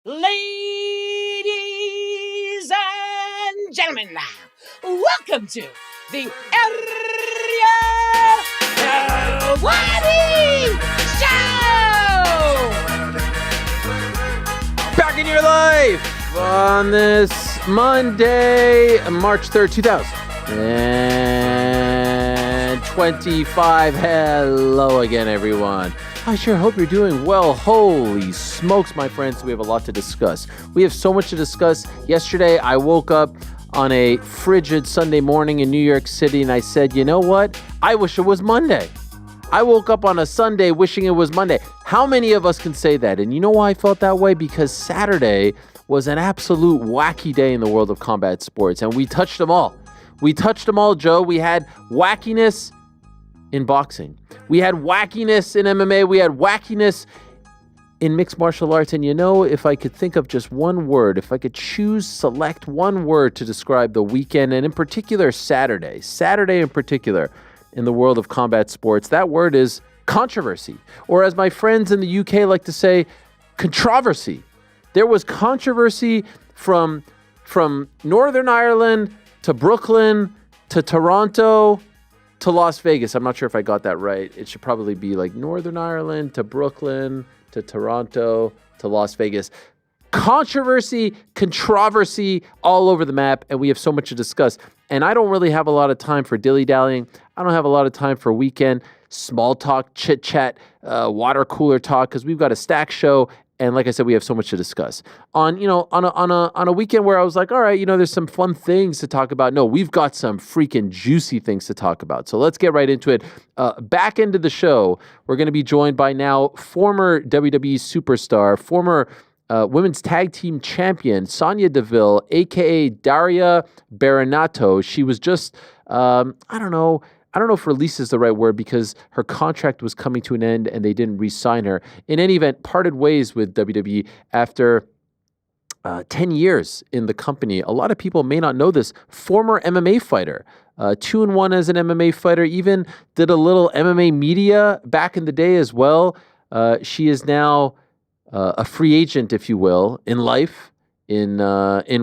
Ladies and gentlemen, welcome to the Ariel Helwani Show! Back in your life on this Monday, March 3rd, 2025. Hello again, everyone. I sure hope you're doing well. Holy smokes, my friends. We have a lot to discuss. We have so much to discuss. Yesterday, I woke up on a frigid Sunday morning in New York City, and I said, you know what? I wish it was Monday. I woke up on a Sunday wishing it was Monday. How many of us can say that? And you know why I felt that way? Because Saturday was an absolute wacky day in the world of combat sports, and we touched them all. We touched them all, Joe. We had wackiness in boxing. We had wackiness in MMA. We had wackiness in mixed martial arts. And you know, if I could think of just one word, if I could select one word to describe the weekend, and in particular Saturday in particular in the world of combat sports, that word is controversy. Or as my friends in the UK like to say, controversy. There was controversy from Northern Ireland to Brooklyn to Toronto to Las Vegas. I'm not sure if I got that right. It should probably be like Northern Ireland to Brooklyn to Toronto to Las Vegas. Controversy, controversy all over the map, and we have so much to discuss. And I don't really have a lot of time for dilly-dallying. I don't have a lot of time for weekend small talk, chit-chat, water cooler talk, because we've got a stack show. And like I said, we have so much to discuss. On a weekend where I was like, all right, there's some fun things to talk about. No, we've got some freaking juicy things to talk about. So let's get right into it. Back into the show, we're going to be joined by now former WWE superstar, former women's tag team champion, Sonya Deville, a.k.a. Daria Berenato. She was just, I don't know if release is the right word because her contract was coming to an end and they didn't re-sign her. In any event, parted ways with WWE after 10 years in the company. A lot of people may not know this. Former MMA fighter, 2-1 as an MMA fighter, even did a little MMA media back in the day as well. She is now a free agent, if you will, in life, in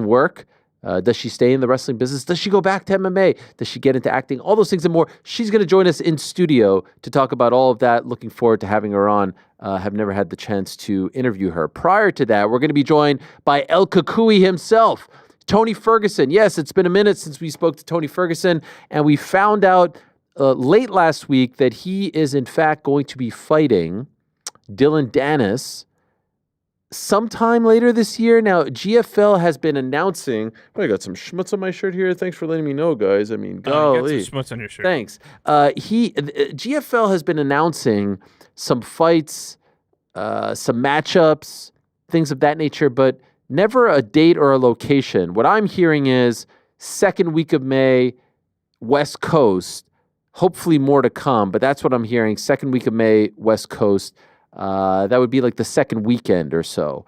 work. Does she stay in the wrestling business? Does she go back to MMA? Does she get into acting? All those things and more. She's going to join us in studio to talk about all of that. Looking forward to having her on. Have never had the chance to interview her. Prior to that, we're going to be joined by El Kukui himself, Tony Ferguson. Yes, it's been a minute since we spoke to Tony Ferguson, and we found out late last week that he is in fact going to be fighting Dillon Danis sometime later this year. Now, GFL has been announcing. I got some schmutz on my shirt here. Thanks for letting me know, guys. I mean, golly. You got some schmutz on your shirt. Thanks. GFL has been announcing some fights, some matchups, things of that nature, but never a date or a location. What I'm hearing is second week of May, West Coast. Hopefully more to come, but that's what I'm hearing. Second week of May, West Coast. That would be like the second weekend or so.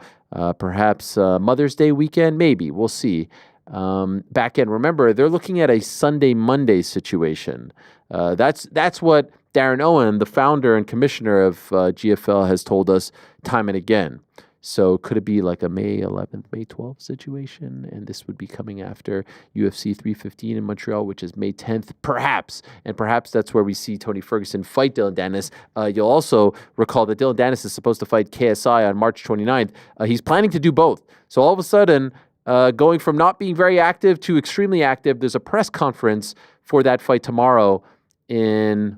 Perhaps Mother's Day weekend, maybe. We'll see. Back end, remember, they're looking at a Sunday-Monday situation. That's what Darren Owen, the founder and commissioner of GFL, has told us time and again. So could it be like a May 11th, May 12th situation? And this would be coming after UFC 315 in Montreal, which is May 10th, perhaps. And perhaps that's where we see Tony Ferguson fight Dillon Danis. You'll also recall that Dillon Danis is supposed to fight KSI on March 29th. He's planning to do both. So all of a sudden, going from not being very active to extremely active, there's a press conference for that fight tomorrow in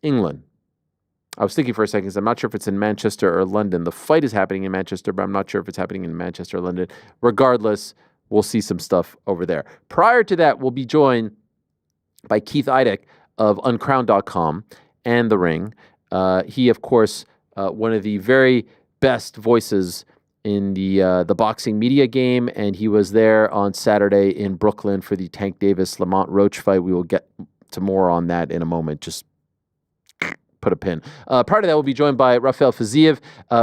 England. I was thinking for a second, because I'm not sure if it's in Manchester or London. The fight is happening in Manchester, but I'm not sure if it's happening in Manchester or London. Regardless, we'll see some stuff over there. Prior to that, we'll be joined by Keith Idec of Uncrowned.com and The Ring. He, of course, one of the very best voices in the boxing media game, and he was there on Saturday in Brooklyn for the Tank Davis Lamont Roach fight. We will get to more on that in a moment. Just put a pin. Prior to that, we'll be joined by Rafael Fiziev.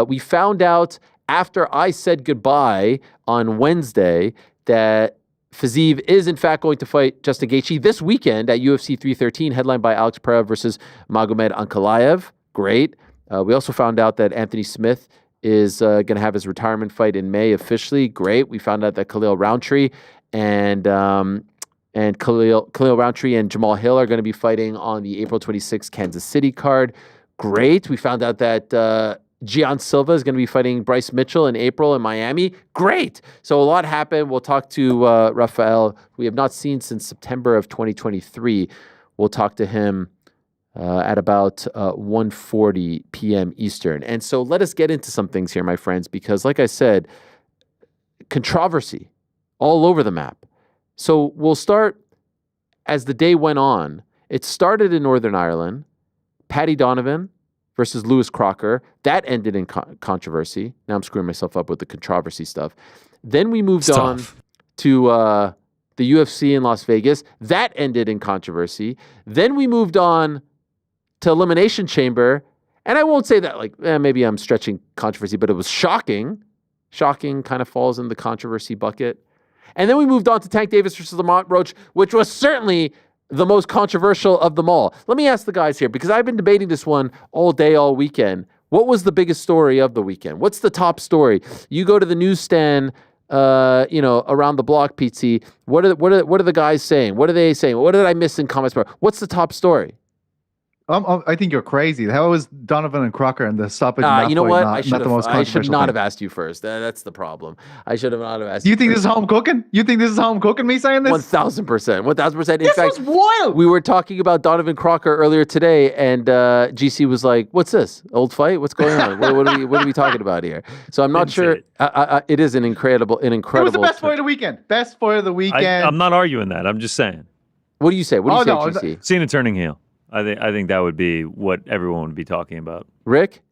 We found out after I said goodbye on Wednesday that Fiziev is in fact going to fight Justin Gaethje this weekend at UFC 313, headlined by Alex Pereira versus Magomed Ankalaev. Great. We also found out that Anthony Smith is going to have his retirement fight in May officially. Great. We found out that Khalil Roundtree and Khalil Roundtree and Jamal Hill are going to be fighting on the April 26th Kansas City card. Great. We found out that Gian Silva is going to be fighting Bryce Mitchell in April in Miami. Great. So a lot happened. We'll talk to Rafael, who we have not seen since September of 2023. We'll talk to him at about 1:40 p.m. Eastern. And so let us get into some things here, my friends, because like I said, controversy all over the map. So we'll start as the day went on. It started in Northern Ireland. Paddy Donovan versus Lewis Crocker. That ended in controversy. Now I'm screwing myself up with the controversy stuff. Then we moved on to the UFC in Las Vegas. That ended in controversy. Then we moved on to Elimination Chamber. And I won't say that maybe I'm stretching controversy, but it was shocking. Shocking kind of falls in the controversy bucket. And then we moved on to Tank Davis versus Lamont Roach, which was certainly the most controversial of them all. Let me ask the guys here, because I've been debating this one all day, all weekend. What was the biggest story of the weekend? What's the top story? You go to the newsstand, around the block, Pete. What are the guys saying? What are they saying? What did I miss in comments? What's the top story? I think you're crazy. How was Donovan and Crocker and the stoppage? You know what? I should not have asked you first. That's the problem. I should have not have asked you. You think this is home cooking? You think this is home cooking? Me saying this? 1,000%. 1,000%. This was wild. We were talking about Donovan Crocker earlier today, and GC was like, "What's this? Old fight? What's going on? what are we talking about here?" So I'm not sure. It is an incredible. It was the best fight of the weekend. Best fight of the weekend. I'm not arguing that. I'm just saying. What do you say? What do you say, GC? Cena turning heel. I think that would be what everyone would be talking about. Rick?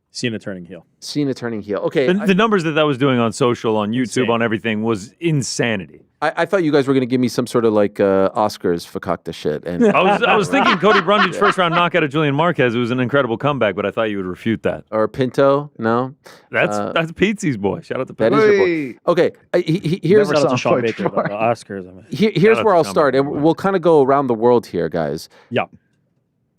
Cena turning heel. Cena turning heel. Okay. The numbers that was doing on social, on YouTube, Insane. on everything was insanity. I thought you guys were going to give me some sort of Oscars fakakta shit. And I was thinking Cody Brundage first round knockout of Julian Marquez. It was an incredible comeback, but I thought you would refute that. Or Pinto? No? That's Pete's boy. Shout out to That Pete. is your boy. Okay. Here's Shout out to Sean Baker, the Oscars. here's where I'll start, and we'll kind of go around the world here, guys. Yeah.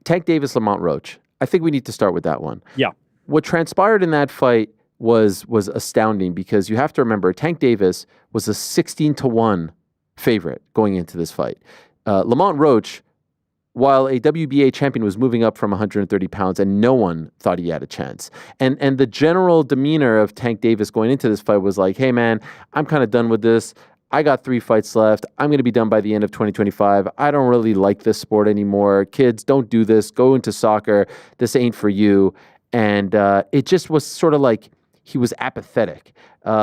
Tank Davis, Lamont Roach. I think we need to start with that one. Yeah. What transpired in that fight was astounding, because you have to remember Tank Davis was a 16-1 favorite going into this fight. Lamont Roach, while a WBA champion, was moving up from 130 pounds, and no one thought he had a chance. And the general demeanor of Tank Davis going into this fight was like, "Hey man, I'm kind of done with this. I got 3 fights left. I'm going to be done by the end of 2025. I don't really like this sport anymore. Kids, don't do this. Go into soccer. This ain't for you." And it just was sort of like he was apathetic.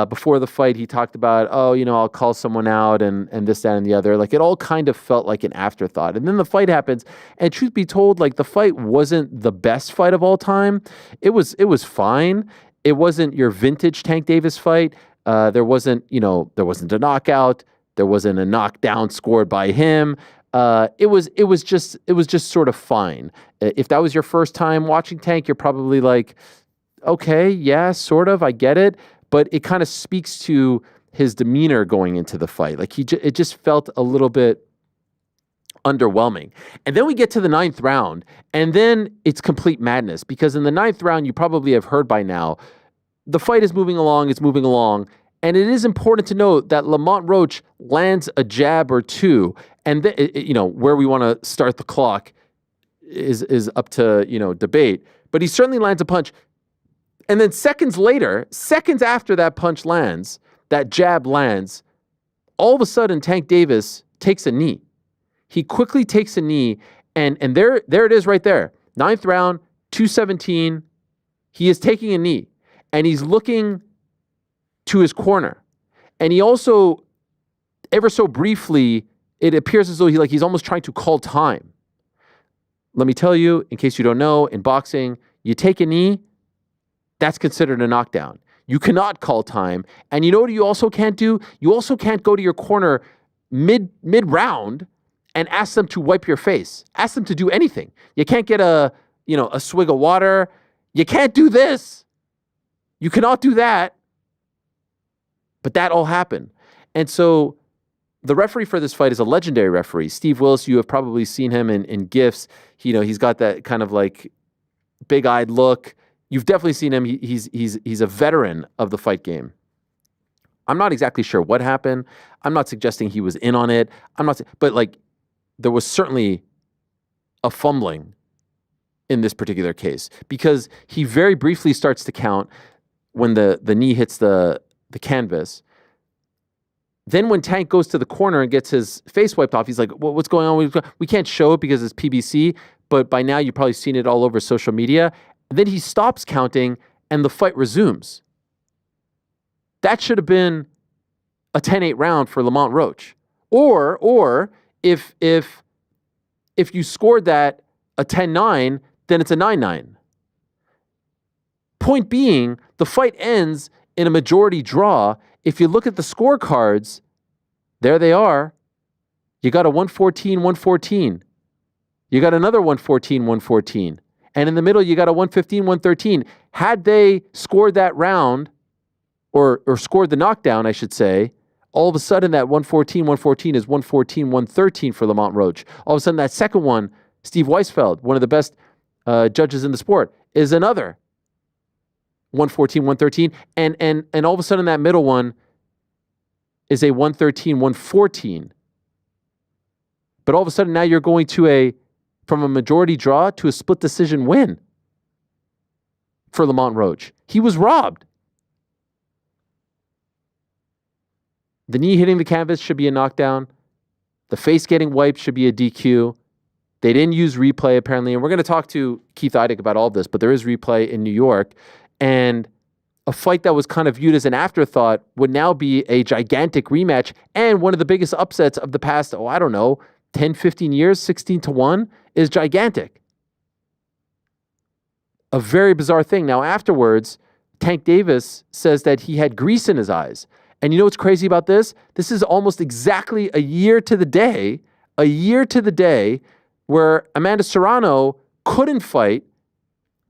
Before the fight, he talked about, I'll call someone out and this, that, and the other. Like, it all kind of felt like an afterthought. And then the fight happens. And truth be told, the fight wasn't the best fight of all time. It was fine. It wasn't your vintage Tank Davis fight. There wasn't a knockout. There wasn't a knockdown scored by him. It was just sort of fine. If that was your first time watching Tank, you're probably like, okay, yeah, sort of, I get it. But it kind of speaks to his demeanor going into the fight. It just felt a little bit underwhelming. And then we get to the 9th round, and then it's complete madness, because in the 9th round, you probably have heard by now, the fight is moving along, and it is important to note that Lamont Roach lands a jab or two, and where we want to start the clock is up to debate, but he certainly lands a punch. And then seconds after that punch lands, that jab lands, all of a sudden Tank Davis takes a knee. He quickly takes a knee, and there it is right there. 9th round, 217. He is taking a knee, and he's looking to his corner. And he also, ever so briefly, it appears as though he's almost trying to call time. Let me tell you, in case you don't know, in boxing, you take a knee, that's considered a knockdown. You cannot call time. And you know what you also can't do? You also can't go to your corner mid-round and ask them to wipe your face. Ask them to do anything. You can't get a swig of water. You can't do this. You cannot do that. But that all happened. And so the referee for this fight is a legendary referee. Steve Willis, you have probably seen him in GIFs. He's got that kind of big-eyed look. You've definitely seen him. He's a veteran of the fight game. I'm not exactly sure what happened. I'm not suggesting he was in on it. But like, there was certainly a fumbling in this particular case because he very briefly starts to count when the knee hits the canvas. Then when Tank goes to the corner and gets his face wiped off, he's like, well, what's going on? We can't show it because it's PBC, but by now you've probably seen it all over social media. And then he stops counting and the fight resumes. That should have been a 10-8 round for Lamont Roach. Or if you scored that a 10-9, then it's a 9-9. Point being, the fight ends in a majority draw. If you look at the scorecards, there they are. You got a 114-114. You got another 114-114. And in the middle, you got a 115-113. Had they scored that round, or scored the knockdown, I should say, all of a sudden that 114-114 is 114-113 for Lamont Roach. All of a sudden that second one, Steve Weisfeld, one of the best judges in the sport, is another 114-113. And all of a sudden that middle one is a 113-114. But all of a sudden now you're going to from a majority draw to a split decision win for Lamont Roach. He was robbed. The knee hitting the canvas should be a knockdown. The face getting wiped should be a DQ. They didn't use replay, apparently. And we're going to talk to Keith Idec about all this, but there is replay in New York. And a fight that was kind of viewed as an afterthought would now be a gigantic rematch and one of the biggest upsets of the past, 10, 15 years, 16-1 is gigantic. A very bizarre thing. Now, afterwards, Tank Davis says that he had grease in his eyes. And you know what's crazy about this? This is almost exactly a year to the day where Amanda Serrano couldn't fight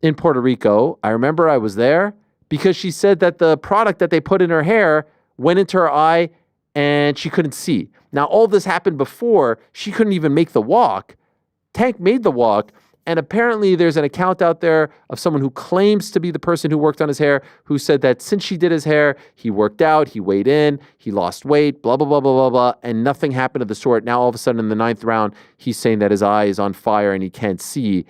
in Puerto Rico. I remember I was there because she said that the product that they put in her hair went into her eye and she couldn't see. Now, all this happened before she couldn't even make the walk. Tank made the walk. And apparently there's an account out there of someone who claims to be the person who worked on his hair, who said that since she did his hair, he worked out, he weighed in, he lost weight, blah, blah, blah, blah, blah, blah, and nothing happened of the sort. Now, all of a sudden in the 9th round, he's saying that his eye is on fire and he can't see.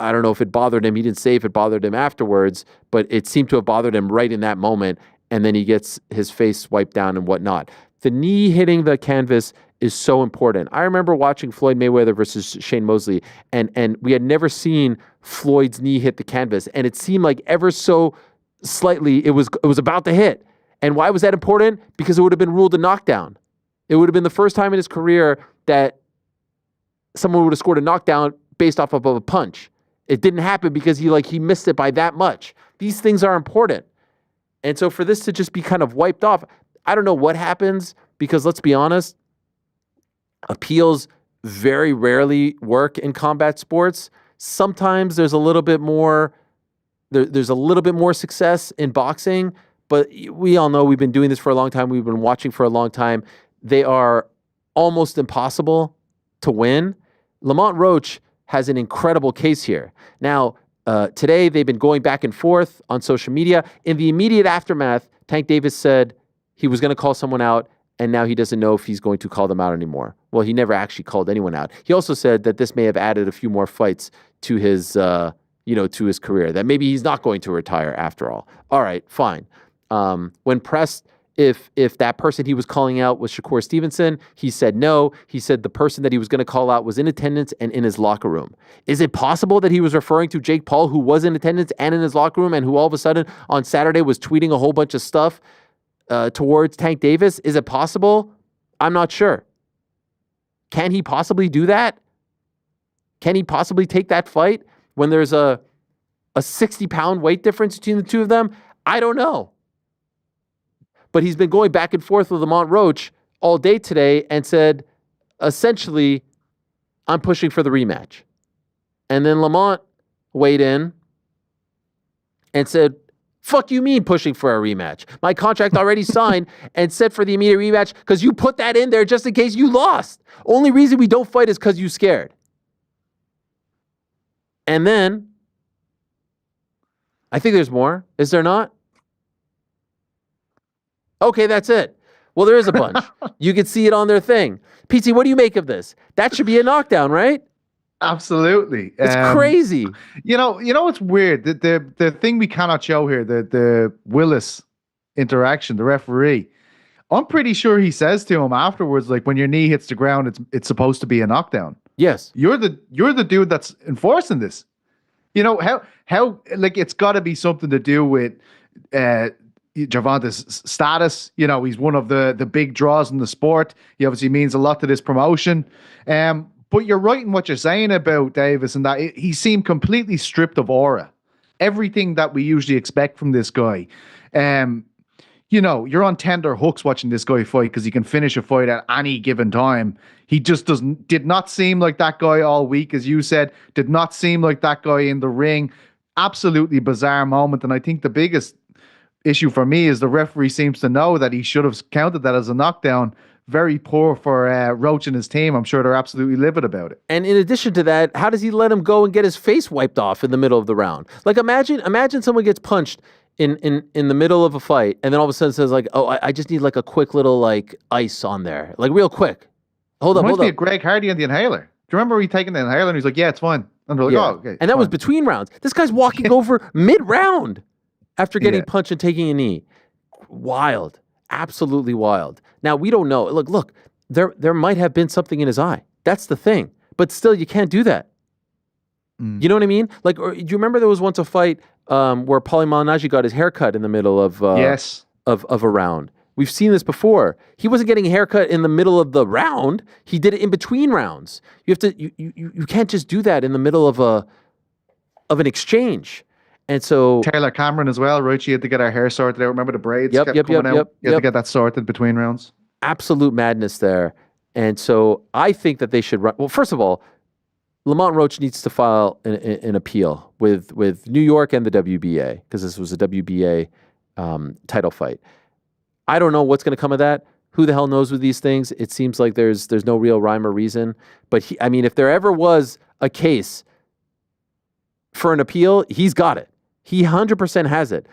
I don't know if it bothered him. He didn't say if it bothered him afterwards, but it seemed to have bothered him right in that moment. And then he gets his face wiped down and whatnot. The knee hitting the canvas is so important. I remember watching Floyd Mayweather versus Shane Mosley, and we had never seen Floyd's knee hit the canvas, and it seemed like ever so slightly it was about to hit. And why was that important? Because it would have been ruled a knockdown. It would have been the first time in his career that someone would have scored a knockdown based off of a punch. It didn't happen because he missed it by that much. These things are important. And so for this to just be kind of wiped off, I don't know what happens, because let's be honest, appeals very rarely work in combat sports. Sometimes there's a little bit more there's a little bit more success in boxing, but we all know we've been doing this for a long time. We've been watching for a long time. They are almost impossible to win. Lamont Roach has an incredible case here. Now, today they've been going back and forth on social media. In the immediate aftermath, Tank Davis said he was going to call someone out, and now he doesn't know if he's going to call them out anymore. Well, he never actually called anyone out. He also said that this may have added a few more fights to his, to his career, that maybe he's not going to retire after all. All right, fine. When pressed if that person he was calling out was Shakur Stevenson, he said no. He said the person that he was going to call out was in attendance and in his locker room. Is it possible that he was referring to Jake Paul, who was in attendance and in his locker room, and who all of a sudden on Saturday was tweeting a whole bunch of stuff towards Tank Davis? Is it possible? I'm not sure. Can he possibly do that? Can he possibly take that fight when there's a 60-pound weight difference between the two of them? I don't know. But he's been going back and forth with Lamont Roach all day today and said, essentially, I'm pushing for the rematch. And then Lamont weighed in and said, fuck you mean pushing for a rematch? My contract already signed and set for the immediate rematch because you put that in there just in case you lost. Only reason we don't fight is because you scared. And then, I think there's more. Is there not? Okay, that's it. Well, there is a bunch. You can see it on their thing. PT, what do you make of this? That should be a knockdown, right? Absolutely. It's crazy. You know what's weird? The thing we cannot show here, the Willis interaction, the referee. I'm pretty sure he says to him afterwards, like, when your knee hits the ground, it's supposed to be a knockdown. Yes. You're the dude that's enforcing this. You know, how like, it's got to be something to do with Gervonta's status. You know, he's one of the big draws in the sport. He obviously means a lot to this promotion. But you're right in what you're saying about Davis, and that he seemed completely stripped of aura. Everything that we usually expect from this guy. You know, you're on tender hooks watching this guy fight because he can finish a fight at any given time. He just did not seem like that guy all week, as you said. Did not seem like that guy in the ring. Absolutely bizarre moment. And I think the biggest issue for me is the referee seems to know that he should have counted that as a knockdown. Very poor for Roach and his team. I'm sure they're absolutely livid about it. And in addition to that, how does he let him go and get his face wiped off in the middle of the round? Like, imagine someone gets punched in the middle of a fight, and then all of a sudden says, like, oh, I just need like a quick little like ice on there, like real quick. Hold up. Reminds me of Greg Hardy on the inhaler. Do you remember he taking the inhaler and he's like, yeah, it's fine. And they're like, oh, okay. And that was between rounds. This guy's walking over mid-round after getting punched and taking a knee. Wild. Absolutely wild. Now, we don't know. Look, there might have been something in his eye. That's the thing. But still, you can't do that. You know what I mean? Like, do you remember there was once a fight where Paulie Malignaggi got his hair cut in the middle of of a round? We've seen this before. He wasn't getting a haircut in the middle of the round. He did it in between rounds. You have to. You can't just do that in the middle of an exchange. And so Taylor Cameron as well, right? She had to get her hair sorted out. Remember the braids kept coming out? You had to get that sorted between rounds. Absolute madness there. And so I think that they should run. Well, first of all, Lamont Roach needs to file an appeal with New York and the WBA, because this was a WBA title fight. I don't know what's going to come of that. Who the hell knows with these things? It seems like there's no real rhyme or reason. But if there ever was a case for an appeal, he's got it. He 100% has it.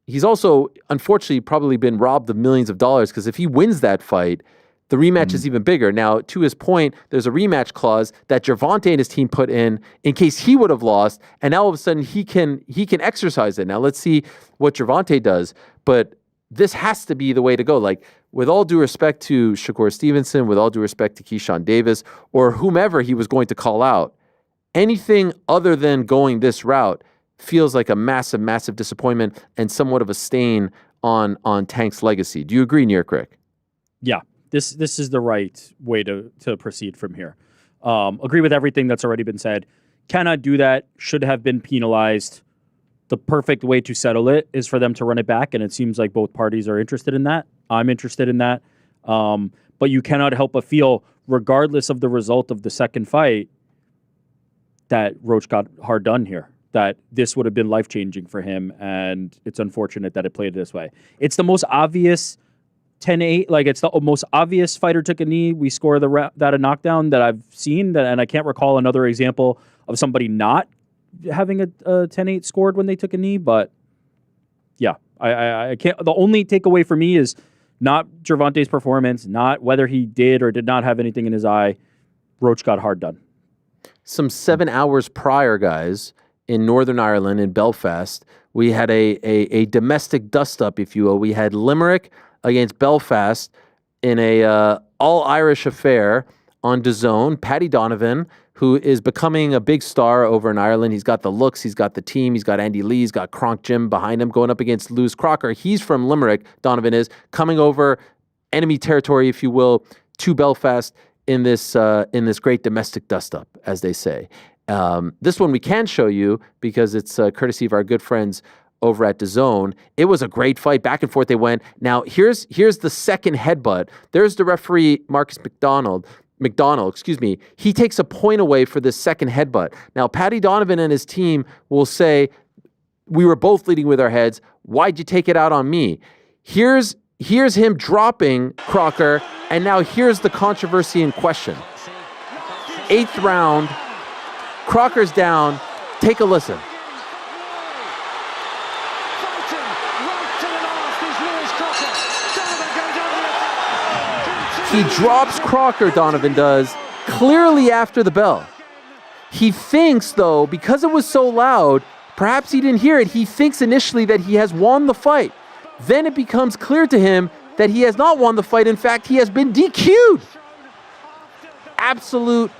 He's also, unfortunately, probably been robbed of millions of dollars, because if he wins that fight, the rematch is even bigger. Now, to his point, there's a rematch clause that Gervonta and his team put in case he would have lost, and now all of a sudden he can exercise it. Now, let's see what Gervonta does, but this has to be the way to go. Like, with all due respect to Shakur Stevenson, with all due respect to Keyshawn Davis, or whomever he was going to call out, anything other than going this route feels like a massive, massive disappointment and somewhat of a stain on Tank's legacy. Do you agree, New York Rick? Yeah, this is the right way to proceed from here. Agree with everything that's already been said. Cannot do that. Should have been penalized. The perfect way to settle it is for them to run it back, and it seems like both parties are interested in that. I'm interested in that. But you cannot help but feel, regardless of the result of the second fight, that Roach got hard done here, that this would have been life-changing for him, and it's unfortunate that it played this way. It's the most obvious 10-8, like, it's the most obvious fighter took a knee, we score that a knockdown that I've seen, and I can't recall another example of somebody not having a 10-8 scored when they took a knee, but yeah, I can't. The only takeaway for me is not Gervonta's performance, not whether he did or did not have anything in his eye. Roach got hard done. Some 7 hours prior, guys, in Northern Ireland, in Belfast, we had a domestic dust-up, if you will. We had Limerick against Belfast in a all-Irish affair on DAZN. Paddy Donovan, who is becoming a big star over in Ireland. He's got the looks, he's got the team, he's got Andy Lee, he's got Kronk Jim behind him, going up against Lewis Crocker. He's from Limerick, Donovan is, coming over enemy territory, if you will, to Belfast in this great domestic dust-up, as they say. This one we can show you because it's courtesy of our good friends over at DAZN. It was a great fight. Back and forth they went. Now, here's the second headbutt. There's the referee, Marcus McDonald, he takes a point away for this second headbutt. Now, Paddy Donovan and his team will say, we were both leading with our heads. Why'd you take it out on me? Here's him dropping Crocker, and now here's the controversy in question. 8th round, Crocker's down. Take a listen. He drops Crocker, Donovan does, clearly after the bell. He thinks, though, because it was so loud, perhaps he didn't hear it, he thinks initially that he has won the fight. Then it becomes clear to him that he has not won the fight. In fact, he has been DQ'd. Absolute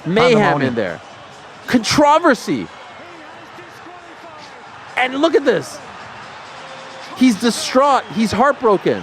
mayhem in there. Controversy. And look at this. He's distraught. He's heartbroken.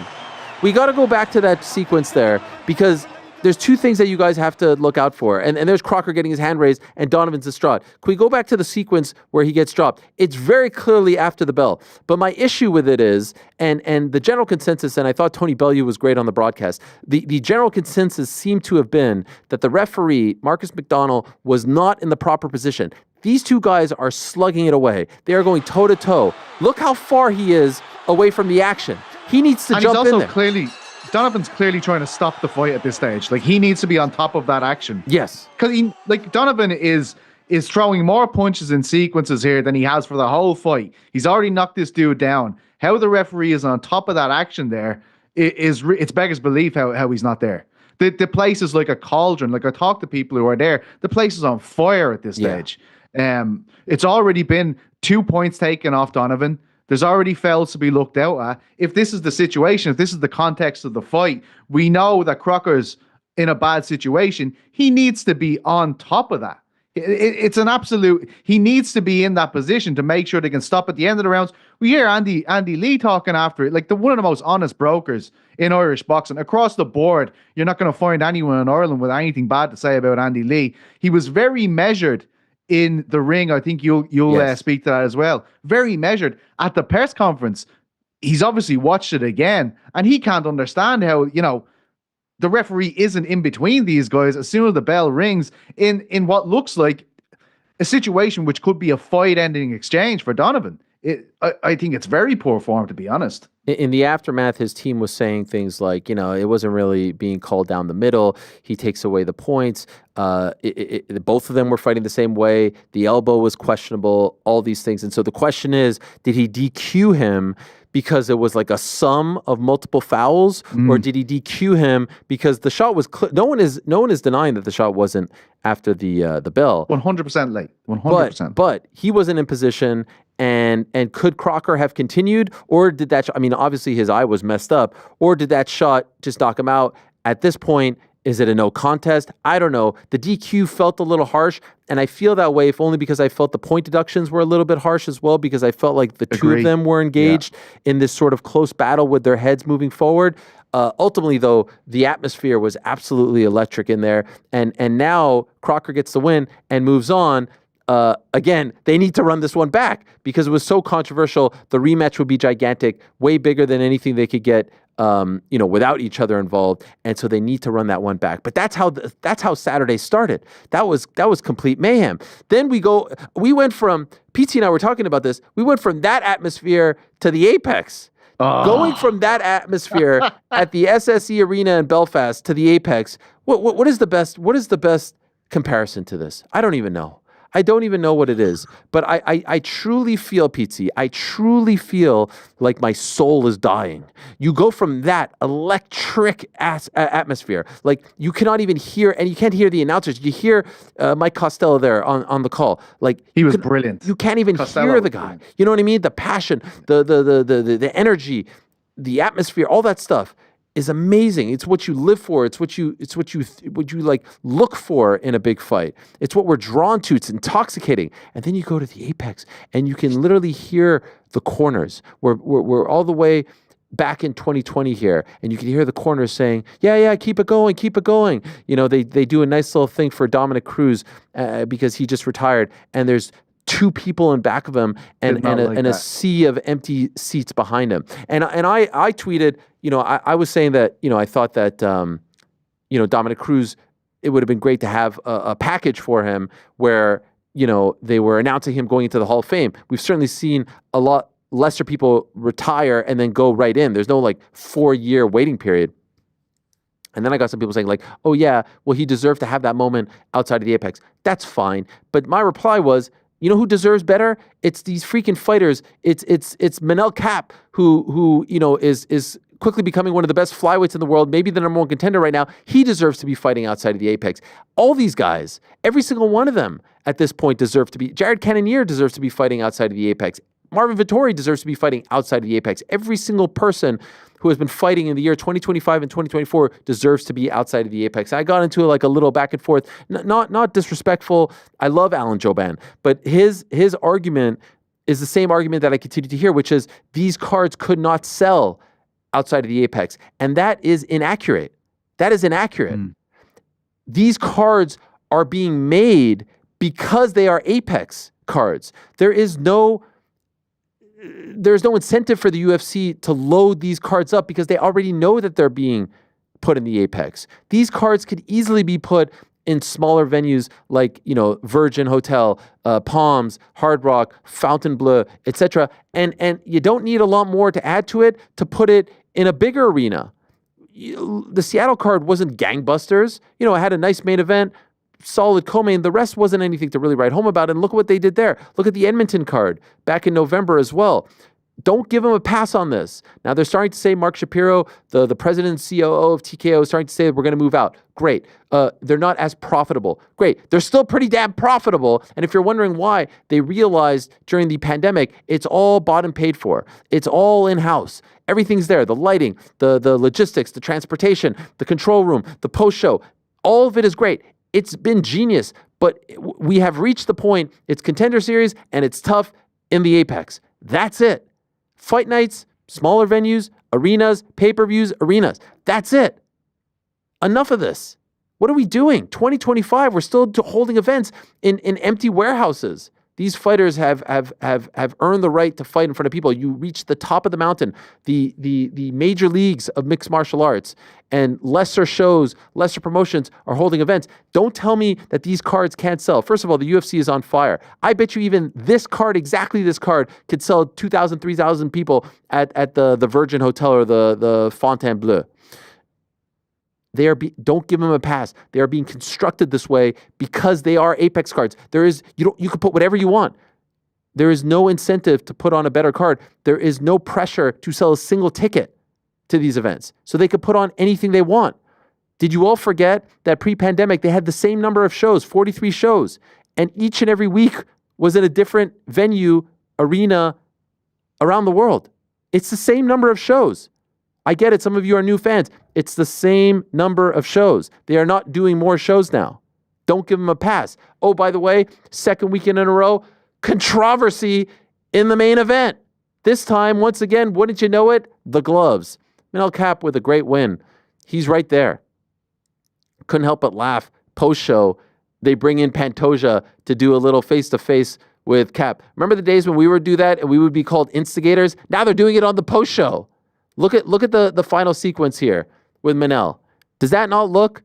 We got to go back to that sequence there because there's two things that you guys have to look out for. And there's Crocker getting his hand raised and Donovan's distraught. Can we go back to the sequence where he gets dropped? It's very clearly after the bell. But my issue with it is, and the general consensus, and I thought Tony Bellew was great on the broadcast, the general consensus seemed to have been that the referee, Marcus McDonnell, was not in the proper position. These two guys are slugging it away. They are going toe-to-toe. Look how far he is away from the action. He needs to jump in there. Donovan's clearly trying to stop the fight at this stage. Like, he needs to be on top of that action. Yes. Because Donovan is throwing more punches in sequences here than he has for the whole fight. He's already knocked this dude down. How the referee is on top of that action there it's beggars belief how he's not there. The place is like a cauldron. Like, I talk to people who are there. The place is on fire at this stage. It's already been 2 points taken off Donovan. There's already fouls to be looked out at. If this is the situation, if this is the context of the fight, we know that Crocker's in a bad situation. He needs to be on top of that. It's an absolute, he needs to be in that position to make sure they can stop at the end of the rounds. We hear Andy Lee talking after it, like one of the most honest brokers in Irish boxing. Across the board, you're not going to find anyone in Ireland with anything bad to say about Andy Lee. He was very measured in the ring. I think you'll speak to that as well. Very measured. At the press conference, he's obviously watched it again, and he can't understand how, the referee isn't in between these guys as soon as the bell rings in what looks like a situation which could be a fight-ending exchange for Donovan. I think it's very poor form, to be honest. In the aftermath, his team was saying things like, it wasn't really being called down the middle. He takes away the points. Both of them were fighting the same way. The elbow was questionable, all these things. And so the question is, did he DQ him because it was like a sum of multiple fouls, or did he DQ him because the shot was no one is denying that the shot wasn't after the bell. 100% late. 100%. But he wasn't in position. And could Crocker have continued, or did that? Obviously his eye was messed up, or did that shot just knock him out? At this point, is it a no contest? I don't know. The DQ felt a little harsh, and I feel that way if only because I felt the point deductions were a little bit harsh as well, because I felt like the two of them were engaged in this sort of close battle with their heads moving forward. Ultimately, though, the atmosphere was absolutely electric in there, and now Crocker gets the win and moves on. Again, they need to run this one back because it was so controversial. The rematch would be gigantic, way bigger than anything they could get, without each other involved. And so they need to run that one back. But that's how Saturday started. That was complete mayhem. Then we went from, PT and I were talking about this, we went from that atmosphere to the Apex. Going from that atmosphere at the SSE Arena in Belfast to the Apex, what is the best comparison to this? I don't even know. I don't even know what it is, but I truly feel, Pizzi, I truly feel like my soul is dying. You go from that electric atmosphere, like you cannot even hear, and you can't hear the announcers. You hear Mike Costello there on the call. Like he was brilliant. You can't even hear the guy. You know what I mean? The passion, the energy, the atmosphere, all that stuff is amazing. It's what you live for. It's what you like look for in a big fight. It's what we're drawn to. It's intoxicating. And then you go to the Apex and you can literally hear the corners. We're all the way back in 2020 here, and you can hear the corners saying, yeah, keep it going. They do a nice little thing for Dominic Cruz because he just retired, and there's two people in back of him and a sea of empty seats behind him. And I tweeted, I was saying that, I thought that, Dominic Cruz, it would have been great to have a package for him where, they were announcing him going into the Hall of Fame. We've certainly seen a lot lesser people retire and then go right in. There's no 4-year waiting period. And then I got some people saying oh yeah, well, he deserved to have that moment outside of the Apex. That's fine. But my reply was, You know who deserves better? It's these freaking fighters. It's Manel Kape who is quickly becoming one of the best flyweights in the world, maybe the number one contender right now. He deserves to be fighting outside of the Apex. All these guys, every single one of them at this point deserve to be. Jared Cannonier deserves to be fighting outside of the Apex. Marvin Vettori deserves to be fighting outside of the Apex. Every single person who has been fighting in the year 2025 and 2024 deserves to be outside of the Apex. I got into a little back and forth, not disrespectful. I love Alan Jouban, but his argument is the same argument that I continue to hear, which is these cards could not sell outside of the Apex, and that is inaccurate. That is inaccurate. These cards are being made because they are Apex cards. There's no incentive for the UFC to load these cards up because they already know that they're being put in the Apex. These cards could easily be put in smaller venues like, Virgin Hotel, Palms, Hard Rock, Fontainebleau, etc. And you don't need a lot more to add to it to put it in a bigger arena. The Seattle card wasn't gangbusters. It had a nice main event, solid co-main. The rest wasn't anything to really write home about. And look what they did there. Look at the Edmonton card back in November as well. Don't give them a pass on this. Now they're starting to say, Mark Shapiro, the president and COO of TKO, is starting to say that we're going to move out. Great. They're not as profitable. Great. They're still pretty damn profitable. And if you're wondering why, they realized during the pandemic, it's all bought and paid for. It's all in-house. Everything's there. The lighting, the logistics, the transportation, the control room, the post-show. All of it is great. It's been genius, but we have reached the point, it's Contender Series, and it's tough in the Apex. That's it. Fight nights, smaller venues, arenas, pay-per-views, arenas. That's it. Enough of this. What are we doing? 2025, we're still holding events in empty warehouses. These fighters have earned the right to fight in front of people. You reach the top of the mountain, the major leagues of mixed martial arts, and lesser shows, lesser promotions are holding events. Don't tell me that these cards can't sell. First of all, the UFC is on fire. I bet you even this card, exactly this card, could sell 2,000, 3,000 people at the Virgin Hotel or the Fontainebleau. Don't give them a pass. They are being constructed this way because they are Apex cards. You can put whatever you want. There is no incentive to put on a better card. There is no pressure to sell a single ticket to these events. So they could put on anything they want. Did you all forget that pre-pandemic they had the same number of shows, 43 shows, and each and every week was in a different venue, arena around the world? It's the same number of shows. I get it. Some of you are new fans. It's the same number of shows. They are not doing more shows now. Don't give them a pass. Oh, by the way, second weekend in a row, controversy in the main event. This time, once again, wouldn't you know it? The gloves. Manel Kape with a great win. He's right there. Couldn't help but laugh. Post-show, they bring in Pantoja to do a little face-to-face with Kape. Remember the days when we would do that and we would be called instigators? Now they're doing it on the post-show. Look at the final sequence here with Manel. Does that not look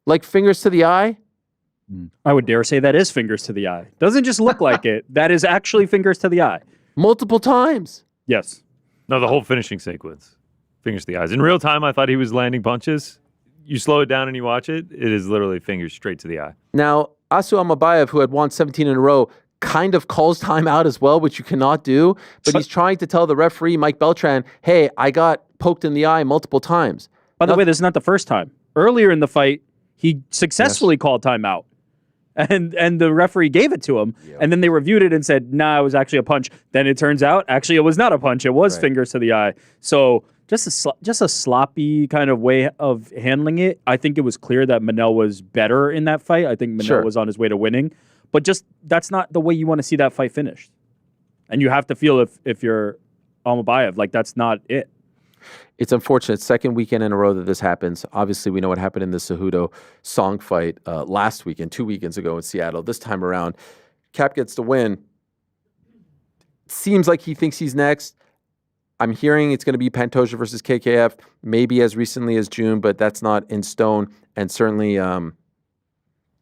like fingers to the eye? I would dare say that is fingers to the eye. Doesn't just look like it. That is actually fingers to the eye. Multiple times. Yes. No, the whole finishing sequence. Fingers to the eyes. In real time, I thought he was landing punches. You slow it down and you watch it, it is literally fingers straight to the eye. Now, Asu Amabayev, who had won 17 in a row, kind of calls time out as well, which you cannot do. But he's trying to tell the referee, Mike Beltran, hey, I got poked in the eye multiple times. By the way, this is not the first time. Earlier in the fight, he successfully called timeout. And the referee gave it to him. Yep. And then they reviewed it and said, nah, it was actually a punch. Then it turns out, actually, it was not a punch. It was fingers to the eye. So just a sloppy kind of way of handling it. I think it was clear that Manel was better in that fight. I think Manel was on his way to winning. But just that's not the way you want to see that fight finished. And you have to feel if you're Almabayev, like that's not it. It's unfortunate. Second weekend in a row that this happens. Obviously, we know what happened in the Cejudo Song fight last weekend, 2 weekends ago in Seattle. This time around, Kape gets the win. Seems like he thinks he's next. I'm hearing it's going to be Pantoja versus KKF, maybe as recently as June, but that's not in stone. And certainly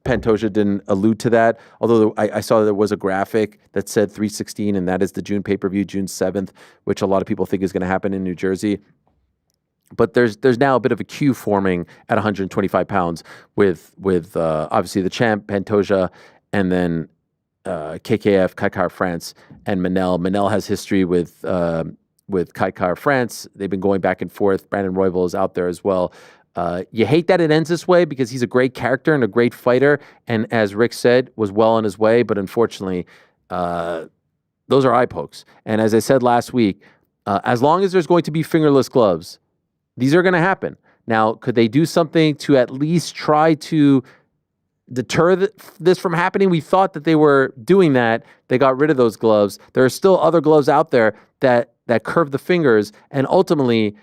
Pantoja didn't allude to that. Although I saw there was a graphic that said 316, and that is the June pay-per-view, June 7th, which a lot of people think is going to happen in New Jersey. But there's now a bit of a queue forming at 125 pounds with obviously the champ, Pantoja, and then KKF, Kaikar France, and Manel. Manel has history with Kaikar France. They've been going back and forth. Brandon Royval is out there as well. You hate that it ends this way because he's a great character and a great fighter, and as Rick said, was well on his way. But unfortunately, those are eye pokes. And as I said last week, as long as there's going to be fingerless gloves, these are going to happen. Now, could they do something to at least try to deter this from happening? We thought that they were doing that. They got rid of those gloves. There are still other gloves out there that curve the fingers, and ultimately,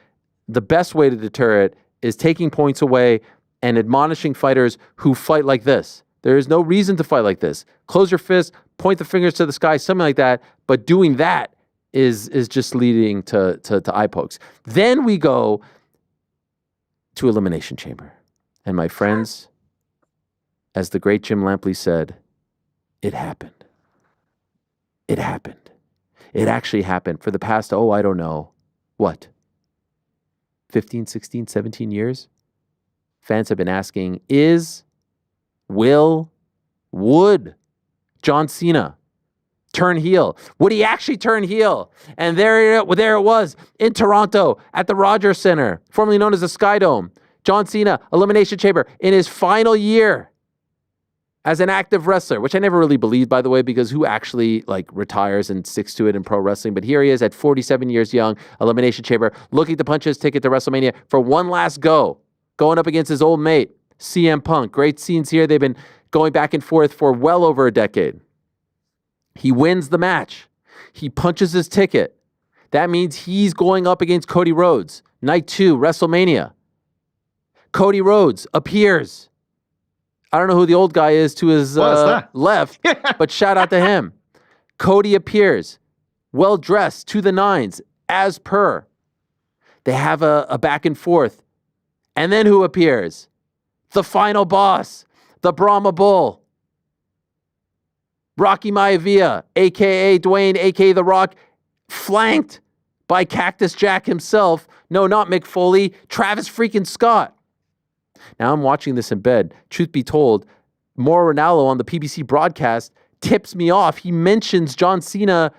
the best way to deter it is taking points away and admonishing fighters who fight like this. There is no reason to fight like this. Close your fist, point the fingers to the sky, something like that. But doing that is just leading to eye pokes. Then we go to Elimination Chamber. And my friends, as the great Jim Lampley said, it happened. It happened. It actually happened for the past, I don't know, what? 15, 16, 17 years? Fans have been asking, would John Cena turn heel? Would he actually turn heel? And there it was in Toronto at the Rogers Center, formerly known as the Sky Dome. John Cena, Elimination Chamber, in his final year as an active wrestler, which I never really believed, by the way, because who actually retires and sticks to it in pro wrestling? But here he is at 47 years young, Elimination Chamber, looking to punch his ticket to WrestleMania for one last go, going up against his old mate, CM Punk. Great scenes here. They've been going back and forth for well over a decade. He wins the match. He punches his ticket. That means he's going up against Cody Rhodes. Night 2, WrestleMania. Cody Rhodes appears. I don't know who the old guy is to his left, but shout out to him. Cody appears, well dressed to the nines, as per. They have a back and forth. And then who appears? The final boss, the Brahma Bull. Rocky Maivia, a.k.a. Dwayne, a.k.a. The Rock, flanked by Cactus Jack himself. No, not Mick Foley, Travis freaking Scott. Now I'm watching this in bed. Truth be told, Mauro Ranallo on the PBC broadcast tips me off. He mentions John Cena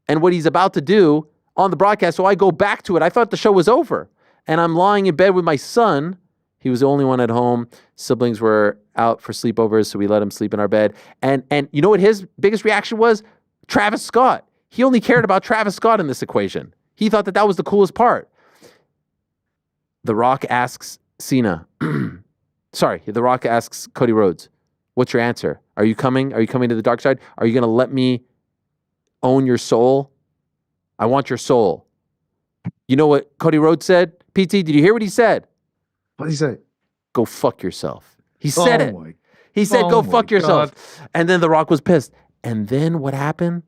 and what he's about to do on the broadcast, so I go back to it. I thought the show was over. And I'm lying in bed with my son. He was the only one at home. Siblings were out for sleepovers, so we let him sleep in our bed. And you know what his biggest reaction was? Travis Scott. He only cared about Travis Scott in this equation. He thought that was the coolest part. The Rock asks Cena, The Rock asks Cody Rhodes, what's your answer? Are you coming? Are you coming to the dark side? Are you going to let me own your soul? I want your soul. You know what Cody Rhodes said? PT, did you hear what he said? What did he say? Go fuck yourself. He said it. He said, go fuck yourself. God. And then The Rock was pissed. And then what happened?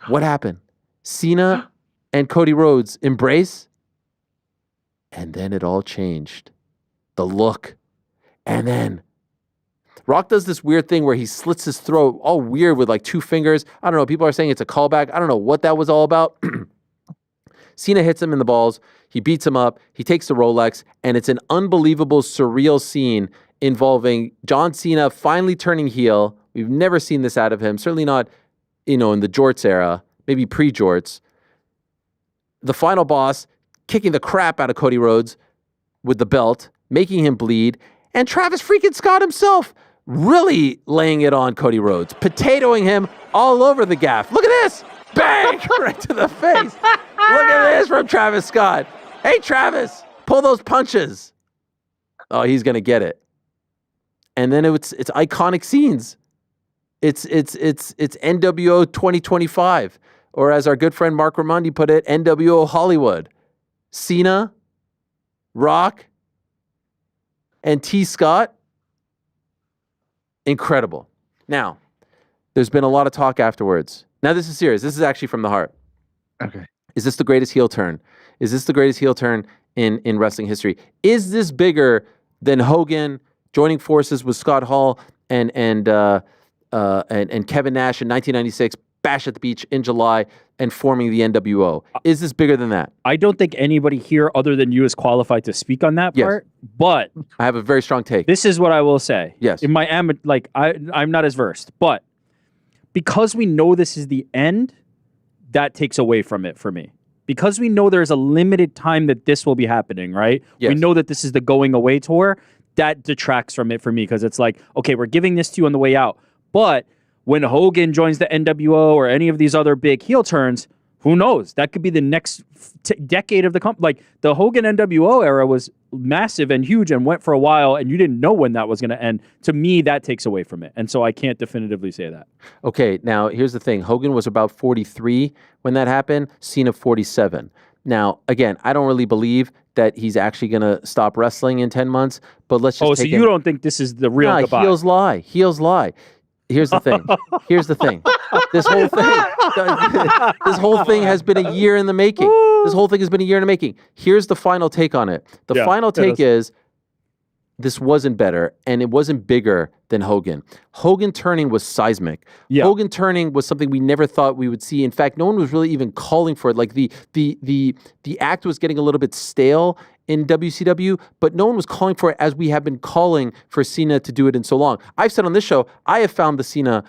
What happened? Cena and Cody Rhodes embrace. And then it all changed. The look. And then Rock does this weird thing where he slits his throat all weird with 2 fingers. I don't know. People are saying it's a callback. I don't know what that was all about. Cena hits him in the balls. He beats him up. He takes the Rolex. And it's an unbelievable, surreal scene involving John Cena finally turning heel. We've never seen this out of him. Certainly not, in the Jorts era. Maybe pre-Jorts. The final boss kicking the crap out of Cody Rhodes with the belt, making him bleed, and Travis freaking Scott himself really laying it on Cody Rhodes, potatoing him all over the gaff. Look at this! Bang! Right to the face. Look at this from Travis Scott. Hey, Travis, pull those punches. Oh, he's going to get it. And then it's iconic scenes. It's NWO 2025, or as our good friend Mark Raimondi put it, NWO Hollywood. Cena, Rock, and T. Scott. Incredible. Now, there's been a lot of talk afterwards. Now, this is serious. This is actually from the heart. Okay. Is this the greatest heel turn? Is this the greatest heel turn in wrestling history? Is this bigger than Hogan joining forces with Scott Hall and Kevin Nash in 1996, Bash at the Beach in July, and forming the NWO? Is this bigger than that? I don't think anybody here other than you is qualified to speak on that part, but I have a very strong take. This is what I will say. Yes. I'm not as versed, but because we know this is the end, that takes away from it for me. Because we know there's a limited time that this will be happening, right? Yes. We know that this is the going away tour. That detracts from it for me because it's like, okay, we're giving this to you on the way out. But when Hogan joins the NWO or any of these other big heel turns, who knows? That could be the next decade of the company. Like the Hogan NWO era was massive and huge and went for a while, and you didn't know when that was going to end. To me, that takes away from it. And so I can't definitively say that. Okay, now here's the thing. Hogan was about 43 when that happened, Cena 47. Now, again, I don't really believe that he's actually going to stop wrestling in 10 months, but let's just so you don't think this is the real goodbye? Heels lie. Heels lie. Here's the thing. Here's the thing. This whole thing has been a year in the making. This whole thing has been a year in the making. Here's the final take on it. The final take is this wasn't better and it wasn't bigger than Hogan. Hogan turning was seismic. Yeah. Hogan turning was something we never thought we would see. In fact, no one was really even calling for it. Like the act was getting a little bit stale in WCW, but no one was calling for it as we have been calling for Cena to do it in so long. I've said on this show, I have found the Cena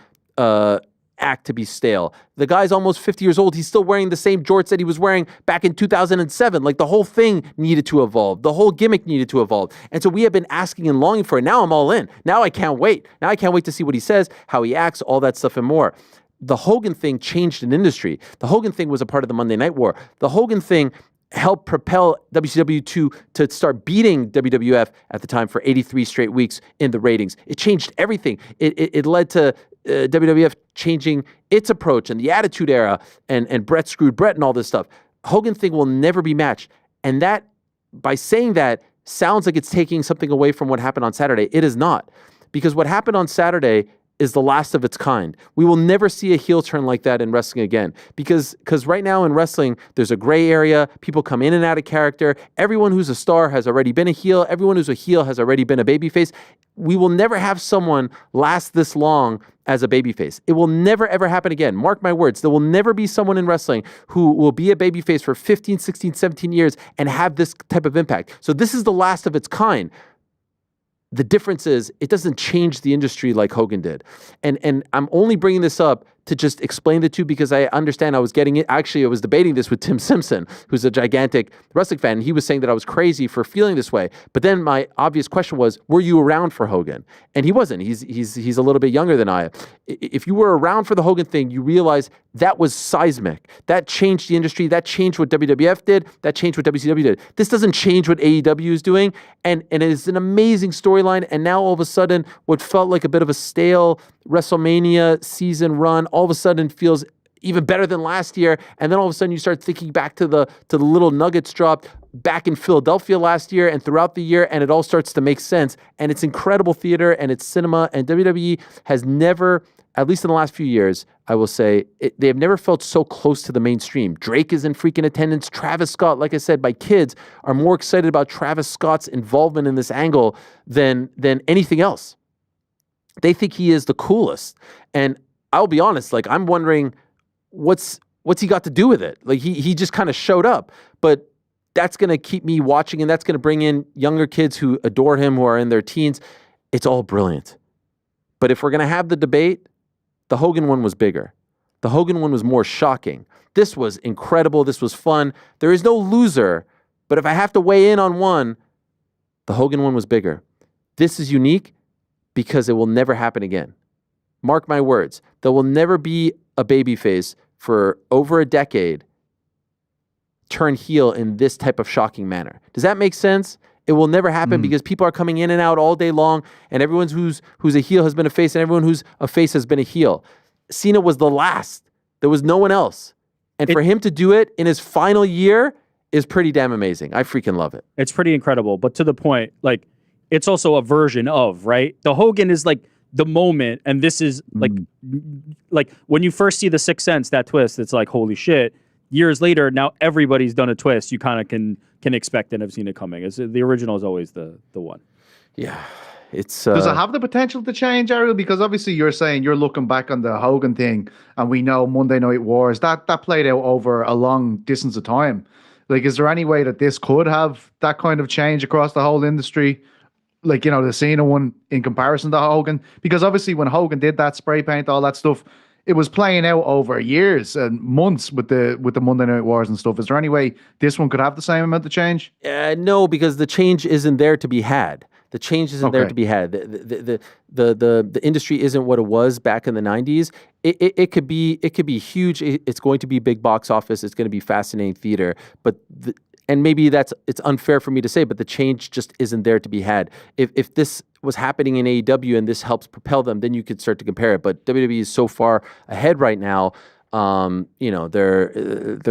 act to be stale. The guy's almost 50 years old. He's still wearing the same jorts that he was wearing back in 2007. Like the whole thing needed to evolve. The whole gimmick needed to evolve. And so we have been asking and longing for it. Now I'm all in. Now I can't wait. Now I can't wait to see what he says, how he acts, all that stuff and more. The Hogan thing changed an industry. The Hogan thing was a part of the Monday Night War. The Hogan thing helped propel WCW to start beating WWF at the time for 83 straight weeks in the ratings. It changed everything. It led to WWF changing its approach and the Attitude Era and Bret screwed Bret and all this stuff. Hogan thing will never be matched. And that, by saying that, sounds like it's taking something away from what happened on Saturday. It is not. Because what happened on Saturday is the last of its kind. We will never see a heel turn like that in wrestling again. Because right now in wrestling, there's a gray area. People come in and out of character. Everyone who's a star has already been a heel. Everyone who's a heel has already been a babyface. We will never have someone last this long as a babyface. It will never, ever happen again. Mark my words. There will never be someone in wrestling who will be a babyface for 15, 16, 17 years and have this type of impact. So this is the last of its kind. The difference is it doesn't change the industry like Hogan did. And I'm only bringing this up to just explain the two because I understand I was getting it. Actually, I was debating this with Tim Simpson, who's a gigantic wrestling fan. And he was saying that I was crazy for feeling this way. But then my obvious question was, were you around for Hogan? And he wasn't. He's a little bit younger than I am. If you were around for the Hogan thing, you realize that was seismic. That changed the industry. That changed what WWF did. That changed what WCW did. This doesn't change what AEW is doing. And it is an amazing storyline. And now all of a sudden, what felt like a bit of a stale WrestleMania season run all of a sudden feels even better than last year. And then all of a sudden you start thinking back to the little nuggets dropped back in Philadelphia last year and throughout the year, and it all starts to make sense. And it's incredible theater and it's cinema, and WWE has never, at least in the last few years, I will say, they have never felt so close to the mainstream. Drake is in freaking attendance. Travis Scott, like I said, my kids are more excited about Travis Scott's involvement in this angle than anything else. They think he is the coolest. And I'll be honest, like I'm wondering what's he got to do with it? Like he just kind of showed up. But that's going to keep me watching, and that's going to bring in younger kids who adore him, who are in their teens. It's all brilliant. But if we're going to have the debate, the Hogan one was bigger. The Hogan one was more shocking. This was incredible. This was fun. There is no loser. But if I have to weigh in on one, the Hogan one was bigger. This is unique because it will never happen again. Mark my words. There will never be a babyface for over a decade turn heel in this type of shocking manner. Does that make sense? It will never happen because people are coming in and out all day long, and everyone who's a heel has been a face, and everyone who's a face has been a heel. Cena was the last. There was no one else. And for him to do it in his final year is pretty damn amazing. I freaking love it. It's pretty incredible. But to the point, like, it's also a version of, right? The Hogan is like the moment, and this is like when you first see the Sixth Sense, that twist, it's like, holy shit. Years later, now everybody's done a twist. You kind of can expect and have seen it coming. The original is always the one. Yeah. It's Does it have the potential to change, Ariel? Because obviously you're saying you're looking back on the Hogan thing, and we know Monday Night Wars, that played out over a long distance of time. Like, is there any way that this could have that kind of change across the whole industry? Like, you know, the Cena one in comparison to Hogan? Because obviously when Hogan did that spray paint, all that stuff, it was playing out over years and months with the Monday Night Wars and stuff. Is there any way this one could have the same amount of change? No, because the change isn't there to be had. The change isn't there Okay. to be had. The industry isn't what it was back in the 90s. It could be huge. It's going to be big box office. It's going to be fascinating theater. But and maybe it's unfair for me to say, but the change just isn't there to be had. If this was happening in AEW and this helps propel them, then you could start to compare it. But WWE is so far ahead right now. They're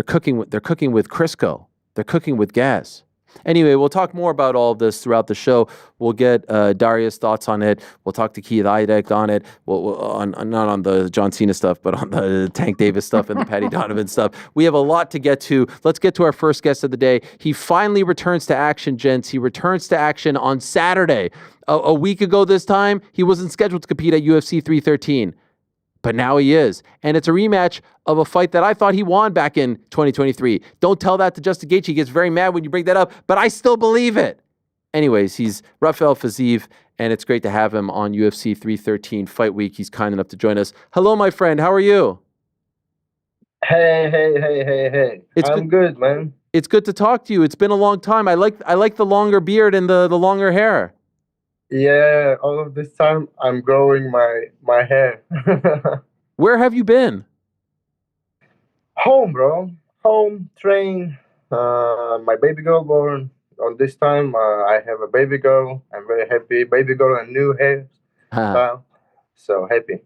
cooking with Crisco. They're cooking with gas. Anyway, we'll talk more about all of this throughout the show. We'll get Daria's thoughts on it. We'll talk to Keith Idec on it. Not on the John Cena stuff, but on the Tank Davis stuff and the Patty Donovan stuff. We have a lot to get to. Let's get to our first guest of the day. He finally returns to action, gents. He returns to action on Saturday. A week ago this time, he wasn't scheduled to compete at UFC 313. But now he is. And it's a rematch of a fight that I thought he won back in 2023. Don't tell that to Justin Gaethje. He gets very mad when you bring that up, but I still believe it. Anyways, he's Rafael Fiziev, and it's great to have him on UFC 313 Fight Week. He's kind enough to join us. Hello, my friend. How are you? Hey. I'm good, man. It's good to talk to you. It's been a long time. I like the longer beard and the longer hair. Yeah, all of this time I'm growing my hair. Where have you been? Home, bro. Home, train. My baby girl born. On this time, I have a baby girl. I'm very happy. Baby girl and new hair style. So happy.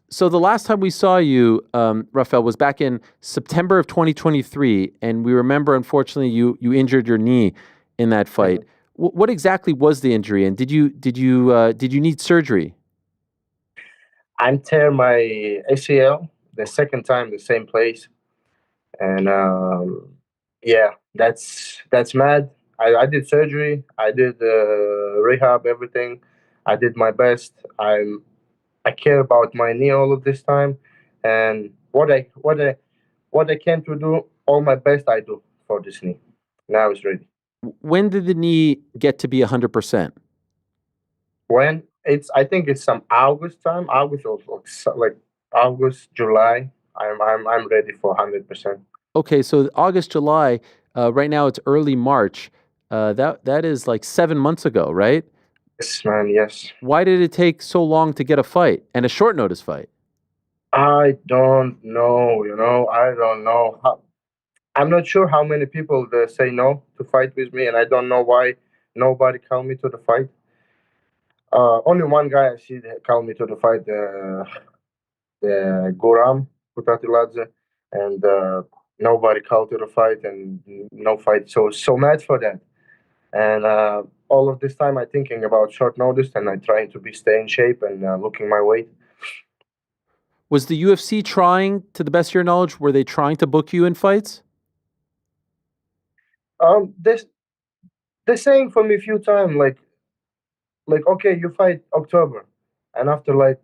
So the last time we saw you, Rafael, was back in September of 2023, and we remember, unfortunately, you injured your knee in that fight. Mm-hmm. What exactly was the injury, and did you need surgery? I'm tear my ACL the second time, the same place, and yeah, that's mad. I did surgery, I did rehab, everything. I did my best. I care about my knee all of this time, and what I can to do, all my best I do for this knee. Now it's ready. When did the knee get to be 100%? When I think it's some August time, August or like August, July. I'm ready for 100%. Okay, so August, July. Right now it's early March. That is like 7 months ago, right? Yes, man. Yes. Why did it take so long to get a fight and a short notice fight? I don't know. I don't know how. I'm not sure how many people say no to fight with me, and I don't know why nobody called me to the fight. Only one guy I see that called me to the fight, the Guram Kutatiladze, and nobody called to the fight, and no fight. So mad for that. And all of this time, I'm thinking about short notice, and I'm trying to stay in shape and looking my weight. Was the UFC trying, to the best of your knowledge, were they trying to book you in fights? They're saying for me a few times, like okay, you fight October, and after like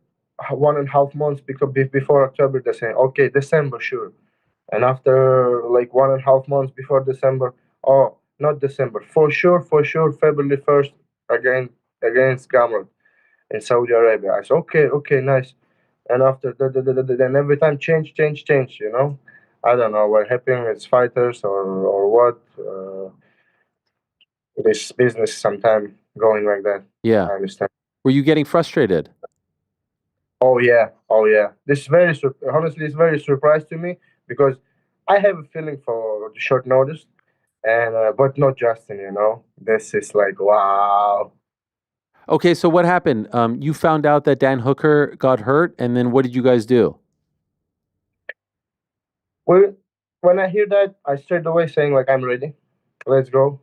1.5 months before October, they're saying okay, December, sure, and after like 1.5 months before December, oh, not December, for sure, February 1st against Gamrot in Saudi Arabia. I said okay, nice, and after then every time change. I don't know what happened. It's fighters or what. This business sometimes going like that. Yeah. I understand. Were you getting frustrated? Oh yeah. This is honestly, it's very surprised to me because I have a feeling for the short notice, and but not Justin. This is like wow. Okay, so what happened? You found out that Dan Hooker got hurt, and then what did you guys do? Well, when I hear that, I straight away saying like I'm ready. Let's go.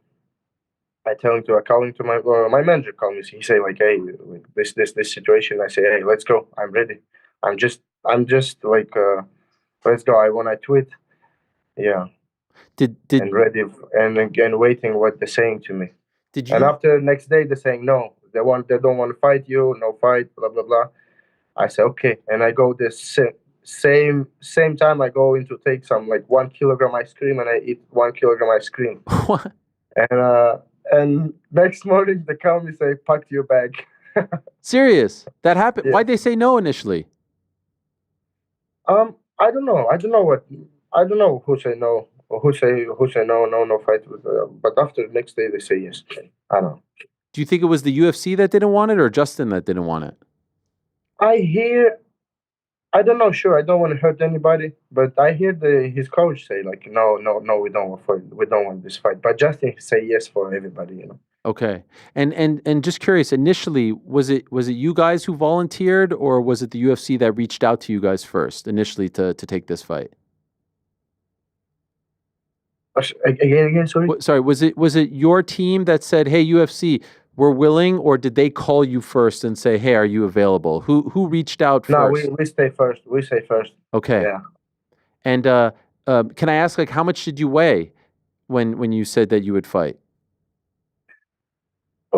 I calling to my manager. Call me. He say like, hey, this situation. I say, hey, let's go. I'm ready. I'm just like, let's go. I wanna tweet. Yeah. And ready and again waiting what they're saying to me. Did you? And after next day they're saying no. They don't want to fight you. No fight. Blah blah blah. I say okay, and I go this same time I go in to take some like 1 kilogram ice cream, and I eat 1 kilogram ice cream. What? And next morning they call me say pack your bag. Serious? That happened? Yeah. Why'd they say no initially? I don't know. I don't know who say no or who say no fight with. But after the next day they say yes. I don't know. Do you think it was the UFC that didn't want it or Justin that didn't want it? I hear. I don't know. Sure, I don't want to hurt anybody, but I hear his coach say like, no, we don't want this fight. But Justin say yes for everybody. Okay. And just curious, initially, was it you guys who volunteered or was it the UFC that reached out to you guys first initially to take this fight? Again, sorry. Sorry, was it your team that said, "Hey, UFC, we're willing," or did they call you first and say, "Hey, are you available?" Who reached out No, first? we stay first. We say first. Okay. Yeah. And can I ask, like, how much did you weigh when you said that you would fight?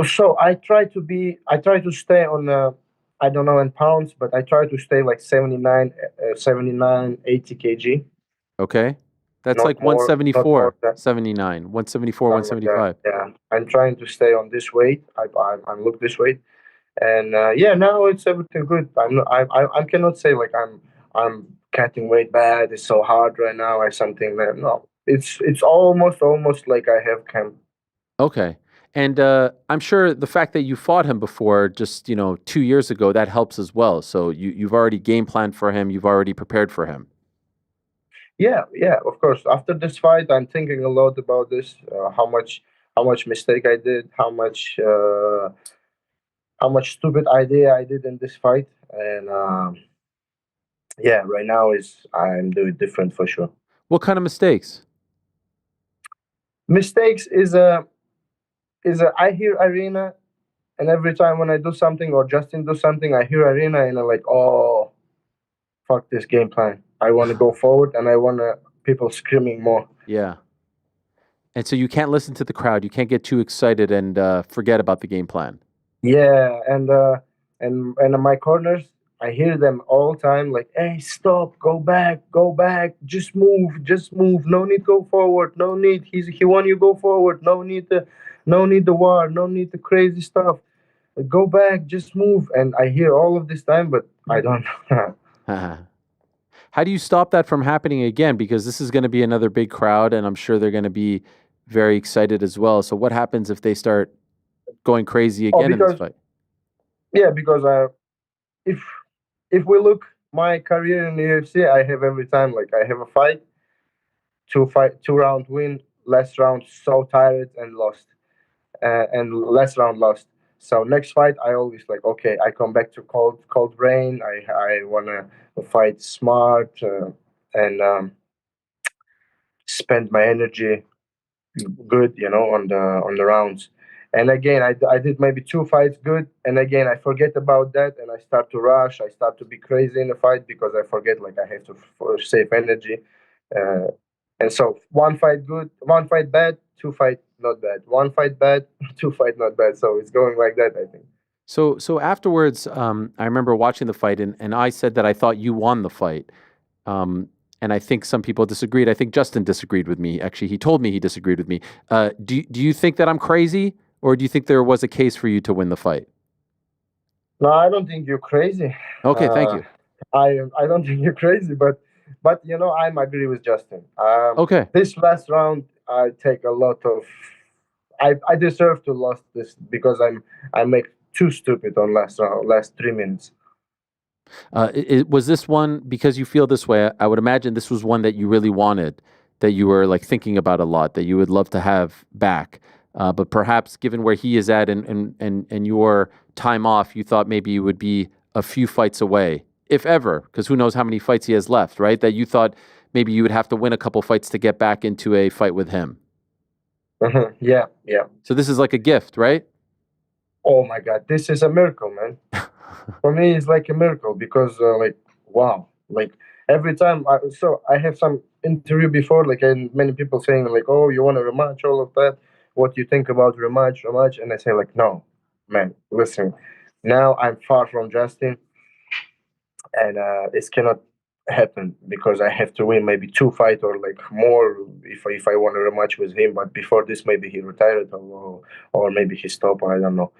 So I try to stay on, I don't know in pounds, but I try to stay like 79, 80 kg. Okay. That's Not like more, not more 174, than 79, 174, something like that. 175. Yeah, I'm trying to stay on this weight. I look this weight, and yeah, now it's everything good. I'm not, I cannot say like I'm cutting weight bad. It's so hard right now or something. That no, it's almost like I have camp. Okay. And I'm sure the fact that you fought him before, just 2 years ago, that helps as well. So you've already game planned for him. You've already prepared for him. Yeah, of course. After this fight, I'm thinking a lot about this. How much mistake I did, how much stupid idea I did in this fight, and yeah, right now is I'm doing different for sure. What kind of mistakes? Mistakes is a I hear Arena, and every time when I do something or Justin do something, I hear Arena and I'm like, oh, fuck this game plan. I want to go forward and I want people screaming more. Yeah. And so you can't listen to the crowd. You can't get too excited and forget about the game plan. Yeah, and in my corners, I hear them all time like, "Hey, stop! Go back! Just move! No need go forward! No need. He want you go forward. No need the war. No need the crazy stuff. Go back! Just move!" And I hear all of this time, but I don't. How do you stop that from happening again? Because this is going to be another big crowd, and I'm sure they're going to be very excited as well. So what happens if they start going crazy Oh, again in this because fight? yeah, because if if we look my career in the UFC, I have every time like I have a fight, two round win, last round so tired and lost, and last round lost. So next fight, I always like okay, I come back to cold brain. I wanna fight smart and spend my energy good, on the rounds. And again, I did maybe two fights good, and again I forget about that, and I start to rush. I start to be crazy in the fight because I forget like I have to save energy. Uh, and so one fight good, one fight bad, two fight not bad, one fight bad, two fight not bad. So it's going like that, I think. So afterwards, I remember watching the fight, and I said that I thought you won the fight. And I think some people disagreed. I think Justin disagreed with me. Actually, he told me he disagreed with me. Do you think that I'm crazy, or do you think there was a case for you to win the fight? No, I don't think you're crazy. Okay, thank you. I don't think you're crazy, but I'm agree with Justin. Okay. This last round, I take a lot of. I deserve to lose this because I make too stupid on last round, last 3 minutes. Was this one because you feel this way? I would imagine this was one that you really wanted, that you were like thinking about a lot, that you would love to have back. But perhaps given where he is at and your time off, you thought maybe you would be a few fights away, if ever, because who knows how many fights he has left, right? That you thought maybe you would have to win a couple fights to get back into a fight with him. Yeah. So this is like a gift, right? Oh my God, this is a miracle, man. For me, it's like a miracle because, like, wow, like every time. I have some interview before, like, and many people saying like, "Oh, you want a rematch?" All of that. What do you think about rematch? And I say like, "No, man. Listen, now I'm far from Justin, and this cannot happen because I have to win maybe two fights or like more if I want a rematch with him. But before this, maybe he retired or maybe he stopped. I don't know."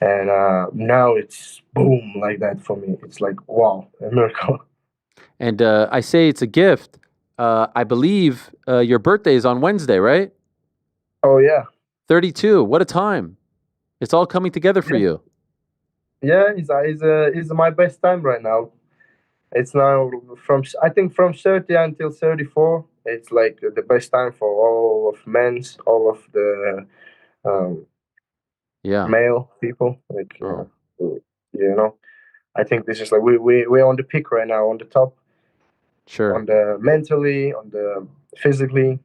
And now it's boom like that for me. It's like wow, a miracle. And I say it's a gift. I believe your birthday is on Wednesday, right? Oh yeah, 32. What a time. It's all coming together for yeah, you. yeah. It's my best time right now. It's now I think from 30 until 34. It's like the best time for all of men's, all of the um, Yeah. male people. Like Oh, you know, I think this is like we're on the peak right now, on the top, sure. on the mentally, on the physically.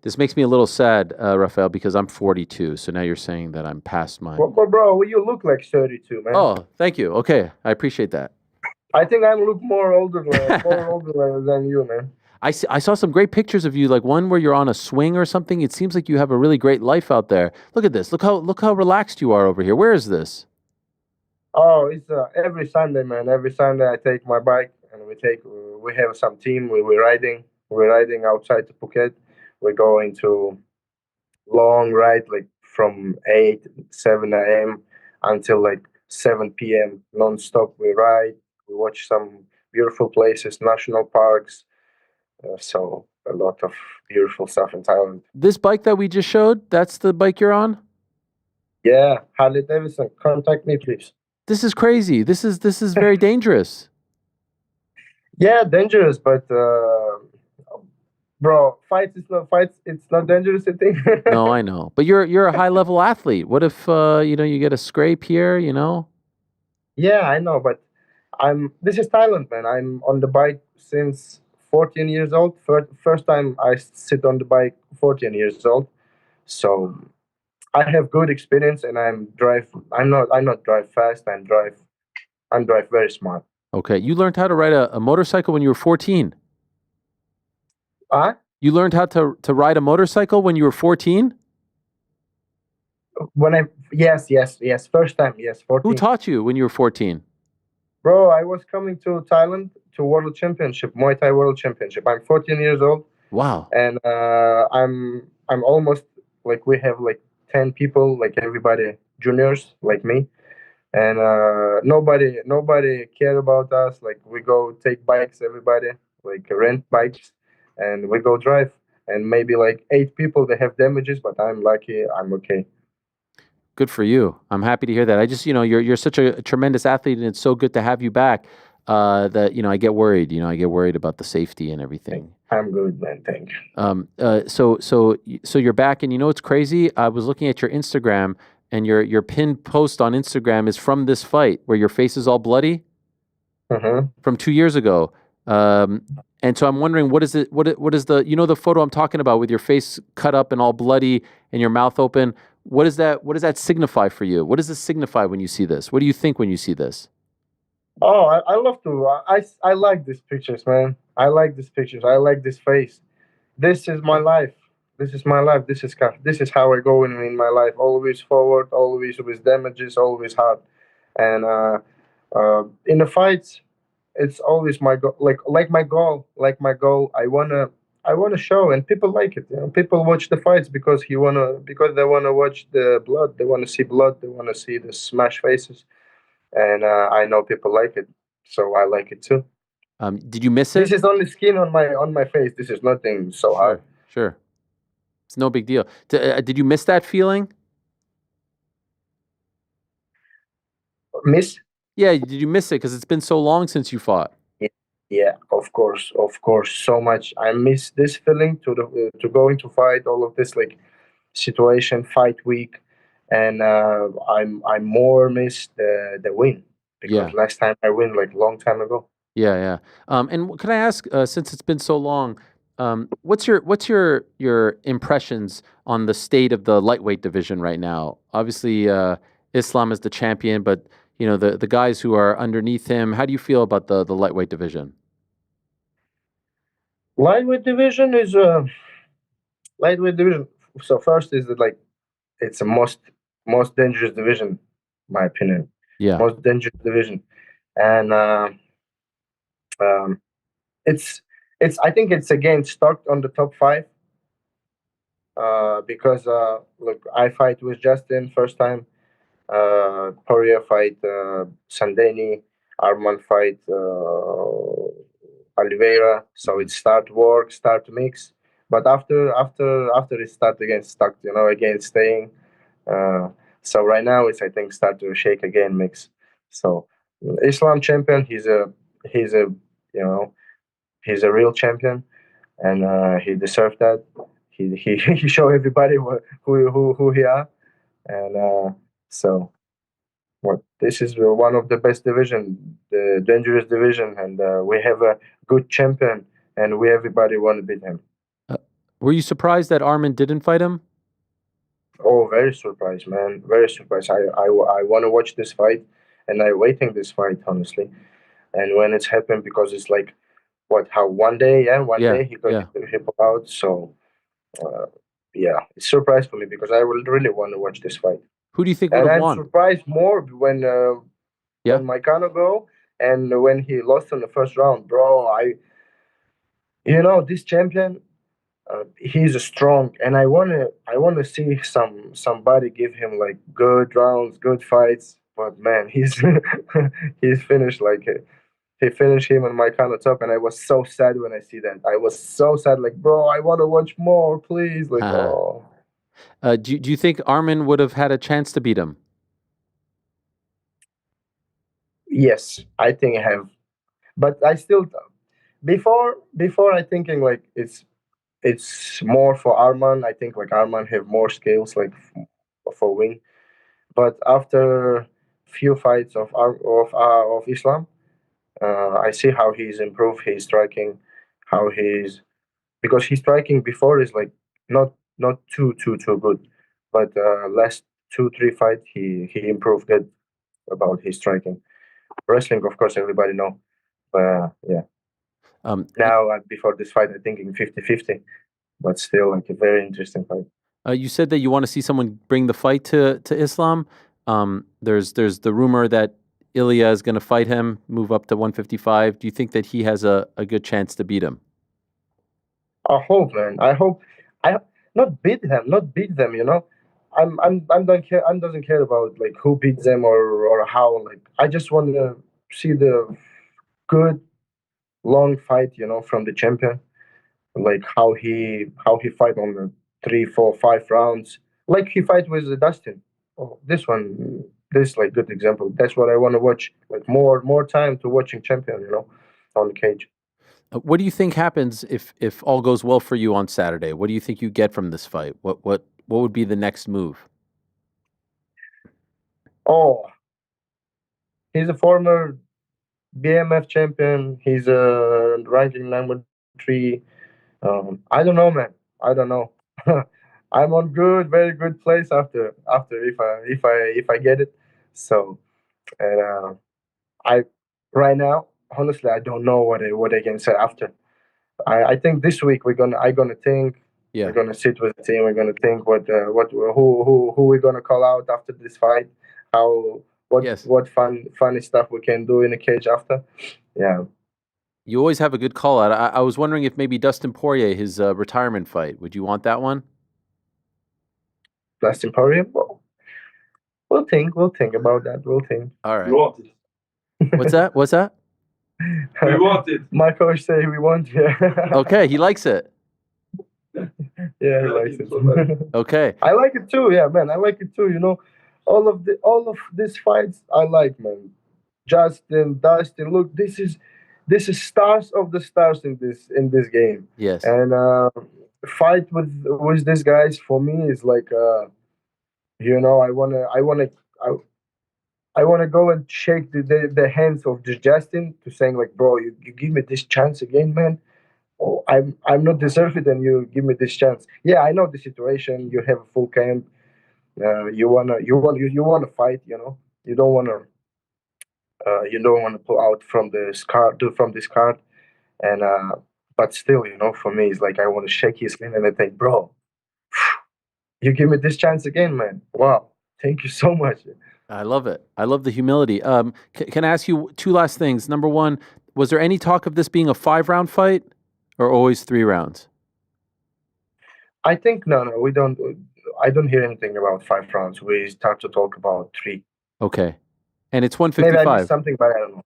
This makes me a little sad, Rafael, because I'm 42. So now you're saying that I'm past my. Well, bro, you look like 32, man. Oh, thank you. Okay. I appreciate that. I think I look more older than you, man. I saw some great pictures of you, like one where you're on a swing or something. It seems like you have a really great life out there. Look at this. Look how relaxed you are over here. Where is this? Oh, it's every Sunday, man. Every Sunday I take my bike and we have some team. We're riding outside to Phuket. We're going to long ride like from 7 a.m. until like 7 p.m. non-stop. We ride. We watch some beautiful places, national parks. So a lot of beautiful stuff in Thailand. This bike that we just showed, that's the bike you're on? Yeah, Harley Davidson, contact me, please. This is crazy. This is very dangerous. Yeah, dangerous, but bro, fights. It's not dangerous, I think. No, I know. But you're a high level athlete. What if you get a scrape here, you know? Yeah, I know, but This is Thailand, man. I'm on the bike since 14 years old. First time I sit on the bike, 14 years old. So I have good experience, and I'm not drive fast. I'm drive very smart. Okay. You learned how to ride a motorcycle when you were 14. Ah, You learned how to ride a motorcycle when you were 14? when I yes. First time, yes, Who 14. taught you when you were 14? Bro, I was coming to Thailand to World Championship, Muay Thai World Championship. I'm 14 years old, Wow. and I'm almost like we have like 10 people, like everybody juniors like me, and nobody care about us. Like we go take bikes, everybody like rent bikes, and we go drive. And maybe like 8 people they have damages, but I'm lucky. I'm okay. Good for you. I'm happy to hear that. I just, you're such a tremendous athlete, and it's so good to have you back. That I get worried. I get worried about the safety and everything. I'm good, man. Thank you. So you're back, and it's crazy. I was looking at your Instagram, and your pinned post on Instagram is from this fight where your face is all bloody from 2 years ago. And so I'm wondering, what is it? What is the photo I'm talking about with your face cut up and all bloody and your mouth open? What is that? What does that signify for you? What does this signify when you see this? What do you think when you see this? Oh, I love to. I like these pictures, man. I like these pictures. I like this face. This is my life. This is my life. This is how I go in my life. Always forward, always with damages, always hard. And in the fights, it's always my goal. Like my goal. I wanna show, and people like it. People watch the fights because they wanna watch the blood. They wanna see blood. They wanna see the smash faces, and I know people like it, so I like it too. Did you miss This it? is only skin on my face. This is nothing so hard. Sure. It's no big deal. Did you miss that feeling? Miss? Yeah. Did you miss it because it's been so long since you fought? Yeah, of course, so much. I miss this feeling to going to fight all of this like situation, fight week, and I'm more miss the win because Yeah. last time I win like long time ago. Yeah. And can I ask, since it's been so long, what's your impressions on the state of the lightweight division right now? Obviously, Islam is the champion, but the guys who are underneath him. How do you feel about the lightweight division? Lightweight division is lightweight division. So first is that like it's the most dangerous division, my opinion. Yeah. Most dangerous division, and um, it's I think it's again stuck on the top five. Because look, I fight with Justin first time. Poirier fight Sandeni. Arman fight Oliveira, so it start work, start mix. But after it start again stuck, again staying. Uh, so right now it's I think start to shake again mix. So Islam champion, he's a you know he's a real champion, and he deserved that. He he show everybody who he are, and so what this is one of the best division, the dangerous division, and we have a good champion, and we everybody want to beat him. Were you surprised that Arman didn't fight him? Oh, very surprised, man. Very surprised. I want to watch this fight, and I waiting this fight honestly. And when it's happened, because it's like what how one day, yeah, one Yeah, day he got yeah. hip out. So uh, yeah, it's surprise for me because I will really want to watch this fight. Who do you think would And have I'm won? surprised more Yeah. when Maikano go and when he lost in the first round, bro. This champion, he's strong, and I wanna see somebody give him like good rounds, good fights. But man, he's he's finished like he finished him on my kind of top, and I was so sad when I see that. I was so sad, like bro, I want to watch more, please. Like oh Do you think Arman would have had a chance to beat him? yes, I think I have, but I still before I thinking like it's more for Arman. I think like Arman have more skills like for win. But after few fights of Islam, I see how he's improved his striking, how he's because his striking before is like not too good, but last 2 3 fight he improved good about his striking. Wrestling, of course, everybody know, but yeah. Um, Now before this fight, I'm thinking 50-50, but still like a very interesting fight. you said that you want to see someone bring the fight to Islam. There's the rumor that Ilya is going to fight him, move up to 155. Do you think that he has a good chance to beat him? I hope, man. I hope I not beat them. I'm don't care. I doesn't care about like who beats them or how. Like I just want to see the good long fight. From the champion, like how he fight on the 3 4 5 rounds, like he fight with Dustin. Oh, this like good example. That's what I want to watch. Like more time to watching champion. On the cage. What do you think happens if all goes well for you on Saturday? What do you think you get from this fight? What would be the next move? Oh, he's a former BMF champion. He's a ranking number 3. I don't know, man. I don't know. I'm on very good place after if I get it. So and I right now, honestly, I don't know what I can say after. I think this week I gonna think. Yeah. We're gonna sit with the team. We're gonna think what who we're gonna call out after this fight. How Yes. what funny stuff we can do in the cage after. Yeah. You always have a good call out. I was wondering if maybe Dustin Poirier, his retirement fight, would you want that one? Last Emporium. Well, we'll think. We'll think about that. We'll think. All right. We want it. What's that? What's that? We want it. My coach say we want. Yeah. Okay, he likes it. Yeah, he likes it. Okay. I like it too. Yeah, man, I like it too. All of these fights I like, man. Justin, Dustin. Look, this is stars of the stars in this game. Yes. And fight with these guys for me is like I wanna go and shake the hands of the Justin to saying like, bro, you give me this chance again, man. Oh, I'm not deserve it, and you give me this chance. Yeah, I know the situation. You have a full camp. You wanna fight. You don't wanna pull out from this card, and but still, for me, it's like I want to shake his hand and I think, bro, you give me this chance again, man. Wow, thank you so much. I love it. I love the humility. Can I ask you two last things? Number one, was there any talk of this being a 5-round fight or always 3 rounds? I think no, we don't. I don't hear anything about 5 rounds. We start to talk about 3. Okay. And it's Maybe I 155. missed something, but I don't know.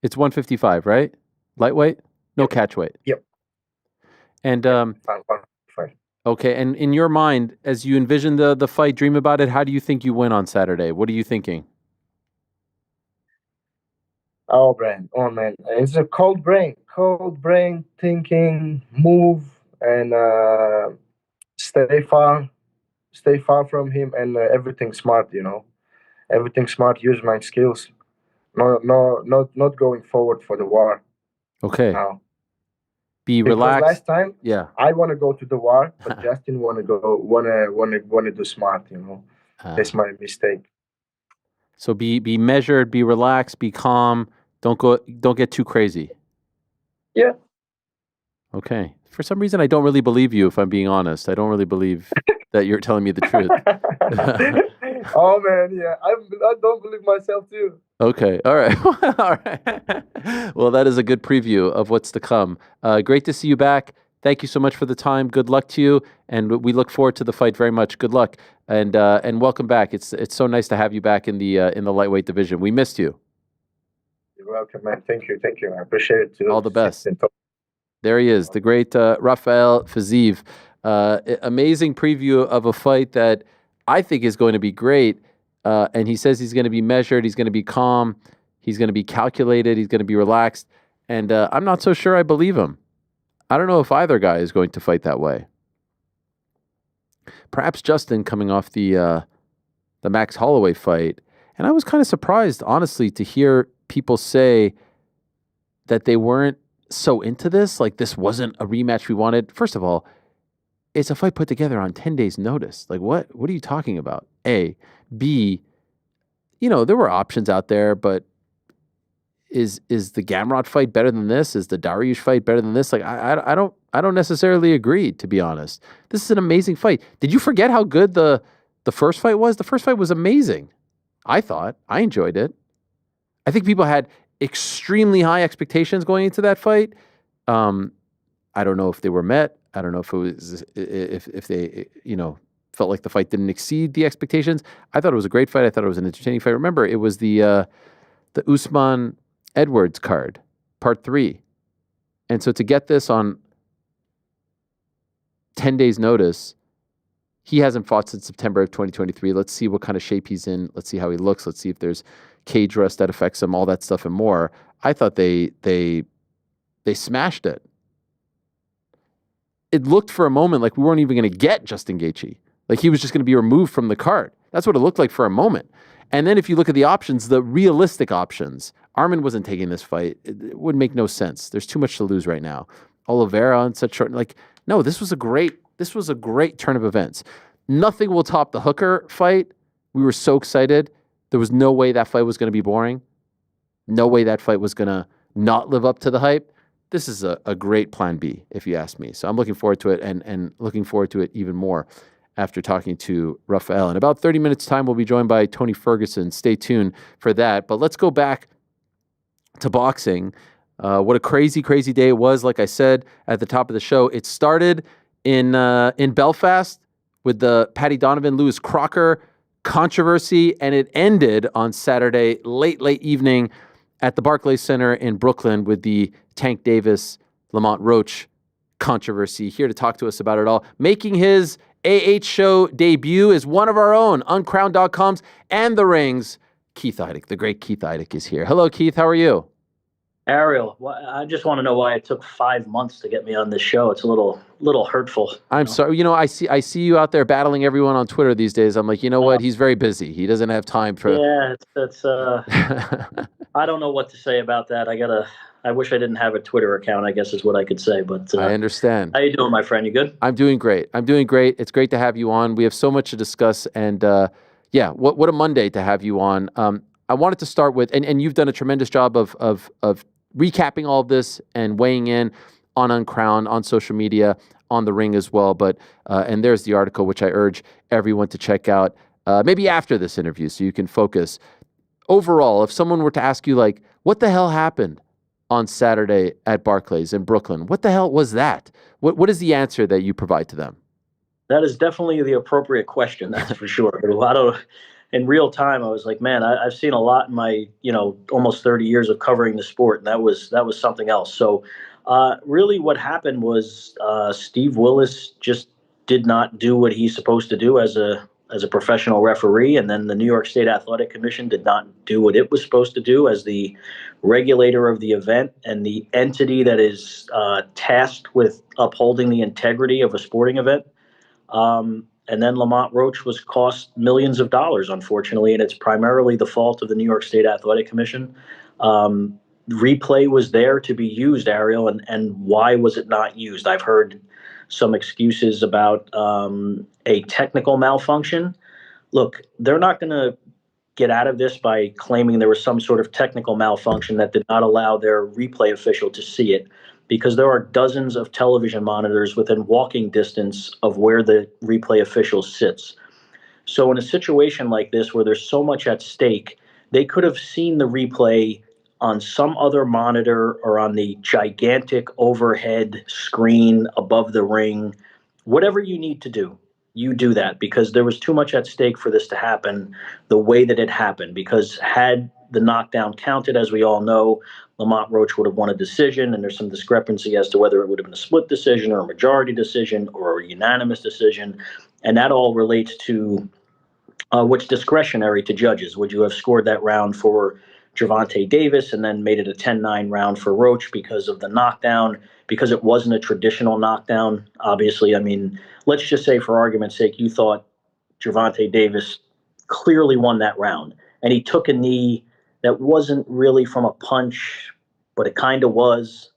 It's 155, right? Lightweight? No catch weight. Yep. And Fine. okay, and in your mind, as you envision the fight, dream about it, how do you think you win on Saturday? What are you thinking? Oh, man, it's a cold brain thinking, move and stay far from him, and everything smart, everything smart. Use my skills. No, not going forward for the war Okay. now. Be Because relaxed. last time Yeah. I want to go to the war, but Justin wanna do smart. That's my mistake. So be measured, be relaxed, be calm. Don't get too crazy. Yeah. Okay. For some reason, I don't really believe you. If I'm being honest, I don't really believe that you're telling me the truth. Oh man, yeah, I don't believe myself too. Okay. All right. All right. Well, that is a good preview of what's to come. Great to see you back. Thank you so much for the time. Good luck to you, and we look forward to the fight very much. Good luck, and welcome back. It's so nice to have you back in the lightweight division. We missed you. You're welcome, man. Thank you. I appreciate it too. All the best. There he is, the great Rafael Fiziev. Amazing preview of a fight that I think is going to be great. And he says he's going to be measured, he's going to be calm, he's going to be calculated, he's going to be relaxed. And I'm not so sure I believe him. I don't know if either guy is going to fight that way. Perhaps Justin coming off the Max Holloway fight. And I was kind of surprised, honestly, to hear people say that they weren't so into this, like this wasn't a rematch we wanted. First of all, it's a fight put together on 10 days notice. Like what are you talking about? A. B, there were options out there, but is the Gamrot fight better than this? Is the Dariush fight better than this? Like I don't necessarily agree, to be honest. This is an amazing fight. Did you forget how good the first fight was? The first fight was amazing. I thought. I enjoyed it. I think people had extremely high expectations going into that fight. I don't know if they were met. I don't know if it was if they felt like the fight didn't exceed the expectations. I thought it was a great fight. I thought it was an entertaining fight. Remember, it was the Usman Edwards card, part 3. And so to get this on 10 days notice, he hasn't fought since September of 2023. Let's see what kind of shape he's in. Let's see how he looks. Let's see if there's cage rust that affects him, all that stuff and more. I thought they smashed it. It looked for a moment like we weren't even going to get Justin Gaethje. Like he was just going to be removed from the card. That's what it looked like for a moment. And then if you look at the options, the realistic options, Arman wasn't taking this fight. It would make no sense. There's too much to lose right now. Oliveira on such short, no, this was a great turn of events. Nothing will top the Hooker fight. We were so excited. There was no way that fight was going to be boring. No way that fight was going to not live up to the hype. This is a great plan B, if you ask me. So I'm looking forward to it and looking forward to it even more after talking to Rafael. In about 30 minutes' time, we'll be joined by Tony Ferguson. Stay tuned for that. But let's go back to boxing. What a crazy, crazy day it was. Like I said at the top of the show, it started in Belfast with the Paddy Donovan, Lewis Crocker controversy, and it ended on Saturday, late evening at the Barclays Center in Brooklyn with the Tank Davis, Lamont Roach controversy. Here to talk to us about it all, making his show debut is one of our own, Uncrowned.com's and The Ring's Keith Idec. The great Keith Idec is here. Hello, Keith. How are you? Ariel, I just want to know why it took 5 months to get me on this show. It's a little hurtful. I'm sorry. I see you out there battling everyone on Twitter these days. I'm like, what? He's very busy. He doesn't have time for. Yeah, it's I don't know what to say about that. I wish I didn't have a Twitter account, I guess is what I could say. But I understand. How you doing, my friend? You good? I'm doing great. It's great to have you on. We have so much to discuss, and what a Monday to have you on. I wanted to start with, and you've done a tremendous job of recapping all of this and weighing in on Uncrowned, on social media, on The Ring as well. But and there's the article, which I urge everyone to check out, maybe after this interview, so you can focus. Overall, if someone were to ask you, like, what the hell happened on Saturday at Barclays in Brooklyn? What the hell was that? What is the answer that you provide to them? That is definitely the appropriate question, that's for sure. in real time, I was like, man, I've seen a lot in my, almost 30 years of covering the sport, and that was something else. So, really, what happened was Steve Willis just did not do what he's supposed to do as a professional referee, and then the New York State Athletic Commission did not do what it was supposed to do as the regulator of the event and the entity that is tasked with upholding the integrity of a sporting event. And then Lamont Roach was cost millions of dollars, unfortunately, and it's primarily the fault of the New York State Athletic Commission. Replay was there to be used, Ariel, and why was it not used? I've heard some excuses about a technical malfunction. Look, they're not going to get out of this by claiming there was some sort of technical malfunction that did not allow their replay official to see it, because there are dozens of television monitors within walking distance of where the replay official sits. So in a situation like this where there's so much at stake, they could have seen the replay on some other monitor or on the gigantic overhead screen above the ring. Whatever you need to do, you do that, because there was too much at stake for this to happen the way that it happened. Because had the knockdown counted, as we all know, Lamont Roach would have won a decision, and there's some discrepancy as to whether it would have been a split decision or a majority decision or a unanimous decision. And that all relates to what's discretionary to judges. Would you have scored that round for Gervonta Davis and then made it a 10-9 round for Roach because of the knockdown, because it wasn't a traditional knockdown? Obviously, I mean, let's just say for argument's sake, you thought Gervonta Davis clearly won that round, and he took a knee that wasn't really from a punch, but it kind of was.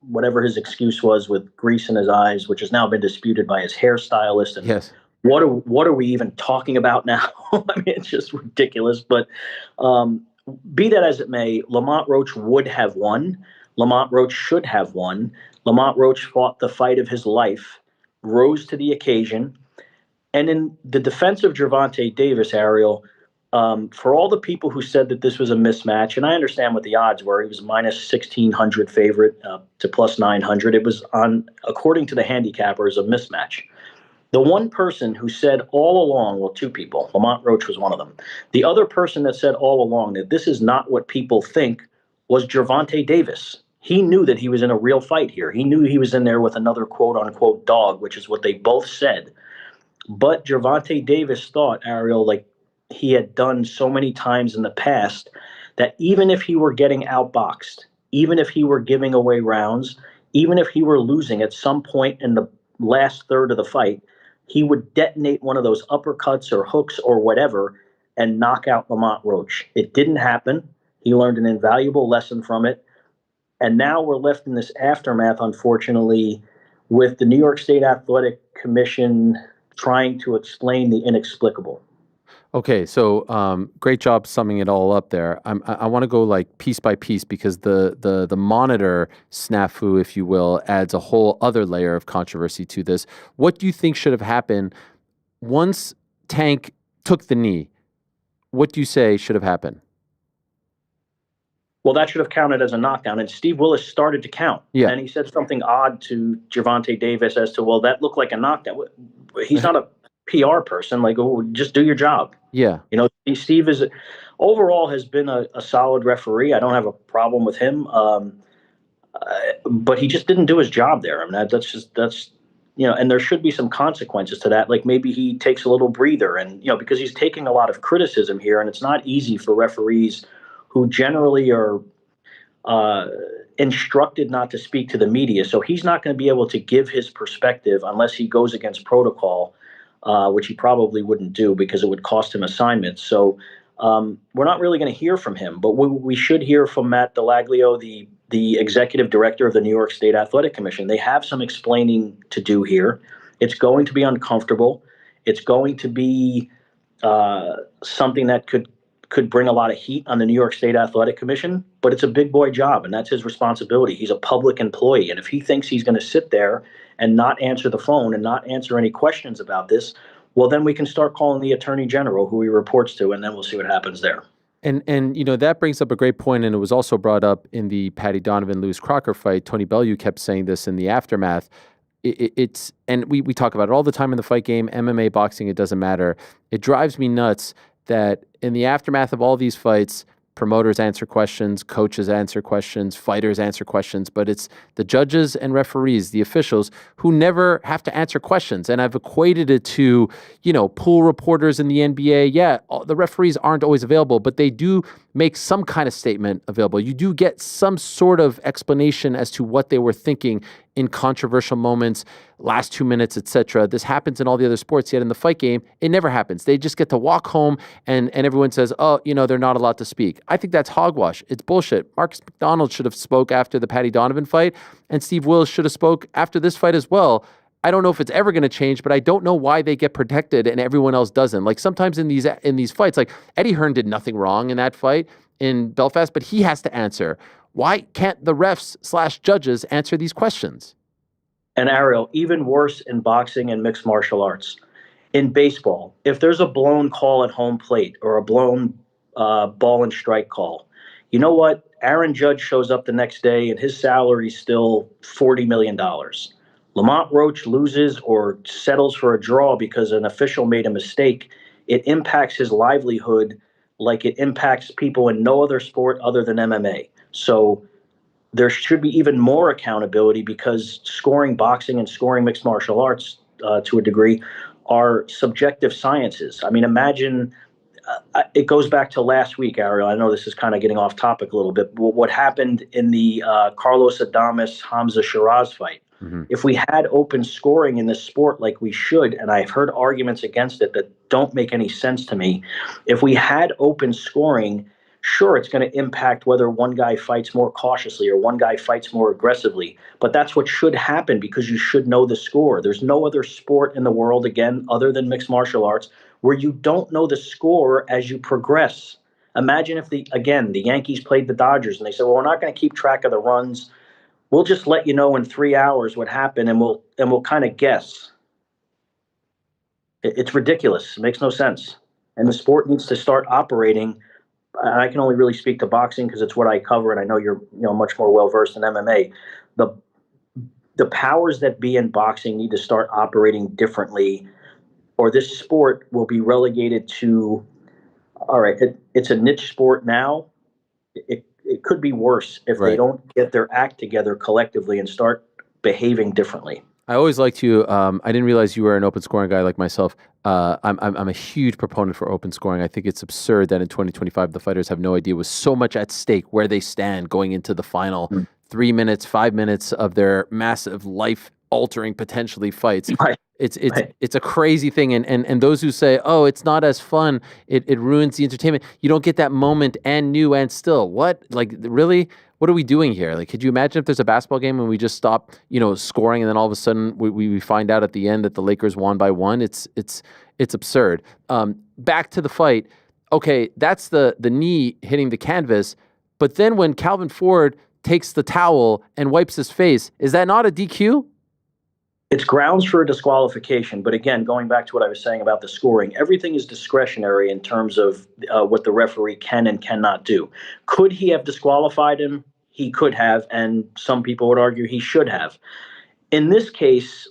Whatever his excuse was with grease in his eyes, which has now been disputed by his hairstylist. And Yes. what are we even talking about now? I mean, it's just ridiculous. But be that as it may, Lamont Roach would have won. Lamont Roach should have won. Lamont Roach fought the fight of his life, rose to the occasion. And in the defense of Gervonta Davis, Ariel, for all the people who said that this was a mismatch, and I understand what the odds were, he was minus 1,600 favorite to plus 900. It was according to the handicappers, a mismatch. The one person who said all along, well, two people, Lamont Roach was one of them. The other person that said all along that this is not what people think was Gervonta Davis. He knew that he was in a real fight here. He knew he was in there with another quote unquote dog, which is what they both said. But Gervonta Davis thought, Ariel, like he had done so many times in the past, that even if he were getting outboxed, even if he were giving away rounds, even if he were losing at some point in the last third of the fight, he would detonate one of those uppercuts or hooks or whatever and knock out Lamont Roach. It didn't happen. He learned an invaluable lesson from it. And now we're left in this aftermath, unfortunately, with the New York State Athletic Commission trying to explain the inexplicable. Okay, so great job summing it all up there. I want to go like piece by piece, because the monitor snafu, if you will, adds a whole other layer of controversy to this. What do you think should have happened once Tank took the knee? What do you say should have happened? Well, that should have counted as a knockdown, and Steve Willis started to count. Yeah. And he said something odd to Gervonta Davis as to, well, that looked like a knockdown. He's not a PR person. Like, oh, just do your job. Yeah. You know, Steve is overall has been a solid referee. I don't have a problem with him. But he just didn't do his job there. I mean, that's and there should be some consequences to that. Like maybe he takes a little breather, and because he's taking a lot of criticism here, and it's not easy for referees who generally are instructed not to speak to the media. So he's not going to be able to give his perspective unless he goes against protocol, which he probably wouldn't do because it would cost him assignments. So we're not really going to hear from him, but we should hear from Matt Delaglio, the executive director of the New York State Athletic Commission. They have some explaining to do here. It's going to be uncomfortable. It's going to be something that could bring a lot of heat on the New York State Athletic Commission, but it's a big boy job, and that's his responsibility. He's a public employee, and if he thinks he's going to sit there and not answer the phone and not answer any questions about this, well, then we can start calling the Attorney General, who he reports to, and then we'll see what happens there. And that brings up a great point, and it was also brought up in the Patty Donovan-Lewis Crocker fight. Tony Bellew kept saying this in the aftermath. And we talk about it all the time in the fight game, MMA, boxing, it doesn't matter. It drives me nuts. that in the aftermath of all these fights, promoters answer questions, coaches answer questions, fighters answer questions, but it's the judges and referees, the officials, who never have to answer questions. And I've equated it to, pool reporters in the NBA. Yeah, the referees aren't always available, but they do make some kind of statement available. You do get some sort of explanation as to what they were thinking in controversial moments, last 2 minutes, etc. This happens in all the other sports, yet in the fight game, it never happens. They just get to walk home and everyone says, oh, they're not allowed to speak. I think that's hogwash. It's bullshit. Marcus McDonald should have spoke after the Patty Donovan fight, and Steve Willis should have spoke after this fight as well. I don't know if it's ever going to change, but I don't know why they get protected and everyone else doesn't. Like sometimes in these fights, like Eddie Hearn did nothing wrong in that fight in Belfast, but he has to answer. Why can't the refs/judges answer these questions? And Ariel, even worse in boxing and mixed martial arts. In baseball, if there's a blown call at home plate or a blown ball and strike call, you know what? Aaron Judge shows up the next day and his salary is still $40 million. Lamont Roach loses or settles for a draw because an official made a mistake. It impacts his livelihood like it impacts people in no other sport other than MMA. So there should be even more accountability because scoring boxing and scoring mixed martial arts to a degree are subjective sciences. I mean, imagine it goes back to last week, Ariel. I know this is kind of getting off topic a little bit, but what happened in the Carlos Adames-Hamza Shiraz fight. Mm-hmm. If we had open scoring in this sport like we should, and I've heard arguments against it that don't make any sense to me, if we had open scoring, sure, it's going to impact whether one guy fights more cautiously or one guy fights more aggressively. But that's what should happen because you should know the score. There's no other sport in the world, again, other than mixed martial arts, where you don't know the score as you progress. Imagine if the Yankees played the Dodgers and they said, well, we're not going to keep track of the runs. We'll just let you know in 3 hours what happened and we'll kind of guess. It's ridiculous. It makes no sense. And the sport needs to start operating. I can only really speak to boxing because it's what I cover, and I know you're much more well versed in MMA. The powers that be in boxing need to start operating differently, or this sport will be relegated to, all right, it's a niche sport now. It could be worse if they don't get their act together collectively and start behaving differently. I always liked you. I didn't realize you were an open scoring guy like myself. I'm a huge proponent for open scoring. I think it's absurd that in 2025 the fighters have no idea with so much at stake where they stand going into the final 3 minutes, 5 minutes of their massive life-altering potentially fights. Right. It's a crazy thing, and those who say, oh, it's not as fun, it ruins the entertainment. You don't get that moment and new and still. What? Like, really? What are we doing here? Like, could you imagine if there's a basketball game and we just stop, scoring, and then all of a sudden we find out at the end that the Lakers won by 1? It's absurd. Back to the fight. Okay, that's the knee hitting the canvas, but then when Calvin Ford takes the towel and wipes his face, is that not a DQ? It's grounds for a disqualification, but again, going back to what I was saying about the scoring, everything is discretionary in terms of what the referee can and cannot do. Could he have disqualified him? He could have, and some people would argue he should have. In this case,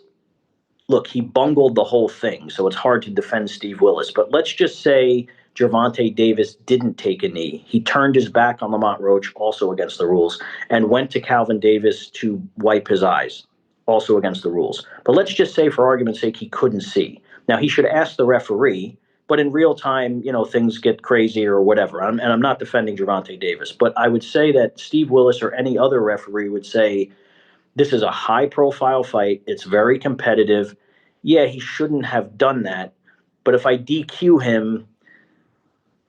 look, he bungled the whole thing, so it's hard to defend Steve Willis. But let's just say Gervonta Davis didn't take a knee. He turned his back on Lamont Roach, also against the rules, and went to Calvin Davis to wipe his eyes. Also against the rules. But let's just say, for argument's sake, he couldn't see. Now, he should ask the referee, but in real time, things get crazy or whatever. And I'm not defending Gervonta Davis, but I would say that Steve Willis or any other referee would say, this is a high-profile fight. It's very competitive. Yeah, he shouldn't have done that. But if I DQ him,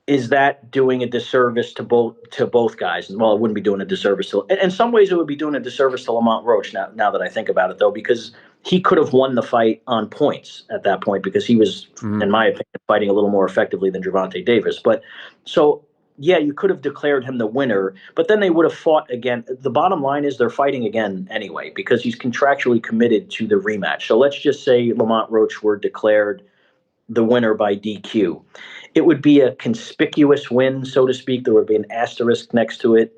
is that doing a disservice to both guys? Well, it wouldn't be doing a disservice to. In some ways, it would be doing a disservice to Lamont Roach. Now that I think about it, though, because he could have won the fight on points at that point because he was, in my opinion, fighting a little more effectively than Gervonta Davis. But so, yeah, you could have declared him the winner, but then they would have fought again. The bottom line is they're fighting again anyway because he's contractually committed to the rematch. So let's just say Lamont Roach were declared the winner by DQ. It would be a conspicuous win, so to speak. There would be an asterisk next to it,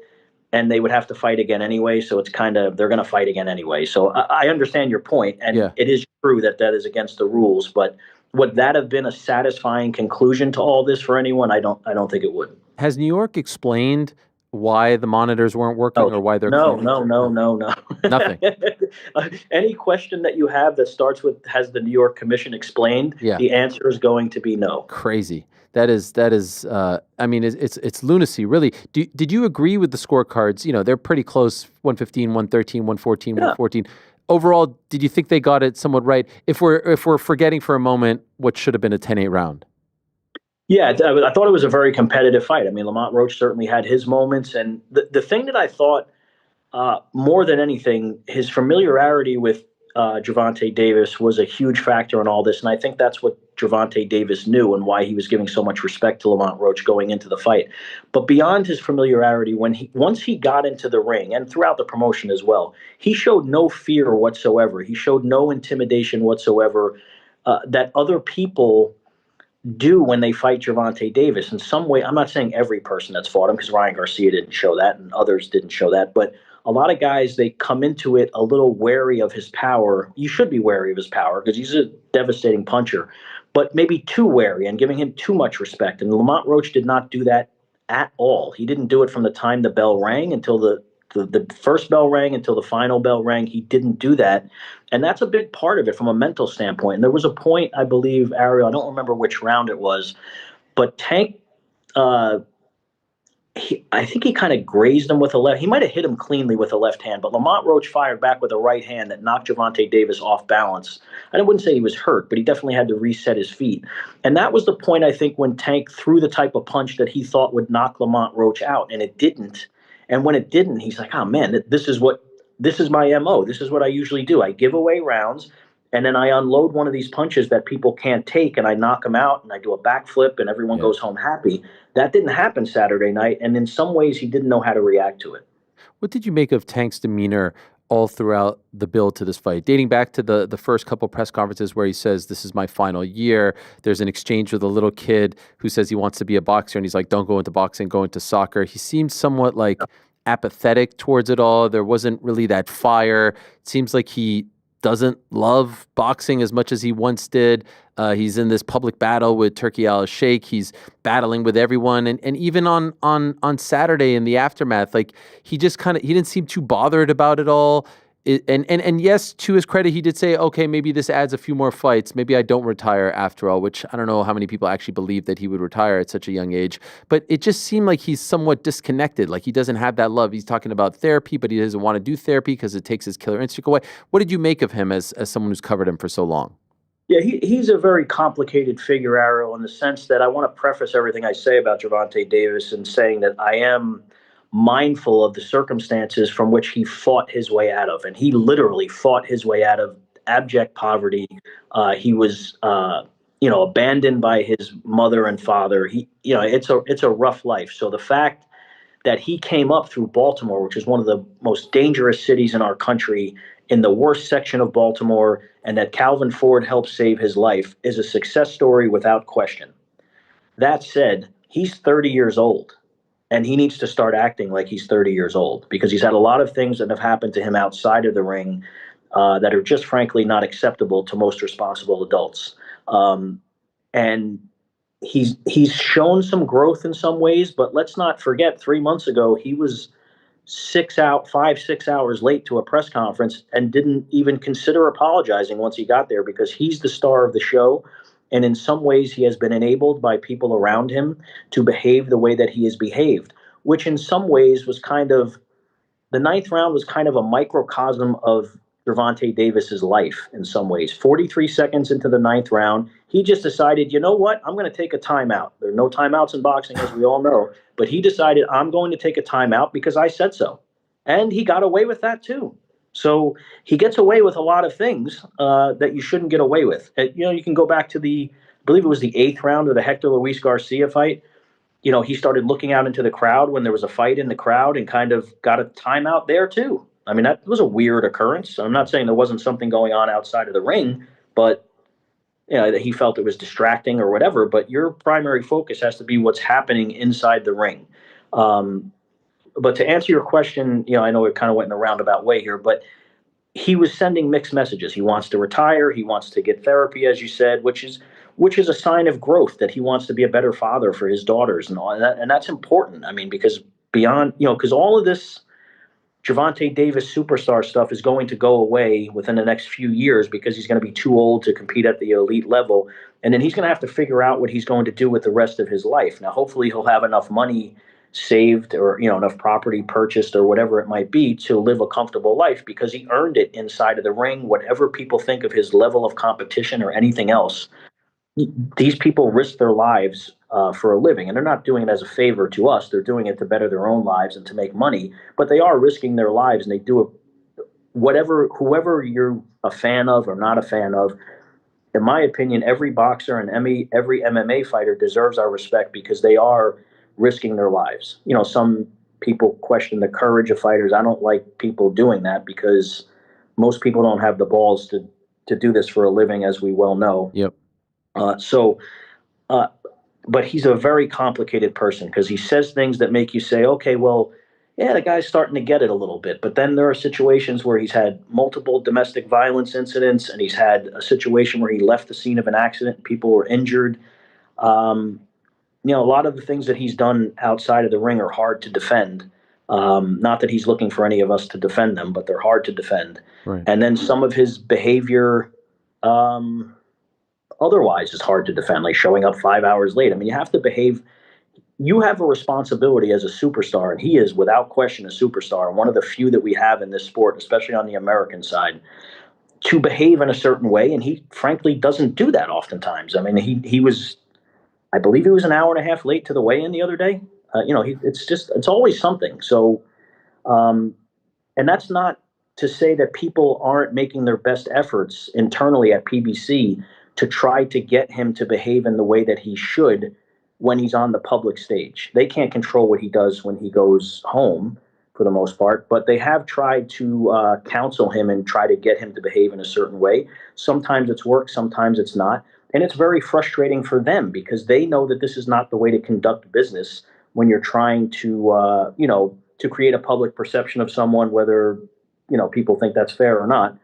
and they would have to fight again anyway. So it's they're going to fight again anyway. So I understand your point, and It is true that is against the rules, but would that have been a satisfying conclusion to all this for anyone? I don't think it would. Has New York explained why the monitors weren't working or why they're no. Nothing. Any question that you have that starts with "Has the New York Commission explained?" Yeah. The answer is going to be no. Crazy. That is. I mean, it's lunacy, really. Did you agree with the scorecards? You know, they're pretty close. 115, 113, 114, 114. Overall, did you think they got it somewhat right? If we're forgetting for a moment what should have been a 10-8 round. Yeah, I thought it was a very competitive fight. I mean, Lamont Roach certainly had his moments, and the thing that I thought more than anything, his familiarity with Gervonta Davis was a huge factor in all this, and I think that's what Gervonta Davis knew and why he was giving so much respect to Lamont Roach going into the fight. But beyond his familiarity, once he got into the ring and throughout the promotion as well, he showed no fear whatsoever. He showed no intimidation whatsoever that other people do when they fight Gervonta Davis. In some way, I'm not saying every person that's fought him, because Ryan Garcia didn't show that and others didn't show that, but a lot of guys, they come into it a little wary of his power. You should be wary of his power because he's a devastating puncher, but maybe too wary and giving him too much respect. And Lamont Roach did not do that at all. He didn't do it from the time the bell rang until the first bell rang until the final bell rang. He didn't do that. And that's a big part of it from a mental standpoint. And there was a point, I believe, Ariel, I don't remember which round it was, but Tank, I think he kind of grazed him with a left. He might have hit him cleanly with a left hand, but Lamont Roach fired back with a right hand that knocked Gervonta Davis off balance. I wouldn't say he was hurt, but he definitely had to reset his feet. And that was the point, I think, when Tank threw the type of punch that he thought would knock Lamont Roach out, and it didn't. And when it didn't, he's like, oh, man, this is my MO. This is what I usually do. I give away rounds, and then I unload one of these punches that people can't take, and I knock them out, and I do a backflip, and everyone goes home happy. That didn't happen Saturday night, and in some ways, he didn't know how to react to it. What did you make of Tank's demeanor all throughout the build to this fight, dating back to the first couple press conferences where he says, this is my final year? There's an exchange with a little kid who says he wants to be a boxer, and he's like, don't go into boxing, go into soccer. He seemed somewhat like apathetic towards it all. There wasn't really that fire. It seems like he doesn't love boxing as much as he once did. He's in this public battle with Turki Al-Sheikh. He's battling with everyone. And even on Saturday in the aftermath, like he didn't seem too bothered about it all. And yes, to his credit, he did say, okay, maybe this adds a few more fights. Maybe I don't retire after all, which I don't know how many people actually believe that he would retire at such a young age. But it just seemed like he's somewhat disconnected. Like he doesn't have that love. He's talking about therapy, but he doesn't want to do therapy because it takes his killer instinct away. What did you make of him as someone who's covered him for so long? Yeah, he's a very complicated figure, Ariel, in the sense that I want to preface everything I say about Gervonta Davis in saying that I am mindful of the circumstances from which he fought his way out of. And he literally fought his way out of abject poverty. He was, abandoned by his mother and father. It's a rough life. So the fact that he came up through Baltimore, which is one of the most dangerous cities in our country, in the worst section of Baltimore, and that Calvin Ford helped save his life, is a success story without question. That said, he's 30 years old. And he needs to start acting like he's 30 years old, because he's had a lot of things that have happened to him outside of the ring that are just frankly not acceptable to most responsible adults. And he's shown some growth in some ways, but let's not forget 3 months ago, he was 6 hours late to a press conference and didn't even consider apologizing once he got there, because he's the star of the show. And in some ways, he has been enabled by people around him to behave the way that he has behaved, which in some ways was the ninth round was kind of a microcosm of Gervonta Davis's life in some ways. 43 seconds into the ninth round, he just decided, you know what, I'm going to take a timeout. There are no timeouts in boxing, as we all know, but he decided, I'm going to take a timeout because I said so. And he got away with that too. So he gets away with a lot of things that you shouldn't get away with. You can go back to I believe it was the 8th round of the Hector Luis Garcia fight. He started looking out into the crowd when there was a fight in the crowd and kind of got a timeout there too. I mean, that was a weird occurrence. I'm not saying there wasn't something going on outside of the ring, but that he felt it was distracting or whatever. But your primary focus has to be what's happening inside the ring. But to answer your question, I know it kind of went in a roundabout way here, but he was sending mixed messages. He wants to retire. He wants to get therapy, as you said, which is which is a sign of growth that he wants to be a better father for his daughters and all that. And that's important. I mean, because beyond, because all of this Gervonta Davis superstar stuff is going to go away within the next few years because he's going to be too old to compete at the elite level. And then he's going to have to figure out what he's going to do with the rest of his life. Now, hopefully he'll have enough money saved or, enough property purchased or whatever it might be to live a comfortable life because he earned it inside of the ring. Whatever people think of his level of competition or anything else, these people risk their lives for a living, and they're not doing it as a favor to us. They're doing it to better their own lives and to make money, but they are risking their lives, and they do it whoever you're a fan of or not a fan of. In my opinion, every boxer and every MMA fighter deserves our respect because they are risking their lives. Some people question the courage of fighters. I don't like people doing that because most people don't have the balls to do this for a living, as we well know. Yep. But he's a very complicated person because he says things that make you say, okay, well, yeah, the guy's starting to get it a little bit. But then there are situations where he's had multiple domestic violence incidents, and he's had a situation where he left the scene of an accident and people were injured. A lot of the things that he's done outside of the ring are hard to defend. Not that he's looking for any of us to defend them, but they're hard to defend. Right. And then some of his behavior otherwise is hard to defend, like showing up 5 hours late. I mean, you have to behave. You have a responsibility as a superstar, and he is without question a superstar, and one of the few that we have in this sport, especially on the American side, to behave in a certain way. And he frankly doesn't do that oftentimes. I mean, he was, I believe he was an hour and a half late to the weigh-in the other day. It's always something. So, and that's not to say that people aren't making their best efforts internally at PBC to try to get him to behave in the way that he should when he's on the public stage. They can't control what he does when he goes home for the most part, but they have tried to counsel him and try to get him to behave in a certain way. Sometimes it's worked, sometimes it's not. And it's very frustrating for them because they know that this is not the way to conduct business when you're trying to, to create a public perception of someone, whether, people think that's fair or not.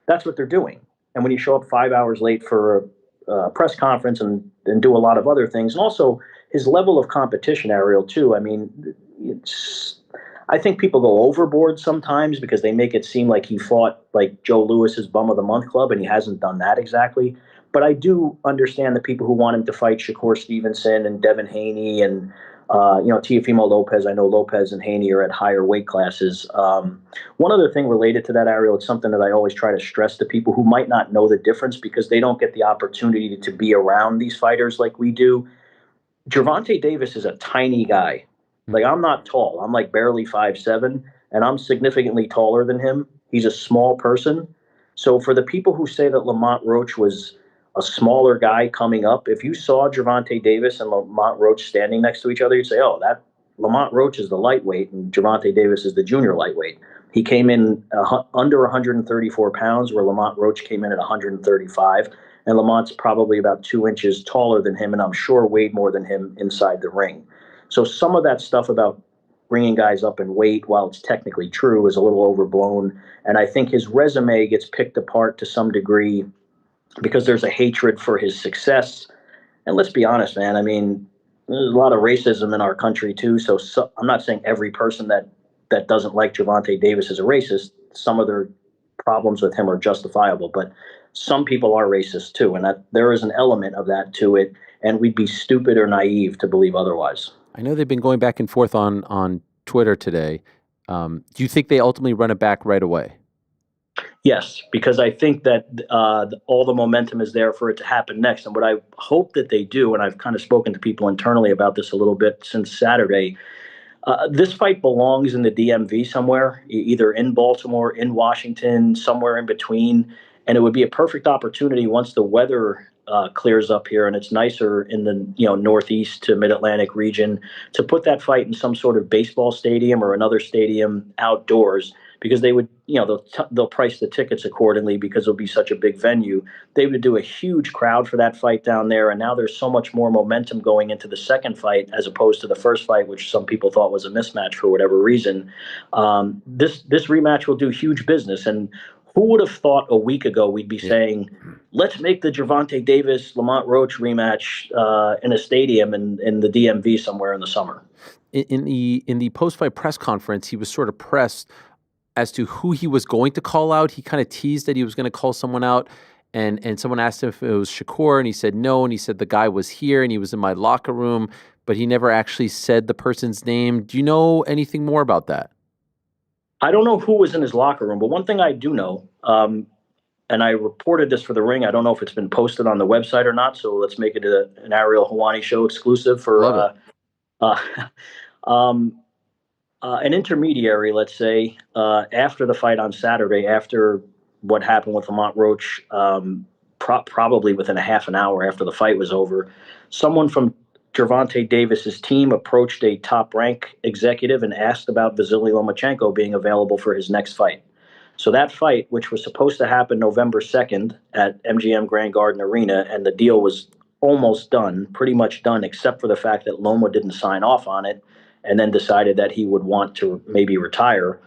That's what they're doing. And when you show up 5 hours late for a press conference and do a lot of other things, and also his level of competition, Ariel, too. I mean, I think people go overboard sometimes because they make it seem like he fought like Joe Lewis's Bum of the Month Club, and he hasn't done that exactly. But I do understand the people who want him to fight Shakur Stevenson and Devin Haney and Teofimo Lopez. I know Lopez and Haney are at higher weight classes. One other thing related to that, Ariel, it's something that I always try to stress to people who might not know the difference because they don't get the opportunity to be around these fighters like we do. Gervonta Davis is a tiny guy. Like, I'm not tall. I'm like barely 5'7", and I'm significantly taller than him. He's a small person. So for the people who say that Lamont Roach was a smaller guy coming up, if you saw Gervonta Davis and Lamont Roach standing next to each other, you'd say, oh, that Lamont Roach is the lightweight and Gervonta Davis is the junior lightweight. He came in under 134 pounds, where Lamont Roach came in at 135. And Lamont's probably about 2 inches taller than him, and I'm sure weighed more than him inside the ring. So some of that stuff about bringing guys up in weight, while it's technically true, is a little overblown. And I think his resume gets picked apart to some degree because there's a hatred for his success. And let's be honest, man, I mean, there's a lot of racism in our country too. So I'm not saying every person that doesn't like Gervonta Davis is a racist. Some of their problems with him are justifiable, but some people are racist too. And that there is an element of that to it. And we'd be stupid or naive to believe otherwise. I know they've been going back and forth on Twitter today. Do you think they ultimately run it back right away? Yes, because I think that all the momentum is there for it to happen next. And what I hope that they do, and I've kind of spoken to people internally about this a little bit since Saturday, this fight belongs in the DMV somewhere, either in Baltimore, in Washington, somewhere in between. And it would be a perfect opportunity once the weather clears up here and it's nicer in the northeast to mid-Atlantic region to put that fight in some sort of baseball stadium or another stadium outdoors, because they would they'll price the tickets accordingly because it'll be such a big venue. They would do a huge crowd for that fight down there, and now there's so much more momentum going into the second fight as opposed to the first fight, which some people thought was a mismatch for whatever reason. This rematch will do huge business, and who would have thought a week ago we'd be saying let's make the Gervonta Davis Lamont Roach rematch in a stadium in the DMV somewhere in the summer. In the post-fight press conference, he was sort of pressed as to who he was going to call out. He kind of teased that he was going to call someone out, and someone asked him if it was Shakur, and he said no, and he said the guy was here and he was in my locker room, but he never actually said the person's name. Do you know anything more about that? I don't know who was in his locker room, but one thing I do know, and I reported this for the Ring. I don't know if it's been posted on the website or not, so let's make it an Ariel Helwani show exclusive for an intermediary, let's say, after the fight on Saturday, after what happened with Lamont Roach, probably within a half an hour after the fight was over, someone from Gervonta Davis's team approached a top-rank executive and asked about Vasily Lomachenko being available for his next fight. So that fight, which was supposed to happen November 2nd at MGM Grand Garden Arena, and the deal was almost done, pretty much done, except for the fact that Loma didn't sign off on it and then decided that he would want to maybe retire.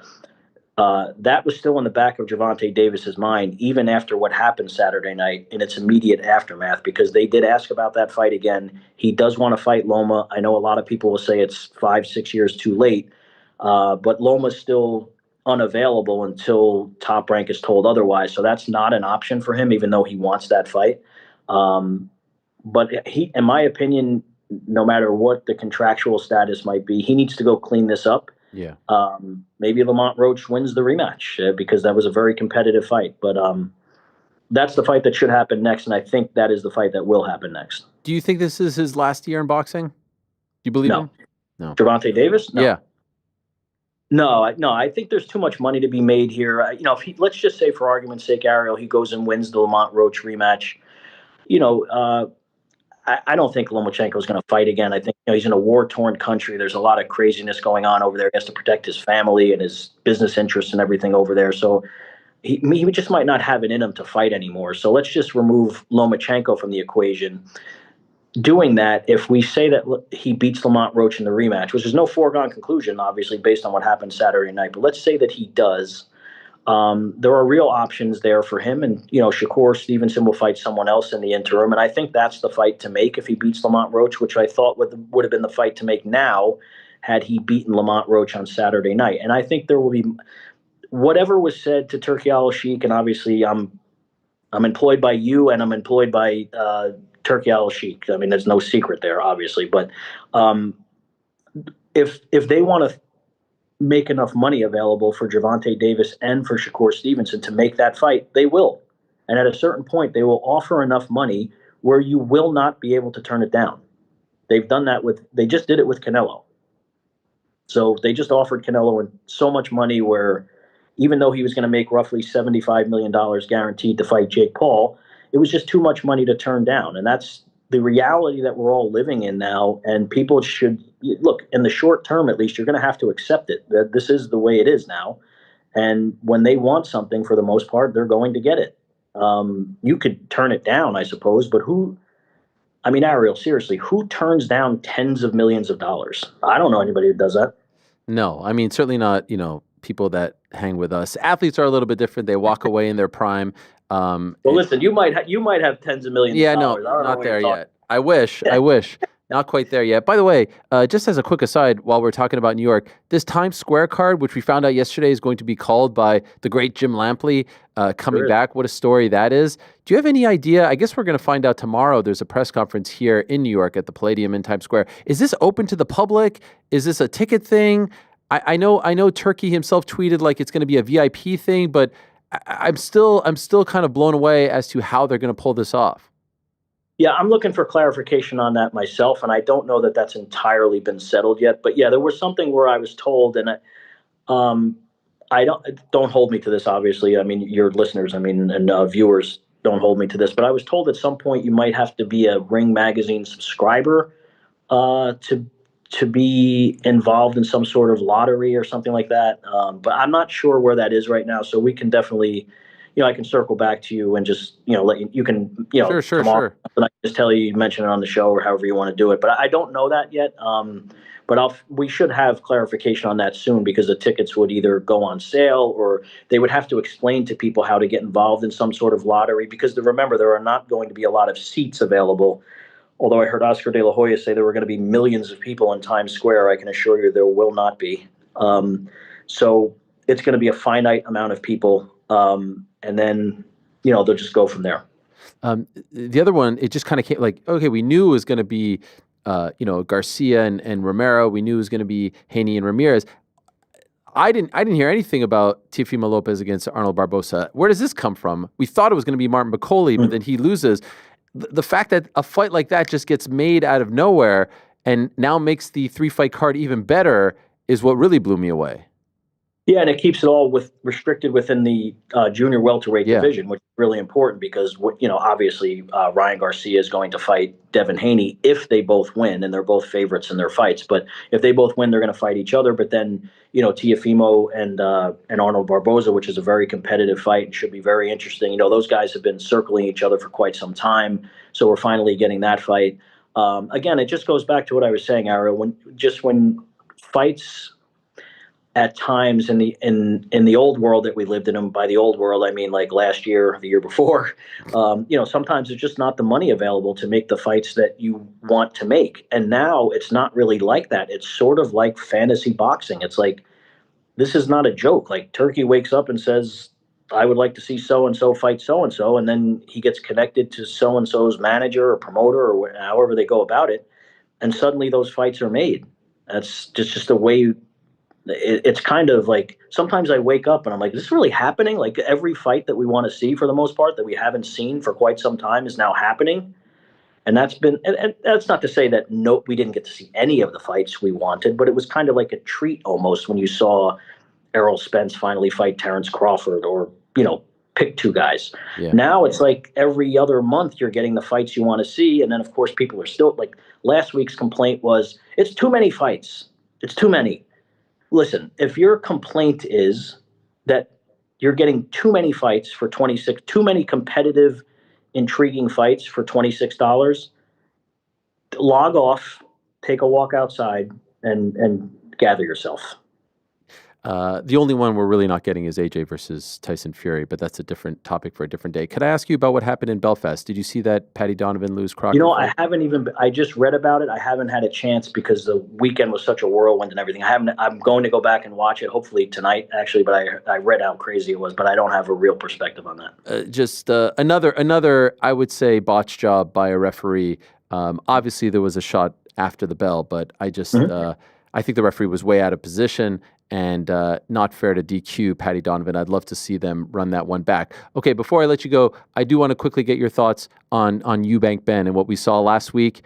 That was still in the back of Gervonta Davis's mind, even after what happened Saturday night in its immediate aftermath, because they did ask about that fight again. He does want to fight Loma. I know a lot of people will say it's 5-6 years too late, but Loma's still unavailable until Top Rank is told otherwise. So that's not an option for him, even though he wants that fight. But he, in my opinion, no matter what the contractual status might be, he needs to go clean this up. Yeah. Maybe Lamont Roach wins the rematch because that was a very competitive fight. But that's the fight that should happen next, and I think that is the fight that will happen next. Do you think this is his last year in boxing? Do you believe him? No. Gervonta Davis? No. Yeah. No, I think there's too much money to be made here. If he, let's just say for argument's sake, Ariel, he goes and wins the Lamont Roach rematch. I don't think Lomachenko is going to fight again. I think he's in a war-torn country. There's a lot of craziness going on over there. He has to protect his family and his business interests and everything over there. So he just might not have it in him to fight anymore. So let's just remove Lomachenko from the equation. Doing that, if we say that he beats Lamont Roach in the rematch, which is no foregone conclusion, obviously, based on what happened Saturday night, but let's say that he does, there are real options there for him. And, Shakur Stevenson will fight someone else in the interim. And I think that's the fight to make if he beats Lamont Roach, which I thought would have been the fight to make now had he beaten Lamont Roach on Saturday night. And I think there will be whatever was said to Turki Al-Sheikh, and obviously I'm employed by you and I'm employed by Turki Al-Sheikh. I mean, there's no secret there, obviously. But if they want to make enough money available for Gervonta Davis and for Shakur Stevenson to make that fight, they will. And at a certain point, they will offer enough money where you will not be able to turn it down. They've done that they just did it with Canelo. So they just offered Canelo so much money where even though he was going to make roughly $75 million guaranteed to fight Jake Paul, it was just too much money to turn down. And that's the reality that we're all living in now. And people should look, in the short term, at least, you're going to have to accept it, that this is the way it is now. And when they want something, for the most part, they're going to get it. You could turn it down, I suppose, but Ariel, seriously, who turns down tens of millions of dollars? I don't know anybody that does that. No, certainly not, people that hang with us. Athletes are a little bit different. They walk away in their prime. Listen, you might have tens of millions of dollars. No, not there yet. I wish. Not quite there yet. By the way, just as a quick aside, while we're talking about New York, this Times Square card, which we found out yesterday is going to be called by the great Jim Lampley coming back. What a story that is. Do you have any idea? I guess we're going to find out tomorrow. There's a press conference here in New York at the Palladium in Times Square. Is this open to the public? Is this a ticket thing? I know Turkey himself tweeted like it's going to be a VIP thing, but I'm still kind of blown away as to how they're going to pull this off. Yeah, I'm looking for clarification on that myself, and I don't know that that's entirely been settled yet. But yeah, there was something where I was told, and I don't hold me to this. Obviously, your listeners, and viewers don't hold me to this. But I was told at some point you might have to be a Ring Magazine subscriber to be involved in some sort of lottery or something like that. But I'm not sure where that is right now. So we can definitely, I can circle back to you and just, let you can, sure. And I just tell you mention it on the show or however you want to do it. But I don't know that yet. But we should have clarification on that soon, because the tickets would either go on sale, or they would have to explain to people how to get involved in some sort of lottery, because remember, there are not going to be a lot of seats available. Although I heard Oscar De La Hoya say there were going to be millions of people in Times Square, I can assure you there will not be. So it's going to be a finite amount of people, and then they'll just go from there. The other one, it just kind of came like, okay, we knew it was going to be, Garcia and Romero. We knew it was going to be Haney and Ramirez. I didn't hear anything about Teofimo Lopez against Arnold Barbosa. Where does this come from? We thought it was going to be Martin McCauley, but then he loses. The fact that a fight like that just gets made out of nowhere and now makes the 3-fight card even better is what really blew me away. Yeah, and it keeps it all restricted within the junior welterweight division, which is really important, because obviously Ryan Garcia is going to fight Devin Haney if they both win, and they're both favorites in their fights. But if they both win, they're going to fight each other. But then Teofimo and Arnold Barboza, which is a very competitive fight and should be very interesting. Those guys have been circling each other for quite some time, so we're finally getting that fight. Again, it just goes back to what I was saying, Ariel. When fights at times in the old world that we lived in, and by the old world I mean like last year, the year before, sometimes there's just not the money available to make the fights that you want to make. And now it's not really like that. It's sort of like fantasy boxing. It's like, this is not a joke. Like, Turkey wakes up and says, I would like to see so-and-so fight so-and-so, and then he gets connected to so-and-so's manager or promoter, or however they go about it, and suddenly those fights are made. That's just the way. It's kind of like, sometimes I wake up and I'm like, is this really happening? Like, every fight that we want to see, for the most part, that we haven't seen for quite some time, is now happening. And that's not to say that we didn't get to see any of the fights we wanted, but it was kind of like a treat almost when you saw Errol Spence finally fight Terrence Crawford, or pick two guys. Yeah. Now it's like every other month you're getting the fights you want to see, and then of course people are still like, last week's complaint was, it's too many fights. It's too many. Listen, if your complaint is that you're getting too many fights for $26, too many competitive, intriguing fights for $26, log off, take a walk outside, and gather yourself. The only one we're really not getting is AJ versus Tyson Fury, but that's a different topic for a different day. Could I ask you about what happened in Belfast? Did you see that Paddy Donovan lose Crockett? I just read about it. I haven't had a chance because the weekend was such a whirlwind and everything. I'm going to go back and watch it, hopefully tonight, actually, but I read how crazy it was, but I don't have a real perspective on that. Another, I would say, botch job by a referee. Obviously, there was a shot after the bell, but I think the referee was way out of position, and not fair to DQ Paddy Donovan. I'd love to see them run that one back. Okay, before I let you go, I do want to quickly get your thoughts on Eubank Ben and what we saw last week.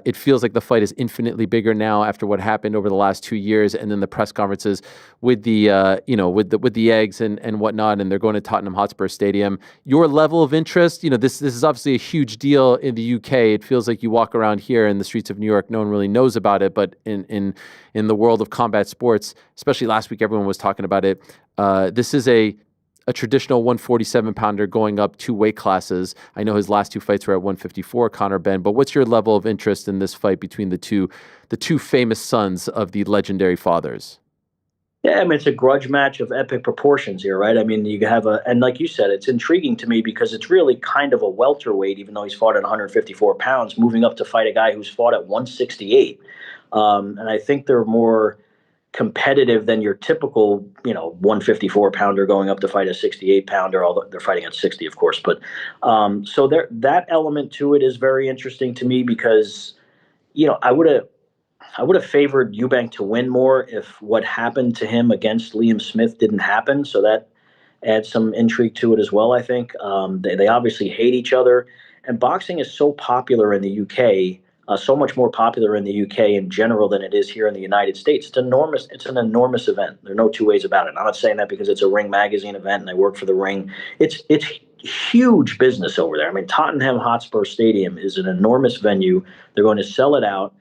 It feels like the fight is infinitely bigger now after what happened over the last 2 years, and then the press conferences with the with the eggs and whatnot, and they're going to Tottenham Hotspur Stadium. Your level of interest, this is obviously a huge deal in the UK. It feels like you walk around here in the streets of New York, no one really knows about it, but in the world of combat sports, especially last week, everyone was talking about it. This is a traditional 147-pounder going up 2 weight classes. I know his last 2 fights were at 154, Conor Benn, but what's your level of interest in this fight between the two famous sons of the legendary fathers? Yeah, I mean, it's a grudge match of epic proportions here, right? I mean, you have and like you said, it's intriguing to me because it's really kind of a welterweight, even though he's fought at 154 pounds, moving up to fight a guy who's fought at 168. And I think they're more competitive than your typical, 154 pounder going up to fight a 68 pounder, although they're fighting at 60, of course. But so that element to it is very interesting to me because, I would have favored Eubank to win more if what happened to him against Liam Smith didn't happen. So that adds some intrigue to it as well, I think. They obviously hate each other. And boxing is so popular in the UK, so much more popular in the UK in general than it is here in the United States. It's enormous. It's an enormous event. There are no two ways about it. I'm not saying that because it's a Ring magazine event and I work for the Ring. It's huge business over there. I mean, Tottenham Hotspur Stadium is an enormous venue. They're going to sell it out.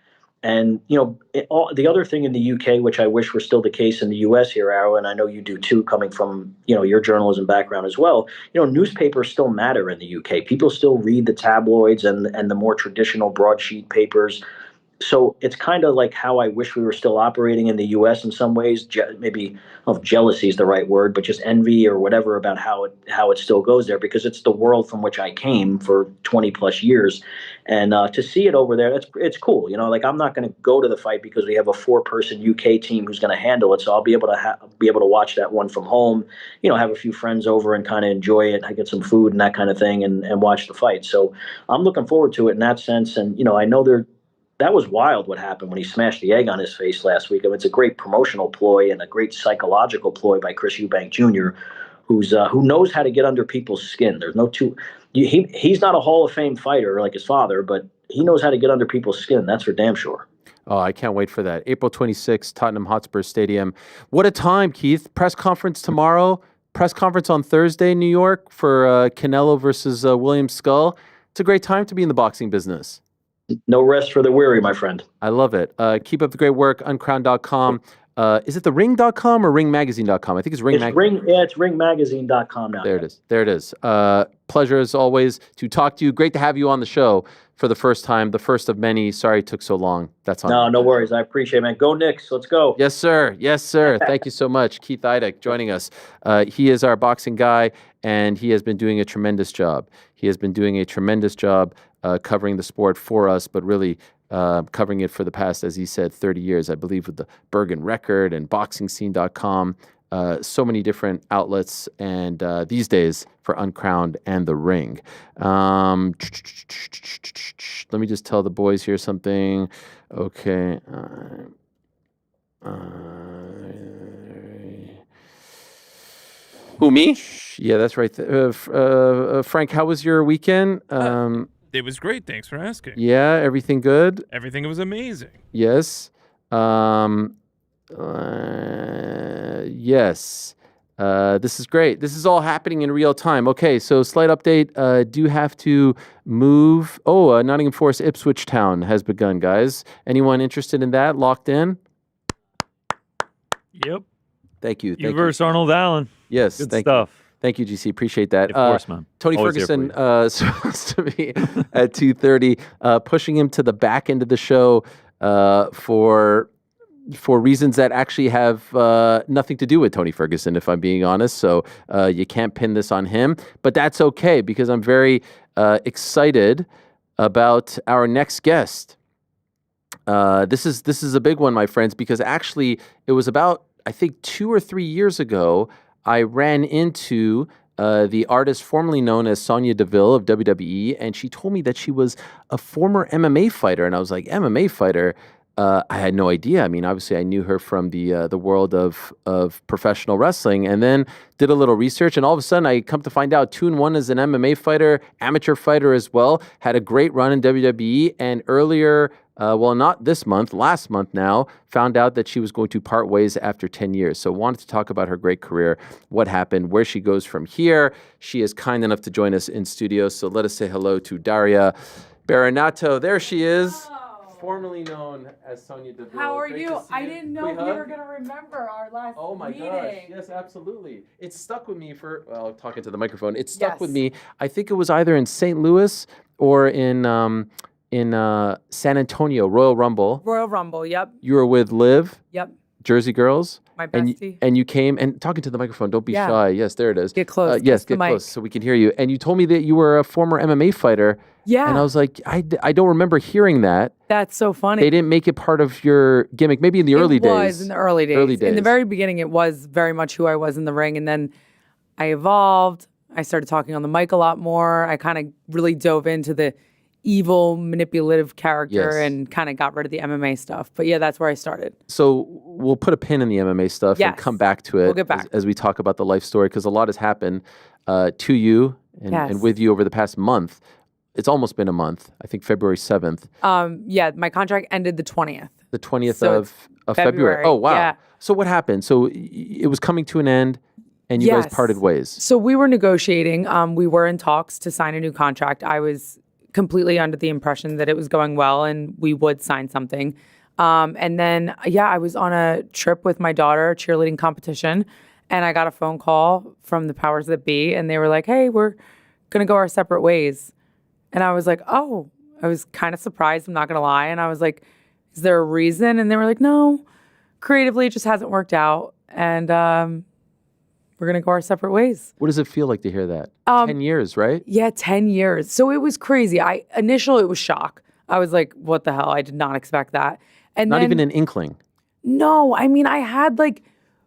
And, the other thing in the UK, which I wish were still the case in the US here, Ariel, and I know you do too, coming from, your journalism background as well, newspapers still matter in the UK. People still read the tabloids and the more traditional broadsheet papers. So it's kind of like how I wish we were still operating in the U.S. in some ways. Maybe, I don't know if jealousy is the right word, but just envy or whatever about how it still goes there, because it's the world from which I came for 20 plus years, and to see it over there, it's cool. Like, I'm not going to go to the fight because we have a 4-person UK team who's going to handle it, so I'll be able to watch that one from home. Have a few friends over and kind of enjoy it. I get some food and that kind of thing, and watch the fight. So I'm looking forward to it in that sense, and I know that was wild what happened when he smashed the egg on his face last week. I mean, it's a great promotional ploy and a great psychological ploy by Chris Eubank Jr., who knows how to get under people's skin. There's no two. He's not a Hall of Fame fighter like his father, but he knows how to get under people's skin. That's for damn sure. Oh, I can't wait for that. April 26th, Tottenham Hotspur Stadium. What a time, Keith. Press conference tomorrow. Press conference on Thursday in New York for Canelo versus William Skull. It's a great time to be in the boxing business. No rest for the weary, my friend. I love it. Keep up the great work. Uncrowned.com. Is it the ring.com or ringmagazine.com? I think it's ring. It's ringmagazine.com now. There it is. Pleasure as always to talk to you. Great to have you on the show for the first time, the first of many. Sorry it took so long. That's on. No worries. I appreciate it, man. Go Knicks. Let's go. Yes, sir. Thank you so much. Keith Idec joining us. He is our boxing guy, and he has been doing a tremendous job. Covering the sport for us, but really covering it for the past, as he said, 30 years, I believe, with the Bergen Record and BoxingScene.com. So many different outlets, and these days for Uncrowned and The Ring. Let me just tell the boys here something. Okay. Who, me? Yeah, that's right. Frank, how was your weekend? It was great. Thanks for asking. Yeah, everything good? Everything was amazing. Yes. Yes. This is great. This is all happening in real time. Okay, so slight update. Do have to move. Nottingham Forest Ipswich Town has begun, guys. Anyone interested in that? Locked in? Yep. Thank you. You versus Arnold Allen. Yes. Good thank stuff. You. Thank you, GC. Appreciate that. Of course, man. Tony Always Ferguson supposed to be at 2:30, pushing him to the back end of the show for reasons that actually have nothing to do with Tony Ferguson, if I'm being honest. So you can't pin this on him, but that's okay because I'm very excited about our next guest. This is a big one, my friends, because actually it was about, I think, 2 or 3 years ago, I ran into the artist formerly known as Sonya Deville of WWE, and she told me that she was a former MMA fighter, and I was like, MMA fighter? I had no idea. I mean, obviously, I knew her from the world of professional wrestling, and then did a little research, and all of a sudden, I come to find out 2-1 as an MMA fighter, amateur fighter as well. Had a great run in WWE, and earlier, not this month, last month now, found out that she was going to part ways after 10 years. So wanted to talk about her great career, what happened, where she goes from here. She is kind enough to join us in studio, so let us say hello to Daria Berenato. There she is. Formerly known as Sonya Deville. How are Great you? to see I didn't know we we were going to remember our last Oh my meeting. gosh. Yes, absolutely. It stuck with me talking to the microphone. It stuck with me. I think it was either in St. Louis or in San Antonio, Royal Rumble. Royal Rumble, yep. You were with Liv. Yep. Jersey Girls. My bestie. And you came, and talking to the microphone, don't be shy. Yes, there it is. Get close. Yes, get close so we can hear you. And you told me that you were a former MMA fighter. Yeah. And I was like, I don't remember hearing that. That's so funny. They didn't make it part of your gimmick, maybe in the early days. It was in the early days. In the very beginning, it was very much who I was in the ring. And then I evolved. I started talking on the mic a lot more. I kind of really dove into the evil, manipulative character and kind of got rid of the MMA stuff. But yeah, that's where I started. So we'll put a pin in the MMA stuff and come back to it. We'll get back. As we talk about the life story, because a lot has happened to you and with you over the past month. It's almost been a month. I think February 7th. Yeah, my contract ended the 20th. The 20th of February. Oh, wow. Yeah. So what happened? So it was coming to an end and you guys parted ways. So we were negotiating. We were in talks to sign a new contract. I was completely under the impression that it was going well and we would sign something. And then, I was on a trip with my daughter, a cheerleading competition, and I got a phone call from the powers that be, and they were like, hey, we're going to go our separate ways. And I was like, oh, I was kind of surprised, I'm not going to lie. And I was like, Is there a reason? And they were like, no, creatively it just hasn't worked out. And we're going to go our separate ways. What does it feel like to hear that? 10 years, right? Yeah, 10 years. So it was crazy. Initially it was shock. I was like, what the hell? I did not expect that. And Not then, even an inkling. No, I mean, I had like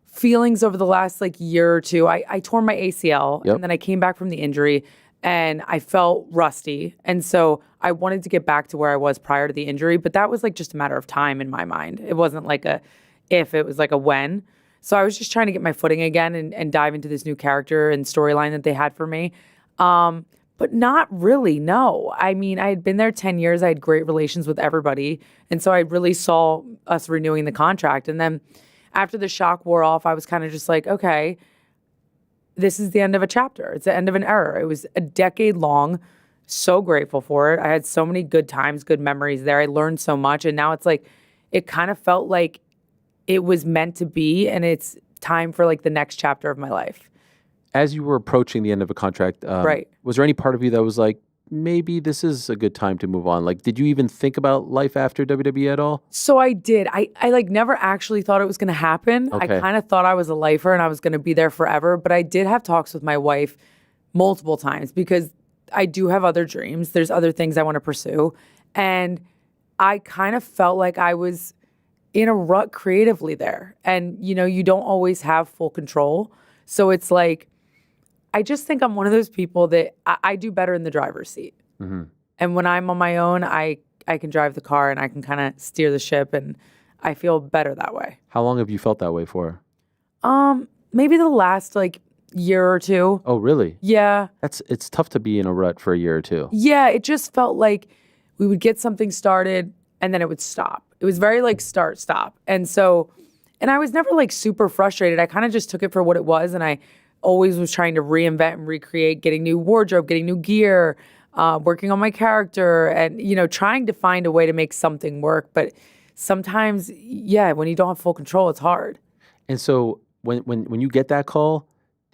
feelings over the last like year or two. I tore my ACL and then I came back from the injury and I felt rusty. And so I wanted to get back to where I was prior to the injury, but that was like just a matter of time in my mind. It wasn't like a if, it was like a when. So I was just trying to get my footing again and dive into this new character and storyline that they had for me. But not really, no. I mean, I had been there 10 years. I had great relations with everybody. And so I really saw us renewing the contract. And then after the shock wore off, I was kind of just like, okay, this is the end of a chapter. It's the end of an era. It was a decade long. So grateful for it. I had so many good times, good memories there. I learned so much. And now it's like, it kind of felt like it was meant to be. And it's time for like the next chapter of my life. As you were approaching the end of a contract, was there any part of you that was like, maybe this is a good time to move on? Like, did you even think about life after WWE at all? So I did. I like never actually thought it was going to happen. Okay. I kind of thought I was a lifer and I was going to be there forever. But I did have talks with my wife multiple times because I do have other dreams. There's other things I want to pursue. And I kind of felt like I was in a rut creatively there. And, you know, you don't always have full control. So it's like, I just think I'm one of those people that I do better in the driver's seat. Mm-hmm. And when I'm on my own, I can drive the car and I can kind of steer the ship and I feel better that way. How long have you felt that way for? Maybe the last like year or two. Oh, really? Yeah. It's tough to be in a rut for a year or two. Yeah, it just felt like we would get something started and then it would stop. It was very like start, stop. And I was never like super frustrated. I kind of just took it for what it was and I always was trying to reinvent and recreate, getting new wardrobe, getting new gear, working on my character and, you know, trying to find a way to make something work. But sometimes, yeah, when you don't have full control, it's hard. And so when you get that call,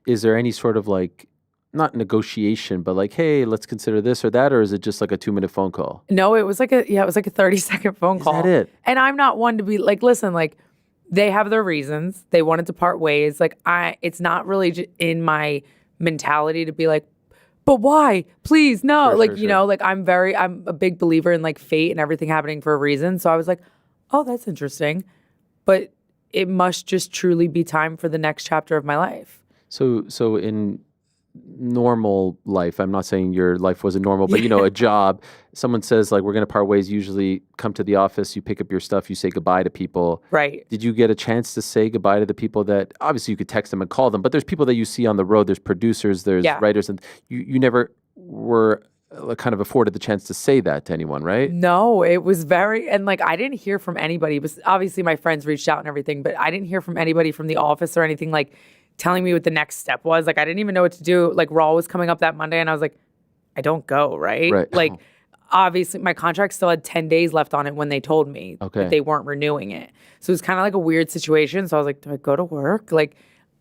is there any sort of like, not negotiation, but like, hey, let's consider this or that, or is it just like a 2-minute phone call? No, it was like a 30-second phone call. Is that it? And I'm not one to be like, listen, like, they have their reasons. They wanted to part ways. Like it's not really in my mentality to be like, but why? Please, no. Sure, like, sure, you know, like I'm a big believer in like fate and everything happening for a reason. So I was like, oh, that's interesting. But it must just truly be time for the next chapter of my life. So in normal life, I'm not saying your life wasn't normal, but you know, a job, someone says like, we're going to part ways, usually come to the office, you pick up your stuff, you say goodbye to people. Right. Did you get a chance to say goodbye to the people that, obviously you could text them and call them, but there's people that you see on the road, there's producers, there's writers, and you never were kind of afforded the chance to say that to anyone, right? No, it was and like, I didn't hear from anybody. It was obviously my friends reached out and everything, but I didn't hear from anybody from the office or anything like telling me what the next step was. Like, I didn't even know what to do. Like, Raw was coming up that Monday, and I was like, I don't go, right? Like, obviously, my contract still had 10 days left on it when they told me that they weren't renewing it. So it was kind of like a weird situation. So I was like, do I go to work? Like,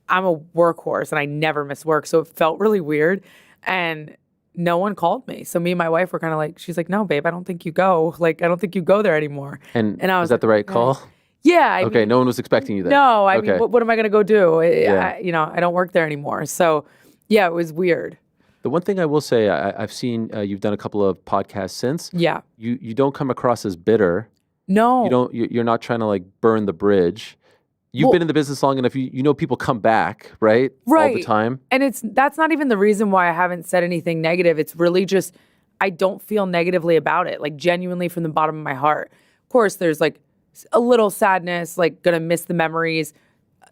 I'm a workhorse, and I never miss work. So it felt really weird. And no one called me. So me and my wife were kind of like, she's like, no, babe, I don't think you go. Like, I don't think you go there anymore. And I was that the right call? Yeah. I mean, no one was expecting you there. No, I mean, what am I going to go do? Yeah. I don't work there anymore. So, yeah, it was weird. The one thing I will say, I've seen you've done a couple of podcasts since. Yeah. You don't come across as bitter. No. You're not trying to like burn the bridge. You've been in the business long enough. You know people come back, right? Right. All the time. And that's not even the reason why I haven't said anything negative. It's really just I don't feel negatively about it. Like genuinely from the bottom of my heart. Of course, there's like a little sadness, like gonna miss the memories,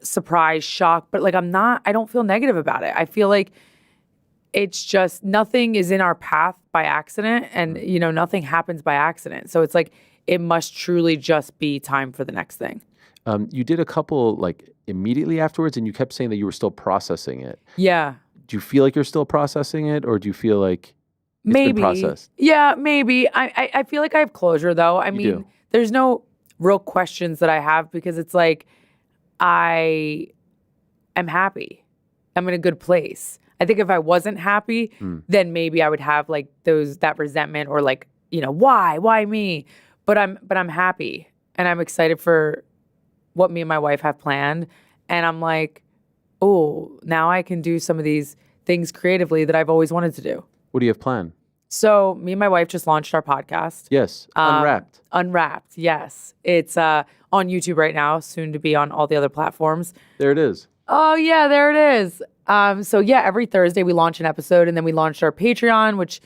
surprise, shock, but like I don't feel negative about it. I feel like it's just nothing is in our path by accident and you know, nothing happens by accident. So it's like it must truly just be time for the next thing. You did a couple like immediately afterwards and you kept saying that you were still processing it. Yeah. Do you feel like you're still processing it or do you feel like it's been processed? Yeah, maybe. I feel like I have closure though. I mean, there's no real questions that I have because it's like I am happy. I'm in a good place. I think if I wasn't happy, then maybe I would have like that resentment or like, you know, why me? But I'm happy and I'm excited for what me and my wife have planned. And I'm like, oh, now I can do some of these things creatively that I've always wanted to do. What do you have planned? So me and my wife just launched our podcast. Yes, Unwrapped. Unwrapped, yes. It's on YouTube right now, soon to be on all the other platforms. There it is. Oh, yeah, there it is. So, yeah, every Thursday we launch an episode, and then we launched our Patreon, which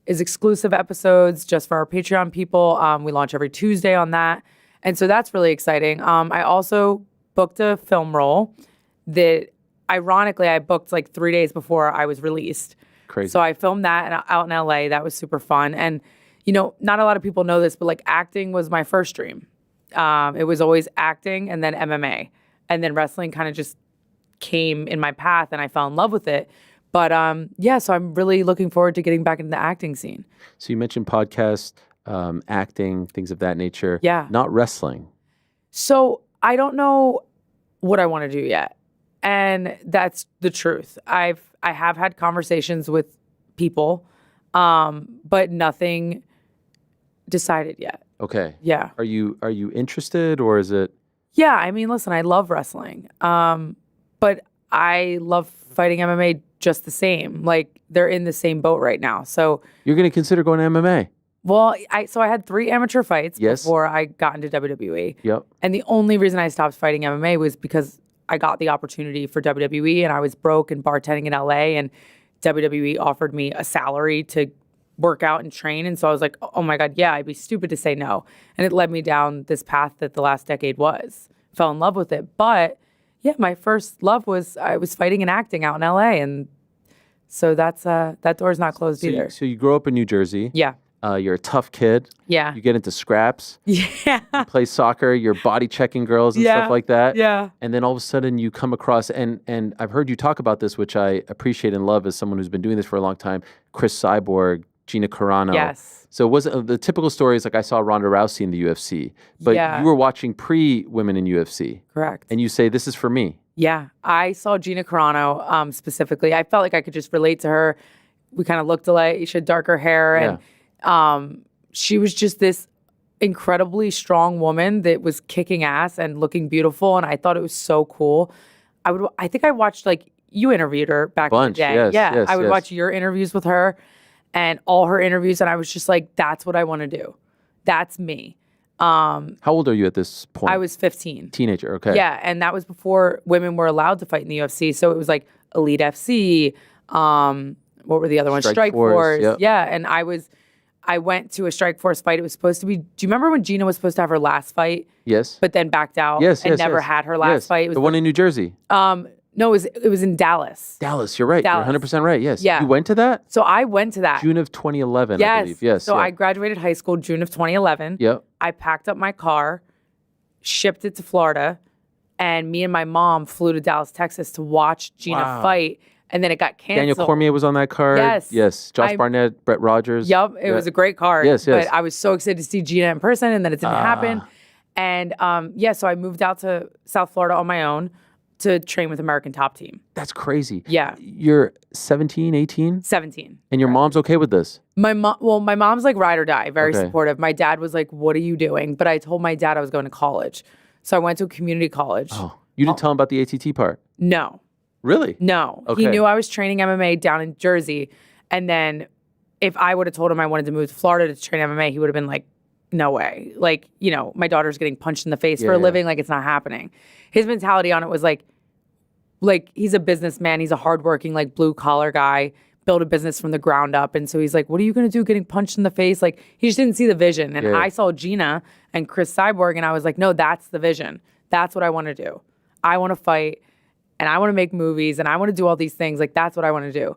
is exclusive episodes just for our Patreon people. We launch every Tuesday on that. And so that's really exciting. I also booked a film role that, ironically, I booked like 3 days before I was released. Crazy. So I filmed that out in LA. That was super fun. And, not a lot of people know this, but like acting was my first dream. It was always acting and then MMA. And then wrestling kind of just came in my path and I fell in love with it. But so I'm really looking forward to getting back into the acting scene. So you mentioned podcast, acting, things of that nature. Yeah. Not wrestling. So I don't know what I want to do yet. And that's the truth. I have had conversations with people, but nothing decided yet. Okay. Yeah. Are you interested, or is it? Yeah, I mean, listen, I love wrestling. But I love fighting MMA just the same. Like, they're in the same boat right now. So You're going to consider going to MMA? well, I had 3 amateur fights Yes. before I got into WWE. Yep. And the only reason I stopped fighting MMA was because I got the opportunity for WWE and I was broke and bartending in LA, and WWE offered me a salary to work out and train. And so I was like, oh my God, yeah, I'd be stupid to say no. And it led me down this path that the last decade was. Fell in love with it. But yeah, my first love was I was fighting and acting out in LA. And so that door's not closed either. So you grow up in New Jersey. Yeah. You're a tough kid. Yeah. You get into scraps. Yeah. You play soccer. You're body checking girls and stuff like that. Yeah. And then all of a sudden you come across, and I've heard you talk about this, which I appreciate and love as someone who's been doing this for a long time, Chris Cyborg, Gina Carano. Yes. So it wasn't the typical story is like I saw Ronda Rousey in the UFC, but Yeah. you were watching pre-women in UFC. Correct. And you say, this is for me. Yeah, I saw Gina Carano specifically. I felt like I could just relate to her. We kind of looked alike. She had darker hair, and she was just this incredibly strong woman that was kicking ass and looking beautiful. And I thought it was so cool. I think I watched like you interviewed her back in the day. Yes, yeah, yes, I would yes. watch your interviews with her and all her interviews, and I was just like, that's what I want to do. That's me. How old are you at this point? I was 15. Teenager, okay. Yeah, and that was before women were allowed to fight in the UFC. So it was like Elite FC. What were the other ones? Strike Force. Yep. Yeah, and I went to a Strike Force fight. It was supposed to be. Do you remember when Gina was supposed to have her last fight, Yes. but then backed out Yes, and yes, never yes. had her last Yes. fight? It was the one in New Jersey. no, it was in Dallas. Dallas, you're right. Dallas. You're 100% right. Yes. Yeah. You went to that? So I went to that. June of 2011, I yes. believe. Yes. So yeah. I graduated high school June of 2011. Yep. I packed up my car, shipped it to Florida, and me and my mom flew to Dallas, Texas to watch Gina Wow. fight. And then it got canceled. Daniel Cormier was on that card. Yes. Yes. Josh Barnett, Brett Rogers. Yep, it was a great card. Yes, yes. But I was so excited to see Gina in person, and then it didn't happen. And so I moved out to South Florida on my own to train with American Top Team. That's crazy. Yeah. You're 17, 18? 17. And your mom's okay with this? My mom's like ride or die, very Okay. supportive. My dad was like, "What are you doing?" But I told my dad I was going to college, so I went to a community college. Oh. You didn't tell him about the ATT part? No, Really? no. He Okay. knew I was training MMA down in Jersey, and then if I would have told him I wanted to move to Florida to train MMA, he would have been like, "No way!" Like, my daughter's getting punched in the face for a Yeah. living. Like, it's not happening. His mentality on it was like he's a businessman. He's a hardworking, like blue collar guy. Build a business from the ground up. And so he's like, what are you going to do getting punched in the face? Like, he just didn't see the vision. And Yeah. I saw Gina and Chris Cyborg, and I was like, no, that's the vision. That's what I want to do. I want to fight, and I want to make movies, and I want to do all these things. Like, that's what I want to do.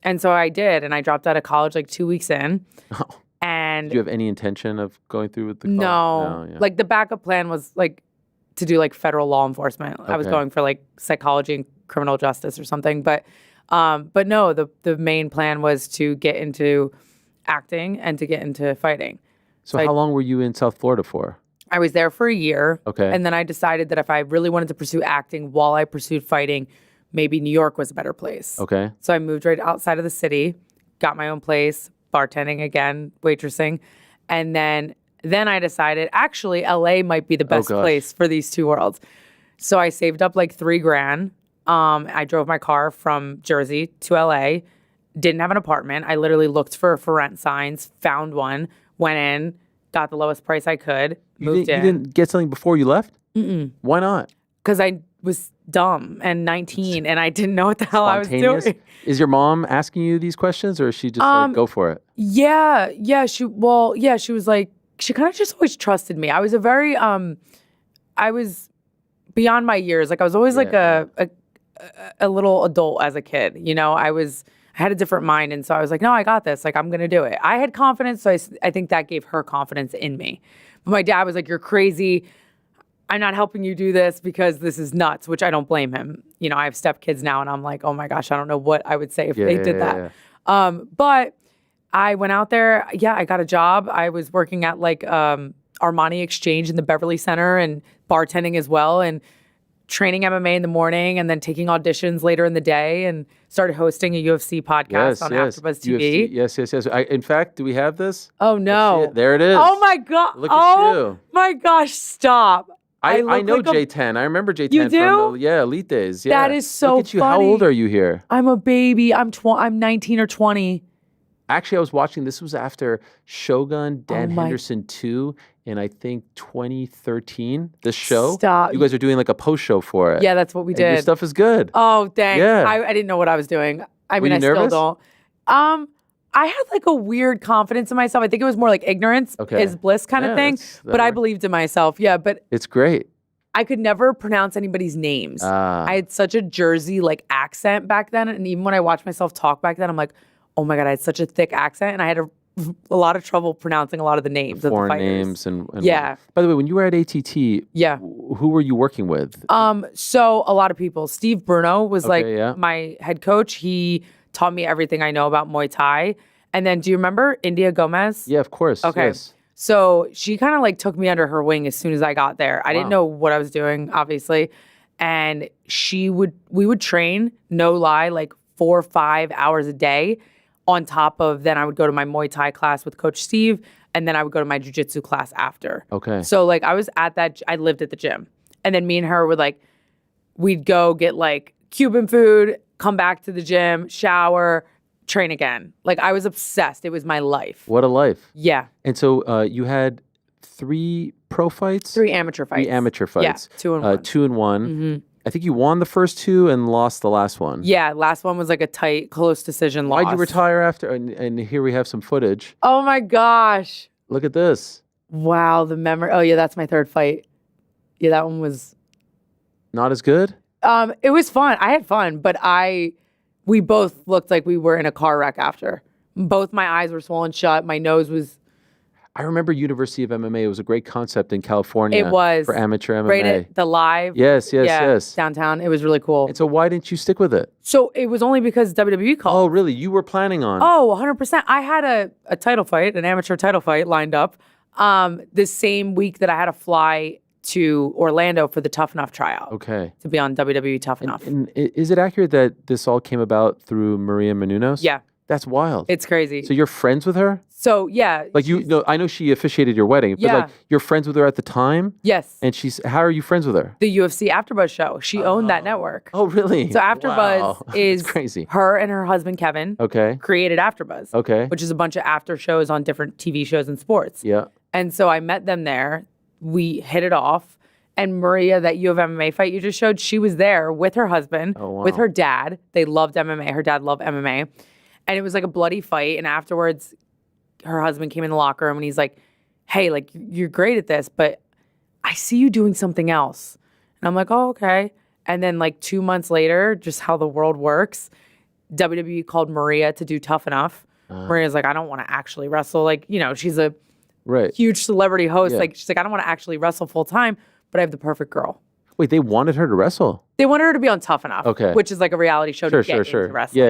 And so I did. And I dropped out of college like 2 weeks in. Oh. And Did you have any intention of going through with the college? no, yeah. like the backup plan was like to do like federal law enforcement. I was Okay. going for like psychology and criminal justice or something. But no, the main plan was to get into acting and to get into fighting. So how long were you in South Florida for? I was there for a year. Okay. And then I decided that if I really wanted to pursue acting while I pursued fighting, maybe New York was a better place. Okay. So I moved right outside of the city, got my own place, bartending again, waitressing. And then Then I decided, actually, LA might be the best place for these two worlds. So I saved up like $3,000. I drove my car from Jersey to LA. Didn't have an apartment. I literally looked for rent signs, found one, went in, got the lowest price I could, moved in. You didn't get something before you left? Mm-mm. Why not? Because I was dumb and 19 and I didn't know what the hell I was doing. Is your mom asking you these questions or is she just like, go for it? Yeah. She was like, she kind of just always trusted me. I was I was beyond my years. Like I was always like a little adult as a kid, you know. I had a different mind, and so I was like, no, I got this. Like I'm gonna do it. I had confidence, so I think that gave her confidence in me. But my dad was like, you're crazy. I'm not helping you do this because this is nuts, which I don't blame him. You know, I have stepkids now, and I'm like, oh my gosh, I don't know what I would say if they did that. But I went out there. Yeah, I got a job. I was working at like Armani Exchange in the Beverly Center and bartending as well, and training MMA in the morning, and then taking auditions later in the day, and started hosting a UFC podcast on AfterBuzz TV. UFC, yes. In fact, do we have this? Oh no! There it is. Oh my god! Look at you! My gosh! Stop! I know like J10. I remember J10 you do? from the Elite days. Yeah. That is so Look at you. funny. How old are you here? I'm a baby. I'm 19 or 20. Actually, I was watching. This was after Shogun Dan Henderson 2 in I think 2013. This show. Stop. You guys are doing like a post show for it. Yeah, that's what we did. Your stuff is good. Oh, thanks. Yeah. I didn't know what I was doing. I mean, Were you nervous? Still don't. I had like a weird confidence in myself. I think it was more like ignorance is bliss kind of thing. But I believed in myself. Yeah, but it's great. I could never pronounce anybody's names. I had such a Jersey like accent back then, and even when I watched myself talk back then, I'm like, oh my god, I had such a thick accent, and I had a lot of trouble pronouncing a lot of the names of the fighters. Names and yeah. By the way, when you were at ATT, who were you working with? So a lot of people. Steve Bruno was my head coach. He taught me everything I know about Muay Thai. And then, do you remember India Gomez? Yeah, of course. Okay. Yes. So she kind of like took me under her wing as soon as I got there. I didn't know what I was doing, obviously. And we would train, no lie, like 4 or 5 hours a day. On top of then I would go to my Muay Thai class with Coach Steve, and then I would go to my jiu-jitsu class after. Okay. So like I lived at the gym. And then me and her would like, we'd go get like Cuban food, come back to the gym, shower, train again. Like I was obsessed. It was my life. What a life. Yeah. And so you had 3 pro fights? 3 amateur fights. 3 amateur fights. Yeah, 2 and 1. 2 and 1. Mm-hmm. I think you won the first 2 and lost the last one. Yeah, last one was like a tight, close decision loss. Why'd you retire after? And here we have some footage. Oh my gosh. Look at this. Wow, the memory. Oh yeah, that's my 3rd fight. Yeah, that one was not as good. It was fun. I had fun, but we both looked like we were in a car wreck after. Both my eyes were swollen shut. My nose was. I remember University of MMA. It was a great concept in California. It was for amateur MMA. Right at the live. Yes. Downtown. It was really cool. And so why didn't you stick with it? So it was only because WWE called. Oh, really? You were planning on? Oh, 100%. I had a title fight, an amateur title fight lined up the same week that I had to fly to Orlando for the Tough Enough tryout. Okay. To be on WWE Tough Enough. And is it accurate that this all came about through Maria Menounos? Yeah. That's wild. It's crazy. So you're friends with her? So yeah. Like I know she officiated your wedding, but like you're friends with her at the time? Yes. And how are you friends with her? The UFC AfterBuzz show. She owned that network. Oh, really? So AfterBuzz is crazy. Her and her husband Kevin created AfterBuzz. Okay. Which is a bunch of after shows on different TV shows and sports. Yeah. And so I met them there. We hit it off. And Maria, that U of MMA fight you just showed, she was there with her husband, with her dad. They loved MMA. Her dad loved MMA. And it was like a bloody fight. And afterwards, her husband came in the locker room and he's like, hey, like, you're great at this, but I see you doing something else. And I'm like, oh, okay. And then like 2 months later, just how the world works, WWE called Maria to do Tough Enough. Maria's like, I don't want to actually wrestle. Like, you know, she's a huge celebrity host. Like, she's like, I don't want to actually wrestle full time, but I have the perfect girl. Wait, they wanted her to wrestle? They wanted her to be on Tough Enough, which is like a reality show to get into wrestling.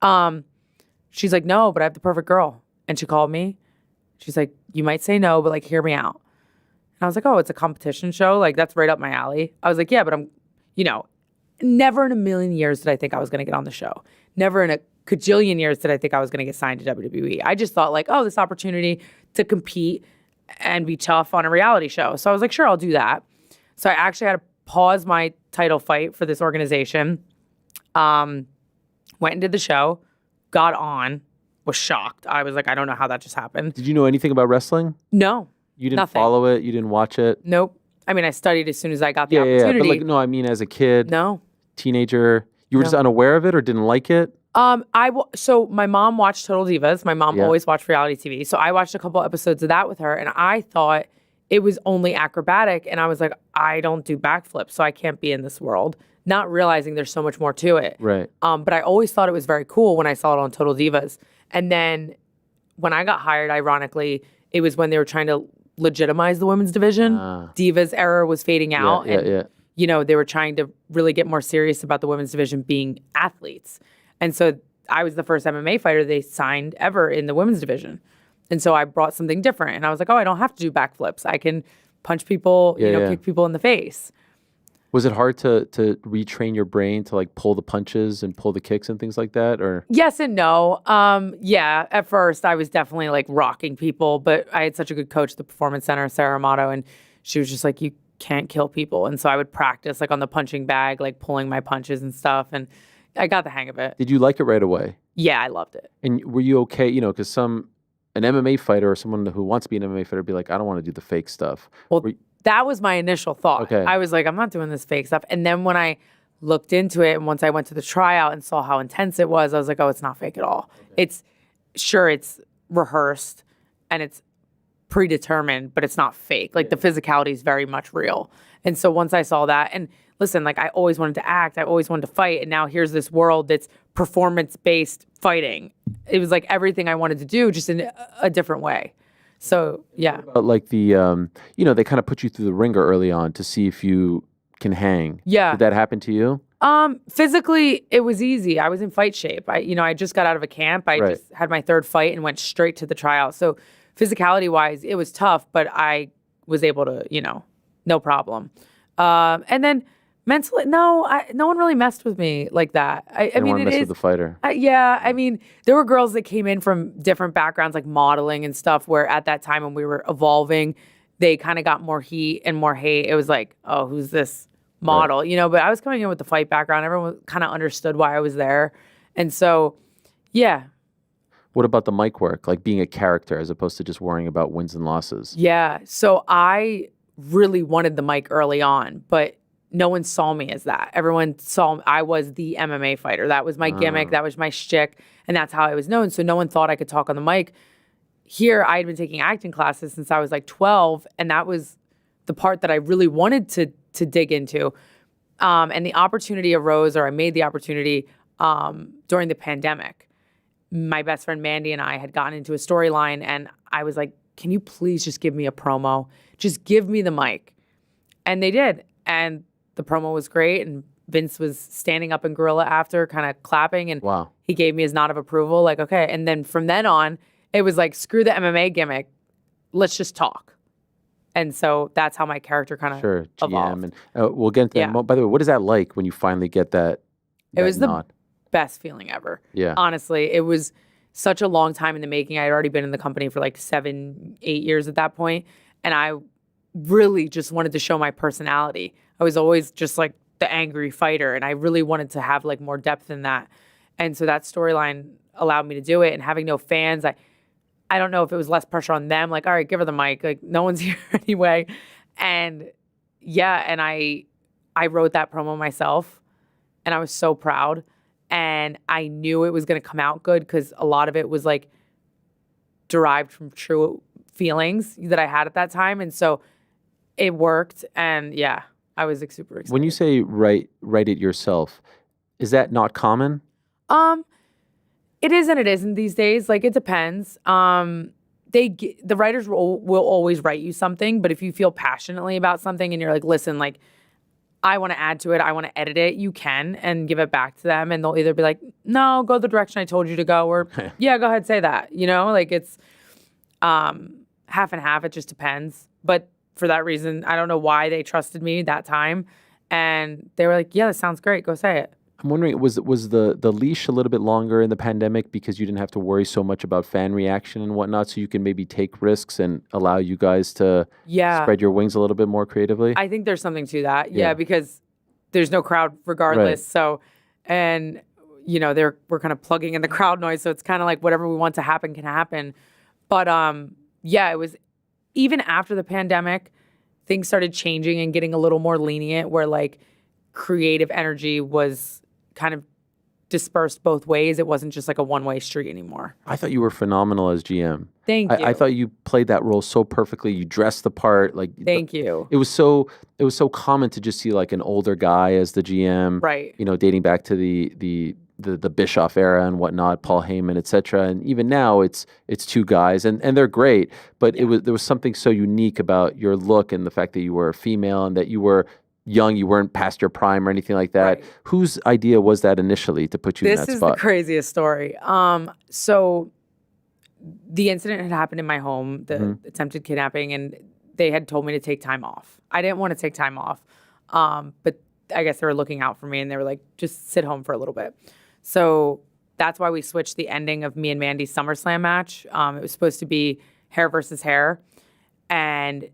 Yeah. She's like, no, but I have the perfect girl. And she called me. She's like, you might say no, but like, hear me out. And I was like, oh, it's a competition show. Like, that's right up my alley. I was like, yeah, but I'm, you know, never in a million years did I think I was going to get on the show. Never in a cajillion years did I think I was going to get signed to WWE. I just thought like, oh, this opportunity to compete and be tough on a reality show. So I was like, sure, I'll do that. So I actually had to pause my title fight for this organization. Went and did the show, got on, was shocked. I was like, I don't know how that just happened. Did you know anything about wrestling? No. You didn't nothing. follow it? You didn't watch it? Nope. I mean, I studied as soon as I got the Yeah, opportunity. but like, no, I mean, as a kid, No. teenager, you were No. just unaware of it or didn't like it? So my mom watched Total Divas. My mom Yeah. always watched reality TV. So I watched a couple episodes of that with her, and I thought it was only acrobatic. And I was like, I don't do backflips, so I can't be in this world. Not realizing there's so much more to it. Right. But I always thought it was very cool when I saw it on Total Divas. And then when I got hired, ironically, it was when they were trying to legitimize the women's division. Divas era was fading out. And, you know, they were trying to really get more serious about the women's division being athletes. And so I was the first MMA fighter they signed ever in the women's division. And so I brought something different. And I was like, oh, I don't have to do backflips. I can punch people, kick people in the face. Was it hard to retrain your brain to like pull the punches and pull the kicks and things like that? Or Yes and no. Yeah, at first I was definitely like rocking people, but I had such a good coach at the Performance Center, Sarah Amato, and she was just like, you can't kill people. And so I would practice like on the punching bag, like pulling my punches and stuff. And I got the hang of it. did you like it right away? Yeah, I loved it. And were you okay? You know, because an MMA fighter or someone who wants to be an MMA fighter would be like, I don't want to do the fake stuff. Well, that was my initial thought. Okay. I was like, I'm not doing this fake stuff. And then when I looked into it and once I went to the tryout and saw how intense it was, I was like, oh, it's not fake at all. Okay. It's rehearsed and it's predetermined, but it's not fake. Like the physicality is very much real. And so once I saw that, and listen, like I always wanted to act, I always wanted to fight. And now here's this world that's performance-based fighting. It was like everything I wanted to do, just in a different way. So, yeah. But like they kind of put you through the ringer early on to see if you can hang. Yeah. Did that happen to you? Physically, it was easy. I was in fight shape. I just got out of a camp. I just had my third fight and went straight to the tryout. So physicality-wise, it was tough, but I was able to, no problem. And then mentally, no one really messed with me like that. I mean, mess with the fighter. Yeah, I mean, there were girls that came in from different backgrounds, like modeling and stuff, where at that time when we were evolving, they kind of got more heat and more hate. It was like, oh, who's this model? Right. But I was coming in with the fight background. Everyone kind of understood why I was there. And so, yeah. What about the mic work, like being a character as opposed to just worrying about wins and losses? Yeah, so I really wanted the mic early on, but no one saw me as that. Everyone saw I was the MMA fighter. That was my gimmick. That was my shtick. And that's how I was known. So no one thought I could talk on the mic. Here, I had been taking acting classes since I was like 12. And that was the part that I really wanted to dig into. And the opportunity arose, or I made the opportunity during the pandemic. My best friend Mandy and I had gotten into a storyline. And I was like, can you please just give me a promo? Just give me the mic. And they did. And the promo was great, and Vince was standing up in Gorilla after, kind of clapping, and he gave me his nod of approval, like, okay. And then from then on, it was like, screw the MMA gimmick. Let's just talk. And so that's how my character kind of evolved. And we'll get into that. By the way, what is that like when you finally get that It was nod? The best feeling ever. Yeah. Honestly, it was such a long time in the making. I had already been in the company for like 7-8 years at that point, and I really just wanted to show my personality. I was always just like the angry fighter, and I really wanted to have like more depth in that. And so that storyline allowed me to do it. And having no fans, I don't know if it was less pressure on them, like, all right, give her the mic, like no one's here anyway. And yeah, and I wrote that promo myself, and I was so proud. And I knew it was going to come out good because a lot of it was like derived from true feelings that I had at that time. And so it worked. And yeah, I was super excited. When you say write it yourself, is that not common? It is and it isn't these days. Like, it depends. The writers will always write you something, but if you feel passionately about something and you're like, listen, like, I want to add to it, I want to edit it, you can, and give it back to them, and they'll either be like, no, go the direction I told you to go, or yeah, go ahead, say that. Like, it's half and half. It just depends. But for that reason, I don't know why they trusted me that time, and they were like, yeah, that sounds great, go say it. I'm wondering, was the leash a little bit longer in the pandemic because you didn't have to worry so much about fan reaction and whatnot, so you can maybe take risks and allow you guys to spread your wings a little bit more creatively? I think there's something to that. Yeah. Yeah, because there's no crowd regardless. Right. So, and we're kind of plugging in the crowd noise, so it's kind of like whatever we want to happen can happen. But yeah, it was even after the pandemic, things started changing and getting a little more lenient, where like creative energy was kind of dispersed both ways. It wasn't just like a one-way street anymore. I thought you were phenomenal as GM. Thank you. I thought you played that role so perfectly. You dressed the part. Like, Thank you. It was so common to just see like an older guy as the GM, Right. Dating back to the Bischoff era and whatnot, Paul Heyman, etc. And even now, it's two guys, and they're great. But there was something so unique about your look and the fact that you were a female and that you were young, you weren't past your prime or anything like that. Right. Whose idea was that initially to put you in that spot? This is the craziest story. So the incident had happened in my home, the attempted kidnapping, and they had told me to take time off. I didn't want to take time off, but I guess they were looking out for me, and they were like, just sit home for a little bit. So that's why we switched the ending of me and Mandy's SummerSlam match. It was supposed to be hair versus hair, and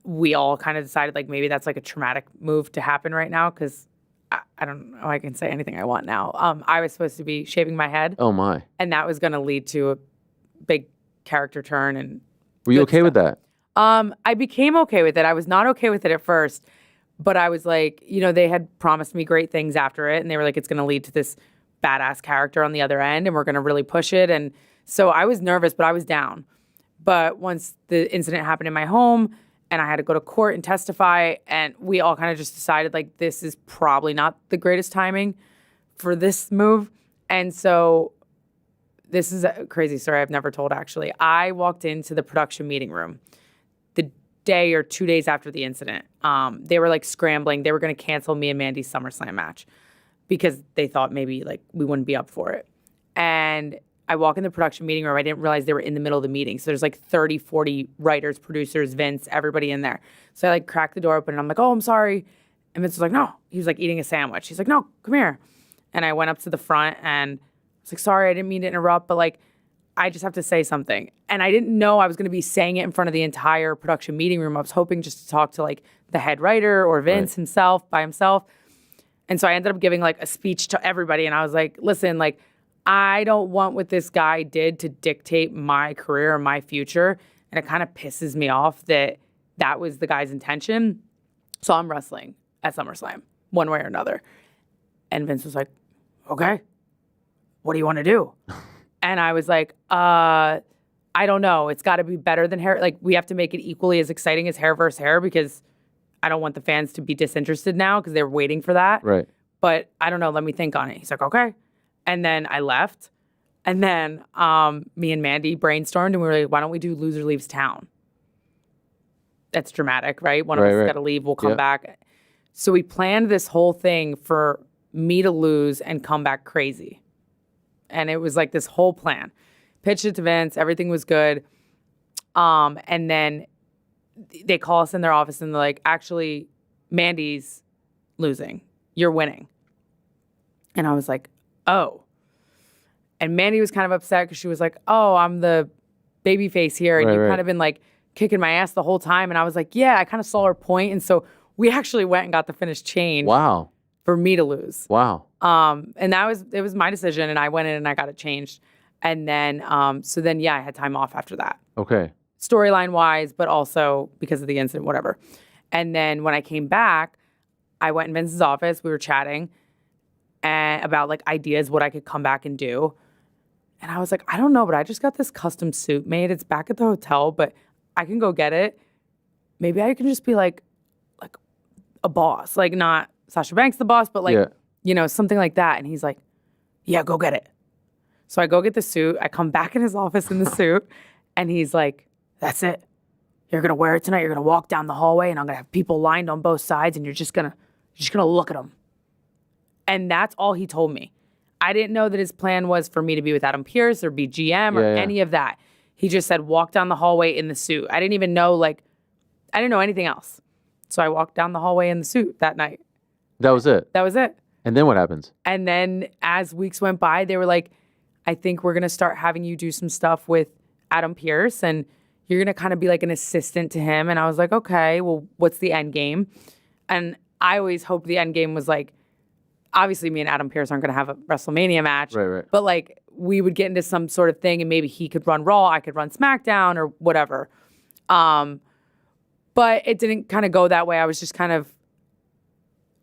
we all kind of decided like maybe that's like a traumatic move to happen right now, because I don't know, I can say anything I want now. I was supposed to be shaving my head. Oh my. And that was going to lead to a big character turn. And were you okay with that? I became okay with it. I was not okay with it at first, but I was like, they had promised me great things after it, and they were like, it's going to lead to this badass character on the other end, and we're going to really push it. And so I was nervous, but I was down. But once the incident happened in my home, and I had to go to court and testify, and we all kind of just decided like this is probably not the greatest timing for this move. And so this is a crazy story I've never told, actually. I walked into the production meeting room the day or 2 days after the incident. They were like scrambling. They were going to cancel me and Mandy's SummerSlam match because they thought maybe like we wouldn't be up for it. And I walk in the production meeting room. I didn't realize they were in the middle of the meeting. So there's like 30, 40 writers, producers, Vince, everybody in there. So I like crack the door open and I'm like, oh, I'm sorry. And Vince was like, no. He was like eating a sandwich. He's like, no, come here. And I went up to the front and I was like, sorry, I didn't mean to interrupt, but like, I just have to say something. And I didn't know I was going to be saying it in front of the entire production meeting room. I was hoping just to talk to like the head writer or Vince himself by himself. And so I ended up giving like a speech to everybody. And I was like, listen, like, I don't want what this guy did to dictate my career or my future. And it kind of pisses me off that that was the guy's intention. So I'm wrestling at SummerSlam, one way or another. And Vince was like, okay, what do you want to do? And I was like, I don't know. It's got to be better than hair. Like, we have to make it equally as exciting as hair versus hair, because I don't want the fans to be disinterested now because they're waiting for that. Right. But I don't know. Let me think on it. He's like, okay. And then I left. And then me and Mandy brainstormed, and we were like, why don't we do Loser Leaves Town? That's dramatic, right? One of us got to leave. We'll come back. So we planned this whole thing for me to lose and come back crazy. And it was like this whole plan. Pitched it to Vince. Everything was good. And then they call us in their office, and they're like, actually, Mandy's losing. You're winning. And I was like, oh. And Mandy was kind of upset because she was like, oh, I'm the baby face here. And you've kind of been like kicking my ass the whole time. And I was like, yeah, I kind of saw her point. And so we actually went and got the finish changed. Wow. For me to lose. Wow. And it was my decision, and I went in and I got it changed. And then, so then, yeah, I had time off after that. Okay. Storyline wise, but also because of the incident, whatever. And then when I came back, I went in Vince's office. We were chatting and about like ideas, what I could come back and do. And I was like, I don't know, but I just got this custom suit made. It's back at the hotel, but I can go get it. Maybe I can just be like a boss, like not Sasha Banks the boss, but like, something like that. And he's like, yeah, go get it. So I go get the suit. I come back in his office in the suit, and he's like, that's it. You're going to wear it tonight. You're going to walk down the hallway, and I'm going to have people lined on both sides, and you're just going to look at them. And that's all he told me. I didn't know that his plan was for me to be with Adam Pearce or be GM or any of that. He just said, walk down the hallway in the suit. I didn't even know, I didn't know anything else. So I walked down the hallway in the suit that night. That was it? That was it. And then what happens? And then as weeks went by, they were like, I think we're going to start having you do some stuff with Adam Pearce and you're going to kind of be like an assistant to him. And I was like, okay, well, what's the end game? And I always hoped the end game was like, obviously me and Adam Pearce aren't going to have a WrestleMania match. Right. But like we would get into some sort of thing and maybe he could run Raw, I could run SmackDown or whatever. But it didn't kind of go that way. I was just kind of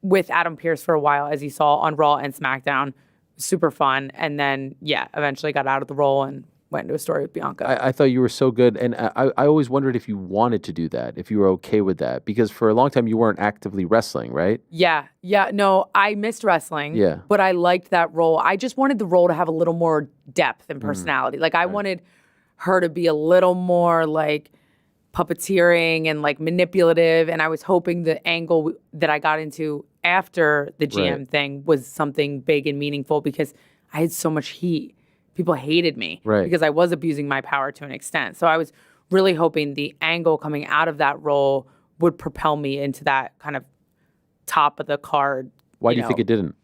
with Adam Pearce for a while, as you saw on Raw and SmackDown. Super fun. And then, eventually got out of the role and went into a story with Bianca. I thought you were so good. And I always wondered if you wanted to do that, if you were okay with that. Because for a long time, you weren't actively wrestling, right? Yeah. No, I missed wrestling. Yeah. But I liked that role. I just wanted the role to have a little more depth and personality. Like, I wanted her to be a little more, like, puppeteering and, like, manipulative. And I was hoping the angle that I got into after the GM thing was something big and meaningful because I had so much heat. People hated me because I was abusing my power to an extent. So I was really hoping the angle coming out of that role would propel me into that kind of top of the card. Why do you think it didn't?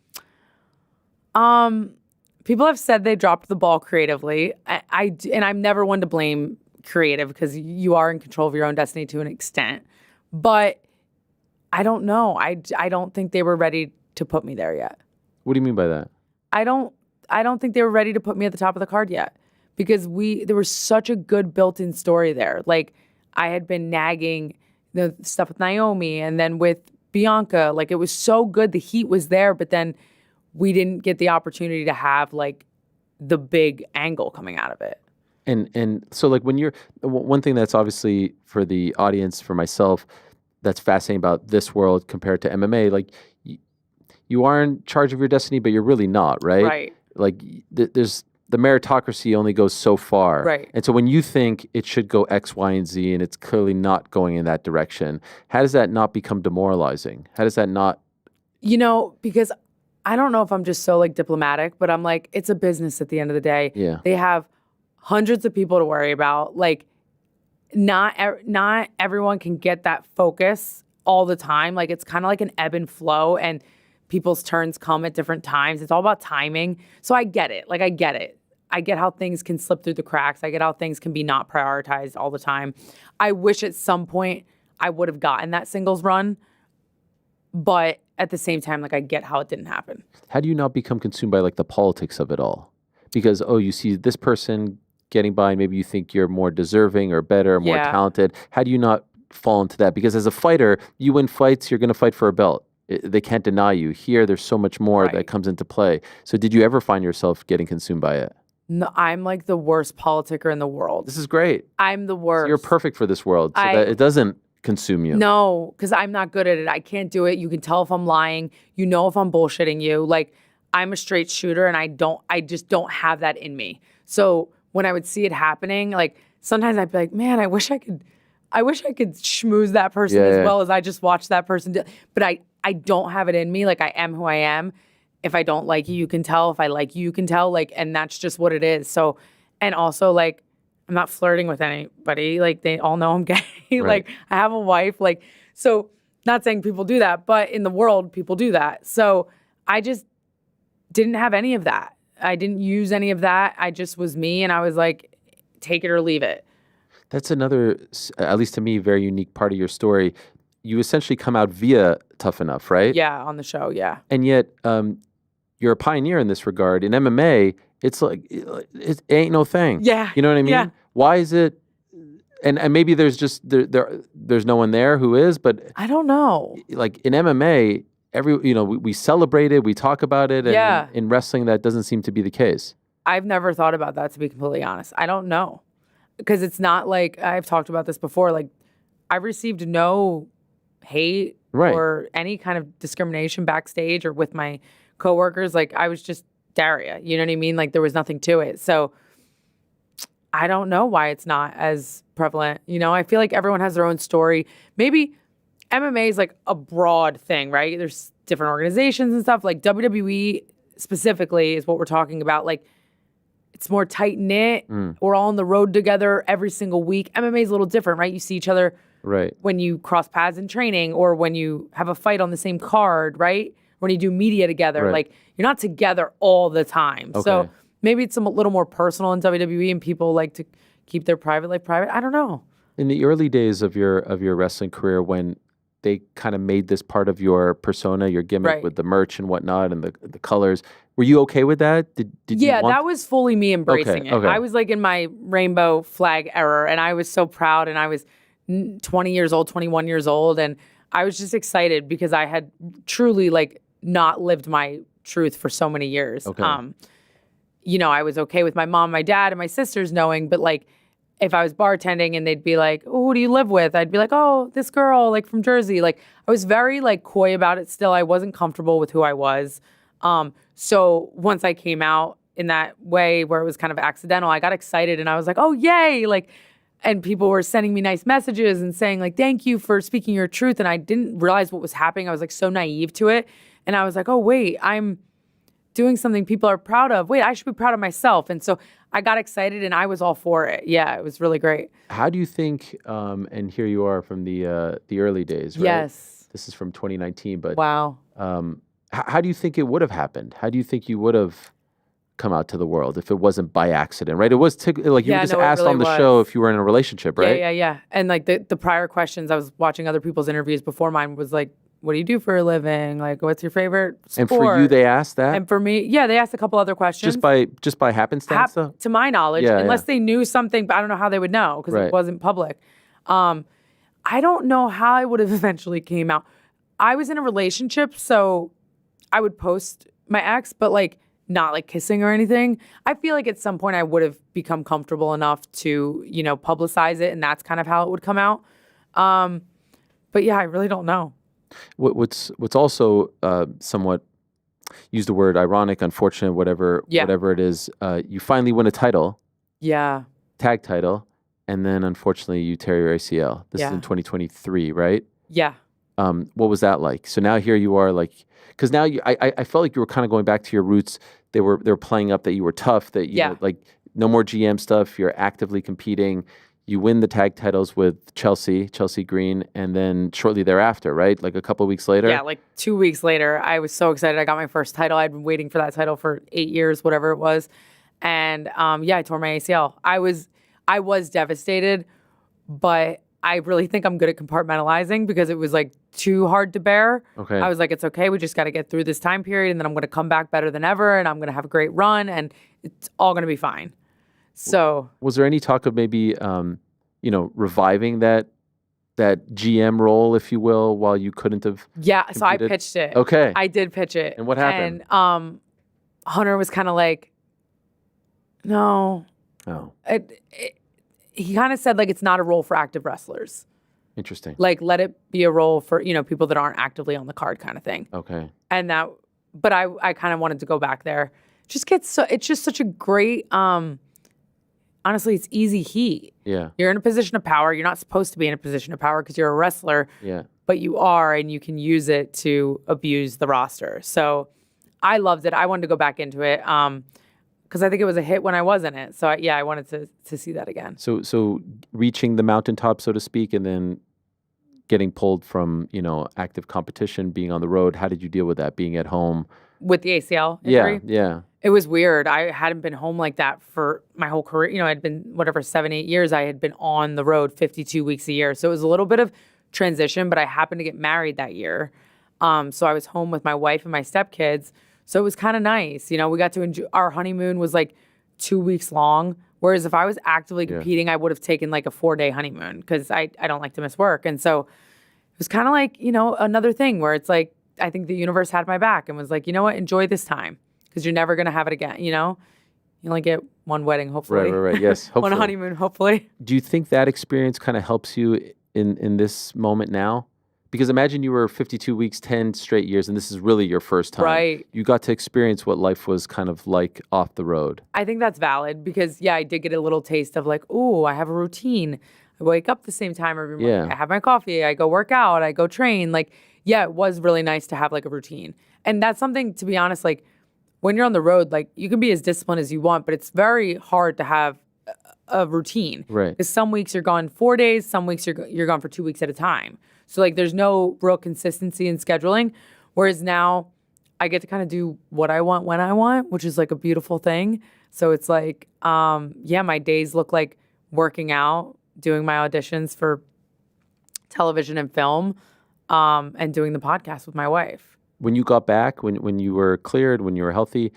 People have said they dropped the ball creatively. And I'm never one to blame creative because you are in control of your own destiny to an extent. But I don't know. I don't think they were ready to put me there yet. What do you mean by that? I don't think they were ready to put me at the top of the card yet because there was such a good built-in story there. Like I had been nagging the stuff with Naomi and then with Bianca. Like it was so good. The heat was there, but then we didn't get the opportunity to have like the big angle coming out of it. And so like when you're one thing that's obviously for the audience, for myself, that's fascinating about this world compared to MMA, like you are in charge of your destiny, but you're really not, right? Right. Like there's the meritocracy only goes so far. Right. And so when you think it should go X, Y, and Z, and it's clearly not going in that direction, how does that not become demoralizing? How does that not? Because I don't know if I'm just so like diplomatic, but I'm like, it's a business at the end of the day. Yeah. They have hundreds of people to worry about. Like not everyone can get that focus all the time. Like it's kind of like an ebb and flow and people's turns come at different times. It's all about timing. So I get it. Like I get it. I get how things can slip through the cracks. I get how things can be not prioritized all the time. I wish at some point I would have gotten that singles run, but at the same time, like I get how it didn't happen. How do you not become consumed by like the politics of it all? Because, you see this person getting by and maybe you think you're more deserving or better, more talented. How do you not fall into that? Because as a fighter, you win fights, you're going to fight for a belt. They can't deny you. Here, there's so much more that comes into play. So did you ever find yourself getting consumed by it? No, I'm like the worst politicker in the world. This is great. I'm the worst. So you're perfect for this world so that it doesn't consume you. No, because I'm not good at it. I can't do it. You can tell if I'm lying. You know if I'm bullshitting you. Like I'm a straight shooter and I just don't have that in me. So when I would see it happening, like sometimes I'd be like, man, I wish I could schmooze that person as well as I just watched that person do. But I don't have it in me. Like I am who I am. If I don't like you, you can tell. If I like you, you can tell. Like, and that's just what it is. So, and also like, I'm not flirting with anybody. Like they all know I'm gay. Like I have a wife. Like, so not saying people do that, but in the world, people do that. So I just didn't have any of that. I didn't use any of that. I just was me. And I was like, take it or leave it. That's another, at least to me, very unique part of your story. You essentially come out via Tough Enough, right? Yeah, on the show, yeah. And yet, you're a pioneer in this regard. In MMA, it's like, it ain't no thing. Yeah. You know what I mean? Yeah. Why is it, and maybe there's just, there's no one there who is, but. I don't know. Like in MMA, we celebrate it, we talk about it, and in wrestling, that doesn't seem to be the case. I've never thought about that, to be completely honest. I don't know. Because it's not like, I've talked about this before, like, I've received no hate or any kind of discrimination backstage or with my coworkers. Like, I was just Daria, you know what I mean? Like, there was nothing to it. So, I don't know why it's not as prevalent. I feel like everyone has their own story. Maybe MMA is like a broad thing, right? There's different organizations and stuff. Like WWE specifically is what we're talking about. Like, it's more tight-knit. We're all on the road together every single week. MMA is a little different, right? You see each other when you cross paths in training or when you have a fight on the same card, right? when you do media together. Right. Like, you're not together all the time. So Okay. maybe it's a little more personal in WWE, and people like to keep their private life private. I don't know. In the early days of your wrestling career, when they kind of made this part of your persona, your gimmick Right. with the merch and whatnot and the colors, were you okay with that? Did you Yeah, want that was fully me embracing it. okay. I was like in my rainbow flag era, and I was so proud, and I was 20 years old, 21 years old, and I was just excited because I had truly like not lived my truth for so many years. Okay. You know, I was okay with my mom, my dad, and my sisters knowing, but like if I was bartending and they'd be like, "Oh, who do you live with?" I'd be like, "Oh, this girl like from Jersey." Like I was very like coy about it still. I wasn't comfortable with who I was. So once I came out in that way where it was kind of accidental, I got excited and I was like, "Oh, yay." Like, and people were sending me nice messages and saying like, "Thank you for speaking your truth." And I didn't realize what was happening. I was like so naive to it. And I was like, "Oh, wait, I'm doing something people are proud of. Wait, I should be proud of myself." And so I got excited and I was all for it. Yeah, it was really great. How do you think? And here you are from the early days, right? Yes. This is from 2019, but Wow. how do you think it would have happened? How do you think you would have come out to the world if it wasn't by accident, right? It was like you Yeah, were just no, it asked really on the was. show if you were in a relationship, right? Yeah. And like the prior questions, I was watching other people's interviews before mine was like, "What do you do for a living? Like, what's your favorite sport?" And for you, they asked that And for me, yeah, they asked a couple other questions. just by happenstance, though? To my knowledge, Yeah, unless yeah. they knew something, but I don't know how they would know because Right. it wasn't public. I don't know how I would have eventually came out. I was in a relationship, so I would post my ex, but like not like kissing or anything. I feel like at some point I would have become comfortable enough to, you know, publicize it, and that's kind of how it would come out. But yeah, I really don't know. What's also somewhat, use the word ironic, unfortunate, whatever it is. You finally win a title, Yeah. tag title, and then unfortunately you tear your ACL. This is in 2023, right? Yeah. What was that like? So now here you are, like, because now I felt like you were kind of going back to your roots. They were playing up that you were tough, that you know, like no more GM stuff. You're actively competing. You win the tag titles with Chelsea Green, and then shortly thereafter, right? Like a couple of weeks later. Yeah, like 2 weeks later, I was so excited. I got my first title. I'd been waiting for that title for 8 years, whatever it was. And I tore my ACL. I was devastated, but I really think I'm good at compartmentalizing because it was like too hard to bear. Okay. I was like, it's okay. We just got to get through this time period, and then I'm going to come back better than ever, and I'm going to have a great run, and it's all going to be fine. So was there any talk of maybe, reviving that GM role, if you will, while you couldn't have? yeah, so I competed? pitched it. Okay. I did pitch it. And what happened? And Hunter was kind of like, no. Oh, He kind of said like it's not a role for active wrestlers. interesting. Like let it be a role for, you know, people that aren't actively on the card kind of thing. Okay. And that, but I kind of wanted to go back there. It's just such a great, honestly, it's easy heat. Yeah. You're in a position of power. You're not supposed to be in a position of power because you're a wrestler, Yeah. but you are, and you can use it to abuse the roster. So I loved it. I wanted to go back into it because I think it was a hit when I was in it. So I wanted to see that again. So reaching the mountaintop, so to speak, and then getting pulled from, active competition, being on the road. How did you deal with that? Being at home? With the ACL injury? Yeah. It was weird. I hadn't been home like that for my whole career. You know, I'd been 7-8 years. I had been on the road 52 weeks a year. So it was a little bit of transition, but I happened to get married that year. So I was home with my wife and my stepkids. So it was kind of nice. You know, we got to enjoy, our honeymoon was like 2 weeks long. Whereas if I was actively competing, I would have taken like a 4-day honeymoon because I don't like to miss work. And so it was kind of like, another thing where it's like, I think the universe had my back and was like, you know what, enjoy this time because you're never going to have it again. You only get one wedding, hopefully. Right. Yes. Hopefully. One honeymoon, hopefully. Do you think that experience kind of helps you in this moment now? Because imagine you were 52 weeks, 10 straight years, and this is really your first time. Right. You got to experience what life was kind of like off the road. I think that's valid because, I did get a little taste of like, ooh, I have a routine. I wake up the same time every morning. Yeah. I have my coffee. I go work out. I go train. Like, it was really nice to have like a routine. And that's something, to be honest, like when you're on the road, like you can be as disciplined as you want, but it's very hard to have a routine. Right. Because some weeks you're gone 4 days, some weeks you're gone for 2 weeks at a time. So like there's no real consistency in scheduling. Whereas now I get to kind of do what I want when I want, which is like a beautiful thing. So it's like, my days look like working out, doing my auditions for television and film, and doing the podcast with my wife. When you got back, when you were cleared, when you were healthy,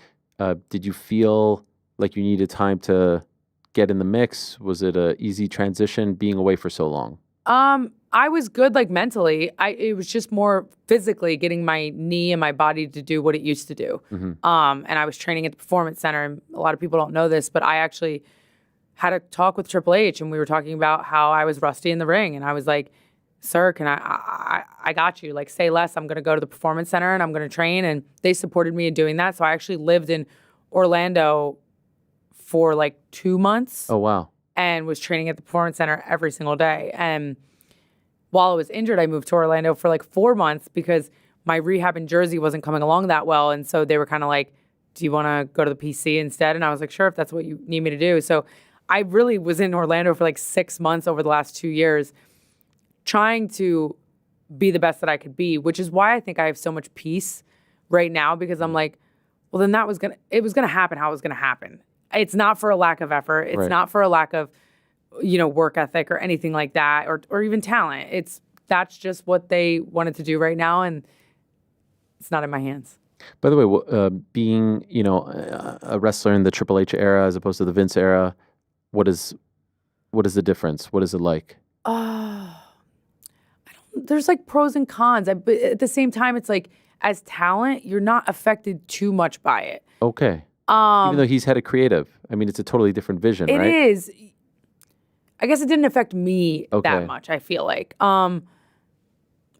did you feel like you needed time to get in the mix? Was it a easy transition being away for so long? I was good, like mentally. It was just more physically getting my knee and my body to do what it used to do. Mm-hmm. And I was training at the Performance Center, and a lot of people don't know this, but I actually had a talk with Triple H, and we were talking about how I was rusty in the ring, and I was like, "Sir, can I got you. Like, say less. I'm going to go to the Performance Center and I'm going to train." And they supported me in doing that. So I actually lived in Orlando for like 2 months. Oh, wow. And was training at the Performance Center every single day. And while I was injured, I moved to Orlando for like 4 months because my rehab in Jersey wasn't coming along that well. And so they were kind of like, "Do you want to go to the PC instead?" And I was like, "Sure, if that's what you need me to do." So I really was in Orlando for like 6 months over the last 2 years, trying to be the best that I could be, which is why I think I have so much peace right now, because I'm like, well, then it was gonna happen how it was gonna happen. It's not for a lack of effort. It's Right. not for a lack of, work ethic or anything like that, or even talent. That's just what they wanted to do right now, and it's not in my hands. By the way, being a wrestler in the Triple H era as opposed to the Vince era, what is the difference? What is it like? There's like pros and cons, but at the same time, it's like as talent, you're not affected too much by it. Okay. Even though he's head of creative, I mean, it's a totally different vision, right? It is. I guess it didn't affect me Okay. that much, I feel like. I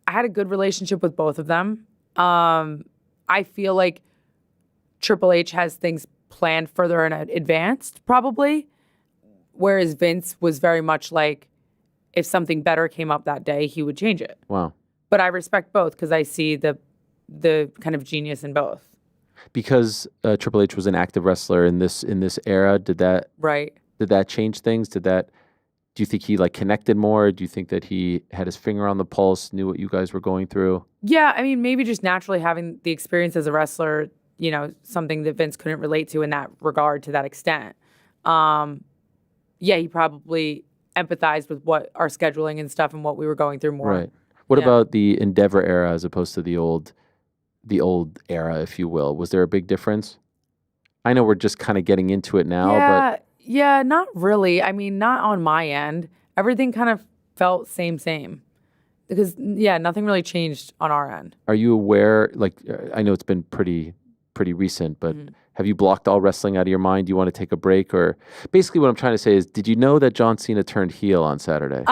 had a good relationship with both of them. I feel like Triple H has things planned further in advanced, probably. Whereas Vince was very much like, if something better came up that day, he would change it. Wow. But I respect both because I see the kind of genius in both. Because Triple H was an active wrestler in this era, did that change things? Do you think he like connected more? Do you think that he had his finger on the pulse, knew what you guys were going through? Yeah, I mean, maybe just naturally having the experience as a wrestler, something that Vince couldn't relate to in that regard to that extent. He probably empathized with what our scheduling and stuff and what we were going through more. Right. What about the Endeavor era as opposed to the old era, if you will? Was there a big difference? I know we're just kind of getting into it now, but yeah, not really. I mean, not on my end. Everything kind of felt same. Because nothing really changed on our end. are you aware? Like, I know it's been pretty recent, but have you blocked all wrestling out of your mind? Do you want to take a break? Or basically, what I'm trying to say is, did you know that John Cena turned heel on Saturday?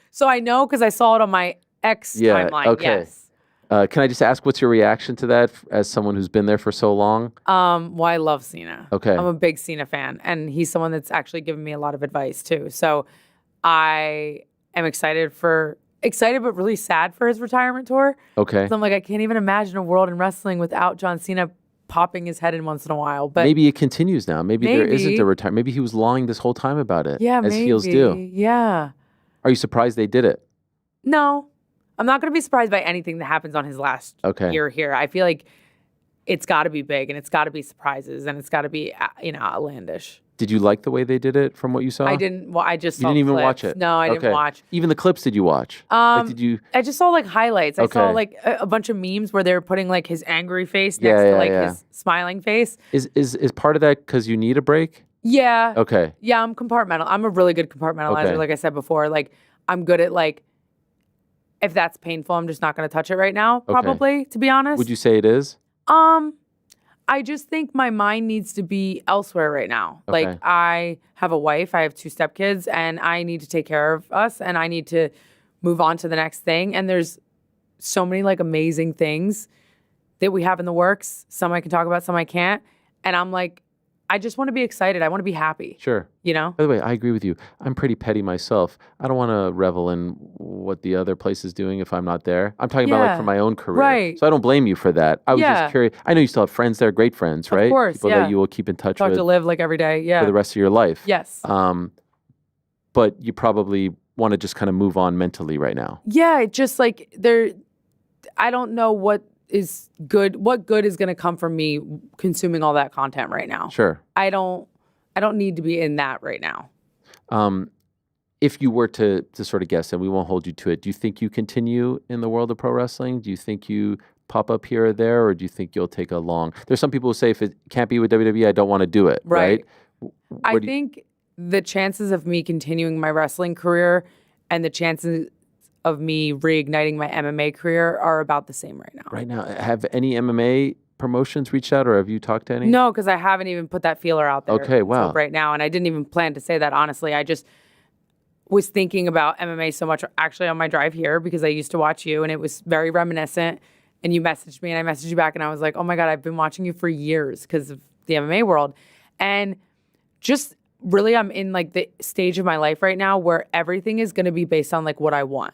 So I know because I saw it on my X timeline. Okay. Yes. Can I just ask, what's your reaction to that as someone who's been there for so long? Well, I love Cena. Okay. I'm a big Cena fan, and he's someone that's actually given me a lot of advice too. So I am excited but really sad for his retirement tour. Okay. So I'm like, I can't even imagine a world in wrestling without John Cena popping his head in once in a while. But maybe it continues now. Maybe there isn't a retirement. Maybe he was lying this whole time about it. Yeah, as heels do. Yeah. Are you surprised they did it? No, I'm not going to be surprised by anything that happens on his last year here. I feel like it's got to be big, and it's got to be surprises, and it's got to be outlandish. Did you like the way they did it from what you saw? I didn't. Well, I just You saw didn't even clips. watch it? No, I didn't watch. Even the clips did you watch? Did you? I just saw like highlights. I saw Okay. like a bunch of memes where they were putting like his angry face next to like his smiling face. Is part of that because you need a break? Yeah. Okay. Yeah, I'm compartmental. I'm a really good compartmentalizer. Okay. Like I said before, like I'm good at like, if that's painful, I'm just not going to touch it right now. Probably, to be honest. Would you say it is? I just think my mind needs to be elsewhere right now. Okay. Like I have a wife, I have 2 stepkids, and I need to take care of us, and I need to move on to the next thing. And there's so many like amazing things that we have in the works. Some I can talk about, some I can't. And I'm like, I just want to be excited. I want to be happy. Sure. By the way, I agree with you. I'm pretty petty myself. I don't want to revel in what the other place is doing if I'm not there. I'm talking about like for my own career. Right. So I don't blame you for that. I was just curious. I know you still have friends there, great friends, right? Of course, People that you will keep in touch Talk with to live like every day. Yeah. for the rest of your life. Yes. But you probably want to just kind of move on mentally right now. Yeah, it just like I don't know what is good? What good is going to come from me consuming all that content right now? Sure. I don't need to be in that right now. If you were to sort of guess, and we won't hold you to it, do you think you continue in the world of pro wrestling? Do you think you pop up here or there, or do you think you'll take a long? There's some people who say if it can't be with WWE, I don't want to do it. Right. I think the chances of me continuing my wrestling career and the chances of me reigniting my MMA career are about the same right now. Right now, have any MMA promotions reached out, or have you talked to any? No, because I haven't even put that feeler out there. Okay, wow. Right now, and I didn't even plan to say that, honestly. I just was thinking about MMA so much actually on my drive here because I used to watch you, and it was very reminiscent. And you messaged me, and I messaged you back, and I was like, oh my God, I've been watching you for years because of the MMA world. And just really, I'm in like the stage of my life right now where everything is going to be based on like what I want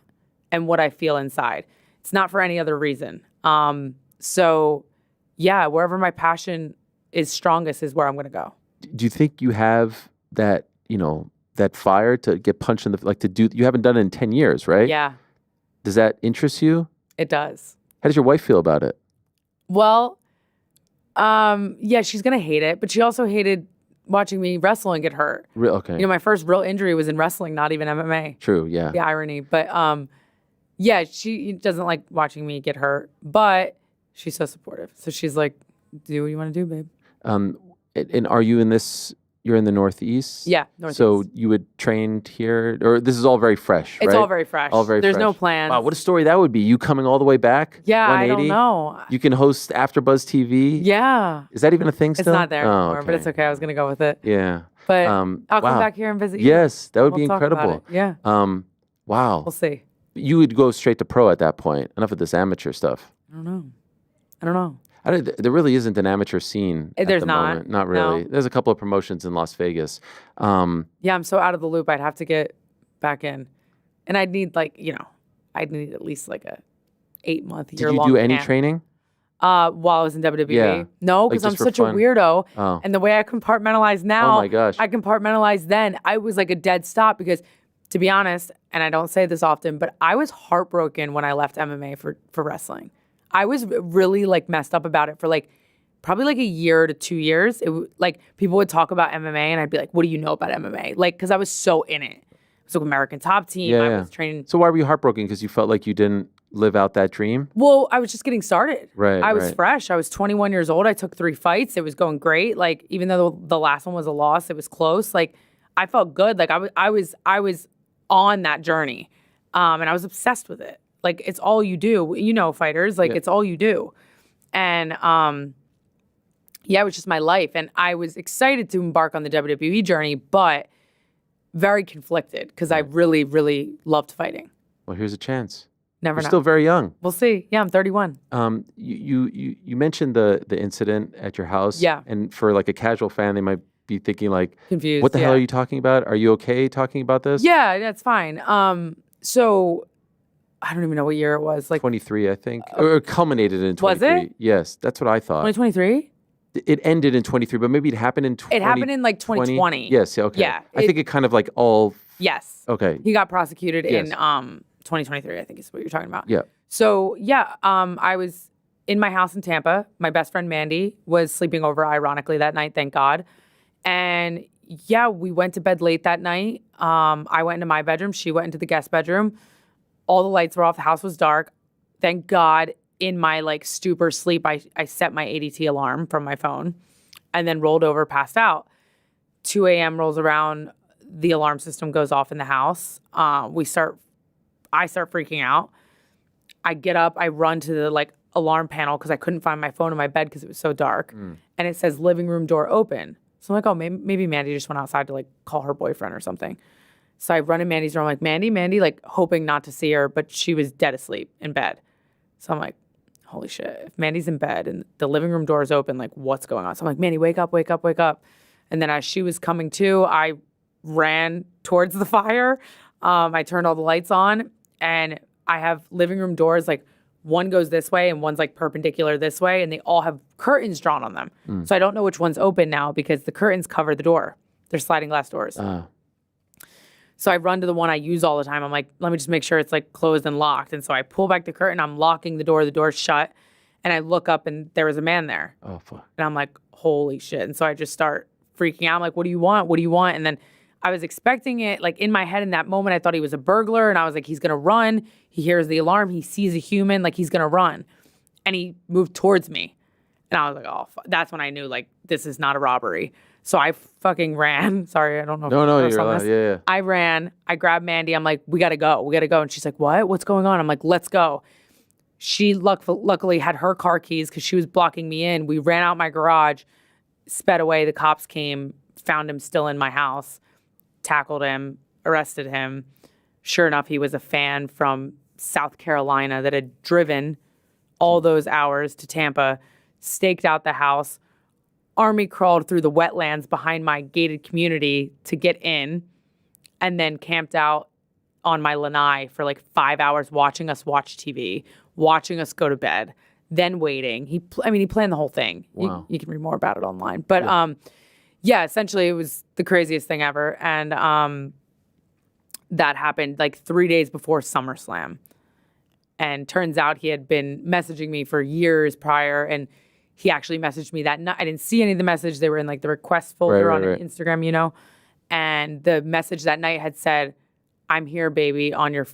and what I feel inside. It's not for any other reason. So yeah, wherever my passion is strongest is where I'm going to go. Do you think you have that, that fire to get punched in the, like to do, you haven't done it in 10 years, right? Yeah. Does that interest you? It does. How does your wife feel about it? Well, yeah, she's going to hate it, but she also hated watching me wrestle and get hurt. Okay. My first real injury was in wrestling, not even MMA. True, yeah. The irony. But yeah, she doesn't like watching me get hurt, but she's so supportive. So she's like, do what you want to do, babe. And are you in this, you're in the Northeast? Yeah, Northeast. So you would train here, or this is all very fresh, right? It's all very fresh. All very There's fresh. no plans. Wow, what a story that would be. You coming all the way back? Yeah, 180? I don't know. You can host AfterBuzz TV? Yeah. Is that even a thing still? It's not there Oh, anymore, but it's okay. I was going to go with it. Yeah. But I'll come back here and visit you. Yes, that would be We'll talk about incredible. it. Yeah. Wow. We'll see. You would go straight to pro at that point. Enough of this amateur stuff. I don't know. There really isn't an amateur scene at There's the not. moment. Not really. No. There's a couple of promotions in Las Vegas. Yeah, I'm so out of the loop. I'd have to get back in. And I'd need I'd need at least like a 8-month, Did year-long you do any camp. training? While I was in WWE? Yeah. No, Like, because I'm just for such a fun? weirdo. Oh. And the way I compartmentalize now, Oh my gosh. I compartmentalized then. I was like a dead stop because, to be honest, and I don't say this often, but I was heartbroken when I left MMA for wrestling. I was really like messed up about it for like probably like a year to 2 years. Like people would talk about MMA and I'd be like, what do you know about MMA? Like, because I was so in it. It was like American Top Team. Yeah, I yeah. was training. So why were you heartbroken? Because you felt like you didn't live out that dream? Well, I was just getting started. Right, I was right. fresh. I was 21 years old. I took 3 fights. It was going great. Like, even though the last one was a loss, it was close. Like, I felt good. Like, I was on that journey. And I was obsessed with it. Like, it's all you do. Fighters, like, it's all you do. And, yeah, it was just my life. And I was excited to embark on the WWE journey, but very conflicted because I really, really loved fighting. Well, here's a chance. Never You're know. still very young. We'll see. Yeah, I'm 31. You mentioned the incident at your house. Yeah. And for like a casual fan, they might be thinking like, Confused. what the hell yeah. are you talking about? Are you okay talking about this? Yeah, that's fine. So I don't even know what year it was. Like 23, I think. Or it culminated in 23. Was it? Yes, that's what I thought. 2023? It ended in 23, but maybe it happened in 20. It happened in like 2020. Yes, okay. Yeah. I think it kind of like all. Yes. Okay. He got prosecuted in Yes. 2023, I think is what you're talking about. Yeah. So yeah, I was in my house in Tampa. My best friend Mandy was sleeping over, ironically, that night, thank God. And yeah, we went to bed late that night. I went into my bedroom. She went into the guest bedroom. All the lights were off. The house was dark. Thank God, in my like stupor sleep, I set my ADT alarm from my phone and then rolled over, passed out. 2 a.m. rolls around. The alarm system goes off in the house. I start freaking out. I get up. I run to the like alarm panel because I couldn't find my phone in my bed because it was so dark. And it says living room door open. So I'm like, oh, maybe Mandy just went outside to like call her boyfriend or something. So I run in Mandy's room. I'm like, Mandy, like hoping not to see her, but she was dead asleep in bed. So I'm like, holy shit. If Mandy's in bed and the living room door is open, like what's going on? So I'm like, Mandy, wake up. And then as she was coming to, I ran towards the fire. I turned all the lights on and I have living room doors, like one goes this way and one's like perpendicular this way, and they all have curtains drawn on them. So I don't know which one's open now because the curtains cover the door. They're sliding glass doors. So I run to the one I use all the time. I'm like, let me just make sure it's like closed and locked. And so I pull back the curtain. I'm locking the door's shut. And I look up and there was a man there. Oh, fuck. And I'm like, holy shit. And so I just start freaking out. I'm like, what do you want? What do you want? And then I was expecting it, like in my head in that moment, I thought he was a burglar. And I was like, he's going to run. He hears the alarm. He sees a human, like he's going to run. And he moved towards me. And I was like, oh, that's when I knew, like, this is not a robbery. So I fucking ran. Sorry, I don't know. If No, you're on allowed. this. Yeah. I ran. I grabbed Mandy. I'm like, we got to go. We got to go. And she's like, what? What's going on? I'm like, let's go. She luckily had her car keys because she was blocking me in. We ran out my garage, sped away. The cops came, found him still in my house, tackled him, arrested him. Sure enough, he was a fan from South Carolina that had driven all those hours to Tampa, staked out the house, army crawled through the wetlands behind my gated community to get in, and then camped out on my lanai for like 5 hours watching us watch TV, watching us go to bed, then waiting. He planned the whole thing. Wow. You can read more about it online. But yeah, essentially it was the craziest thing ever. And that happened like 3 days before SummerSlam. And turns out he had been messaging me for years prior, and he actually messaged me that night. I didn't see any of the message. They were in like the request folder on Instagram, you know. And the message that night had said, "I'm here, baby, on your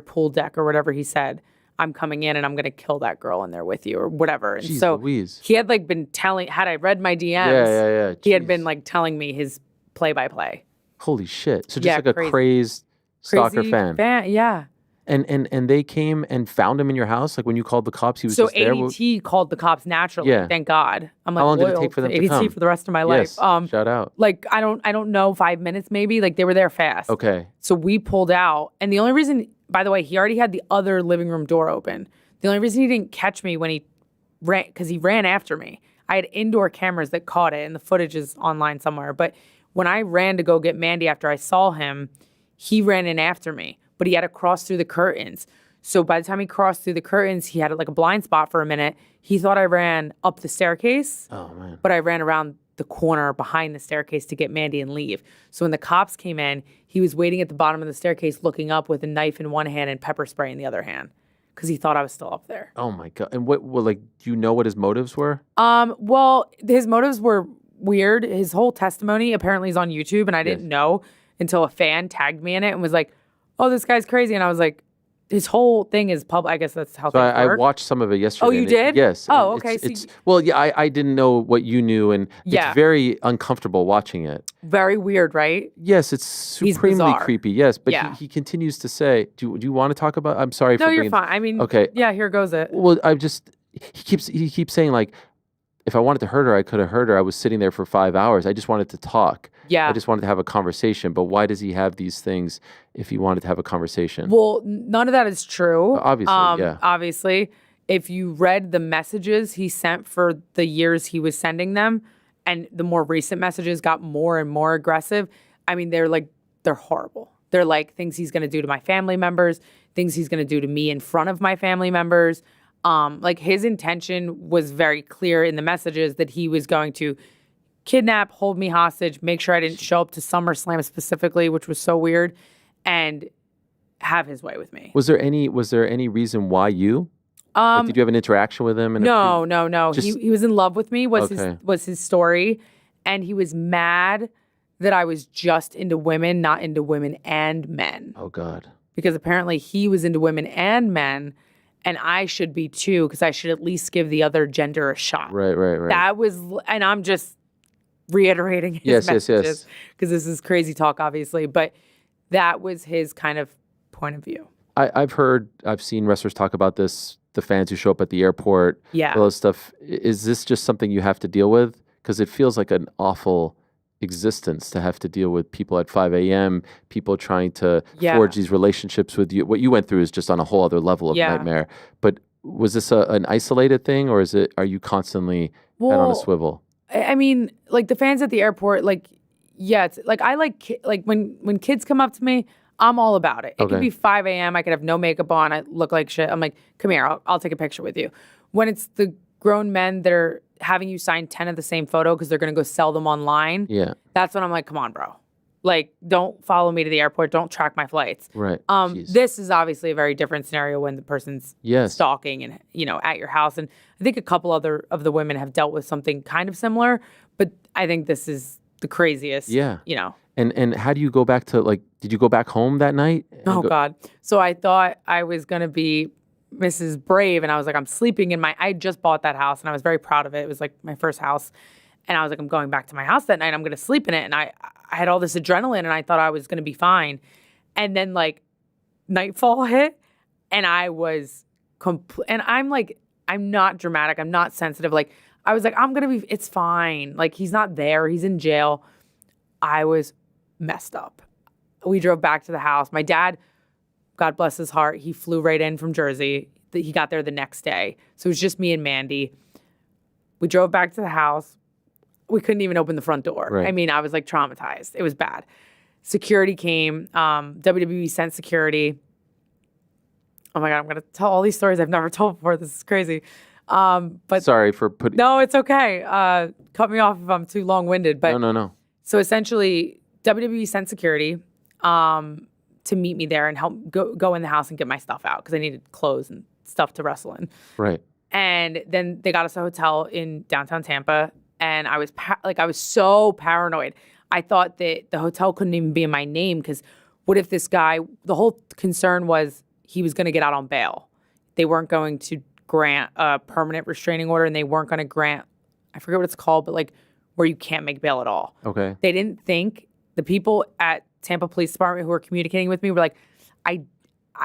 pool deck," or whatever he said. "I'm coming in and I'm gonna kill that girl in there with you," or whatever. And Jeez so Louise. he had like been telling. Had I read my DMs, Yeah. he had Jeez. been like telling me his play-by-play. Holy shit. So just Yeah, like a crazed stalker Crazy fan. Yeah. And they came and found him in your house? Like when you called the cops, he was So just there? ADT called the cops naturally. Yeah. Thank God. I'm like, How long did it loyal take for them to ADT come? for the rest of my Yes. life. Shout out. Like I don't know, 5 minutes maybe. Like they were there fast. Okay. So we pulled out, and the only reason, by the way, he already had the other living room door open. The only reason he didn't catch me when he ran, because he ran after me. I had indoor cameras that caught it, and the footage is online somewhere. But when I ran to go get Mandy after I saw him, he ran in after me, but he had to cross through the curtains. So by the time he crossed through the curtains, he had like a blind spot for a minute. He thought I ran up the staircase, Oh, man. but I ran around the corner behind the staircase to get Mandy and leave. So when the cops came in, he was waiting at the bottom of the staircase looking up with a knife in one hand and pepper spray in the other hand because he thought I was still up there. Oh, my God. And like, do you know what his motives were? Well, his motives were weird. His whole testimony apparently is on YouTube, and I didn't know until a fan tagged me in it and was like, "Oh, this guy's crazy." And I was like, his whole thing is public. I guess that's how So things I work. watched some of it yesterday. Oh, you and did? Yes. Oh, and okay. Well, yeah, I didn't know what you knew, and Yeah. it's very uncomfortable watching it. Very weird, right? Yes, it's He's supremely bizarre. creepy. Yes, but Yeah. he continues to say, "Do you want to talk about?" I'm sorry No, for you're bringing. fine. I mean, Okay. yeah, here goes it. Well, he keeps saying like, if I wanted to hurt her, I could have hurt her. I was sitting there for 5 hours. I just wanted to talk. Yeah. I just wanted to have a conversation. But why does he have these things if he wanted to have a conversation? Well, none of that is true. Obviously, yeah. Obviously, if you read the messages he sent for the years he was sending them, and the more recent messages got more and more aggressive, I mean, they're horrible. They're like things he's going to do to my family members, things he's going to do to me in front of my family members. Like his intention was very clear in the messages that he was going to kidnap, hold me hostage, make sure I didn't show up to SummerSlam specifically, which was so weird, and have his way with me. Was there any reason why you? Like, did you have an interaction with him? No. Just- He was in love with me was Okay. his story, and he was mad that I was just into women, not into women and men. Oh God. Because apparently he was into women and men, and I should be too, because I should at least give the other gender a shot. Right. That was, and I'm just reiterating his Yes. messages because this is crazy talk, obviously, but that was his kind of point of view. I've seen wrestlers talk about this, the fans who show up at the airport, Yeah. all this stuff. Is this just something you have to deal with? Because it feels like an awful existence to have to deal with people at 5 a.m., people trying to Yeah. forge these relationships with you. What you went through is just on a whole other level of Yeah. nightmare. But was this an isolated thing, or are you constantly head on a swivel? I mean, like the fans at the airport, like, yeah, it's like I like when kids come up to me, I'm all about it. It Okay. could be 5 a.m. I could have no makeup on. I look like shit. I'm like, come here, I'll take a picture with you. When it's the grown men that are having you sign 10 of the same photo because they're going to go sell them online, Yeah. that's when I'm like, come on, bro. Like, don't follow me to the airport. Don't track my flights. Right. Jeez. This is obviously a very different scenario when the person's Yes. stalking and, at your house. And I think a couple other of the women have dealt with something kind of similar, but I think this is the craziest. Yeah. And how do you go back to, like, did you go back home that night? Oh, God. So I thought I was going to be Mrs. Brave, and I was like, I'm sleeping in I just bought that house, and I was very proud of it. It was like my first house. And I was like, I'm going back to my house that night. I'm going to sleep in it. And I had all this adrenaline, and I thought I was going to be fine. And then, like, nightfall hit, and I was and I'm like, I'm not dramatic. I'm not sensitive. Like, I was like, it's fine. Like, he's not there. He's in jail. I was messed up. We drove back to the house. My dad, God bless his heart, he flew right in from Jersey. He got there the next day. So it was just me and Mandy. We drove back to the house. We couldn't even open the front door. Right. I mean, I was like traumatized. It was bad. Security came. WWE sent security. Oh my God, I'm going to tell all these stories I've never told before. This is crazy. But sorry for putting. No, it's okay. Cut me off if I'm too long-winded. But No. So essentially, WWE sent security to meet me there and help go in the house and get my stuff out because I needed clothes and stuff to wrestle in. Right. And then they got us a hotel in downtown Tampa. And I was I was so paranoid. I thought that the hotel couldn't even be in my name because what if this guy, the whole concern was he was going to get out on bail. They weren't going to grant a permanent restraining order and they weren't going to grant, I forget what it's called, but like where you can't make bail at all. Okay. They didn't think, the people at Tampa Police Department who were communicating with me were like,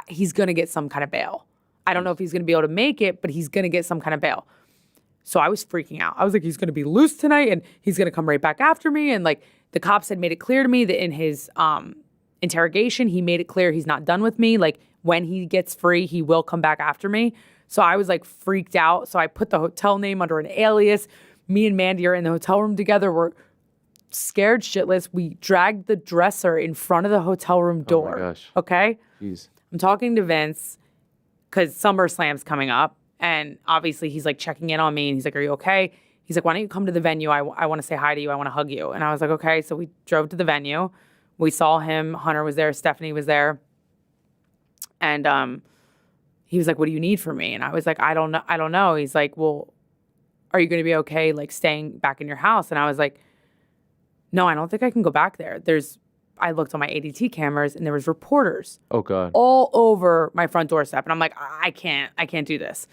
he's going to get some kind of bail. I don't know if he's going to be able to make it, but he's going to get some kind of bail. So I was freaking out. I was like, he's going to be loose tonight and he's going to come right back after me. And like the cops had made it clear to me that in his interrogation, he made it clear he's not done with me. Like when he gets free, he will come back after me. So I was like freaked out. So I put the hotel name under an alias. Me and Mandy are in the hotel room together. We're scared shitless. We dragged the dresser in front of the hotel room door. Oh my gosh. Okay? Jeez. I'm talking to Vince because SummerSlam's coming up. And obviously he's like checking in on me and he's like, are you okay? He's like, why don't you come to the venue? I want to say hi to you. I want to hug you. And I was like, okay. So we drove to the venue. We saw him. Hunter was there. Stephanie was there. And he was like, what do you need from me? And I was like, I don't know. He's like, well, are you going to be okay like staying back in your house? And I was like, no, I don't think I can go back there. I looked on my ADT cameras and there was reporters. Oh God. All over my front doorstep. And I'm like, I can't do this.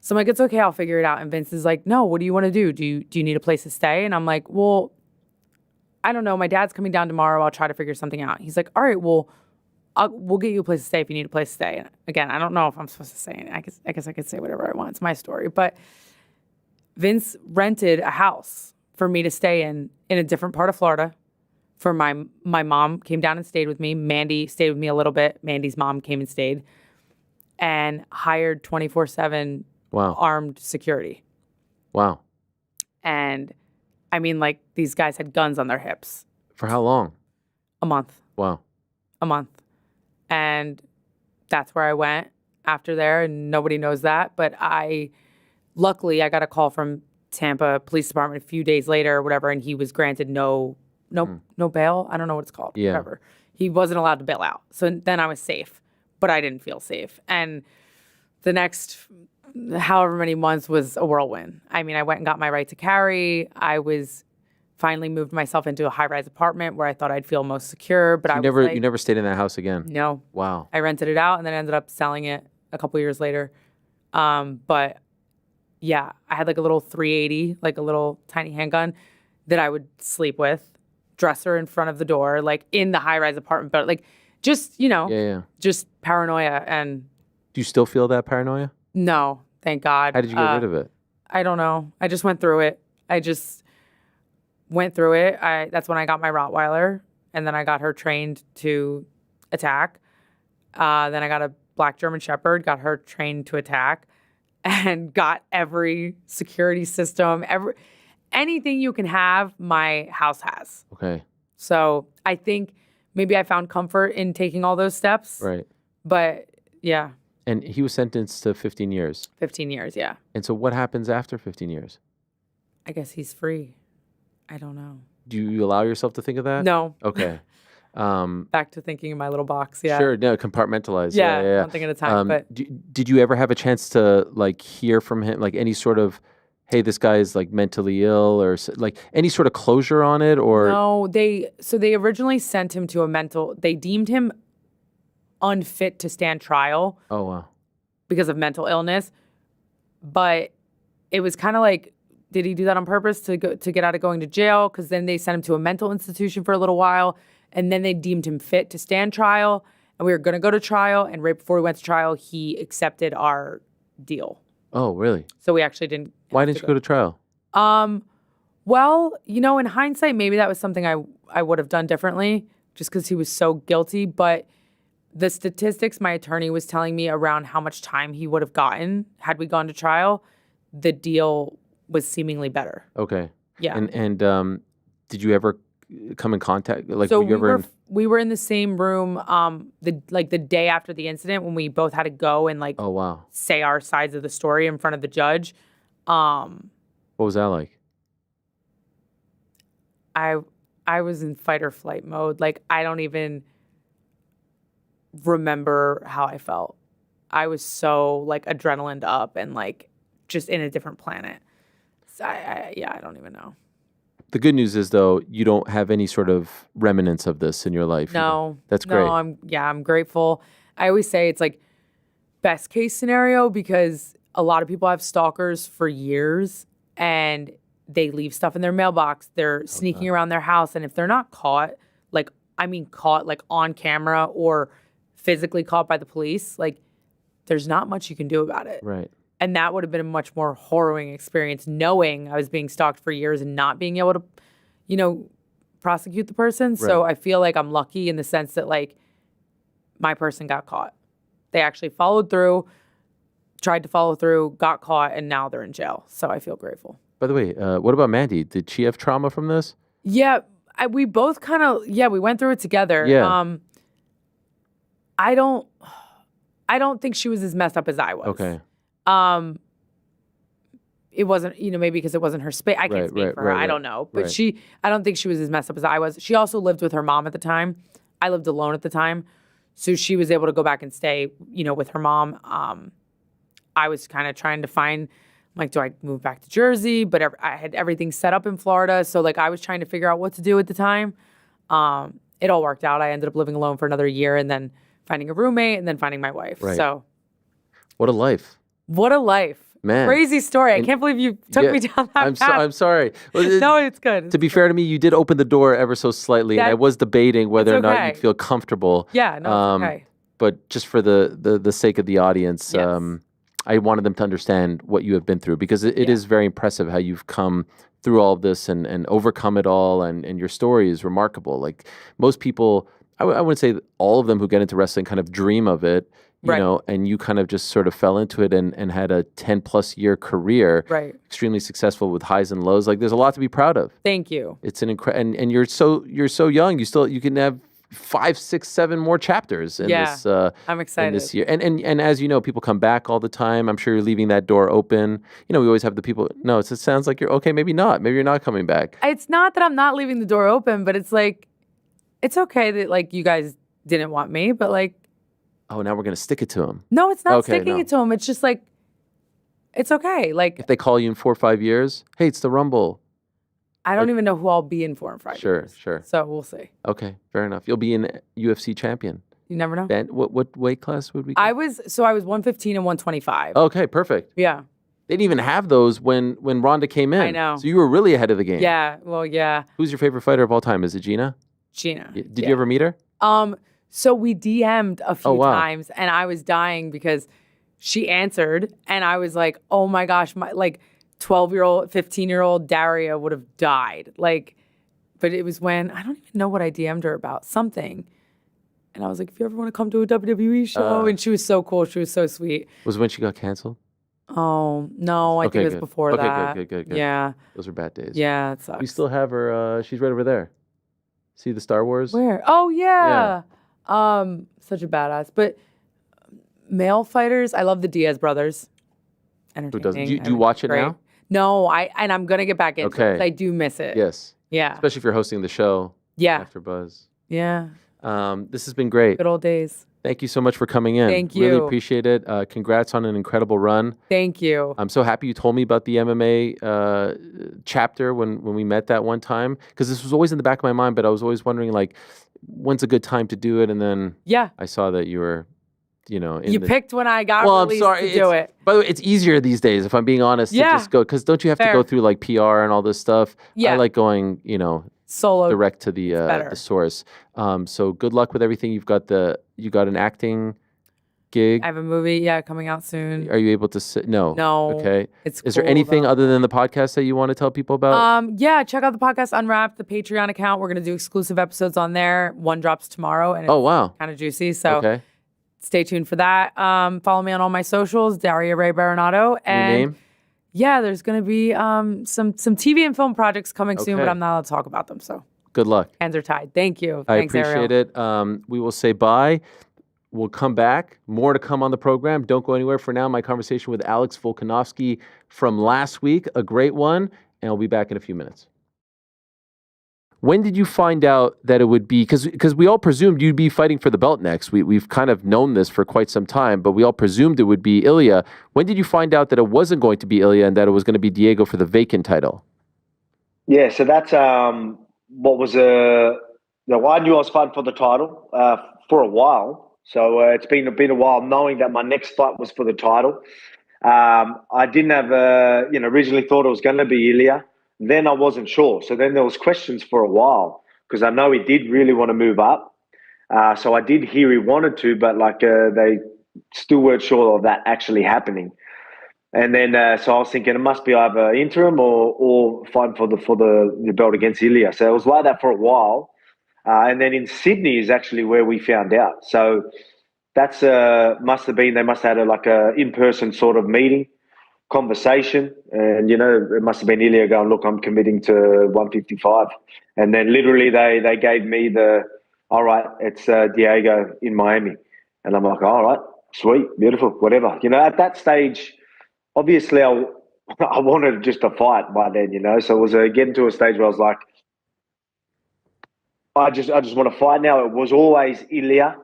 So I'm like, it's okay, I'll figure it out. And Vince is like, no, what do you want to do? Do you need a place to stay? And I'm like, well, I don't know. My dad's coming down tomorrow. I'll try to figure something out. He's like, all right, well, we'll get you a place to stay if you need a place to stay. And again, I don't know if I'm supposed to say it. I guess I could say whatever I want. It's my story. But Vince rented a house for me to stay in a different part of Florida. For my mom came down and stayed with me. Mandy stayed with me a little bit. Mandy's mom came and stayed. And hired 24/7 armed security. Wow. And I mean, like, these guys had guns on their hips. For how long? A month. Wow. A month. And that's where I went after there, and nobody knows that. But luckily, I got a call from Tampa Police Department a few days later or whatever, and he was granted no bail. I don't know what it's called. Yeah. Whatever. He wasn't allowed to bail out. So then I was safe, but I didn't feel safe. And the next however many months was a whirlwind. I mean, I went and got my right to carry. I was finally moved myself into a high-rise apartment where I thought I'd feel most secure. But you never stayed in that house again? No. Wow. I rented it out and then ended up selling it a couple years later. But yeah, I had like a little 380, like a little tiny handgun that I would sleep with, dresser in front of the door, like in the high-rise apartment, but like just, just paranoia. And do you still feel that paranoia? No, thank God. How did you get rid of it? I don't know. I just went through it. That's when I got my Rottweiler, and then I got her trained to attack. Then I got a black German Shepherd, got her trained to attack, and got every security system, anything you can have, my house has. Okay. So I think maybe I found comfort in taking all those steps. Right. But yeah. And he was sentenced to 15 years. 15 years, yeah. And so what happens after 15 years? I guess he's free. I don't know. Do you allow yourself to think of that? No. Okay. Back to thinking in my little box. Yeah. Sure. No, compartmentalize. Yeah, one thing at a time. But did you ever have a chance to like hear from him, like any sort of, hey, this guy is like mentally ill, or like any sort of closure on it, or no, they originally sent him to they deemed him unfit to stand trial. Oh wow. Because of mental illness. But it was kind of like, did he do that on purpose to get out of going to jail? Because then they sent him to a mental institution for a little while, and then they deemed him fit to stand trial, and we were going to go to trial, and right before we went to trial, he accepted our deal. Oh, really? So we actually didn't. Why didn't you go to trial? Well, in hindsight, maybe that was something I would have done differently, just because he was so guilty. But the statistics my attorney was telling me around how much time he would have gotten had we gone to trial, the deal was seemingly better. Okay. Yeah. And did you ever come in contact? Like, so were you ever we were in the same room the day after the incident when we both had to go and like oh wow, say our sides of the story in front of the judge. What was that like? I was in fight or flight mode. Like, I don't even remember how I felt. I was so like adrenaline up and like just in a different planet. So I don't even know. The good news is though, you don't have any sort of remnants of this in your life. No. That's great. No, I'm grateful. I always say it's like best case scenario because a lot of people have stalkers for years and they leave stuff in their mailbox. They're sneaking around their house. And if they're not caught, caught like on camera or physically caught by the police, like there's not much you can do about it. Right. And that would have been a much more harrowing experience knowing I was being stalked for years and not being able to, prosecute the person. Right. So I feel like I'm lucky in the sense that like my person got caught. They actually followed through, tried to follow through, got caught, and now they're in jail. So I feel grateful. By the way, what about Mandy? Did she have trauma from this? Yeah, we both kind of, we went through it together. Yeah. I don't think she was as messed up as I was. Okay. It wasn't, maybe because it wasn't her space. I can't speak for her. I don't know. But I don't think she was as messed up as I was. She also lived with her mom at the time. I lived alone at the time. So she was able to go back and stay, with her mom. I was kind of trying to find, like, do I move back to Jersey? But I had everything set up in Florida. So, like, I was trying to figure out what to do at the time. It all worked out. I ended up living alone for another year and then finding a roommate and then finding my wife. Right. So. What a life. What a life. Man. Crazy story. I can't believe you took me down that path. I'm sorry. Well, no, it's good. To be fair to me, you did open the door ever so slightly, and I was debating whether or not you'd feel comfortable. Yeah, no, it's okay. But just for the sake of the audience, yes. I wanted them to understand what you have been through because it is very impressive how you've come through all of this and overcome it all, and your story is remarkable. Like most people, I wouldn't say all of them who get into wrestling kind of dream of it. And you kind of just sort of fell into it and had a 10+ year career, extremely successful with highs and lows. Like there's a lot to be proud of. Thank you. It's an and you're so young. You can have 5, 6, 7 more chapters in this. I'm excited. In this year. And as you know, people come back all the time. I'm sure you're leaving that door open. We always have the people. No, it sounds like you're okay. Maybe not. Maybe you're not coming back. It's not that I'm not leaving the door open, but it's like, it's okay that like you guys didn't want me, but like. Oh, now we're going to stick it to him. No, it's not sticking it to him. It's just like, it's okay. Like, if they call you in 4 or 5 years, hey, it's the Rumble. I don't even know who I'll be in 4 or 5 years. Sure. So we'll see. Okay, fair enough. You'll be an UFC champion. You never know. What weight class would we go? I was 115 and 125. Okay, perfect. Yeah. They didn't even have those when Ronda came in. I know. So you were really ahead of the game. Yeah, well, yeah. Who's your favorite fighter of all time? Is it Gina? Gina. Did you ever meet her? So we DM'd a few times and I was dying because she answered and I was like, oh my gosh, my like 12-year-old, 15-year-old Daria would have died. Like, but it was when, I don't even know what I DM'd her about, something. And I was like, if you ever want to come to a WWE show. And she was so cool. She was so sweet. Was it when she got canceled? Oh, no, I think it was before that. Okay, good. Yeah. Those were bad days. Yeah, it sucks. We still have her, she's right over there. See the Star Wars? Where? Oh, yeah. Such a badass. But male fighters, I love the Diaz brothers. Entertaining. Who doesn't? Do you watch it now? No, and I'm gonna get back into it because I do miss it. Yes. Yeah. especially if you're hosting the show. Yeah. After Buzz. Yeah. This has been great. Good old days. Thank you so much for coming in. Thank Really you. appreciate it. Congrats on an incredible run. Thank you. I'm so happy you told me about the MMA chapter when we met that one time, because this was always in the back of my mind, but I was always wondering, like, when's a good time to do it? And then I saw that you were, you picked when I got released to do it. By the way, it's easier these days, if I'm being honest, to just go, because don't you have to go through like PR and all this stuff? Yeah. I like going, solo, direct to the source. So good luck with everything. You got an acting gig. I have a movie, coming out soon. Are you able to sit? No. Okay. Is there anything other than the podcast that you want to tell people about? Check out the podcast Unwrapped, the Patreon account. We're gonna do exclusive episodes on there. One drops tomorrow, and it's kind of juicy. So stay tuned for that. Follow me on all my socials, Daria Berenato. And your name? Yeah, there's gonna be some TV and film projects coming soon, but I'm not allowed to talk about them. So good luck. Hands are tied. Thank you. I Thanks, appreciate Ariel. it. We will say bye. We'll come back. More to come on the program. Don't go anywhere. For now, my conversation with Alex Volkanovski from last week, a great one, and I'll be back in a few minutes. When did you find out that it would be, because we all presumed you'd be fighting for the belt next. We've kind of known this for quite some time, but we all presumed it would be Ilya. When did you find out that it wasn't going to be Ilya and that it was going to be Diego for the vacant title? Yeah, so that's what was I knew I was fighting for the title for a while. So it's been a while knowing that my next fight was for the title. I didn't have, originally thought it was going to be Ilya. Then I wasn't sure. So then there was questions for a while because I know he did really want to move up. So I did hear he wanted to, but they still weren't sure of that actually happening. And then so I was thinking it must be either interim or fighting for the belt against Ilya. So it was like that for a while. And then in Sydney is actually where we found out. So that's they must have had a in-person sort of meeting, conversation. And, it must have been Ilya going, look, I'm committing to 155. And then literally they gave me all right, it's Diego in Miami. And I'm like, all right, sweet, beautiful, whatever. At that stage, obviously I wanted just a fight by then, So it was getting to a stage where I was like, I just want to fight now. It was always Ilya.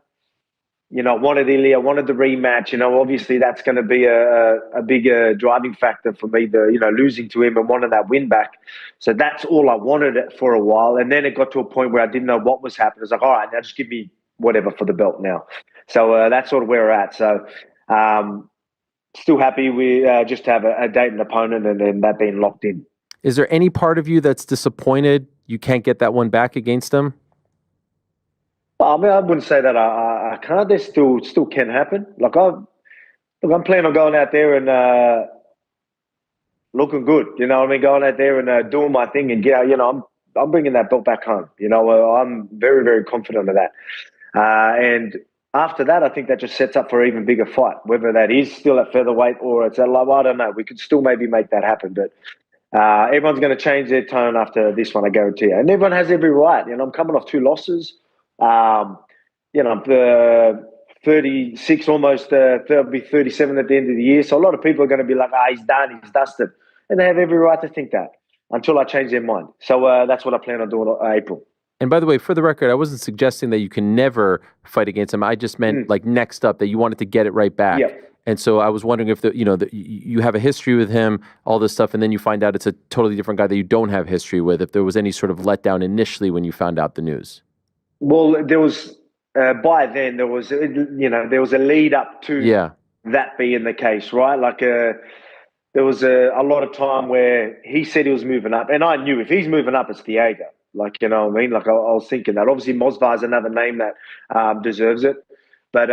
Wanted Ilya, wanted the rematch. Obviously that's going to be a big driving factor for me, losing to him and wanting that win back. So that's all I wanted it for a while. And then it got to a point where I didn't know what was happening. I was like, all right, now just give me whatever for the belt now. So that's sort of where we're at. So still happy we just have a date and opponent and then that being locked in. Is there any part of you that's disappointed you can't get that one back against him? Well, I mean, I wouldn't say that I can't. There still can happen. I'm planning on going out there and looking good. You know what I mean? Going out there and doing my thing and I'm bringing that belt back home. I'm very, very confident of that. And after that, I think that just sets up for an even bigger fight. Whether that is still at featherweight or it's at I don't know. We could still maybe make that happen, but. Everyone's going to change their tone after this one, I guarantee you. And everyone has every right. I'm coming off 2 losses. 36 almost, there'll be 37 at the end of the year. So a lot of people are going to be like, he's done, he's dusted. And they have every right to think that until I change their mind. So that's what I plan on doing in April. And by the way, for the record, I wasn't suggesting that you can never fight against him. I just meant next up that you wanted to get it right back. Yeah. And so I was wondering if you have a history with him, all this stuff, and then you find out it's a totally different guy that you don't have history with. If there was any sort of letdown initially when you found out the news. Well, there was by then there was there was a lead up to that being the case, right? There was a lot of time where he said he was moving up, and I knew if he's moving up, it's Diego. You know what I mean? I was thinking that. Obviously, Mosvar is another name that deserves it, but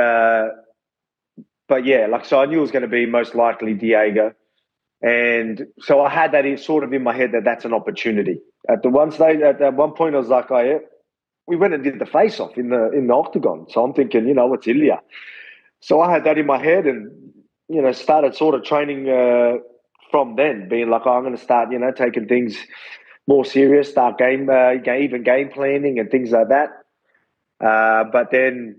yeah, so I knew it was going to be most likely Diego. And so I had that sort of in my head that that's an opportunity. At one point, I was like, oh, yeah. We went and did the face-off in the octagon. So I'm thinking, it's Ilya. So I had that in my head and, started sort of training from then, being like, I'm going to start, taking things more serious, start even game planning and things like that. But then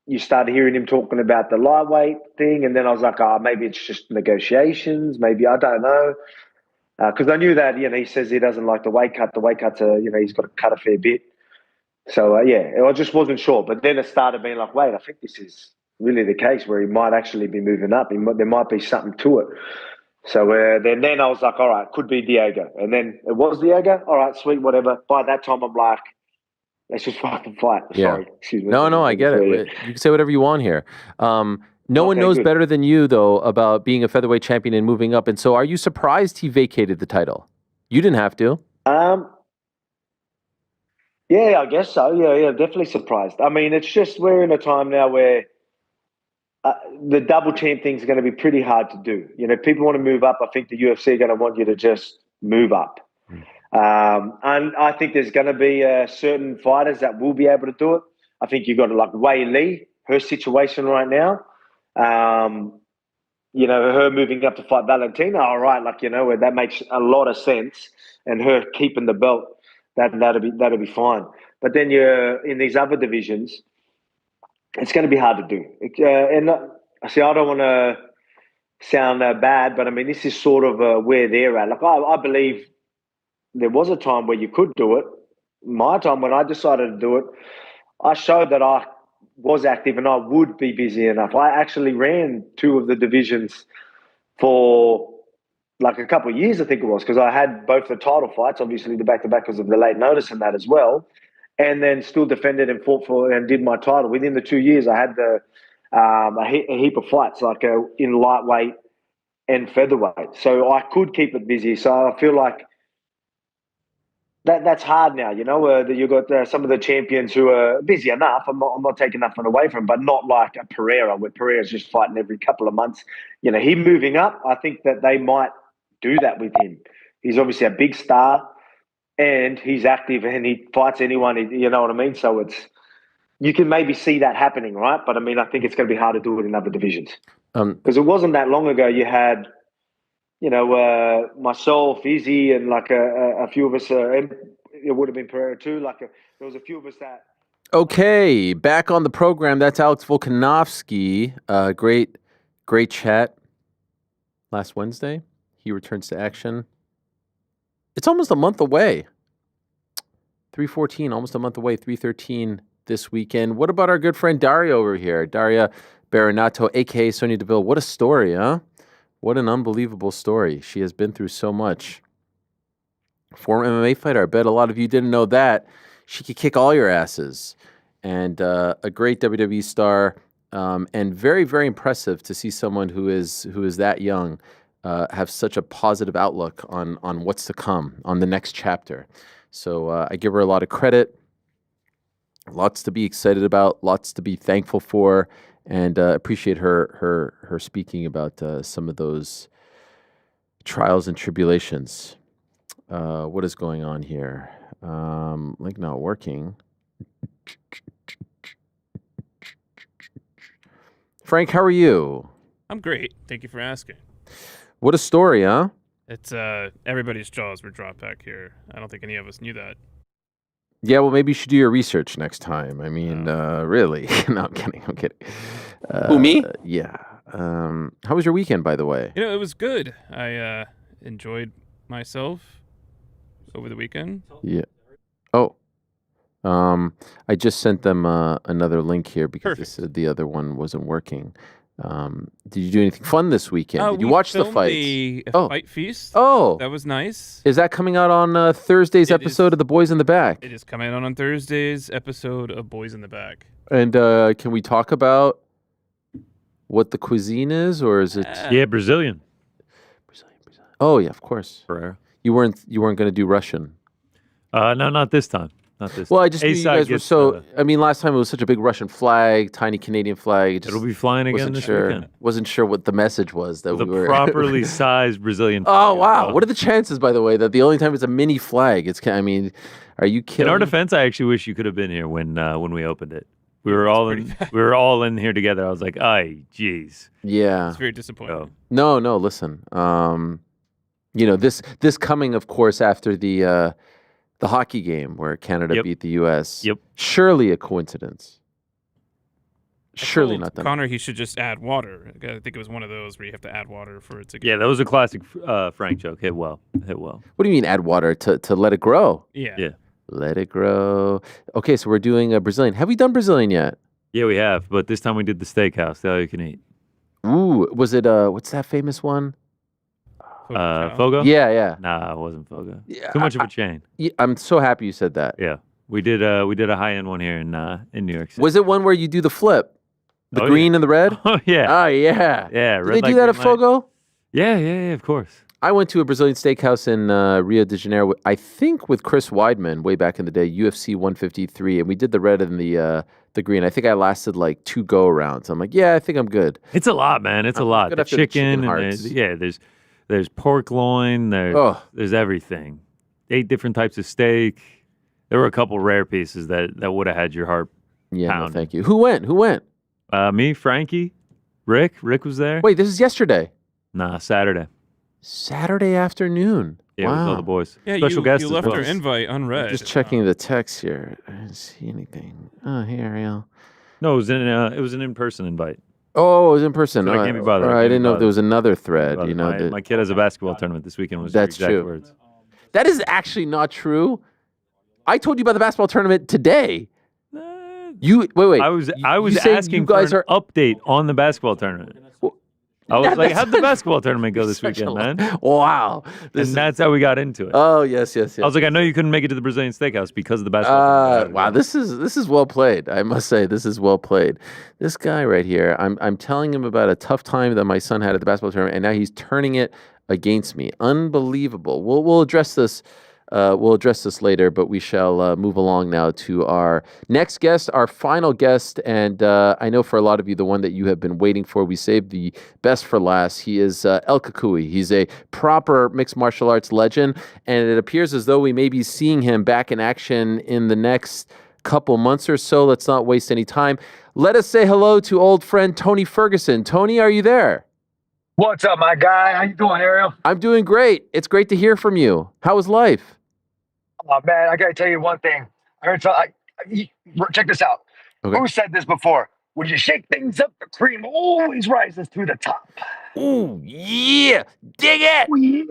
you started hearing him talking about the lightweight thing, and then I was like, maybe it's just negotiations, maybe I don't know. because I knew that he says he doesn't like the weight cut. The weight cuts are he's got to cut a fair bit. So I just wasn't sure. But then it started being like, wait, I think this is really the case where he might actually be moving up. There might be something to it. So then I was like, all right, could be Diego. And then it was Diego. All right, sweet, whatever. By that time, I'm like, let's just fucking fight. Yeah. Sorry, excuse me. No, I get it. You can say whatever you want here. No one knows good. better than you, though, about being a featherweight champion and moving up. And so are you surprised he vacated the title? You didn't have to. Yeah, I guess so. Yeah, definitely surprised. I mean, it's just we're in a time now where the double champ thing is going to be pretty hard to do. People want to move up. I think the UFC are going to want you to just move up. And I think there's going to be certain fighters that will be able to do it. I think you've got like Wei Li, her situation right now. Her moving up to fight Valentina, all right, where that makes a lot of sense. And her keeping the belt, that'll be fine. But then you're in these other divisions, it's going to be hard to do. And see, I don't want to sound bad, but I mean, this is sort of where they're at. Like, I believe there was a time where you could do it. My time when I decided to do it, I showed that I was active and I would be busy enough. I actually ran 2 of the divisions for like a couple of years, I think it was, because I had both the title fights, obviously the back-to-back because of the late notice and that as well, and then still defended and fought for and did my title. Within the 2 years, I had a heap of fights, like in lightweight and featherweight. So I could keep it busy. So I feel like that's hard now, that you've got some of the champions who are busy enough. I'm not taking nothing away from him, but not like a Pereira, where Pereira's just fighting every couple of months. Him moving up, I think that they might do that with him. He's obviously a big star and he's active and he fights anyone, you know what I mean? So you can maybe see that happening, right? But I mean, I think it's going to be hard to do it in other divisions. Because it wasn't that long ago you had, myself, Izzy, and like a few of us, and it would have been Pereira too. There was a few of us that. Okay, back on the program. That's Alex Volkanovski. Great chat last Wednesday. He returns to action. It's almost a month away. 3/14, almost a month away. 3/13 this weekend. What about our good friend Daria over here? Daria Berenato, a.k.a. Sonya Deville. What a story, huh? What an unbelievable story. She has been through so much. Former MMA fighter. I bet a lot of you didn't know that. She could kick all your asses. And a great WWE star. And very, very impressive to see someone who is that young have such a positive outlook on what's to come, on the next chapter. So I give her a lot of credit. Lots to be excited about. Lots to be thankful for. And appreciate her speaking about some of those trials and tribulations. What is going on here? Link not working. Frank, how are you? I'm great. Thank you for asking. What a story, huh? It's everybody's jaws were dropped back here. I don't think any of us knew that. Yeah, well, maybe you should do your research next time. I mean, really. No, I'm kidding. Who, me? Yeah. How was your weekend, by the way? It was good. I enjoyed myself over the weekend. Yeah. Oh. I just sent them another link here because they said the other one wasn't working. Did you do anything fun this weekend? Did you watch the fight? A fight feast. Oh, that was nice. Is that coming out on Thursday's episode of The Boys in the Back? It is coming out on Thursday's episode of Boys in the Back. And can we talk about what the cuisine is, or is it? Yeah, Brazilian. Oh yeah, of course. Pereira. You weren't going to do Russian. No, not this time. Not this. Well, time. I just knew you guys were so. I mean, last time it was such a big Russian flag, tiny Canadian flag. It'll be flying again this weekend. Wasn't sure what the message was that the we were properly sized Brazilian. Oh wow! What are the chances, by the way, that the only time it's a mini flag? I mean, are you kidding? In our defense, I actually wish you could have been here when we opened it. We were all in here together. I was like, "Ay, jeez." Yeah, it's very disappointing. No. Listen, this coming, of course, after the hockey game where Canada beat the U.S. Yep. Surely a coincidence. Surely told not done. Connor, he should just add water. I think it was one of those where you have to add water for it to get. Yeah, that was a classic Frank joke. Hit well. What do you mean add water to let it grow? Yeah. Let it grow. Okay, so we're doing a Brazilian. Have we done Brazilian yet? Yeah, we have, but this time we did the steakhouse. The all you can eat. Ooh, was it what's that famous one? Fogo? Yeah. Nah, it wasn't Fogo. Yeah, Too much of a chain. I'm so happy you said that. Yeah, we did a high end one here in New York City. Was it one where you do the flip? The Oh, green and the red? Oh yeah. Oh yeah. Yeah. Did red they light, do that at green light. Fogo? Yeah, of course. I went to a Brazilian steakhouse in Rio de Janeiro, I think with Chris Weidman way back in the day, UFC 153, and we did the red and the green. I think I lasted like 2 go-arounds. I'm like, yeah, I think I'm good. It's a lot, man. It's a lot. good The after the chicken chicken, hearts. and there's pork loin. There's everything. 8 different types of steak. There were a couple rare pieces that would have had your heart pounding. No, thank you. Who went? Me, Frankie, Rick. Rick was there. Wait, this is yesterday. Nah, Saturday. Saturday afternoon. Yeah, wow. with all the boys. Yeah, Special guests you as left well. our invite unread. Just checking the text here. I didn't see anything. Oh, hey, Ariel. No, it was an in-person invite. Oh, it was in person. So I can't be bothered. I didn't know if there was another thread. You know, My kid has a basketball tournament this weekend. Was That's your exact true. Words. That is actually not true. I told you about the basketball tournament today. You wait. I was you say asking you guys for an update on the basketball tournament. I was like, how'd the basketball tournament go this weekend, man? Wow. That's how we got into it. Oh, yes. I was like, I know you couldn't make it to the Brazilian steakhouse because of the basketball tournament. Wow, this is well played. I must say, this is well played. This guy right here, I'm telling him about a tough time that my son had at the basketball tournament, and now he's turning it against me. Unbelievable. We'll address this. We'll address this later, but we shall move along now to our next guest, our final guest. And I know for a lot of you, the one that you have been waiting for, we saved the best for last. He is El Kukui. He's a proper mixed martial arts legend, and it appears as though we may be seeing him back in action in the next couple months or so. Let's not waste any time. Let us say hello to old friend Tony Ferguson. Tony, are you there? What's up, my guy? How you doing, Ariel? I'm doing great. It's great to hear from you. How is life? Oh, man, I got to tell you one thing. I heard check this out. Okay. Who said this before? When you shake things up, the cream always rises to the top. Ooh, yeah. Dig it. Ooh, yeah.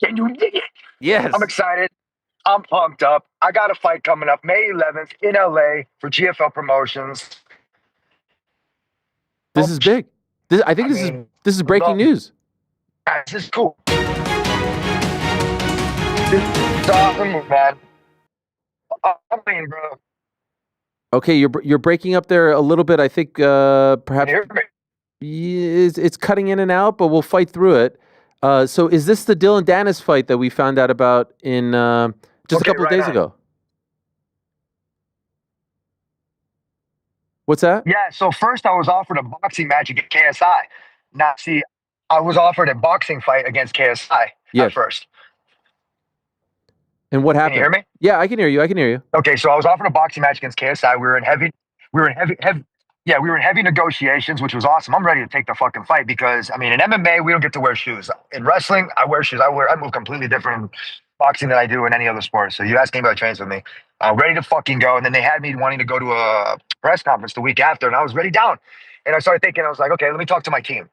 Can you dig it? Yes. I'm excited. I'm pumped up. I got a fight coming up May 11th in LA for GFL Promotions. This is big. This is breaking news. This is cool. It's awesome, man. I mean, bro. Okay, you're breaking up there a little bit. I think perhaps Can you hear me? it's cutting in and out, but we'll fight through it. So is this the Dillon Danis fight that we found out about in just a couple of days ago? What's that? Yeah, so first I was offered a boxing match against KSI. Now, see, I was offered a boxing fight against KSI at first. And what happened? Can you hear me? Yeah, I can hear you. Okay, so I was offered a boxing match against KSI. We were in heavy negotiations, which was awesome. I'm ready to take the fucking fight because, I mean, in MMA, we don't get to wear shoes. In wrestling, I wear shoes. I move completely different in boxing than I do in any other sport. So you ask anybody who trains with me. I'm ready to fucking go. And then they had me wanting to go to a press conference the week after, and I was ready down. And I started thinking, I was like, okay, let me talk to my team.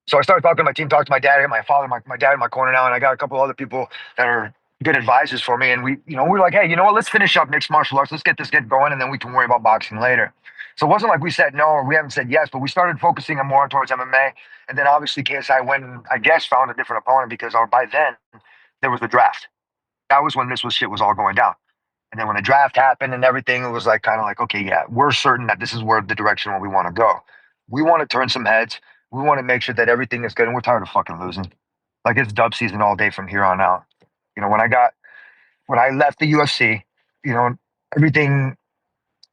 So I started talking to my team, talked to my dad, my father, my dad in my corner now, and I got a couple other people that are good advisors for me. And we're like, hey, you know what? Let's finish up mixed martial arts. Let's get going, and then we can worry about boxing later. So it wasn't like we said no or we haven't said yes, but we started focusing more towards MMA. And then obviously KSI went and I guess found a different opponent because by then there was the draft. That was when shit was all going down. And then when the draft happened and everything, it was like kind of like, okay, yeah, we're certain that this is where the direction where we want to go. We want to turn some heads. We want to make sure that everything is good. And we're tired of fucking losing. Like it's dub season all day from here on out. You know, when I left the UFC, you know, everything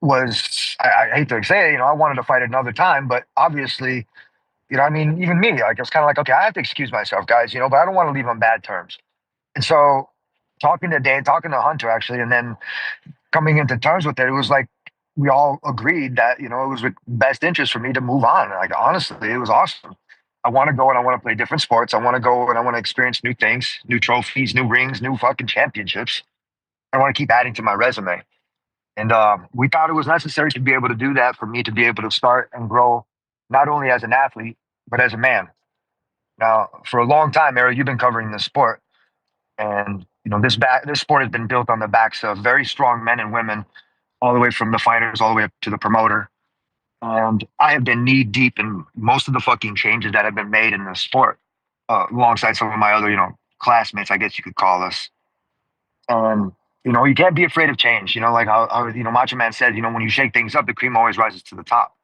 was, I hate to say it, you know, I wanted to fight another time, but obviously, you know, I mean, even me, like, it was kind of like, okay, I have to excuse myself, guys, you know, but I don't want to leave on bad terms. And so talking to Hunter actually, and then coming into terms with it, it was like, we all agreed that, you know, it was with best interest for me to move on. Like, honestly, it was awesome. I want to go and I want to play different sports. I want to go and I want to experience new things, new trophies, new rings, new fucking championships. I want to keep adding to my resume. And we thought it was necessary to be able to do that for me to be able to start and grow, not only as an athlete, but as a man. Now, for a long time, Ariel, you've been covering this sport. And, this sport has been built on the backs of very strong men and women, all the way from the fighters, all the way up to the promoter. And I have been knee deep in most of the fucking changes that have been made in this sport, alongside some of my other, classmates, I guess you could call us. And, you can't be afraid of change. Like how Macho Man said, when you shake things up, the cream always rises to the top.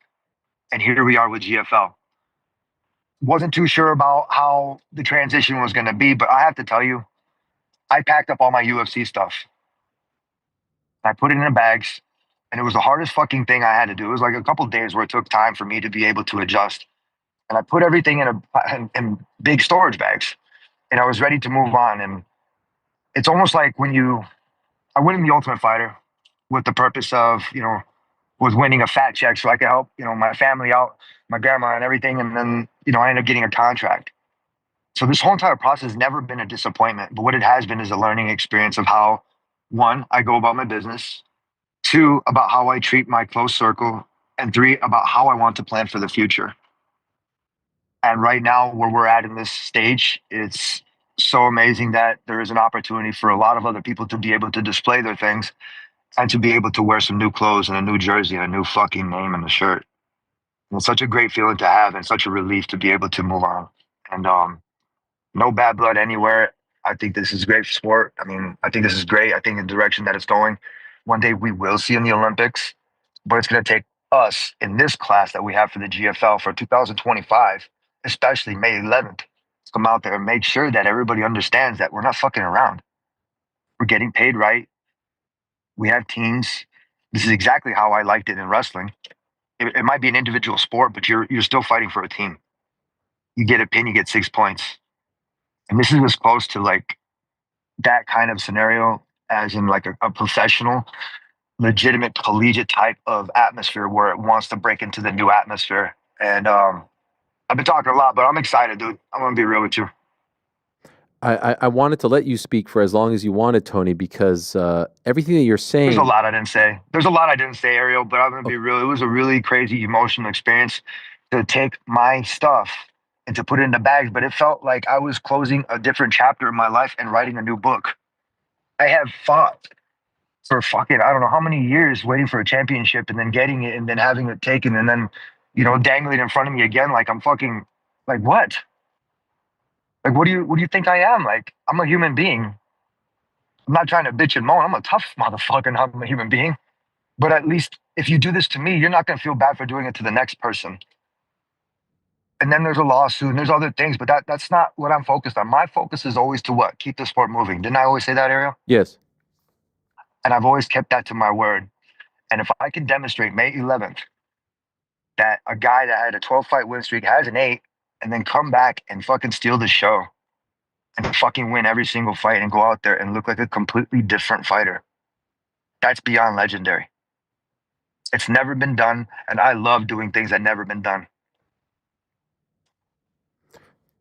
And here we are with GFL. Wasn't too sure about how the transition was going to be, but I have to tell you, I packed up all my UFC stuff. I put it in the bags, and it was the hardest fucking thing I had to do. It was like a couple of days where it took time for me to be able to adjust. And I put everything in big storage bags, and I was ready to move on. And it's almost like I went in the Ultimate Fighter with the purpose of, was winning a fat check so I could help, my family out, my grandma and everything. And then, I ended up getting a contract. So this whole entire process has never been a disappointment, but what it has been is a learning experience of how, one, I go about my business, two, about how I treat my close circle, and three, about how I want to plan for the future. And right now, where we're at in this stage, it's so amazing that there is an opportunity for a lot of other people to be able to display their things and to be able to wear some new clothes and a new jersey and a new fucking name in the shirt. And it's such a great feeling to have and such a relief to be able to move on. And no bad blood anywhere. I think this is great sport. I mean, I think this is great. I think the direction that it's going, one day we will see in the Olympics, but it's going to take us in this class that we have for the GFL for 2025, especially May 11th, to come out there and make sure that everybody understands that we're not fucking around. We're getting paid right. We have teams. This is exactly how I liked it in wrestling. It might be an individual sport, but you're still fighting for a team. You get a pin, you get 6 points. And this is as close to like that kind of scenario as in like a professional, legitimate collegiate type of atmosphere where it wants to break into the new atmosphere. And I've been talking a lot, but I'm excited, dude. I'm going to be real with you. I wanted to let you speak for as long as you wanted, Tony, because everything that you're saying. There's a lot I didn't say. Ariel, but I'm going to be real. It was a really crazy emotional experience to take my stuff and to put it in the bags, but it felt like I was closing a different chapter in my life and writing a new book. I have fought for fucking, I don't know how many years waiting for a championship and then getting it and then having it taken and then, dangling in front of me again like I'm fucking, like what? Like, what do you think I am? Like, I'm a human being. I'm not trying to bitch and moan. I'm a tough motherfucker and I'm a human being. But at least if you do this to me, you're not going to feel bad for doing it to the next person. And then there's a lawsuit and there's other things, but that's not what I'm focused on. My focus is always to what? Keep the sport moving. Didn't I always say that, Ariel? Yes. And I've always kept that to my word. And if I can demonstrate May 11th that a guy that had a 12-fight win streak has an 8 and then come back and fucking steal the show and fucking win every single fight and go out there and look like a completely different fighter, that's beyond legendary. It's never been done, and I love doing things that never been done.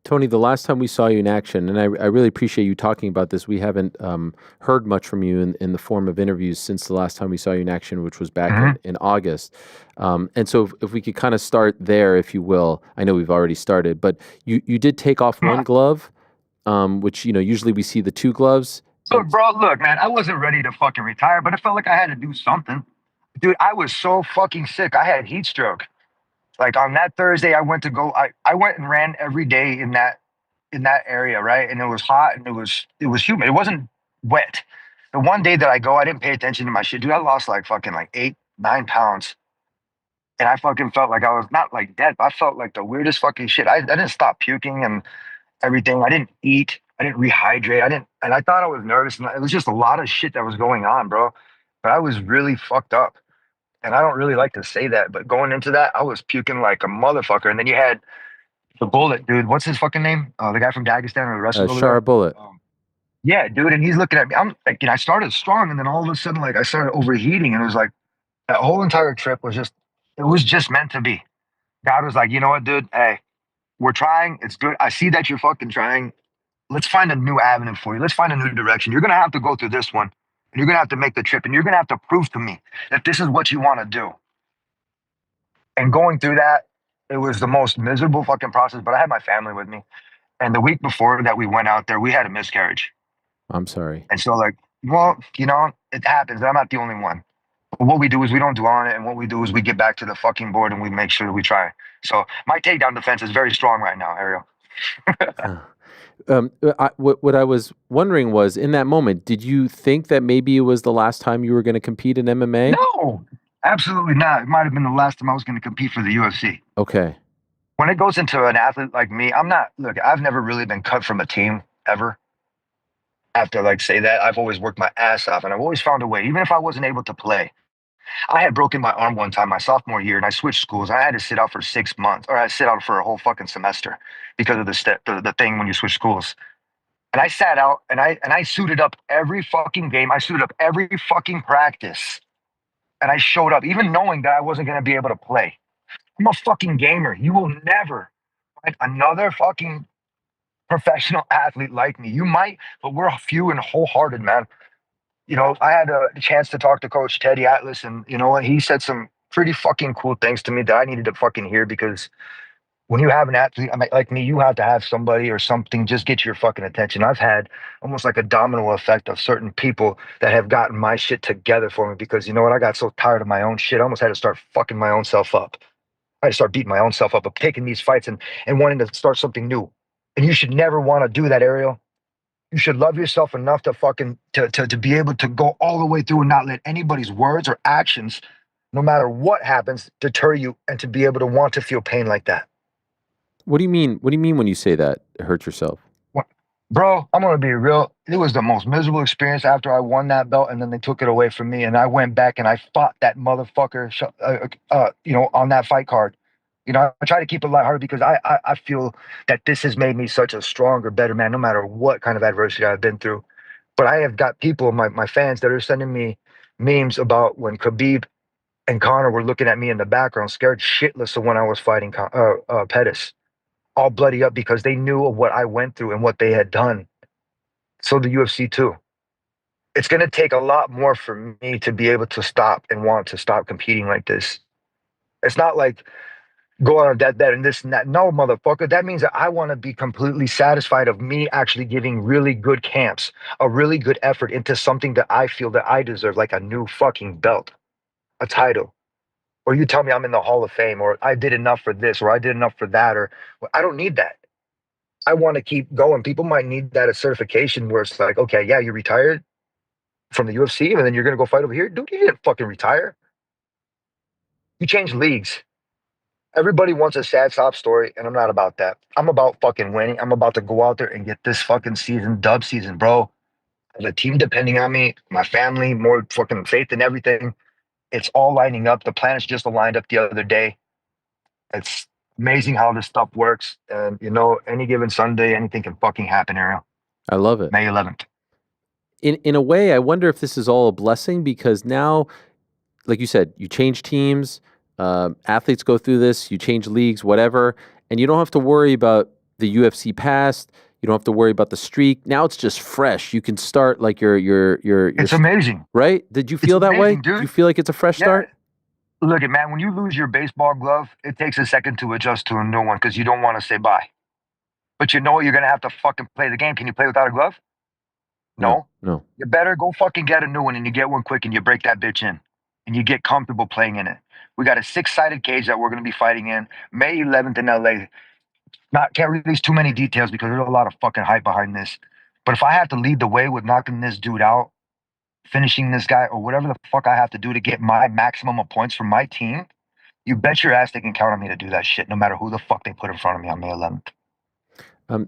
Tony, the last time we saw you in action, and I really appreciate you talking about this, we haven't heard much from you in the form of interviews since the last time we saw you in action, which was back in August. And so if we could kind of start there, if you will. I know we've already started, but you did take off one glove, which, usually we see the 2 gloves. Look, bro, man, I wasn't ready to fucking retire, but it felt like I had to do something. Dude, I was so fucking sick. I had heat stroke. Like on that Thursday, I went and ran every day in that area, right? And it was hot and it was humid. It wasn't wet. The one day that I didn't pay attention to my shit. Dude, I lost like 8, 9 pounds. And I fucking felt like I was not like dead, but I felt like the weirdest fucking shit. I didn't stop puking and everything. I didn't eat. I didn't rehydrate. And I thought I was nervous. And it was just a lot of shit that was going on, bro. But I was really fucked up. And I don't really like to say that, but going into that, I was puking like a motherfucker. And then you had the Bullet, dude. What's his fucking name? The guy from Dagestan or the wrestler. Shara Bullet. Yeah, dude. And he's looking at me. I'm like, I started strong, and then all of a sudden, like, I started overheating, and it was like that whole entire trip was just meant to be. God was like, you know what, dude? Hey, we're trying. It's good. I see that you're fucking trying. Let's find a new avenue for you. Let's find a new direction. You're gonna have to go through this one, You're going to have to make the trip, and you're going to have to prove to me that this is what you want to do. And going through that, it was the most miserable fucking process, but I had my family with me. And the week before that we went out there, we had a miscarriage. I'm sorry. And so, like, well, you know, it happens. I'm not the only one. But what we do is we don't dwell on it, and what we do is we get back to the fucking board and we make sure that we try. So my takedown defense is very strong right now, Ariel. What I was wondering was, in that moment, did you think that maybe it was the last time you were going to compete in MMA? No, absolutely not. It might have been the last time I was going to compete for the UFC. Okay. When it goes into an athlete like me, I've never really been cut from a team ever. I have to like say that. I've always worked my ass off and I've always found a way, even if I wasn't able to play. I had broken my arm one time my sophomore year and I switched schools. I had to sit out for 6 months, or I sit out for a whole fucking semester because of the thing when you switch schools. And I sat out and I suited up every fucking game. I suited up every fucking practice. And I showed up, even knowing that I wasn't going to be able to play. I'm a fucking gamer. You will never find another fucking professional athlete like me. You might, but we're few and wholehearted, man. You know, I had a chance to talk to Coach Teddy Atlas, and you know what? He said some pretty fucking cool things to me that I needed to fucking hear, because when you have an athlete like me, you have to have somebody or something just get your fucking attention. I've had almost like a domino effect of certain people that have gotten my shit together for me, because you know what? I got so tired of my own shit. I almost had to start fucking my own self up. I had to start beating my own self up of taking these fights and wanting to start something new. And you should never want to do that, Ariel. You should love yourself enough to fucking to be able to go all the way through and not let anybody's words or actions, no matter what happens, deter you, and to be able to want to feel pain like that. What do you mean? What do you mean when you say that? Hurt yourself? Bro, I'm gonna be real. It was the most miserable experience after I won that belt, and then they took it away from me, and I went back and I fought that motherfucker, you know, on that fight card. You know, I try to keep it lighthearted because I feel that this has made me such a stronger, better man, no matter what kind of adversity I've been through. But I have got people, my fans, that are sending me memes about when Khabib and Conor were looking at me in the background, scared shitless of when I was fighting Pettis, all bloody up because they knew of what I went through and what they had done. So the UFC too. It's going to take a lot more for me to be able to stop and want to stop competing like this. It's not like go on a deathbed and this and that. No, motherfucker. That means that I want to be completely satisfied of me actually giving really good camps, a really good effort into something that I feel that I deserve, like a new fucking belt, a title. Or you tell me I'm in the Hall of Fame, or I did enough for this, or I did enough for that, or I don't need that. I want to keep going. People might need that as certification where it's like, okay, yeah, you retired from the UFC and then you're going to go fight over here. Dude, you didn't fucking retire. You changed leagues. Everybody wants a sad sob story, and I'm not about that. I'm about fucking winning. I'm about to go out there and get this fucking season, dub season, bro. I have a team depending on me, my family, more fucking faith in everything. It's all lining up. The planets just aligned up the other day. It's amazing how this stuff works. And, you know, any given Sunday, anything can fucking happen, Ariel. I love it. May 11th. In a way, I wonder if this is all a blessing, because now, like you said, you change teams, athletes go through this, you change leagues, whatever, and you don't have to worry about the UFC past. You don't have to worry about the streak. Now it's just fresh. You can start like your. It's amazing, right? Did you feel that way? Dude. Do you feel like it's a fresh start? Look at man, when you lose your baseball glove, it takes a second to adjust to a new one because you don't want to say bye. But you know you're gonna have to fucking play the game. Can you play without a glove? No. You better go fucking get a new one, and you get one quick, and you break that bitch in, and you get comfortable playing in it. We got a 6-sided cage that we're gonna be fighting in May 11th in LA. Can't release too many details because there's a lot of fucking hype behind this. But if I have to lead the way with knocking this dude out, finishing this guy, or whatever the fuck I have to do to get my maximum of points from my team, you bet your ass they can count on me to do that shit, no matter who the fuck they put in front of me on May 11th.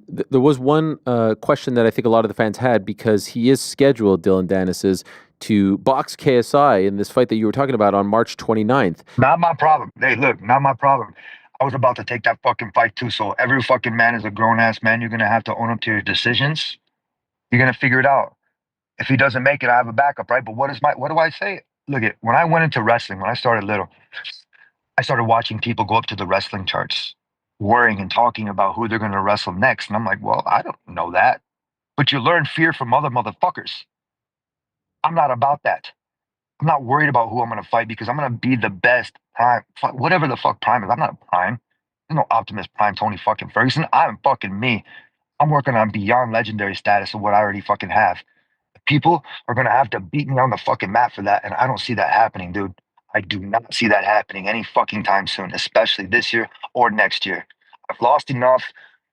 There was one question that I think a lot of the fans had, because he is scheduled, Dillon Danis, to box KSI in this fight that you were talking about on March 29th. Not my problem. Hey, look, not my problem. I was about to take that fucking fight too, so every fucking man is a grown-ass man. You're going to have to own up to your decisions. You're going to figure it out. If he doesn't make it, I have a backup, right? But what do I say? Look, when I went into wrestling, when I started little, I started watching people go up to the wrestling charts, worrying and talking about who they're going to wrestle next. And I'm like, well, I don't know that. But you learn fear from other motherfuckers. I'm not about that. I'm not worried about who I'm going to fight because I'm going to be the best prime, whatever the fuck prime is. I'm not a prime. There's no Optimus Prime Tony fucking Ferguson. I'm fucking me. I'm working on beyond legendary status of what I already fucking have. People are going to have to beat me on the fucking mat for that, and I don't see that happening, dude. I do not see that happening any fucking time soon, especially this year or next year. I've lost enough.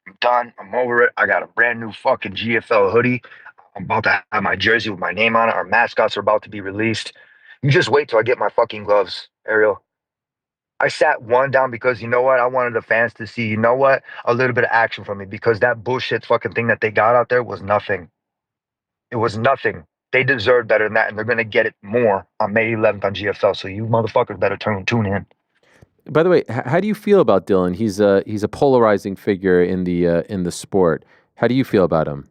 I'm done. I'm over it. I got a brand new fucking GFL hoodie. I'm about to have my jersey with my name on it. Our mascots are about to be released. You just wait till I get my fucking gloves, Ariel. I sat one down because you know what? I wanted the fans to see, you know what? A little bit of action from me because that bullshit fucking thing that they got out there was nothing. It was nothing. They deserve better than that, and they're going to get it more on May 11th on GFL. So you motherfuckers better tune in. By the way, how do you feel about Dillon? He's a polarizing figure in the sport. How do you feel about him?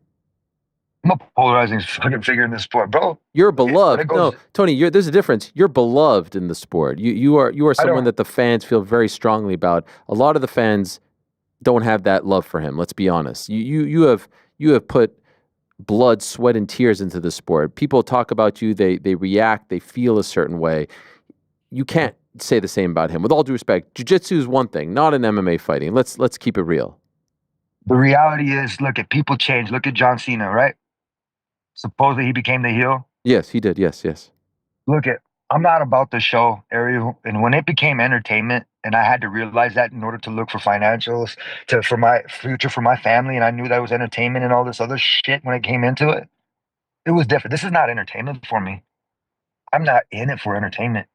I'm a polarizing fucking figure in this sport, bro. You're beloved. No, Tony, there's a difference. You're beloved in the sport. You are someone that the fans feel very strongly about. A lot of the fans don't have that love for him. Let's be honest. You have put blood, sweat, and tears into the sport. People talk about you. They react. They feel a certain way. You can't say the same about him. With all due respect, jiu-jitsu is one thing, not in MMA fighting. Let's keep it real. The reality is, look at people change. Look at John Cena, right? Supposedly he became the heel. Yes, he did. Yes. Look, I'm not about the show, Ariel. And when it became entertainment, and I had to realize that in order to look for financials, for my future, for my family, and I knew that was entertainment and all this other shit when it came into it, it was different. This is not entertainment for me. I'm not in it for entertainment.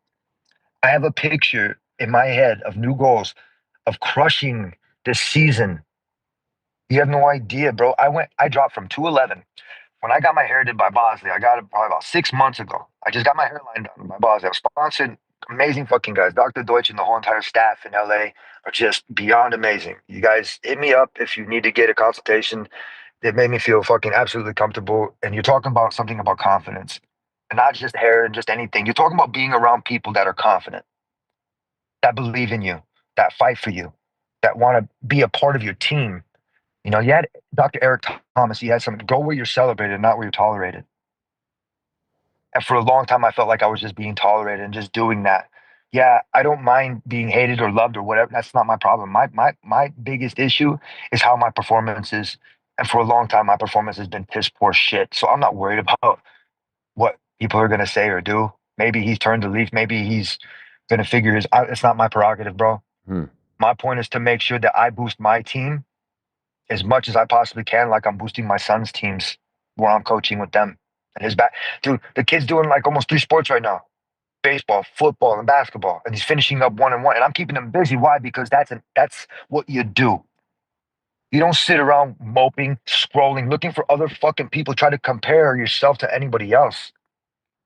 I have a picture in my head of new goals, of crushing this season. You have no idea, bro. I dropped from 211. When I got my hair did by Bosley, I got it probably about 6 months ago. I just got my hairline done by Bosley. I was sponsored. Amazing fucking guys. Dr. Deutsch and the whole entire staff in LA are just beyond amazing. You guys hit me up if you need to get a consultation. It made me feel fucking absolutely comfortable. And you're talking about something about confidence. And not just hair and just anything. You're talking about being around people that are confident, that believe in you, that fight for you, that want to be a part of your team. You know, you had Dr. Eric Thomas, he had something, go where you're celebrated, not where you're tolerated. And for a long time, I felt like I was just being tolerated and just doing that. Yeah, I don't mind being hated or loved or whatever. That's not my problem. My biggest issue is how my performance is. And for a long time, my performance has been piss poor shit. So I'm not worried about what people are going to say or do. Maybe he's turned a leaf. Maybe he's going to figure it's not my prerogative, bro. My point is to make sure that I boost my team as much as I possibly can, like I'm boosting my son's teams where I'm coaching with them. And his back, dude, the kid's doing like almost 3 sports right now: baseball, football, and basketball. And he's finishing up 1 and 1. And I'm keeping him busy. Why? Because that's what you do. You don't sit around moping, scrolling, looking for other fucking people, try to compare yourself to anybody else.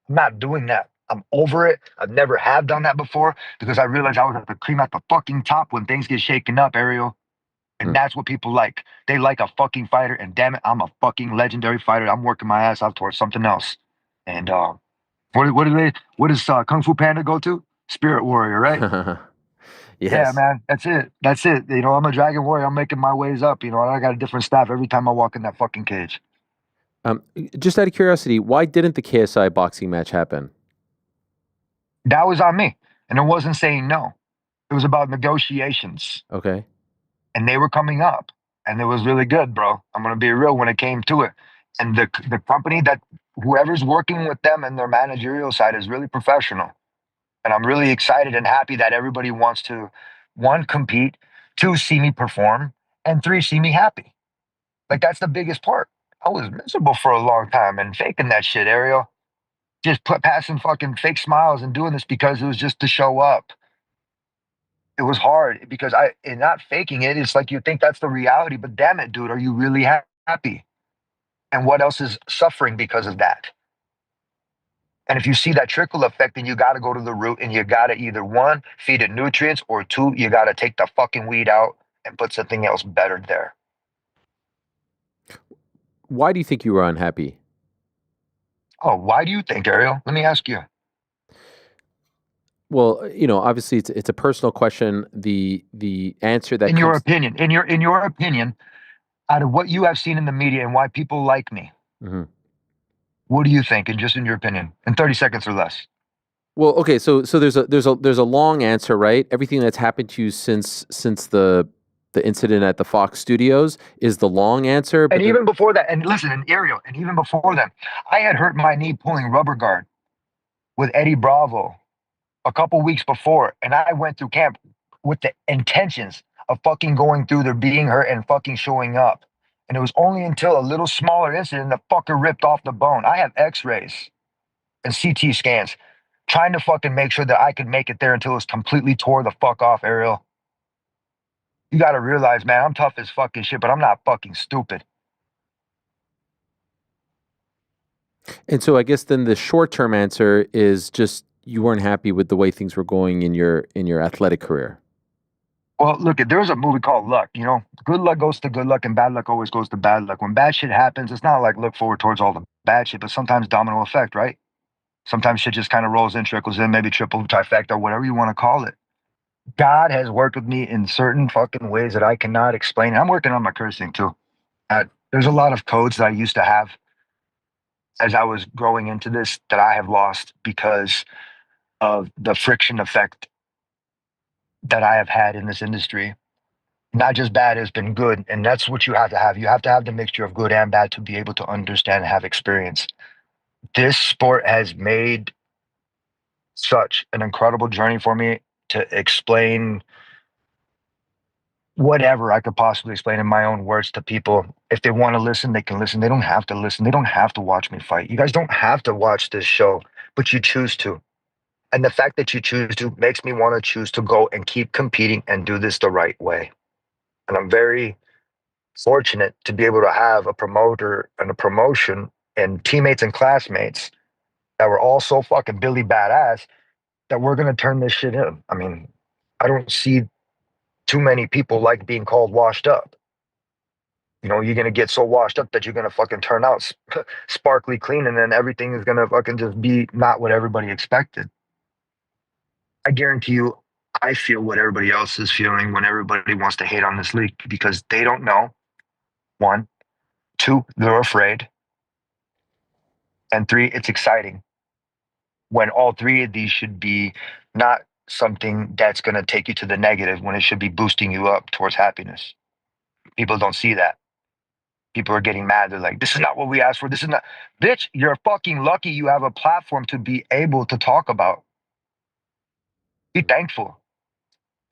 I'm not doing that. I'm over it. I never have done that before because I realized I was at the cream at the fucking top when things get shaken up, Ariel. And that's what people like. They like a fucking fighter, and damn it, I'm a fucking legendary fighter. I'm working my ass off towards something else. And what does Kung Fu Panda go to? Spirit Warrior, right? Yes. Yeah, man, that's it. You know, I'm a Dragon Warrior. I'm making my ways up. You know, and I got a different staff every time I walk in that fucking cage. Just out of curiosity, why didn't the KSI boxing match happen? That was on me, and it wasn't saying no. It was about negotiations. Okay. And they were coming up, and it was really good, bro. I'm gonna be real when it came to it. And the company that whoever's working with them and their managerial side is really professional. And I'm really excited and happy that everybody wants to, 1, compete, 2, see me perform, and 3, see me happy. Like that's the biggest part. I was miserable for a long time and faking that shit, Ariel. Just passing fucking fake smiles and doing this because it was just to show up. It was hard because in not faking it, it's like you think that's the reality, but damn it, dude, are you really happy? And what else is suffering because of that? And if you see that trickle effect, then you got to go to the root and you got to either 1, feed it nutrients, or 2, you got to take the fucking weed out and put something else better there. Why do you think you were unhappy? Oh, why do you think, Ariel? Let me ask you. Well, you know, obviously it's a personal question. The answer that in your opinion, out of what you have seen in the media and why people like me, What do you think, and just in your opinion, in 30 seconds or less? Well, okay, so there's a long answer, right? Everything that's happened to you since the incident at the Fox Studios is the long answer. But And even before that, and listen, and Ariel, and even before that, I had hurt my knee pulling rubber guard with Eddie Bravo a couple weeks before, and I went through camp with the intentions of fucking going through there, being hurt, and fucking showing up. And it was only until a little smaller incident the fucker ripped off the bone. I have X-rays and CT scans trying to fucking make sure that I could make it there until it was completely tore the fuck off, Ariel. You got to realize, man, I'm tough as fucking shit, but I'm not fucking stupid. And so I guess then the short-term answer is just you weren't happy with the way things were going in your athletic career. Well, look, there was a movie called Luck. You know, good luck goes to good luck, and bad luck always goes to bad luck. When bad shit happens, it's not like look forward towards all the bad shit, but sometimes domino effect, right? Sometimes shit just kind of rolls in, trickles in, maybe triple, trifecta, whatever you want to call it. God has worked with me in certain fucking ways that I cannot explain. And I'm working on my cursing too. There's a lot of codes that I used to have as I was growing into this that I have lost because of the friction effect that I have had in this industry. Not just bad, it's been good. And that's what you have to have. You have to have the mixture of good and bad to be able to understand and have experience. This sport has made such an incredible journey for me to explain whatever I could possibly explain in my own words to people. If they want to listen, they can listen. They don't have to listen. They don't have to watch me fight. You guys don't have to watch this show, but you choose to. And the fact that you choose to makes me want to choose to go and keep competing and do this the right way. And I'm very fortunate to be able to have a promoter and a promotion and teammates and classmates that were all so fucking Billy badass that we're going to turn this shit in. I mean, I don't see too many people like being called washed up. You know, you're going to get so washed up that you're going to fucking turn out sparkly clean, and then everything is going to fucking just be not what everybody expected. I guarantee you, I feel what everybody else is feeling when everybody wants to hate on this league because they don't know. One, two, they're afraid. And three, it's exciting. When all three of these should be not something that's going to take you to the negative, when it should be boosting you up towards happiness. People don't see that. People are getting mad. They're like, this is not what we asked for. This is not. Bitch, you're fucking lucky you have a platform to be able to talk about. Be thankful.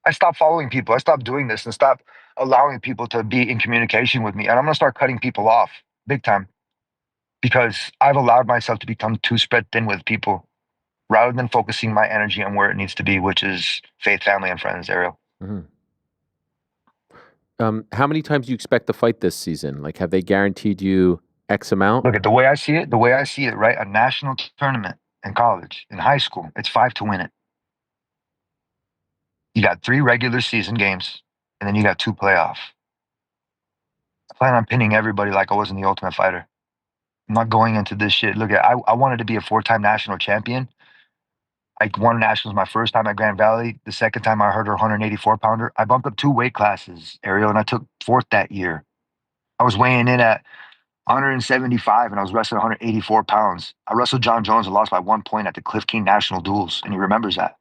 I stopped following people. I stopped doing this and stopped allowing people to be in communication with me. And I'm going to start cutting people off big time because I've allowed myself to become too spread thin with people rather than focusing my energy on where it needs to be, which is faith, family, and friends, Ariel. Mm-hmm. How many times do you expect to fight this season? Like, have they guaranteed you X amount? Look, at the way I see it, right? A national tournament in college, in high school, it's 5 to win it. You got 3 regular season games, and then you got 2 playoff. I plan on pinning everybody like I was in the Ultimate Fighter. I'm not going into this shit. Look, I wanted to be a 4-time national champion. I won nationals my first time at Grand Valley. The second time I hurt a 184-pounder. I bumped up 2 weight classes, Ariel, and I took 4th that year. I was weighing in at 175, and I was wrestling 184 pounds. I wrestled John Jones and lost by 1 point at the Cliff King National Duels, and he remembers that.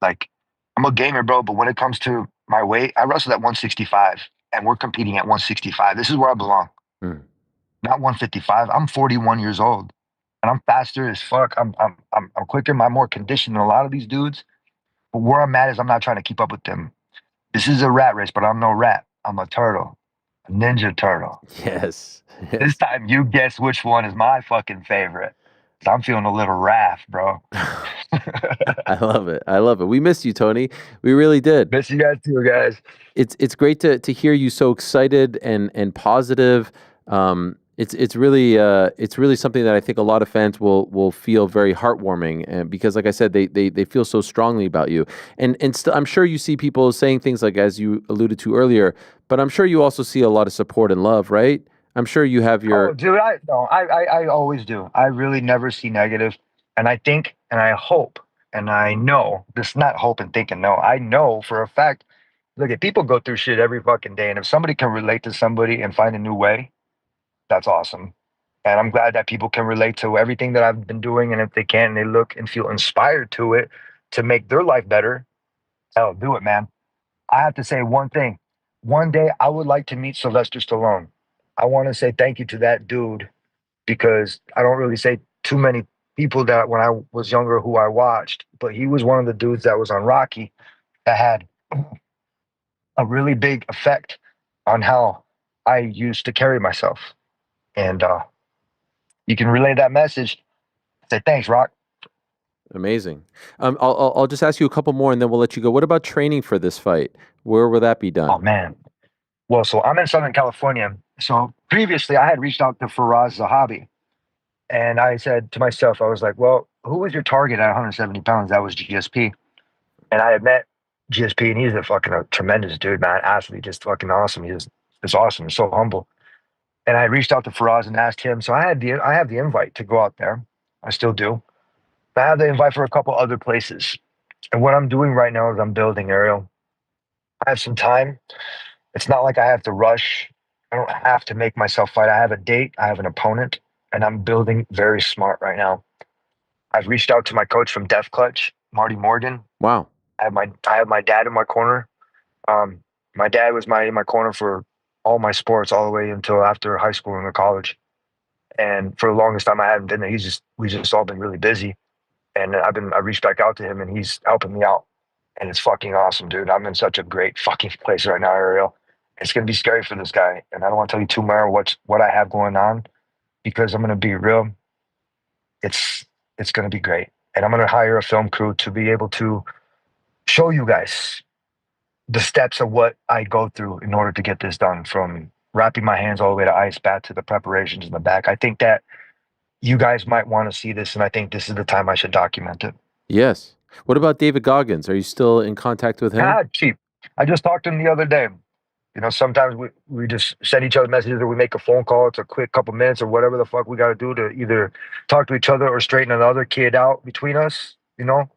Like, I'm a gamer, bro, but when it comes to my weight, I wrestled at 165, and we're competing at 165. This is where I belong. Not 155. I'm 41 years old, and I'm faster as fuck. I'm quicker. I'm more conditioned than a lot of these dudes. But where I'm at is I'm not trying to keep up with them. This is a rat race, but I'm no rat. I'm a turtle, a ninja turtle. Yes. This time you guess which one is my fucking favorite. I'm feeling a little wrath, bro. I love it. I love it. We missed you, Tony. We really did. Miss you guys too, guys. It's great to hear you so excited and positive. It's really something that I think a lot of fans will feel very heartwarming, and because, like I said, they feel so strongly about you, and I'm sure you see people saying things like, as you alluded to earlier, but I'm sure you also see a lot of support and love, right? I'm sure you have your. Oh, dude, I always do. I really never see negative, and I think, and I hope, and I know. This is not hope and think and know. I know for a fact. Look, at people go through shit every fucking day, and if somebody can relate to somebody and find a new way, that's awesome. And I'm glad that people can relate to everything that I've been doing. And if they can, they look and feel inspired to it to make their life better, hell, do it, man. I have to say one thing. One day I would like to meet Sylvester Stallone. I want to say thank you to that dude because I don't really say too many people that when I was younger who I watched, but he was one of the dudes that was on Rocky that had a really big effect on how I used to carry myself. And you can relay that message. Say thanks, Rock. Amazing. I'll just ask you a couple more and then we'll let you go. What about training for this fight? Where will that be done? Oh man. Well, so I'm in Southern California. So previously I had reached out to Faraz Zahabi and I said to myself, I was like, well, who was your target at 170 pounds? That was GSP. And I had met GSP and he's a tremendous dude, man. Athlete, just fucking awesome. He's awesome. He's so humble. And I reached out to Faraz and asked him. So I have the invite to go out there. I still do. I have the invite for a couple other places. And what I'm doing right now is I'm building, Ariel. I have some time. It's not like I have to rush. I don't have to make myself fight. I have a date. I have an opponent, and I'm building very smart right now. I've reached out to my coach from Def Clutch, Marty Morgan. Wow. I have my dad in my corner. My dad was in my corner for all my sports all the way until after high school and college. And for the longest time, I haven't been there. We just all been really busy. And I reached back out to him and he's helping me out. And it's fucking awesome, dude. I'm in such a great fucking place right now, Ariel. It's going to be scary for this guy. And I don't want to tell you too much what I have going on because I'm going to be real. It's going to be great. And I'm going to hire a film crew to be able to show you guys the steps of what I go through in order to get this done, from wrapping my hands all the way to ice bath to the preparations in the back. I think that you guys might want to see this, and I think this is the time I should document it. Yes. What about David Goggins? Are you still in contact with him? Cheap. I just talked to him the other day. You know, sometimes we just send each other messages or we make a phone call. It's a quick couple minutes or whatever the fuck we got to do to either talk to each other or straighten another kid out between us. You know,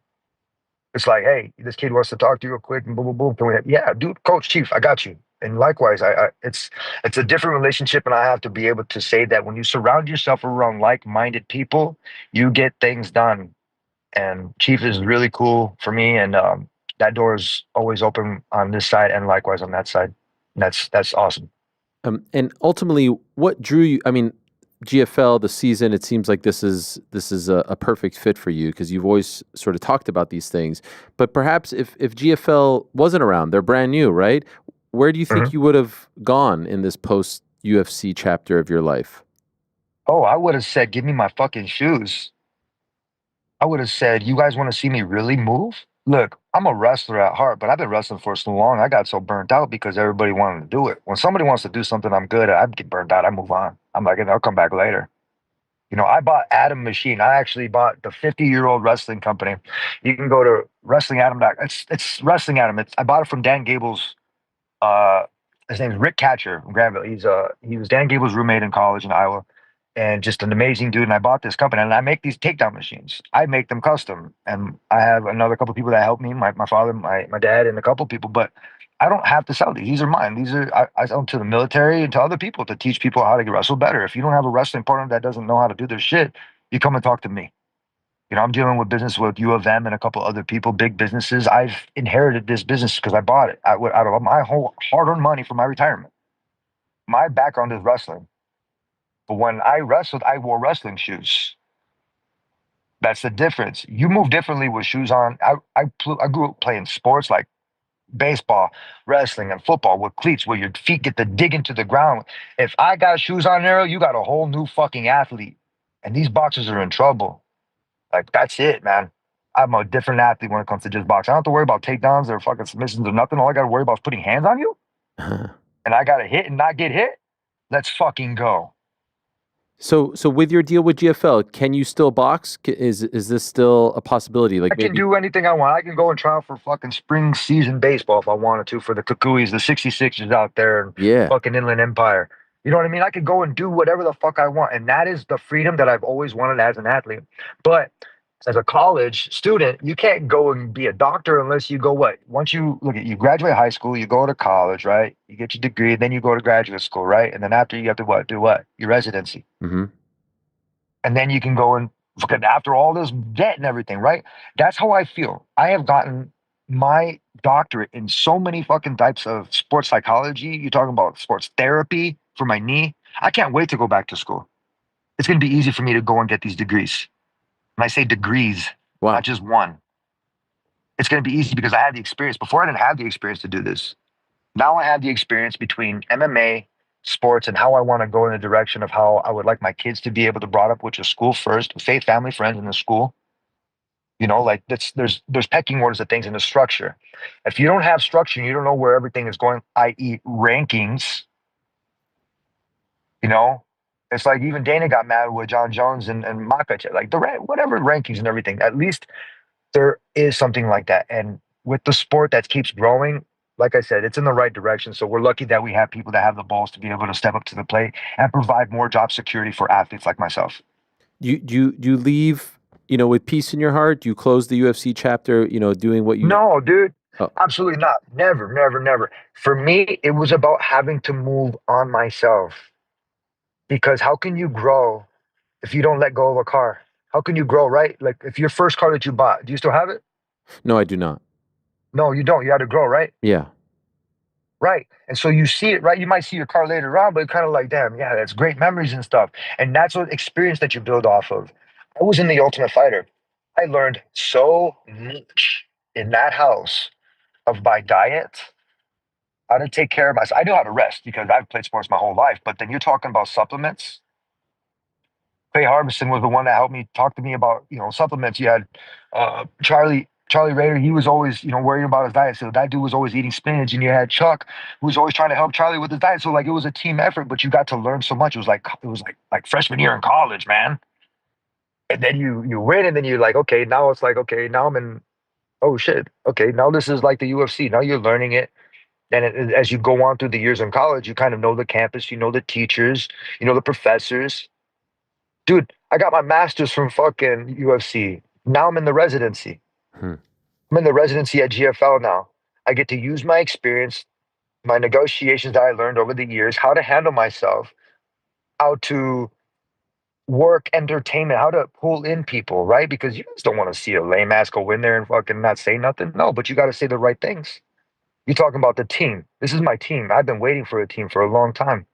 it's like, hey, this kid wants to talk to you real quick and boom, boom, boom. Can we yeah, dude, Coach Chief, I got you. And likewise, it's a different relationship, and I have to be able to say that when you surround yourself around like-minded people, you get things done. And Chief is really cool for me, and that door is always open on this side and likewise on that side. And that's awesome. And ultimately, what drew you? I mean, GFL, the season, it seems like this is a perfect fit for you because you've always sort of talked about these things. But perhaps if GFL wasn't around, they're brand new, right? Where do you think you would have gone in this post-UFC chapter of your life? Oh, I would have said, give me my fucking shoes. I would have said, you guys want to see me really move? Look, I'm a wrestler at heart, but I've been wrestling for so long, I got so burnt out because everybody wanted to do it. When somebody wants to do something I'm good at, I get burnt out, I move on. I'm like, I'll come back later. You know, I bought Adam Machine. I actually bought the 50-year-old wrestling company. You can go to Wrestling Adam. It's Wrestling Adam. I bought it from Dan Gable's. His name is Rick Catcher from Granville. He was Dan Gable's roommate in college in Iowa, and just an amazing dude. And I bought this company, and I make these takedown machines. I make them custom, and I have another couple people that help me. My father, my dad, and a couple people. But I don't have to sell these. These are mine. I sell them to the military and to other people to teach people how to wrestle better. If you don't have a wrestling partner that doesn't know how to do their shit, you come and talk to me. You know, I'm dealing with business with U of M and a couple other people, big businesses. I've inherited this business because I bought it out of my whole hard-earned money for my retirement. My background is wrestling. But when I wrestled, I wore wrestling shoes. That's the difference. You move differently with shoes on. I grew up playing sports like baseball, wrestling, and football with cleats where your feet get to dig into the ground. If I got shoes on there, you got a whole new fucking athlete. And these boxers are in trouble. Like, that's it, man. I'm a different athlete when it comes to just boxing. I don't have to worry about takedowns or fucking submissions or nothing. All I got to worry about is putting hands on you. And I got to hit and not get hit. Let's fucking go. So with your deal with GFL, can you still box? Is this still a possibility? Like, I can do anything I want. I can go and try out for fucking spring season baseball if I wanted to for the Kukuis, the 66ers out there, and fucking Inland Empire. You know what I mean? I could go and do whatever the fuck I want. And that is the freedom that I've always wanted as an athlete. But as a college student, you can't go and be a doctor unless you go what? Once you you graduate high school, you go to college, right? You get your degree, then you go to graduate school, right? And then after you have to what? Do what? Your residency. Mm-hmm. and then you can go and fucking after all this debt and everything, right? That's how I feel. I have gotten my doctorate in so many fucking types of sports psychology. You're talking about sports therapy for my knee. I can't wait to go back to school. It's going to be easy for me to go and get these degrees. And I say degrees, not just one. It's going to be easy because I had the experience. Before I didn't have the experience to do this. Now I have the experience between MMA, sports, and how I want to go in the direction of how I would like my kids to be able to brought up, which is school first, faith, family, friends in the school. You know, like there's pecking orders of things in the structure. If you don't have structure and you don't know where everything is going, i.e. rankings, you know, it's like even Dana got mad with John Jones and Makachev, like whatever rankings and everything. At least there is something like that. And with the sport that keeps growing, like I said, it's in the right direction. So we're lucky that we have people that have the balls to be able to step up to the plate and provide more job security for athletes like myself. Do you leave, with peace in your heart? Do you close the UFC chapter, doing what you... No, dude. Oh. Absolutely not. Never, never, never. For me, it was about having to move on myself. Because how can you grow if you don't let go of a car? How can you grow, right? Like if your first car that you bought, do you still have it? No, I do not. No, you don't. You had to grow, right? Yeah. Right. And so you see it, right? You might see your car later on, but kind of like, damn, yeah, that's great memories and stuff. And that's what experience that you build off of. I was in the Ultimate Fighter. I learned so much in that house of my diet, how to take care of myself. I know how to rest because I've played sports my whole life, but then you're talking about supplements. Clay Harbison was the one that helped me talk to me about, supplements. You had Charlie Rader, he was always, worrying about his diet. So that dude was always eating spinach. And you had Chuck, who was always trying to help Charlie with his diet. So like it was a team effort, but you got to learn so much. It was like freshman year in college, man. And then you win, and then you're like, okay, now it's like, okay, now I'm in, oh shit. Okay, now this is like the UFC. Now you're learning it. And as you go on through the years in college, you kind of know the campus, you know the teachers, you know the professors. Dude, I got my master's from fucking UFC. Now I'm in the residency. I'm in the residency at GFL now. I get to use my experience, my negotiations that I learned over the years, how to handle myself, how to work entertainment, how to pull in people, right? Because you just don't want to see a lame ass go in there and fucking not say nothing. No, but you got to say the right things. You're talking about the team. This is my team. I've been waiting for a team for a long time.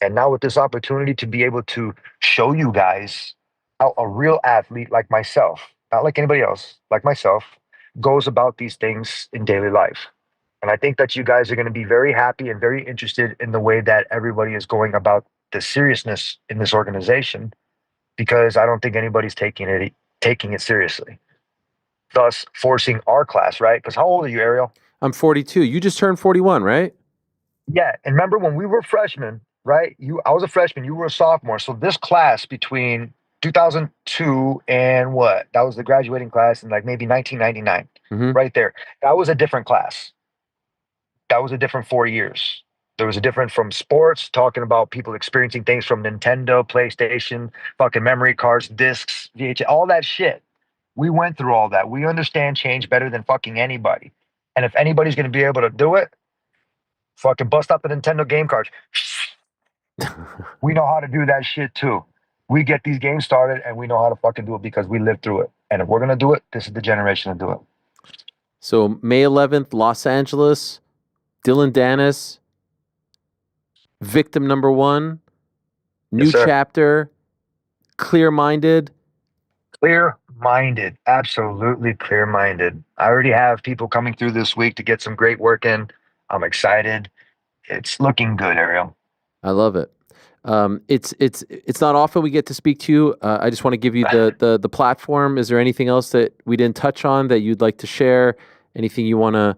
And now with this opportunity to be able to show you guys how a real athlete like myself, not like anybody else, like myself, goes about these things in daily life. And I think that you guys are going to be very happy and very interested in the way that everybody is going about the seriousness in this organization, because I don't think anybody's taking it seriously. Thus forcing our class, right? Because how old are you, Ariel? I'm 42. You just turned 41, right? Yeah. And remember when we were freshmen, right? I was a freshman, you were a sophomore. So this class between 2002 and what? That was the graduating class in like maybe 1999, right there. That was a different class. That was a different 4 years. There was a different from sports, talking about people experiencing things from Nintendo, PlayStation, fucking memory cards, discs, VHS, all that shit. We went through all that. We understand change better than fucking anybody. And if anybody's going to be able to do it, fucking bust out the Nintendo game cards. We know how to do that shit too. We get these games started and we know how to fucking do it because we lived through it. And if we're going to do it, this is the generation to do it. So May 11th, Los Angeles, Dillon Danis, victim number 1, new chapter, clear-minded. Clear-minded, absolutely clear-minded. I already have people coming through this week to get some great work in. I'm excited. It's looking good, Ariel. I love it. It's not often we get to speak to you. I just want to give you the platform. Is there anything else that we didn't touch on that you'd like to share? Anything you want to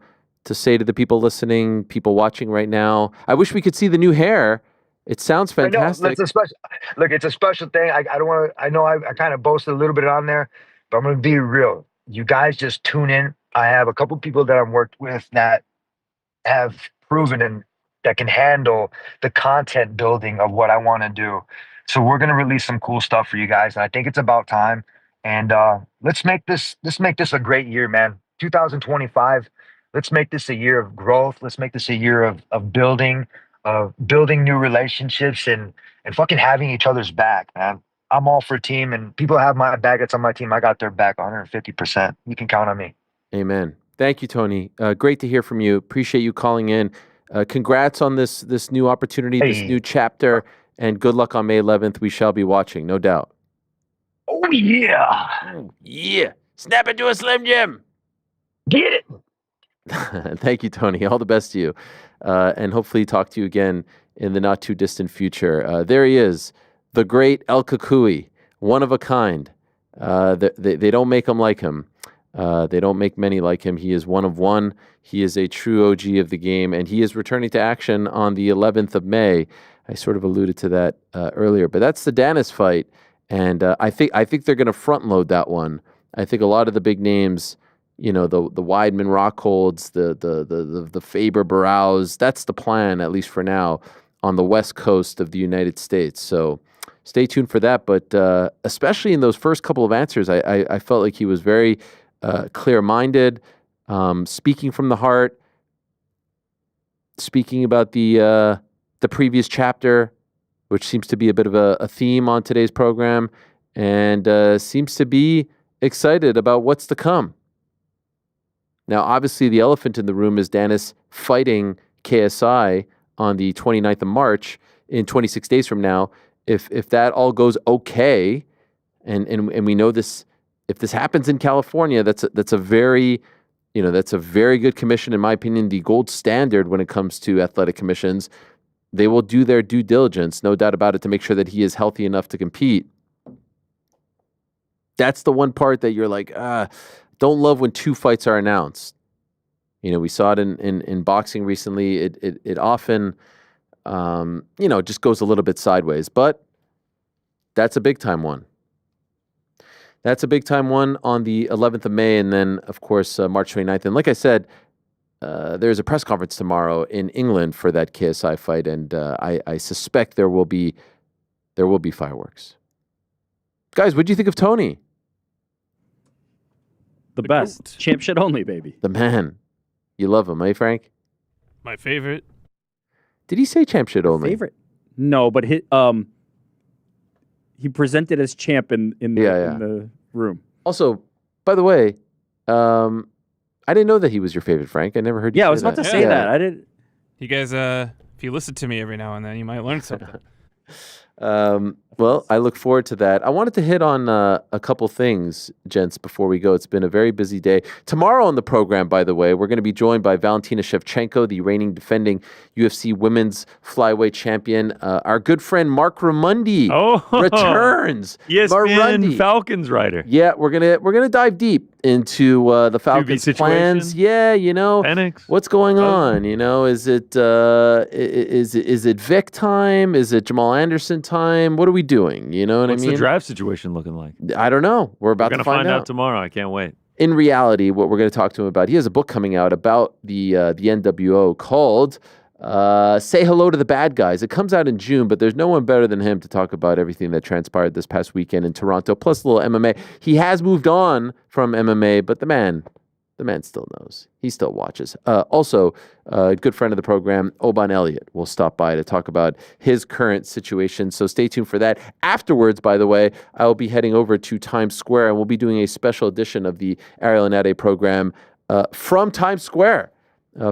say to the people listening, people watching right now? I wish we could see the new hair. It sounds fantastic. I know, it's a special thing. I don't want to. I know I kind of boasted a little bit on there, but I'm going to be real. You guys just tune in. I have a couple people that I've worked with that have proven and that can handle the content building of what I want to do. So we're going to release some cool stuff for you guys. And I think it's about time. And let's make this a great year, man. 2025. Let's make this a year of growth. Let's make this a year of building new relationships and fucking having each other's back, man. I'm all for team, and people have my back. It's on my team. I got their back 150%. You can count on me. Amen. Thank you, Tony. Great to hear from you. Appreciate you calling in. Congrats on this new opportunity, this new chapter, and good luck on May 11th. We shall be watching, no doubt. Oh, yeah. Oh, yeah. Snap into a Slim Jim. Get it. Thank you, Tony. All the best to you. And hopefully talk to you again in the not too distant future. There he is, the great El Kukui, one of a kind. They don't make him like him. They don't make many like him. He is one of one. He is a true OG of the game, and he is returning to action on the 11th of May. I sort of alluded to that earlier, but that's the Danis fight, and I think they're going to front load that one. I think a lot of the big names, you know, the Weidman Rockholds, the Faber Barrows, that's the plan, at least for now, on the west coast of the United States. So stay tuned for that. But especially in those first couple of answers, I felt like he was very clear-minded, speaking from the heart, speaking about the previous chapter, which seems to be a bit of a theme on today's program, and seems to be excited about what's to come. Now, obviously, the elephant in the room is Danis fighting KSI on the 29th of March in 26 days from now. If that all goes okay, and we know this, if this happens in California, that's a very good commission, in my opinion, the gold standard when it comes to athletic commissions. They will do their due diligence, no doubt about it, to make sure that he is healthy enough to compete. That's the one part that you're like, don't love when two fights are announced. You know, we saw it in boxing recently. It often, just goes a little bit sideways. But that's a big time one. That's a big time one on the 11th of May, and then, of course, March 29th. And like I said, there's a press conference tomorrow in England for that KSI fight, and I suspect there will be fireworks. Guys, what do you think of Tony? The best. Champ shit only, baby. The man. You love him, eh, Frank? My favorite. Did he say champ shit only? Favorite? No, but he presented as champ in the room. Also, by the way, I didn't know that he was your favorite, Frank. I never heard you say that. Yeah, I was about to say that. I didn't. You guys, if you listen to me every now and then, you might learn something. Well, I look forward to that. I wanted to hit on a couple things, gents, before we go. It's been a very busy day. Tomorrow on the program, by the way, we're going to be joined by Valentina Shevchenko, the reigning defending UFC women's flyweight champion. Our good friend Mark Ramundi returns. ESPN Falcons writer. Yeah, we're gonna dive deep into the Falcons' plans. Yeah, Penix. What's going on? Is it Vic time? Is it Jamal Anderson time? What are we doing? You know what I mean? What's the draft situation looking like? I don't know. We're about to find out tomorrow. I can't wait. In reality, what we're going to talk to him about, he has a book coming out about the NWO called Say Hello to the Bad Guys. It comes out in June, but there's no one better than him to talk about everything that transpired this past weekend in Toronto, plus a little MMA. He has moved on from MMA, but the man still knows. He still watches. Also, a good friend of the program, Oban Elliott, will stop by to talk about his current situation. So stay tuned for that. Afterwards, by the way, I will be heading over to Times Square, and we'll be doing a special edition of the Ariel and Ade program from Times Square,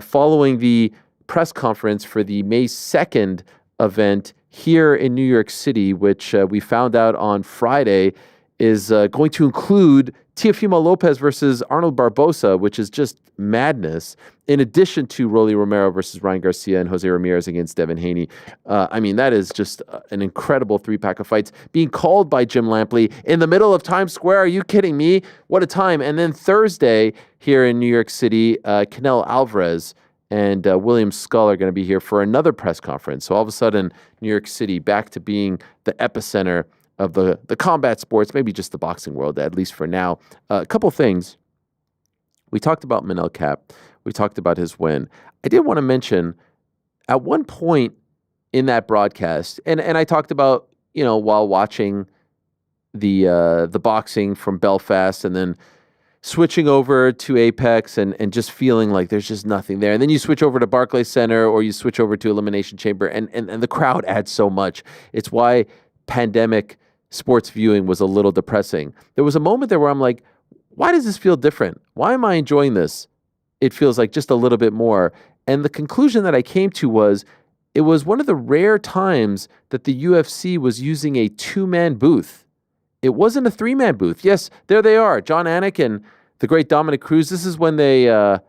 following the press conference for the May 2nd event here in New York City, which we found out on Friday is going to include Teofimo Lopez versus Arnold Barbosa, which is just madness, in addition to Rolly Romero versus Ryan Garcia and Jose Ramirez against Devin Haney. That is just an incredible three-pack of fights being called by Jim Lampley in the middle of Times Square. Are you kidding me? What a time. And then Thursday here in New York City, Canelo Alvarez and William Skull are going to be here for another press conference. So all of a sudden, New York City back to being the epicenter of the combat sports, maybe just the boxing world, at least for now. A couple things. We talked about Manel Cap. We talked about his win. I did want to mention, at one point in that broadcast, and I talked about, while watching the boxing from Belfast and then switching over to Apex and just feeling like there's just nothing there. And then you switch over to Barclays Center or you switch over to Elimination Chamber, and the crowd adds so much. It's why pandemic sports viewing was a little depressing. There was a moment there where I'm like, why does this feel different? Why am I enjoying this? It feels like just a little bit more. And the conclusion that I came to was it was one of the rare times that the UFC was using a 2-man booth. It wasn't a 3-man booth. Yes, there they are, John Anik and the great Dominic Cruz. This is when they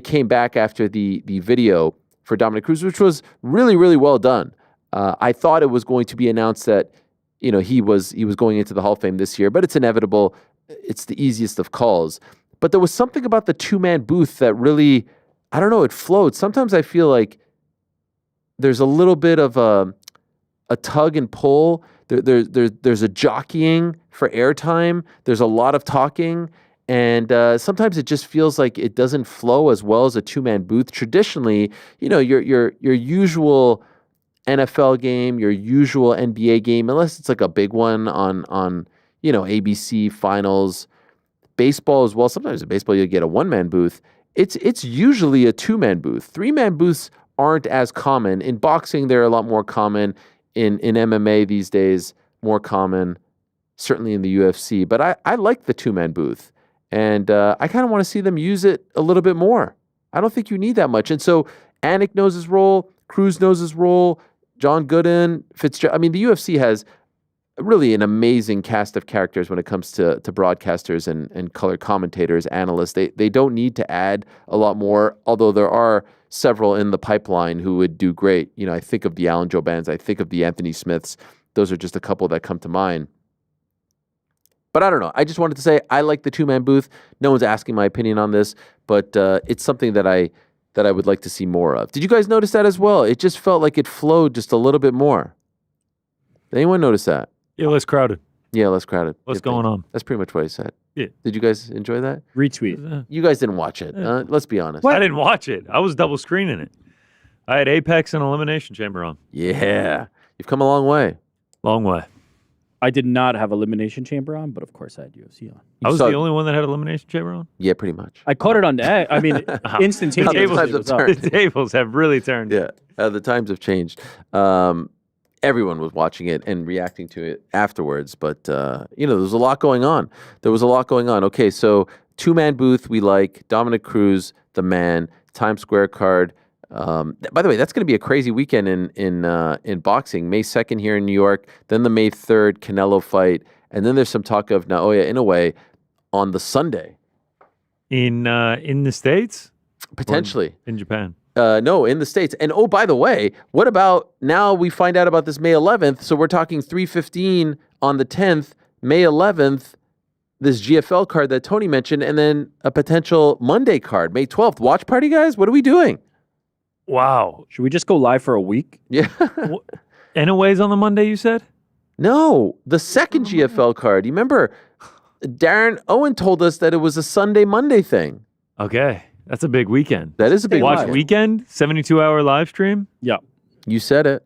came back after the video for Dominic Cruz, which was really, really well done. I thought it was going to be announced that he was going into the Hall of Fame this year, but it's inevitable. It's the easiest of calls. But there was something about the 2-man booth that really, I don't know, it flowed. Sometimes I feel like there's a little bit of a tug and pull. There's a jockeying for airtime. There's a lot of talking. And sometimes it just feels like it doesn't flow as well as a 2-man booth. Traditionally, your usual NFL game, your usual NBA game, unless it's like a big one on ABC finals, baseball as well. Sometimes in baseball you get a 1-man booth. It's usually a 2-man booth. 3-man booths aren't as common. In boxing, they're a lot more common. In MMA these days, more common. Certainly in the UFC. But I like the 2-man booth. And I kind of want to see them use it a little bit more. I don't think you need that much. And so Anik knows his role. Cruz knows his role. John Gooden, Fitzgerald. I mean, the UFC has really an amazing cast of characters when it comes to broadcasters and color commentators, analysts. They don't need to add a lot more, although there are several in the pipeline who would do great. I think of the Alan Jobans. I think of the Anthony Smiths. Those are just a couple that come to mind. But I don't know. I just wanted to say I like the 2-man booth. No one's asking my opinion on this, but it's something that I would like to see more of. Did you guys notice that as well? It just felt like it flowed just a little bit more. Did anyone notice that? Yeah, less crowded. Yeah, less crowded. What's going on? That's pretty much what I said. Yeah. Did you guys enjoy that? Retweet. You guys didn't watch it. Let's be honest. I didn't watch it. I was double screening it. I had Apex and Elimination Chamber on. Yeah. You've come a long way. Long way. I did not have Elimination Chamber on, but of course I had UFC on. I was the only one that had Elimination Chamber on? Yeah, pretty much. I caught it on the I mean, instantaneously. The tables have really turned. Yeah, the times have changed. Everyone was watching it and reacting to it afterwards, but there was a lot going on. Okay, so 2-man booth we like. Dominic Cruz, the man. Times Square card. By the way, that's going to be a crazy weekend in boxing. May 2nd here in New York, then the May 3rd Canelo fight, and then there's some talk of Naoya Inoue on the Sunday. In the States? Potentially. In Japan? No, in the States. And oh, by the way, what about now we find out about this May 11th, so we're talking 3:15 on the 10th, May 11th, this GFL card that Tony mentioned, and then a potential Monday card, May 12th. Watch party, guys? What are we doing? Wow. Should we just go live for a week? Yeah. Inoue's on the Monday, you said? No, the second GFL card. You remember Darren Owen told us that it was a Sunday, Monday thing. Okay. That's a big weekend. That is a big Watch weekend? 72-hour live stream? Yeah. You said it.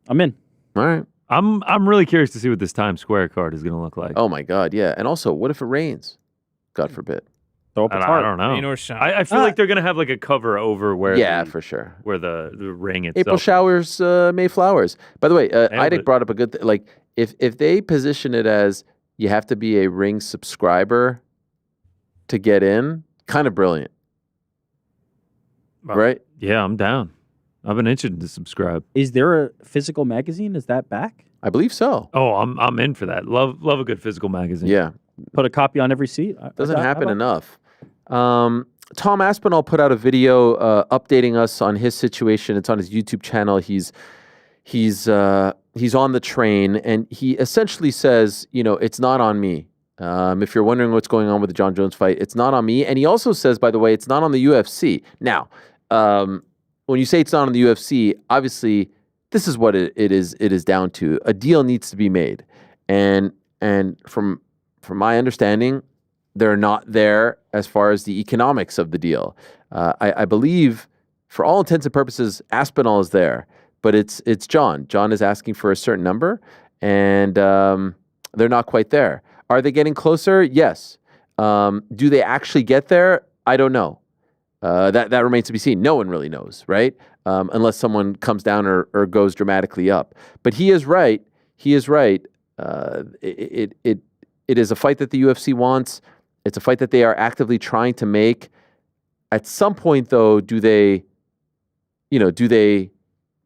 I'm in. All right. I'm really curious to see what this Times Square card is going to look like. Oh, my God, yeah. And also, what if it rains? God forbid. Throw up a I tarp. don't know. Rain or shine. I feel like they're going to have like a cover over where for sure. Where the ring itself. April showers, May flowers. By the way, Idec it. brought up a good thing. Like, if they position it as you have to be a ring subscriber to get in, kind of brilliant. Right? Yeah, I'm down. I've been itching to subscribe. Is there a physical magazine? Is that back? I believe so. Oh, I'm in for that. Love a good physical magazine. Yeah. Put a copy on every seat? Doesn't happen enough. Tom Aspinall put out a video updating us on his situation. It's on his YouTube channel. He's on the train, and he essentially says, it's not on me. If you're wondering what's going on with the John Jones fight, it's not on me. And he also says, by the way, it's not on the UFC. Now, when you say it's not on the UFC, obviously this is what it is down to. A deal needs to be made, and from my understanding, they're not there as far as the economics of the deal. I believe, for all intents and purposes, Aspinall is there, but it's John. John is asking for a certain number, and they're not quite there. Are they getting closer? Yes. Do they actually get there? I don't know. That remains to be seen. No one really knows, right? Unless someone comes down or goes dramatically up. But he is right. It is a fight that the UFC wants. It's a fight that they are actively trying to make. At some point, though, do they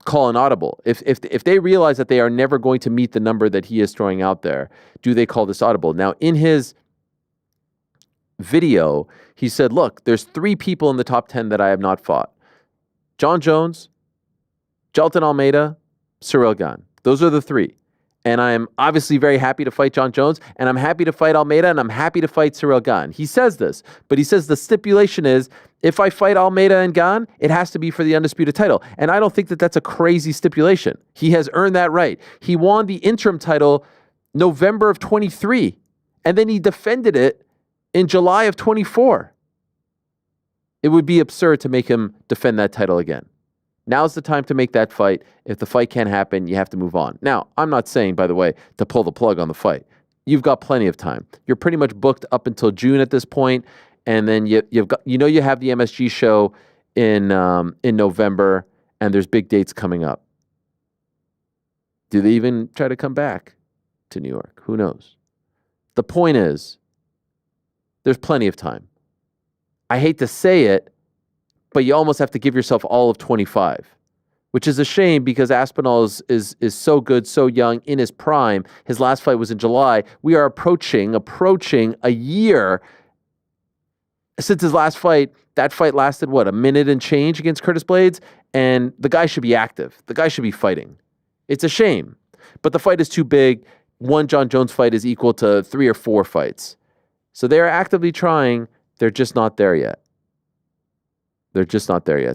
call an audible? If they realize that they are never going to meet the number that he is throwing out there, do they call this audible? Now, in his video, he said, look, there's 3 people in the top 10 that I have not fought. John Jones, Jailton Almeida, Ciryl Gane. Those are the 3. And I'm obviously very happy to fight John Jones, and I'm happy to fight Almeida, and I'm happy to fight Ciryl Gane. He says this, but he says the stipulation is, if I fight Almeida and Gane, it has to be for the undisputed title. And I don't think that that's a crazy stipulation. He has earned that right. He won the interim title November of 23, and then he defended it in July of 24. It would be absurd to make him defend that title again. Now's the time to make that fight. If the fight can't happen, you have to move on. Now, I'm not saying, by the way, to pull the plug on the fight. You've got plenty of time. You're pretty much booked up until June at this point, and then you have the MSG show in November, and there's big dates coming up. Do they even try to come back to New York? Who knows? The point is, there's plenty of time. I hate to say it, but you almost have to give yourself all of 25, which is a shame because Aspinall is so good, so young, in his prime. His last fight was in July. We are approaching a year since his last fight. That fight lasted, a minute and change against Curtis Blades? And the guy should be active. The guy should be fighting. It's a shame. But the fight is too big. One John Jones fight is equal to 3 or 4 fights. So they are actively trying. They're just not there yet.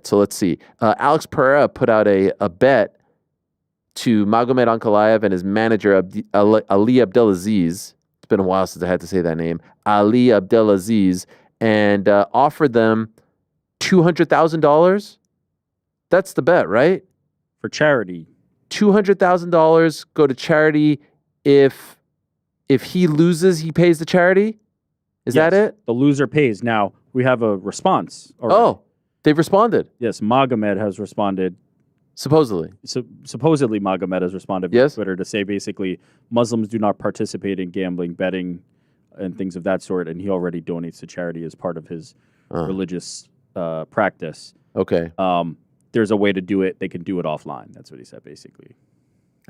So let's see. Alex Pereira put out a bet to Magomed Ankalaev and his manager, Ali Abdelaziz. It's been a while since I had to say that name. Ali Abdelaziz. And offered them $200,000. That's the bet, right? For charity. $200,000 go to charity. If he loses, he pays the charity? Is that it? The loser pays. Now, we have a response. Oh. They've responded. Yes, Magomed has responded. Supposedly. Supposedly Magomed has responded via Twitter to say basically Muslims do not participate in gambling, betting, and things of that sort, and he already donates to charity as part of his religious practice. Okay. There's a way to do it. They can do it offline. That's what he said, basically.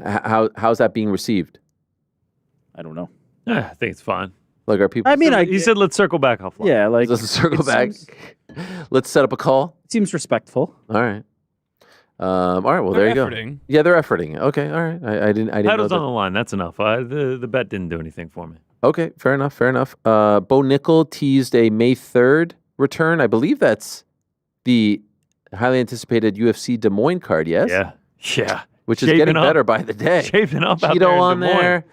How's that being received? I don't know. I think it's fine. Like, are people... he said, let's circle back offline. Yeah, like... Let's circle back. Let's set up a call. It seems respectful. All right. Well, there you go. Yeah, they're efforting. Okay, all right. I didn't Title's know on the line. That's enough. The bet didn't do anything for me. Okay, fair enough. Bo Nickel teased a May 3rd return. I believe that's the highly anticipated UFC Des Moines card, yes? Yeah. Which is getting better by the day. Shaping up out Cheeto there in on Des Moines. there.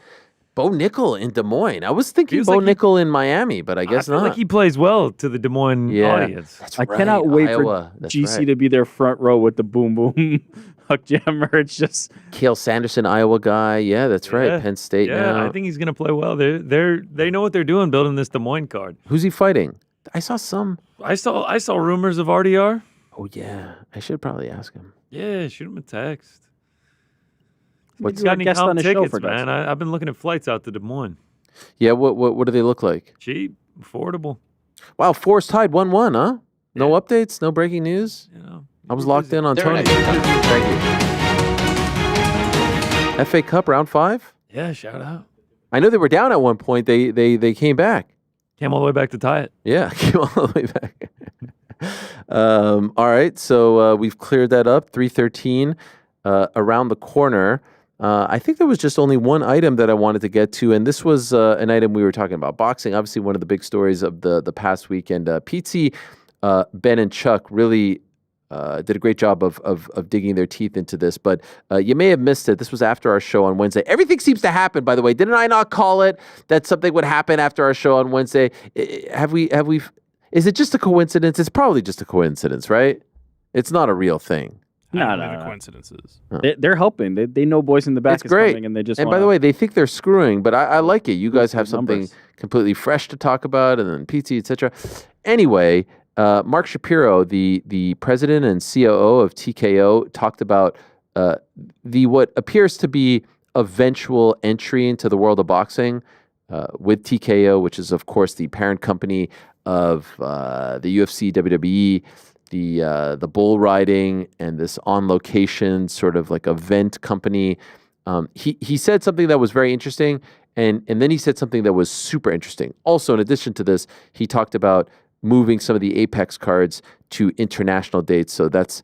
Bo Nickel in Des Moines. I was thinking Bo Nickel in Miami, but I guess I feel not. like he plays well to the Des Moines audience. That's I right. cannot wait Iowa. for That's GC right. to be their front row with the boom boom Huck Jam merch. Just Kale Sanderson, Iowa guy. Yeah, that's right. Penn State now. I think he's gonna play well. They know what they're doing building this Des Moines card. Who's he fighting? I saw some. I saw rumors of RDR. Oh yeah, I should probably ask him. Yeah, shoot him a text. What's got any guest on comp the show tickets, for Dustin? man? I've been looking at flights out to Des Moines. Yeah, what do they look like? Cheap, affordable. Wow, Forrest tied 1-1, huh? No updates, no breaking news. I was locked in on Tony. Thank you. FA Cup round 5. Yeah, shout out. I know they were down at one point. They came back. Came all the way back to tie it. Yeah, came all the way back. All right, so we've cleared that up. 3:13 around the corner. I think there was just only one item that I wanted to get to, and this was an item we were talking about. Boxing, obviously one of the big stories of the past weekend. Pete, Ben, and Chuck really did a great job of digging their teeth into this, but you may have missed it. This was after our show on Wednesday. Everything seems to happen, by the way. Didn't I not call it that something would happen after our show on Wednesday? Have we? Is it just a coincidence? It's probably just a coincidence, right? It's not a real thing. No. Coincidences. They're helping. They know boys in the back It's is great. coming, and they just. And by the way, they think they're screwing, but I like it. You guys have something completely fresh to talk about, and then PT, etc. Anyway, Mark Shapiro, the president and COO of TKO, talked about the what appears to be eventual entry into the world of boxing with TKO, which is, of course, the parent company of the UFC, WWE, the bull riding, and this on-location sort of like event company. He said something that was very interesting, and then he said something that was super interesting. Also, in addition to this, he talked about moving some of the Apex cards to international dates. So that's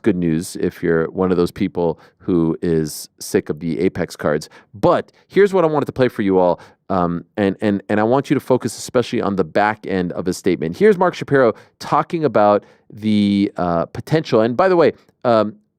good news if you're one of those people who is sick of the Apex cards. But here's what I wanted to play for you all, and I want you to focus especially on the back end of his statement. Here's Mark Shapiro talking about the potential. And by the way,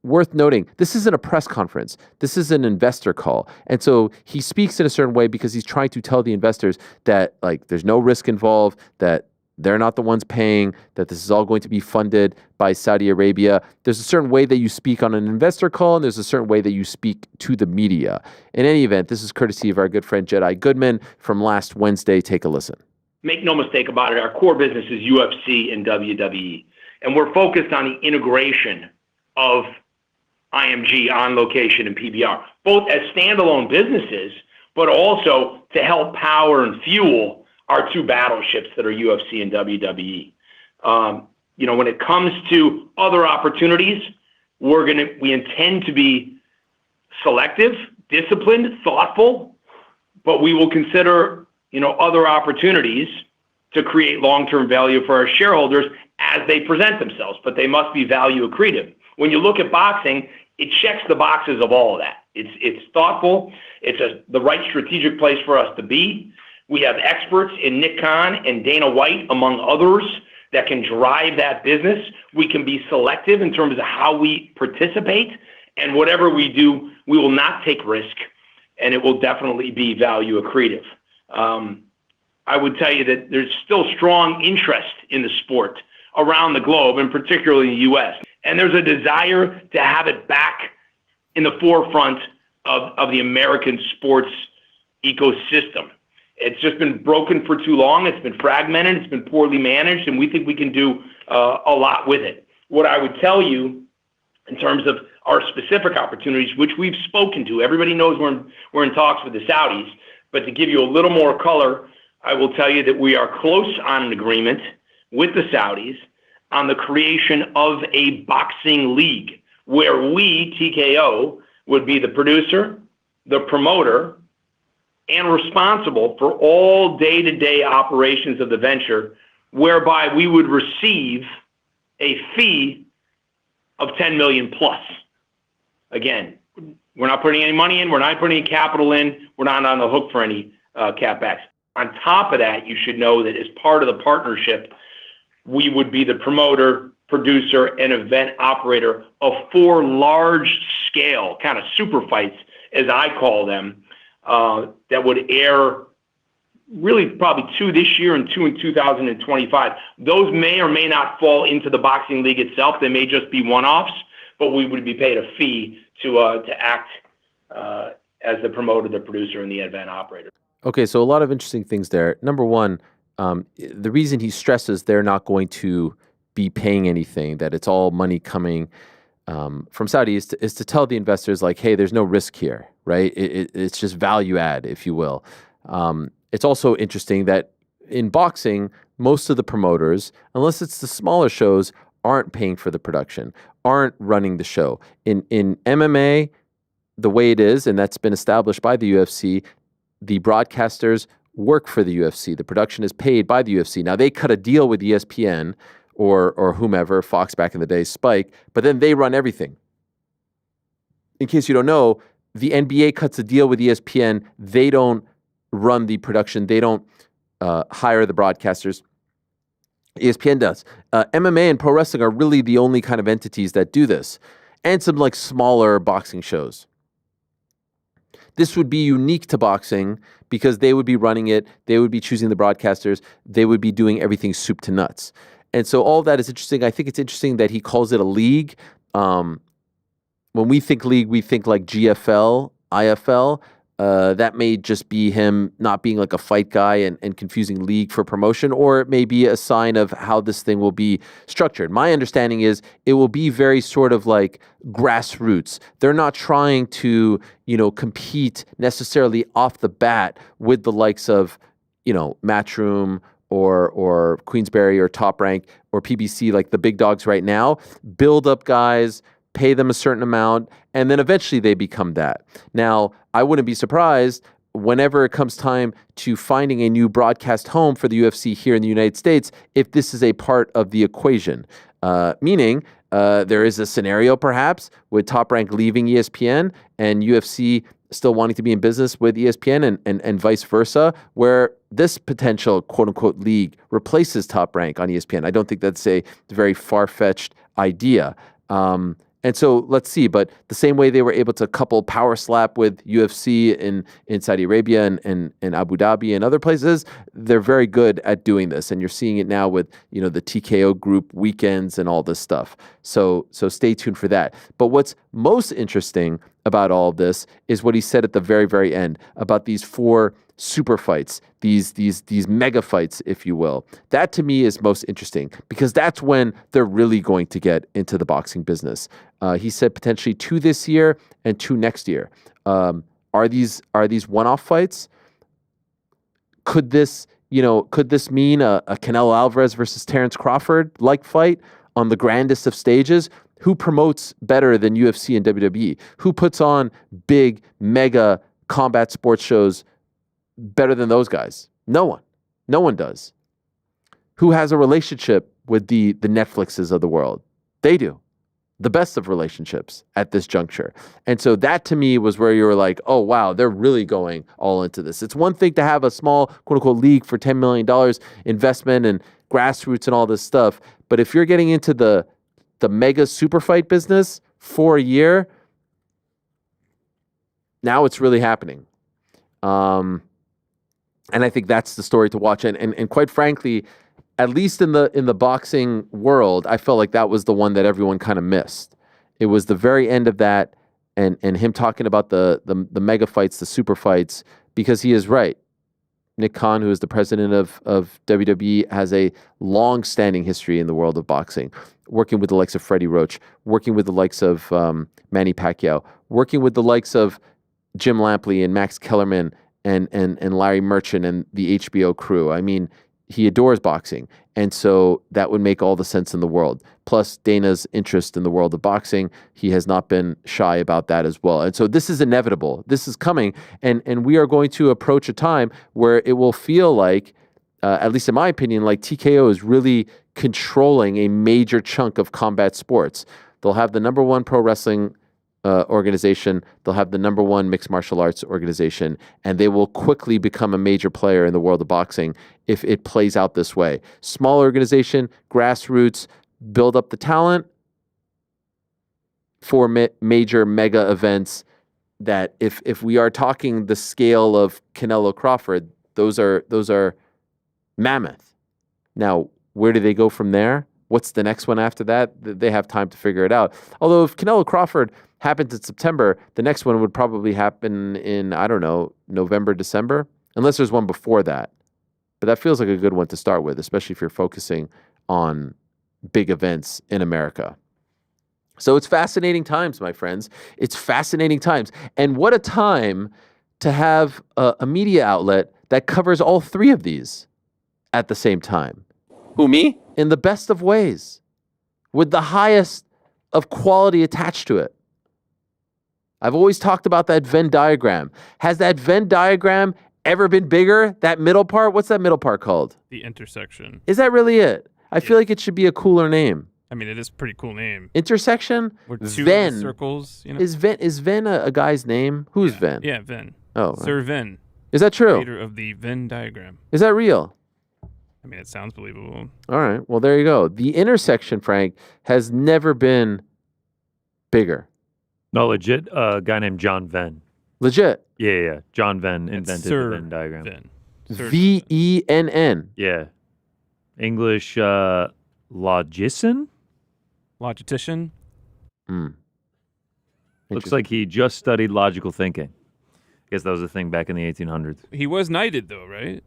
worth noting, this isn't a press conference. This is an investor call. And so he speaks in a certain way because he's trying to tell the investors that like there's no risk involved, that they're not the ones paying, that this is all going to be funded by Saudi Arabia. There's a certain way that you speak on an investor call, and there's a certain way that you speak to the media. In any event, this is courtesy of our good friend Jedi Goodman from last Wednesday. Take a listen. Make no mistake about it, our core business is UFC and WWE. And we're focused on the integration of IMG, On Location, and PBR, both as standalone businesses, but also to help power and fuel our two battleships that are UFC and WWE. When it comes to other opportunities, we intend to be selective, disciplined, thoughtful, but we will consider, other opportunities to create long-term value for our shareholders as they present themselves, but they must be value accretive. When you look at boxing, it checks the boxes of all of that. It's thoughtful. It's the right strategic place for us to be. We have experts in Nick Khan and Dana White, among others, that can drive that business. We can be selective in terms of how we participate. And whatever we do, we will not take risk, and it will definitely be value accretive. I would tell you that there's still strong interest in the sport around the globe, and particularly in the U.S. And there's a desire to have it back in the forefront of the American sports ecosystem. It's just been broken for too long. It's been fragmented. It's been poorly managed, and we think we can do a lot with it. What I would tell you in terms of our specific opportunities, which we've spoken to, everybody knows we're in talks with the Saudis, but to give you a little more color, I will tell you that we are close on an agreement with the Saudis on the creation of a boxing league where we, TKO, would be the producer, the promoter, and responsible for all day-to-day operations of the venture, whereby we would receive a fee of $10 million plus. Again, we're not putting any money in, we're not putting any capital in, we're not on the hook for any CapEx. On top of that, you should know that as part of the partnership, we would be the promoter, producer, and event operator of 4 large-scale kind of super fights, as I call them, that would air really probably 2 this year and 2 in 2025. Those may or may not fall into the boxing league itself. They may just be one-offs, but we would be paid a fee to act as the promoter, the producer, and the event operator. Okay, so a lot of interesting things there. Number one, the reason he stresses they're not going to be paying anything, that it's all money coming from Saudi, is to tell the investors, like, hey, there's no risk here, right? It's just value add, if you will. It's also interesting that in boxing, most of the promoters, unless it's the smaller shows, aren't paying for the production, aren't running the show. In MMA, the way it is, and that's been established by the UFC, the broadcasters work for the UFC. The production is paid by the UFC. Now, they cut a deal with ESPN or whomever, Fox back in the day, Spike, but then they run everything. In case you don't know, the NBA cuts a deal with ESPN. They don't run the production. They don't hire the broadcasters. ESPN does. MMA and pro wrestling are really the only kind of entities that do this, and some like smaller boxing shows. This would be unique to boxing because they would be running it. They would be choosing the broadcasters. They would be doing everything soup to nuts. And so all that is interesting. I think it's interesting that he calls it a league. When we think league, we think like GFL, IFL. That may just be him not being like a fight guy and confusing league for promotion, or it may be a sign of how this thing will be structured. My understanding is it will be very sort of like grassroots. They're not trying to, compete necessarily off the bat with the likes of, Matchroom or Queensberry or Top Rank or PBC, like the big dogs right now. Build up guys, pay them a certain amount, and then eventually they become that. Now, I wouldn't be surprised whenever it comes time to finding a new broadcast home for the UFC here in the United States, if this is a part of the equation. Meaning, there is a scenario perhaps with Top Rank leaving ESPN and UFC still wanting to be in business with ESPN and vice versa, where this potential quote-unquote league replaces Top Rank on ESPN. I don't think that's a very far-fetched idea. And so let's see, but the same way they were able to couple Power Slap with UFC in Saudi Arabia and Abu Dhabi and other places, they're very good at doing this. And you're seeing it now with, the TKO group weekends and all this stuff. So stay tuned for that. But what's most interesting about all of this is what he said at the very, very end about these 4 super fights, these mega fights, if you will. That to me is most interesting because that's when they're really going to get into the boxing business. He said potentially 2 this year and 2 next year. Are these one-off fights? Could this mean a Canelo Alvarez versus Terrence Crawford like fight on the grandest of stages? Who promotes better than UFC and WWE? Who puts on big, mega combat sports shows better than those guys? No one. No one does. Who has a relationship with the Netflixes of the world? They do. The best of relationships at this juncture. And so that to me was where you were like, oh, wow, they're really going all into this. It's one thing to have a small, quote unquote, league for $10 million investment and grassroots and all this stuff. But if you're getting into the mega super fight business for a year, now it's really happening. And I think that's the story to watch. And quite frankly, at least in the boxing world, I felt like that was the one that everyone kind of missed. It was the very end of that and him talking about the mega fights, the super fights, because he is right. Nick Khan, who is the president of WWE, has a long-standing history in the world of boxing, working with the likes of Freddie Roach, working with the likes of Manny Pacquiao, working with the likes of Jim Lampley and Max Kellerman and Larry Merchant and the HBO crew. I mean, he adores boxing. And so that would make all the sense in the world. Plus Dana's interest in the world of boxing, he has not been shy about that as well. And so this is inevitable. This is coming. And we are going to approach a time where it will feel like, at least in my opinion, like TKO is really controlling a major chunk of combat sports. They'll have the number 1 pro wrestling organization. They'll have the number 1 mixed martial arts organization, and they will quickly become a major player in the world of boxing if it plays out this way. Small organization, grassroots, build up the talent for major mega events that if we are talking the scale of Canelo Crawford, those are mammoth. Now, where do they go from there? What's the next one after that? They have time to figure it out. Although if Canelo Crawford happens in September, the next one would probably happen in, I don't know, November, December, unless there's one before that. But that feels like a good one to start with, especially if you're focusing on big events in America. So it's fascinating times, my friends. It's fascinating times. And what a time to have a media outlet that covers all 3 of these at the same time. Who, me? In the best of ways, with the highest of quality attached to it. I've always talked about that Venn diagram. Has that Venn diagram ever been bigger? That middle part? What's that middle part called? The intersection. Is that really it? I feel like it should be a cooler name. I mean, it is a pretty cool name. Intersection? Or 2 Venn. circles. You know? Is Venn a guy's name? Who's Venn? Yeah, Venn. Oh, Sir Venn. Is that true? Creator of the Venn diagram. Is that real? I mean, it sounds believable. All right. Well, there you go. The intersection, Frank, has never been bigger. No, legit. A guy named John Venn. Legit. Yeah. John Venn invented the Venn diagram. Venn. Venn. Yeah. English logician? Hmm. Looks like he just studied logical thinking. guess that was a thing back in the 1800s. He was knighted, though, right?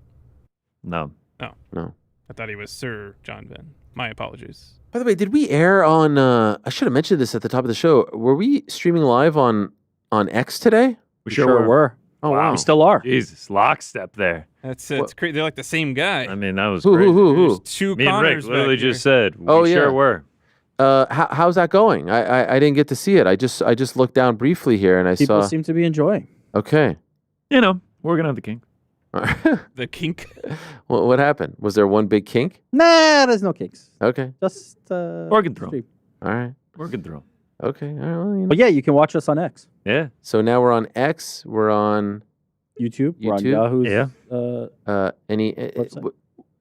No. Oh. No. I thought he was Sir John Venn. My apologies. By the way, did we air on? I should have mentioned this at the top of the show. Were we streaming live on X today? We sure were. Oh wow, we still are. Jesus, lockstep there. That's crazy. They're like the same guy. I mean, that was Who? crazy. Who? Two Me and Rick Connors literally back here. just said. Oh, We yeah. sure were. How's that going? I didn't get to see it. I just looked down briefly here and I People saw. seem to be enjoying. Okay. You know, we're gonna have the king. The kink. What happened? Was there one big kink? Nah, there's no kinks. Okay. Just Organ throw. stream. All right. Organ throw. Okay. All right. Well, you know. But yeah, you can watch us on X, Yeah. So now we're on X. We're on YouTube. We're on YouTube? Yahoo's. Yeah. Website.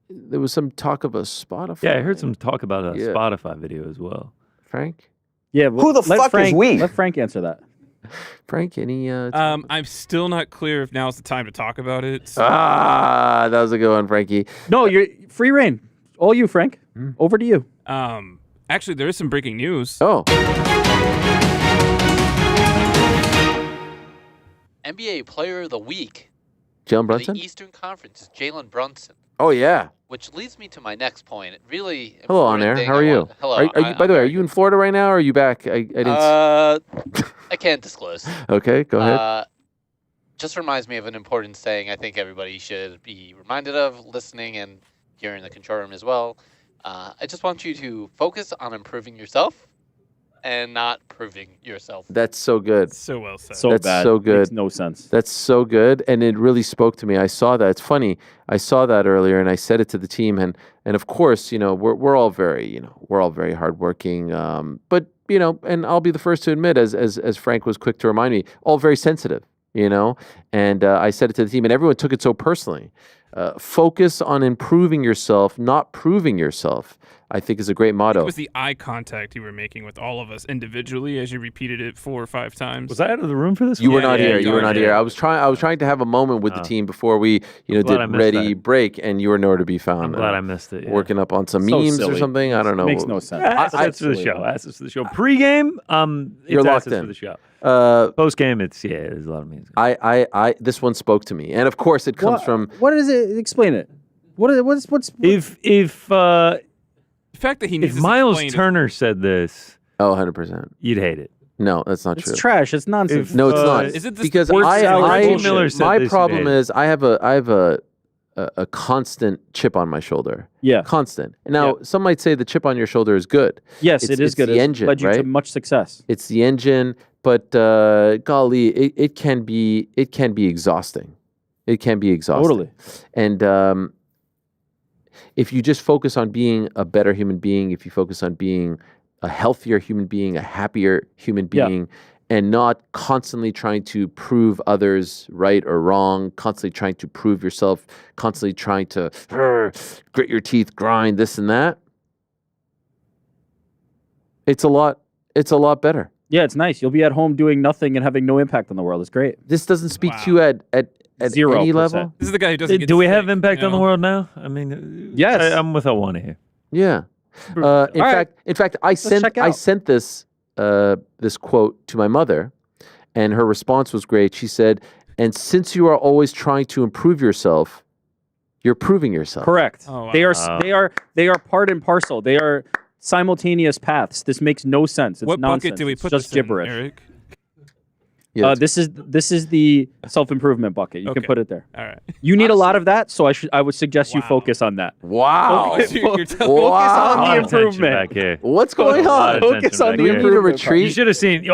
There was some talk of a Spotify. Yeah, I heard some talk about a Yeah. Spotify video as well. Frank. Yeah. Who the let fuck is Frank, we? Let Frank answer that. Frank, any? I'm still not clear if now's the time to talk about it. So that was a good one, Frankie. No, you're free reign. All you, Frank. Over to you. actually, there is some breaking news. Oh. NBA Player of the Week Jalen for Brunson? the Eastern Conference is Jalen Brunson. Oh yeah. Which leads me to my next point. It really Hello on there. How are you? Hello. Are you by the way, are you in Florida right now or are you back? I didn't I can't disclose. Okay, go ahead. Just reminds me of an important saying I think everybody should be reminded of, listening and here in the control room as well. I just want you to focus on improving yourself and not proving yourself. That's so good. So well said. So That's bad. so good. Makes no sense. That's so good, and it really spoke to me. I saw that. It's funny. I saw that earlier, and I said it to the team, and of course, we're all very, we're all very hardworking. But and I'll be the first to admit, as Frank was quick to remind me, all very sensitive. And I said it to the team, and everyone took it so personally. Focus on improving yourself, not proving yourself, I think is a great motto. It was the eye contact you were making with all of us individually as you repeated it 4 or 5 times. Was I out of the room for this? You were one? not here. You were weren't not here. I was trying to have a moment with the team before we, glad I did missed ready that. break, and you were nowhere to be found. I'm glad I missed it. Yeah. Working up on some So memes or silly. something. I don't know. Makes no sense. Assets for the show. Assets for the show. Pre-game, You're it's locked assets in. for the show. Uh, Post-game, there's a lot of memes. I this one spoke to me, and of course it comes from. What is it? Explain it. What's If the fact that he needs if this Miles explained is- Turner said this, 100%. you'd hate it. No, that's not true. It's trash. It's nonsense. No, it's not. Is it this Because sports I Miller said my this, you'd problem hate it. is I have a constant chip on my shoulder. Yeah. Constant. Now, some might say the chip on your shoulder is good. Yes, It's- it is it's good. the It's engine, led you right? to much success. It's the engine, but golly, it can be exhausting. It can be exhausting. Totally. And if you just focus on being a better human being, if you focus on being a healthier human being, a happier human Yeah. being, and not constantly trying to prove others right or wrong, constantly trying to prove yourself, constantly trying to grit your teeth, grind this and that, it's a lot better. Yeah, it's nice. You'll be at home doing nothing and having no impact on the world. It's great. This doesn't speak to you at 0%. any level. This is the guy who doesn't get Do we sick, have impact you on the know? world now? I mean, Yes. I'm with Helwani here. Yeah. In right. fact, I check sent this this quote to my mother, and her response was great. She said, "And since you are always trying to improve yourself, you're proving yourself." Correct. Oh, wow. They are part and parcel. They are simultaneous paths. This makes no sense. It's What nonsense. bucket do we It's put just this in, gibberish. Eric? Yeah, This is the self-improvement bucket. You can Okay. put it there. All right. You need a lot of that, so I would suggest you focus on that. Wow. Focus, You're focus telling- Wow. on A the lot of tension improvement. back here. What's going A lot on? of Focus tension on back the We here. need a improvement. retreat. You should have seen.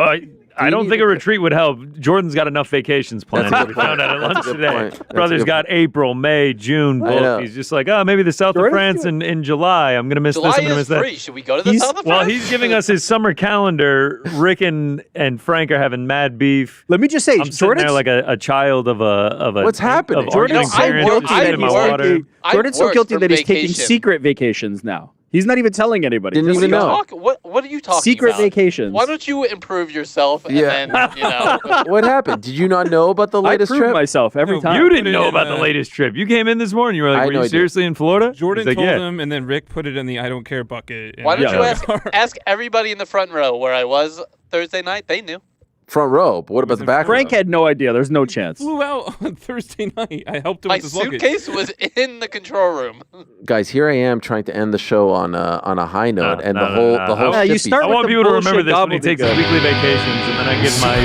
I don't need think a a retreat would help. Jordan's got enough vacations planned. That's a We good found point. out at That's a lunch good today. point. That's a Brother's good got April, May, June I know. booked. He's just like, maybe the south of Jordan's France in July. I'm gonna miss July this. I'm gonna is miss that. free. Should we go to the He's- South of Well, France? he's giving us his summer calendar. Rick and Frank are having mad beef. Let me just say, I'm sitting Jordan's there like a child of a. What's happening? Of Jordan's arguing so parents. guilty Just that in my he's water. taking. Jordan's so worked guilty from that he's taking vacation. secret vacations now. He's not even telling anybody. Didn't Just even know. What are you talking Secret about? vacations. Why don't you improve yourself and Yeah. then, you know. What happened? Did you not know about the I latest prove trip? myself every No, time. You didn't Put it know in, about the latest trip. You came in this morning. You were I like, had "Were no you idea. seriously in Florida?" Jordan He's like, told yeah. him, and then Rick put it in the I don't care bucket. Why don't Yeah. you ask everybody in the front row where I was Thursday night? They knew. front row. But what about the back Frank row? had no idea. There's no chance. Flew out on Thursday night. I helped him My with his luggage. suitcase was in the control room. Guys, here I am trying to end the show on a high note, and the whole Yeah, you ship start I with want the people to remember bullshit this when he takes his gobbledygook. weekly vacations, and then I give my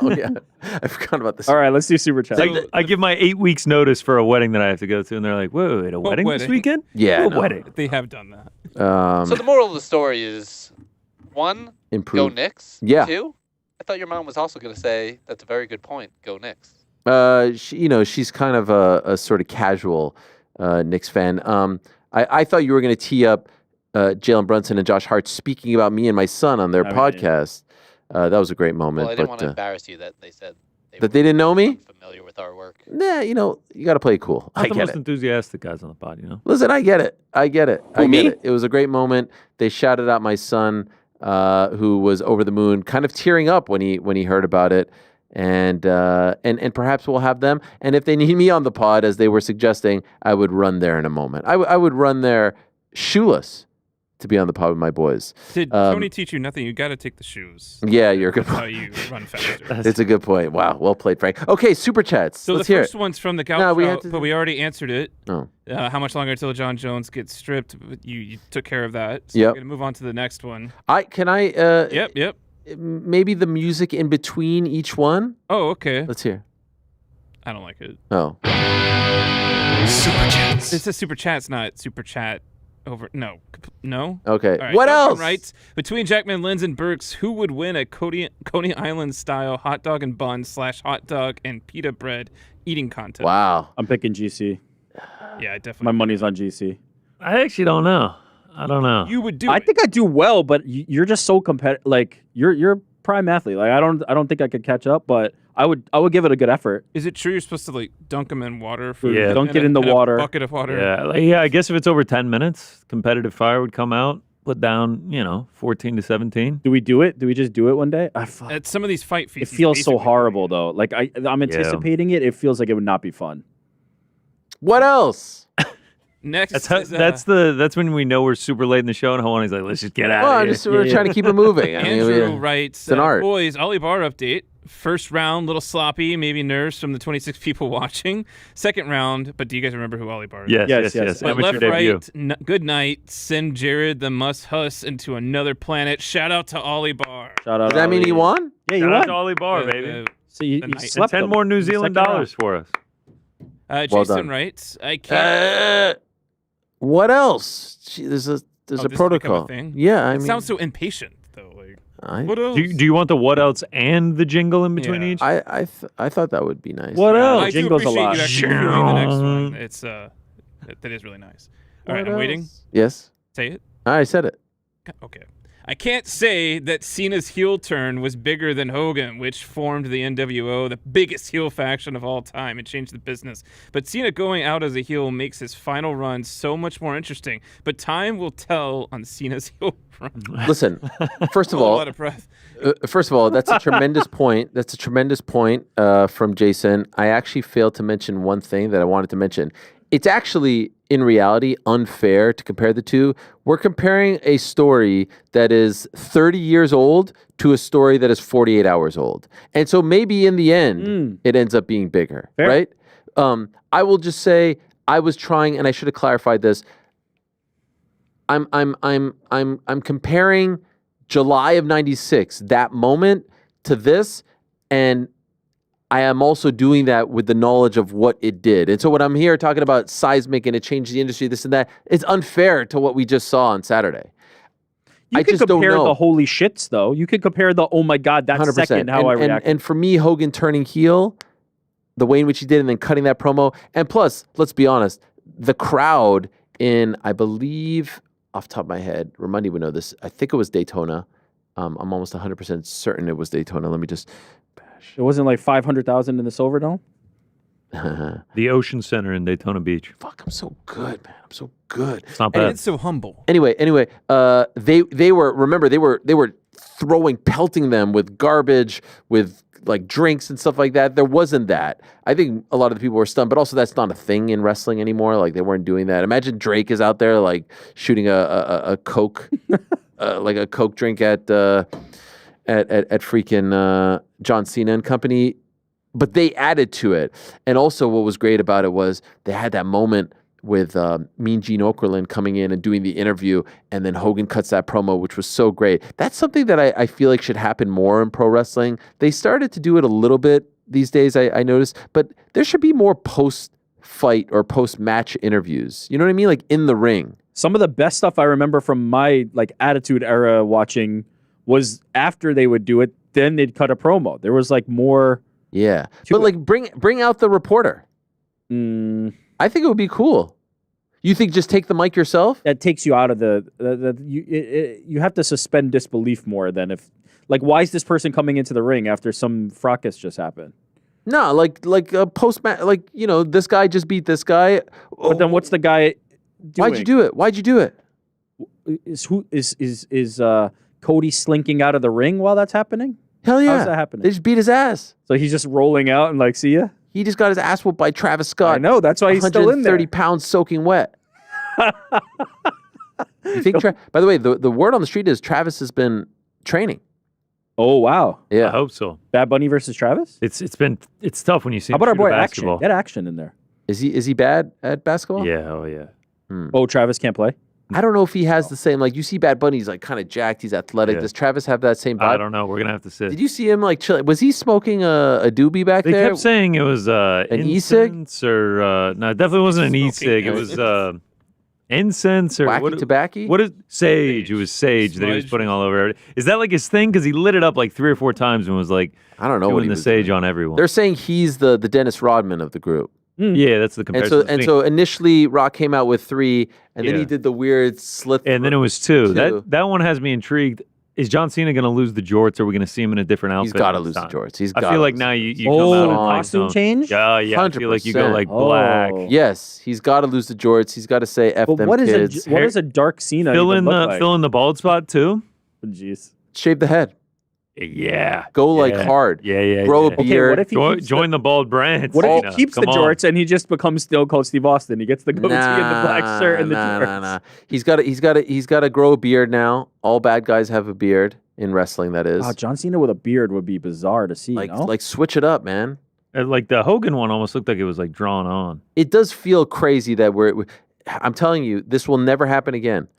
oh yeah, I forgot about this. All right, let's do super chat. I give my 8 weeks notice for a wedding that I have to go to, and they're like, "Wait, a wedding this wedding? weekend? Yeah, What no. wedding?" They have done that. So the moral of the story is, 1, Improve. go Knicks. Yeah. 2, I thought your mom was also going to say, that's a very good point, go Knicks. She's kind of a sort of casual Knicks fan. I thought you were going to tee up Jalen Brunson and Josh Hart speaking about me and my son on their podcast. That was a great moment. Well, I didn't want but, to embarrass you that they said that they didn't know me? familiar with our work. Nah, you got to play cool. Not I the get most it. enthusiastic guys on the pod, you know. Listen, I get it. I get it. Who, me? It was a great moment. They shouted out my son, who was over the moon, kind of tearing up when he heard about it. And perhaps we'll have them. And if they need me on the pod, as they were suggesting, I would run there in a moment. I would run there shoeless to be on the pod with my boys. Did Tony teach you nothing? You got to take the shoes. Yeah, you're a good. That's how you run faster. It's a good point. Wow, well played, Frank. Okay, super chats. So Let's the hear first it. one's from the couch, No, we have to but we already answered it. Oh. How much longer until John Jones gets stripped? You took care of that. So Yep. we're gonna move on to the next one. Yep. Maybe the music in between each one. Oh, okay. Let's hear. I don't like it. Oh. Super chats. It says super chats, not super chat. Over no. Okay. All right, What Duncan else? writes, between Jackman, Lenz, and Burks, who would win a Coney Island style hot dog and bun / hot dog and pita bread eating contest? Wow. I'm picking GC. Yeah, I definitely. My money's on GC. I actually don't know. I don't know. You would do. I think I do well, but you're just so competitive. Like you're a prime athlete. Like I don't think I could catch up, but I would give it a good effort. Is it true you're supposed to like dunk them in water for? Yeah. Dunk it in the a water. bucket of water. Yeah, I guess if it's over 10 minutes, competitive fire would come out, put down, 14 to 17. Do we do it? Do we just do it one day? At some of these fight feasts, It feels so horrible though. Like I'm anticipating it. It feels like it would not be fun. What else? Next, That's when we know we're super late in the show, and Helwani's like, let's just get out Well, of here. we're trying to keep it moving. I mean, Andrew writes, it's an art. boys, Ollie Bar update. First round, little sloppy, maybe nerves from the 26 people watching. Second round, but do you guys remember who Ollie Bar is? Yes. But Amateur left, debut. right, good night. Send Jared the Must Huss into another planet. Shout out to Ollie Bar. Shout out. Does that mean he won? Yeah, you Shout out won. to Ollie Bar, The- baby. So you the night- slept 10 them more New in the Zealand second round. dollars for us. Well Jason done. writes, I can't. What else? Gee, there's a Oh, this has become a protocol. thing? Yeah, I It mean, sounds so impatient, though. Like, what else? Do you want the what else and the jingle in between Yeah. each? I thought that would be nice. What else? I do Jingles a appreciate lot. you actually reviewing the next one. It's that is really nice. All right, What I'm waiting. else? Yes, Say it. I said it. Okay. I can't say that Cena's heel turn was bigger than Hogan, which formed the NWO, the biggest heel faction of all time. It changed the business. But Cena going out as a heel makes his final run so much more interesting. But time will tell on Cena's heel run. Listen, first of A all, lot of breath. that's a tremendous point. That's a tremendous point from Jason. I actually failed to mention one thing that I wanted to mention. It's actually, in reality, unfair to compare the two. We're comparing a story that is 30 years old to a story that is 48 hours old. And so maybe in the end, it ends up being bigger, Fair. right? I will just say I was trying, and I should have clarified this. I'm comparing July of '96, that moment, to this, and I am also doing that with the knowledge of what it did. And so when I'm here talking about seismic and it changed the industry, this and that, it's unfair to what we just saw on Saturday. You I could just don't compare know. the holy shits though. You could compare the oh my god that 100%. second how I reacted. And for me, Hogan turning heel, the way in which he did, and then cutting that promo, and plus, let's be honest, the crowd in, I believe, off the top of my head, Ramundi would know this. I think it was Daytona. I'm almost 100% certain it was Daytona. Let me just. It wasn't like 500,000 in the Silverdome. The Ocean Center in Daytona Beach. Fuck, I'm so good, man. I'm so good. It's not And bad. it's so humble. Anyway, they were pelting them with garbage, with like drinks and stuff like that. There wasn't that. I think a lot of the people were stunned, but also that's not a thing in wrestling anymore. Like they weren't doing that. Imagine Drake is out there like shooting a Coke, like a Coke drink at at freaking John Cena and company, but they added to it. And also what was great about it was they had that moment with Mean Gene Okerlund coming in and doing the interview, and then Hogan cuts that promo, which was so great. That's something that I feel like should happen more in pro wrestling. They started to do it a little bit these days, I noticed, but there should be more post-fight or post-match interviews. You know what I mean? Like in the ring. Some of the best stuff I remember from my like Attitude Era watching was after they would do it, then they'd cut a promo. There was like more. Yeah, but like bring out the reporter. I think it would be cool. You think just take the mic yourself? That takes you out of you have to suspend disbelief more than if, like, why is this person coming into the ring after some fracas just happened? No, like a post-match, like, you know, this guy just beat this guy. But then what's the guy doing? Why'd you do it? Why'd you do it? Is Cody slinking out of the ring while that's happening? Hell yeah. How's that happening? They just beat his ass. So he's just rolling out and like, see ya? He just got his ass whooped by Travis Scott. I know, that's why he's still in there. 130 pounds soaking wet. You think by the way, the word on the street is Travis has been training. Oh wow. Yeah. I hope so. Bad Bunny versus Travis? It's tough when you see How him about our shoot boy a Action? basketball. Get Action in there. Is he bad at basketball? Yeah, oh yeah. Oh, Travis can't play? I don't know if he has the same, like, you see Bad Bunny, he's like kind of jacked, he's athletic. Yeah. Does Travis have that same vibe? I don't know. We're gonna have to see. Did you see him like chill? Was he smoking a doobie back They there? kept saying it was an e-cig? incense or no, it definitely wasn't an e-cig. It was incense or Wacky tobacco? What is sage? It was sage that he was putting all over everything. Is that like his thing? Because he lit it up like 3 or 4 times and was like, I don't know doing what he the was sage doing. on everyone. They're saying he's the Dennis Rodman of the group. Yeah, that's the And comparison. so initially Rock came out with 3, and then Yeah. he did the weird slit. And then it was 2. That one has me intrigued. Is John Cena going to lose the jorts? Or are we going to see him in a different outfit? He's got to this lose the time? jorts. I feel like now you come out in like costume some- change? Yeah, yeah. I feel like you go like black. Yes, he's got to lose the jorts. He's got to say F But them what kids. is a dark Cena Fill even in look like? fill in the bald spot too. Jeez. Shave the head. Yeah. Go like Yeah. hard. Yeah. Grow a Okay, beard. what if he keeps Join the bald brand? What if Cena. he keeps the Come on. jorts and he just becomes Stone Cold Steve Austin? He gets the goatee and the black shirt and the jorts. Nah. He's got to grow a beard now. All bad guys have a beard in wrestling. That is. Wow, John Cena with a beard would be bizarre to see. Like switch it up, man. Like the Hogan one almost looked like it was like drawn on. It does feel crazy that I'm telling you, this will never happen again.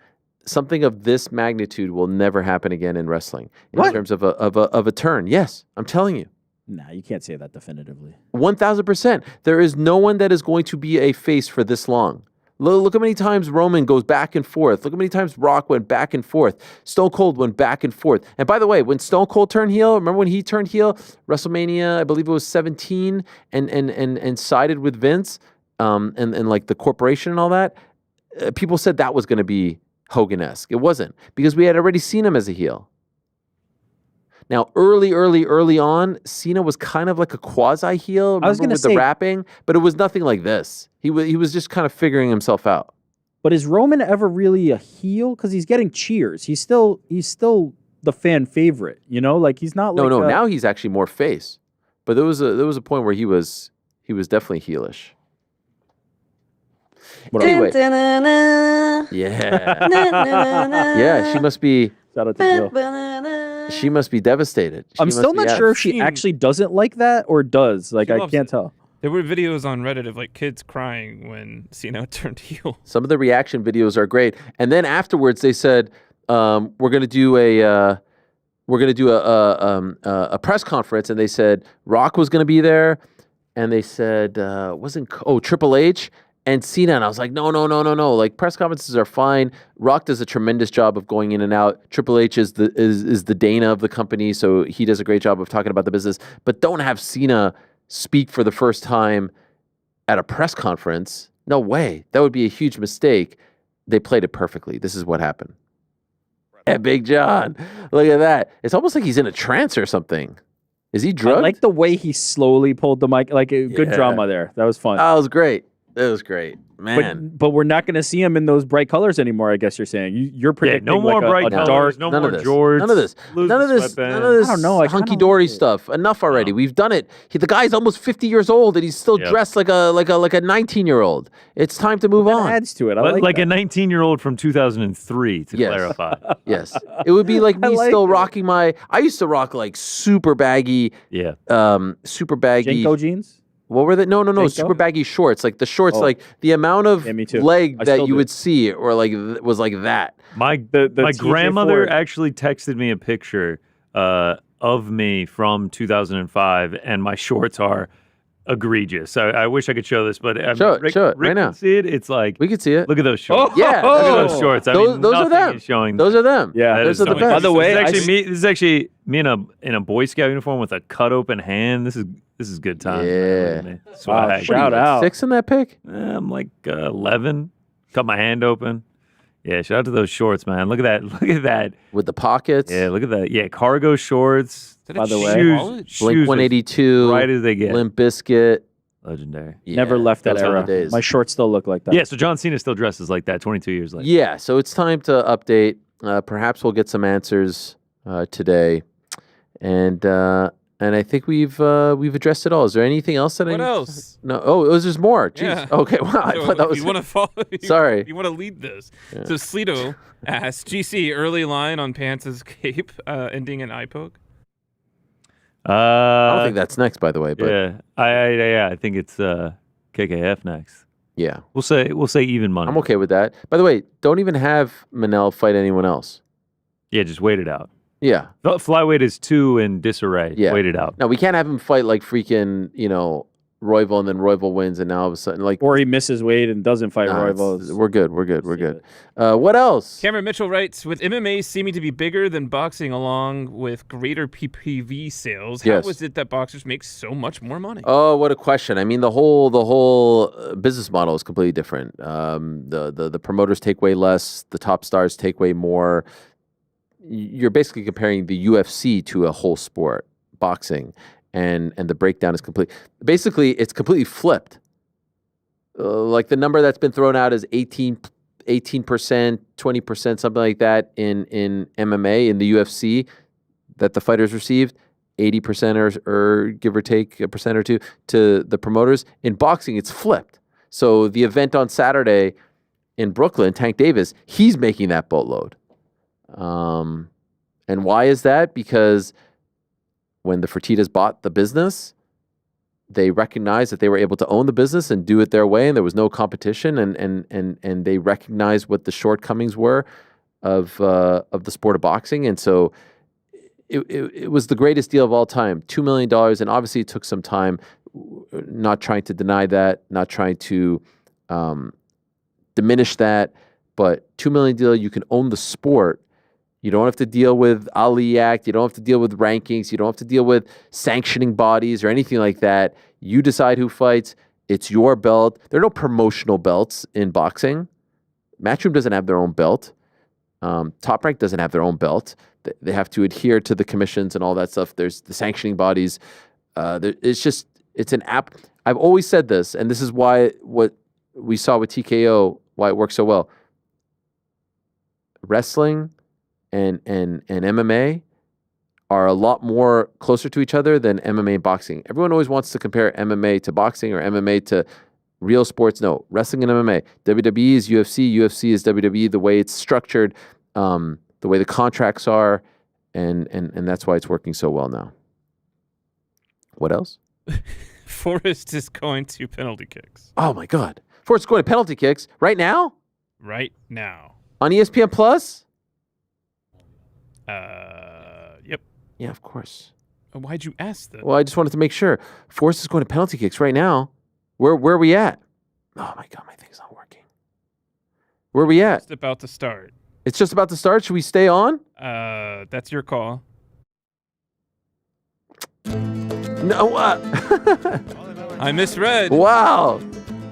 Something of this magnitude will never happen again in wrestling in terms of a turn. Yes, I'm telling you. Nah, you can't say that definitively. 1,000%. There is no one that is going to be a face for this long. Look how many times Roman goes back and forth. Look how many times Rock went back and forth. Stone Cold went back and forth. And by the way, when Stone Cold turned heel, remember when he turned heel? WrestleMania, I believe it was 17, and sided with Vince, and like the corporation and all that. People said that was going to be Hogan-esque. It wasn't, because we had already seen him as a heel. Now, early on, Cena was kind of like a quasi heel. I was going to say the rapping, but it was nothing like this. He was just kind of figuring himself out. But is Roman ever really a heel? Because he's getting cheers. He's still the fan favorite. You know, like he's not. No. Now he's actually more face. But there was a point where he was definitely heelish. Anyway, yeah, she must be. Shout out to Jill. She must be devastated. I'm still not sure if she actually doesn't like that or does. Like, I can't tell. There were videos on Reddit of like kids crying when Cena turned heel. Some of the reaction videos are great, and then afterwards they said, "We're going to do a press conference," and they said Rock was going to be there, and they said Triple H and Cena, and I was like, no. Like, press conferences are fine. Rock does a tremendous job of going in and out. Triple H is the Dana of the company, so he does a great job of talking about the business. But don't have Cena speak for the first time at a press conference. No way. That would be a huge mistake. They played it perfectly. This is what happened. Yeah, Big John. Look at that. It's almost like he's in a trance or something. Is he drugged? I like the way he slowly pulled the mic. Like, good drama there. That was fun. That was great. It was great, man. But we're not going to see him in those bright colors anymore. I guess you're saying you're predicting no more bright colors, dark. no none more of this. Jorts. None of this. None of this. None of this. I don't know. I hunky dory stuff. Enough already. We've done it. The guy's almost 50 years old and he's still dressed like a 19-year-old. It's time to move on. Adds to it. I like that. a 19-year-old from 2003. To clarify. Yes. It would be like me still rocking my. I used to rock like super baggy. Yeah. Super baggy. Jenko jeans. What were they? No. Jenko? Super baggy shorts. Like the shorts, like the amount of leg that you would see, or like was like that. My grandmother actually texted me a picture of me from 2005, and my shorts are egregious. I wish I could show this, but show it Rick right now. Can see it. It's like we can see it. Look at those shorts. Yeah, look at those shorts. Those are them. Those are them. Yeah, those are the best. By the way, this is actually me in a Boy Scout uniform with a cut open hand. This is good time. Yeah. Swag. Shout out. 6 in that pic? I'm like 11. Cut my hand open. Yeah, shout out to those shorts, man. Look at that. Look at that. With the pockets. Yeah, look at that. Yeah, cargo shorts. By the way, Blink 182. Right as they get. Limp Bizkit. Legendary. Yeah, never left that era. days. My shorts still look like that. Yeah, so John Cena still dresses like that 22 years later. Yeah, so it's time to update. Perhaps we'll get some answers today. And I think we've addressed it all. Is there anything else that What else? No. Oh, there's more. Jeez. Yeah. Okay. Wow. I thought that was. You want to follow? Sorry. You want to lead this? Yeah. So Sleeto asked GC early line on Pants' cape, ending in eye poke. I don't think that's next, by the way. But yeah, I think it's KKF next. Yeah, we'll say even money. I'm okay with that. By the way, don't even have Manel fight anyone else. Yeah, just wait it out. Yeah, flyweight is 2 in disarray. Yeah, wait it out. No, we can't have him fight like freaking Royval, and then Royval wins, and now all of a sudden or he misses weight and doesn't fight Royval. We're good. What else? Cameron Mitchell writes, with MMA seeming to be bigger than boxing along with greater PPV sales, how is it that boxers make so much more money? Oh, what a question. I mean, the whole business model is completely different. The promoters take way less, the top stars take way more. You're basically comparing the UFC to a whole sport, boxing. And the breakdown is complete. Basically, it's completely flipped. Like the number that's been thrown out is 18%, 20%, something like that in MMA, in the UFC, that the fighters received, 80% or give or take a percent or two to the promoters. In boxing, it's flipped. So the event on Saturday in Brooklyn, Tank Davis, he's making that boatload. And why is that? Because when the Fertittas bought the business, they recognized that they were able to own the business and do it their way, and there was no competition, and they recognized what the shortcomings were of the sport of boxing, and so it was the greatest deal of all time, $2 million, and obviously it took some time. Not trying to deny that, not trying to diminish that, but $2 million deal. You can own the sport. You don't have to deal with Ali Act. You don't have to deal with rankings. You don't have to deal with sanctioning bodies or anything like that. You decide who fights. It's your belt. There are no promotional belts in boxing. Matchroom doesn't have their own belt. Top Rank doesn't have their own belt. They have to adhere to the commissions and all that stuff. There's the sanctioning bodies. It's an app. I've always said this, and this is why what we saw with TKO, why it works so well. Wrestling and MMA are a lot more closer to each other than MMA and boxing. Everyone always wants to compare MMA to boxing or MMA to real sports. No, wrestling and MMA. WWE is UFC. UFC is WWE. The way it's structured, the way the contracts are, and that's why it's working so well now. What else? Forrest is going to penalty kicks. Oh my God. Forrest is going to penalty kicks right now? Right now. On ESPN Plus? Yep. Yeah, of course. Why'd you ask that? Well, I just wanted to make sure. Forrest is going to penalty kicks right now. Where are we at? Oh my God, my thing's not working. Where are we at? It's about to start. It's just about to start. Should we stay on? That's your call. No. I misread. Wow.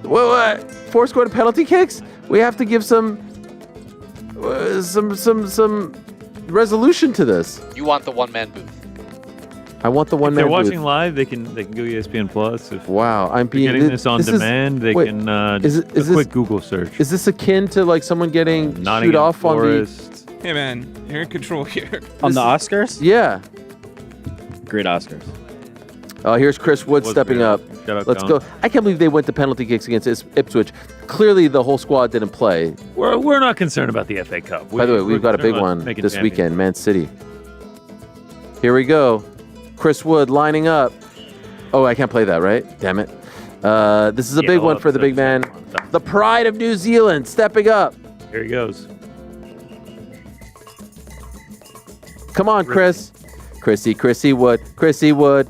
What? Forrest going to penalty kicks? We have to give some resolution to this. You want the one-man booth. I want the one If man they're watching booth. live, they can go ESPN Plus. If Wow, I'm they're getting this on demand, they wait, can is just this- a quick Google search. Is this akin to like someone getting shoot Nottingham off Forest. Hey man, you're in control here. On the Oscars? Yeah. Great Oscars. Oh, here's Chris Wood Was stepping great. up. Shout out, Let's Colin. go. I can't believe they went to penalty kicks against Ipswich. Clearly, the whole squad didn't play. We're not concerned about the FA Cup. By the way, we've We're got a big concerned about one making this champions. weekend, Man City. Here we go. Chris Wood lining up. Oh, I can't play that, right? Damn it. This is a Yeah, big we'll one have for the to big man. start. The pride of New Zealand stepping up. Here he goes. Come on, Chris. Chrissy Wood. Chrissy Wood.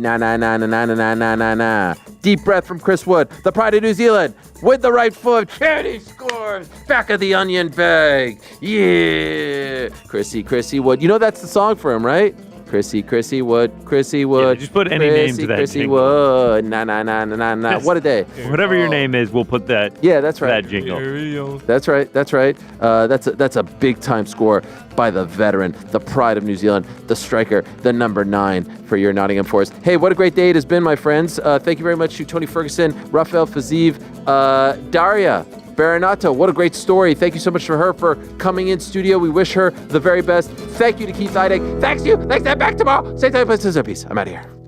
Na na na na na na na na na. Deep breath from Chris Wood. The pride of New Zealand with the right foot. And he scores. Back of the onion bag. Yeah. Chrissy Wood. You know that's the song for him, right? Chrissy Wood. Yeah, just put any name to that Chrissy jingle. Wood. Na na na na na na. What a day. Whatever your name is, we'll put that. Yeah, that's right. That jingle. That's right. That's a big time score by the veteran, the pride of New Zealand, the striker, the number 9 for your Nottingham Forest. Hey, what a great day it has been, my friends. Thank you very much to Tony Ferguson, Rafael Fiziev, Daria Berenato. What a great story. Thank you so much for her for coming in studio. We wish her the very best. Thank you to Keith Idec. Thanks to you. Thanks, back tomorrow. Same time, place, peace. I'm out of here.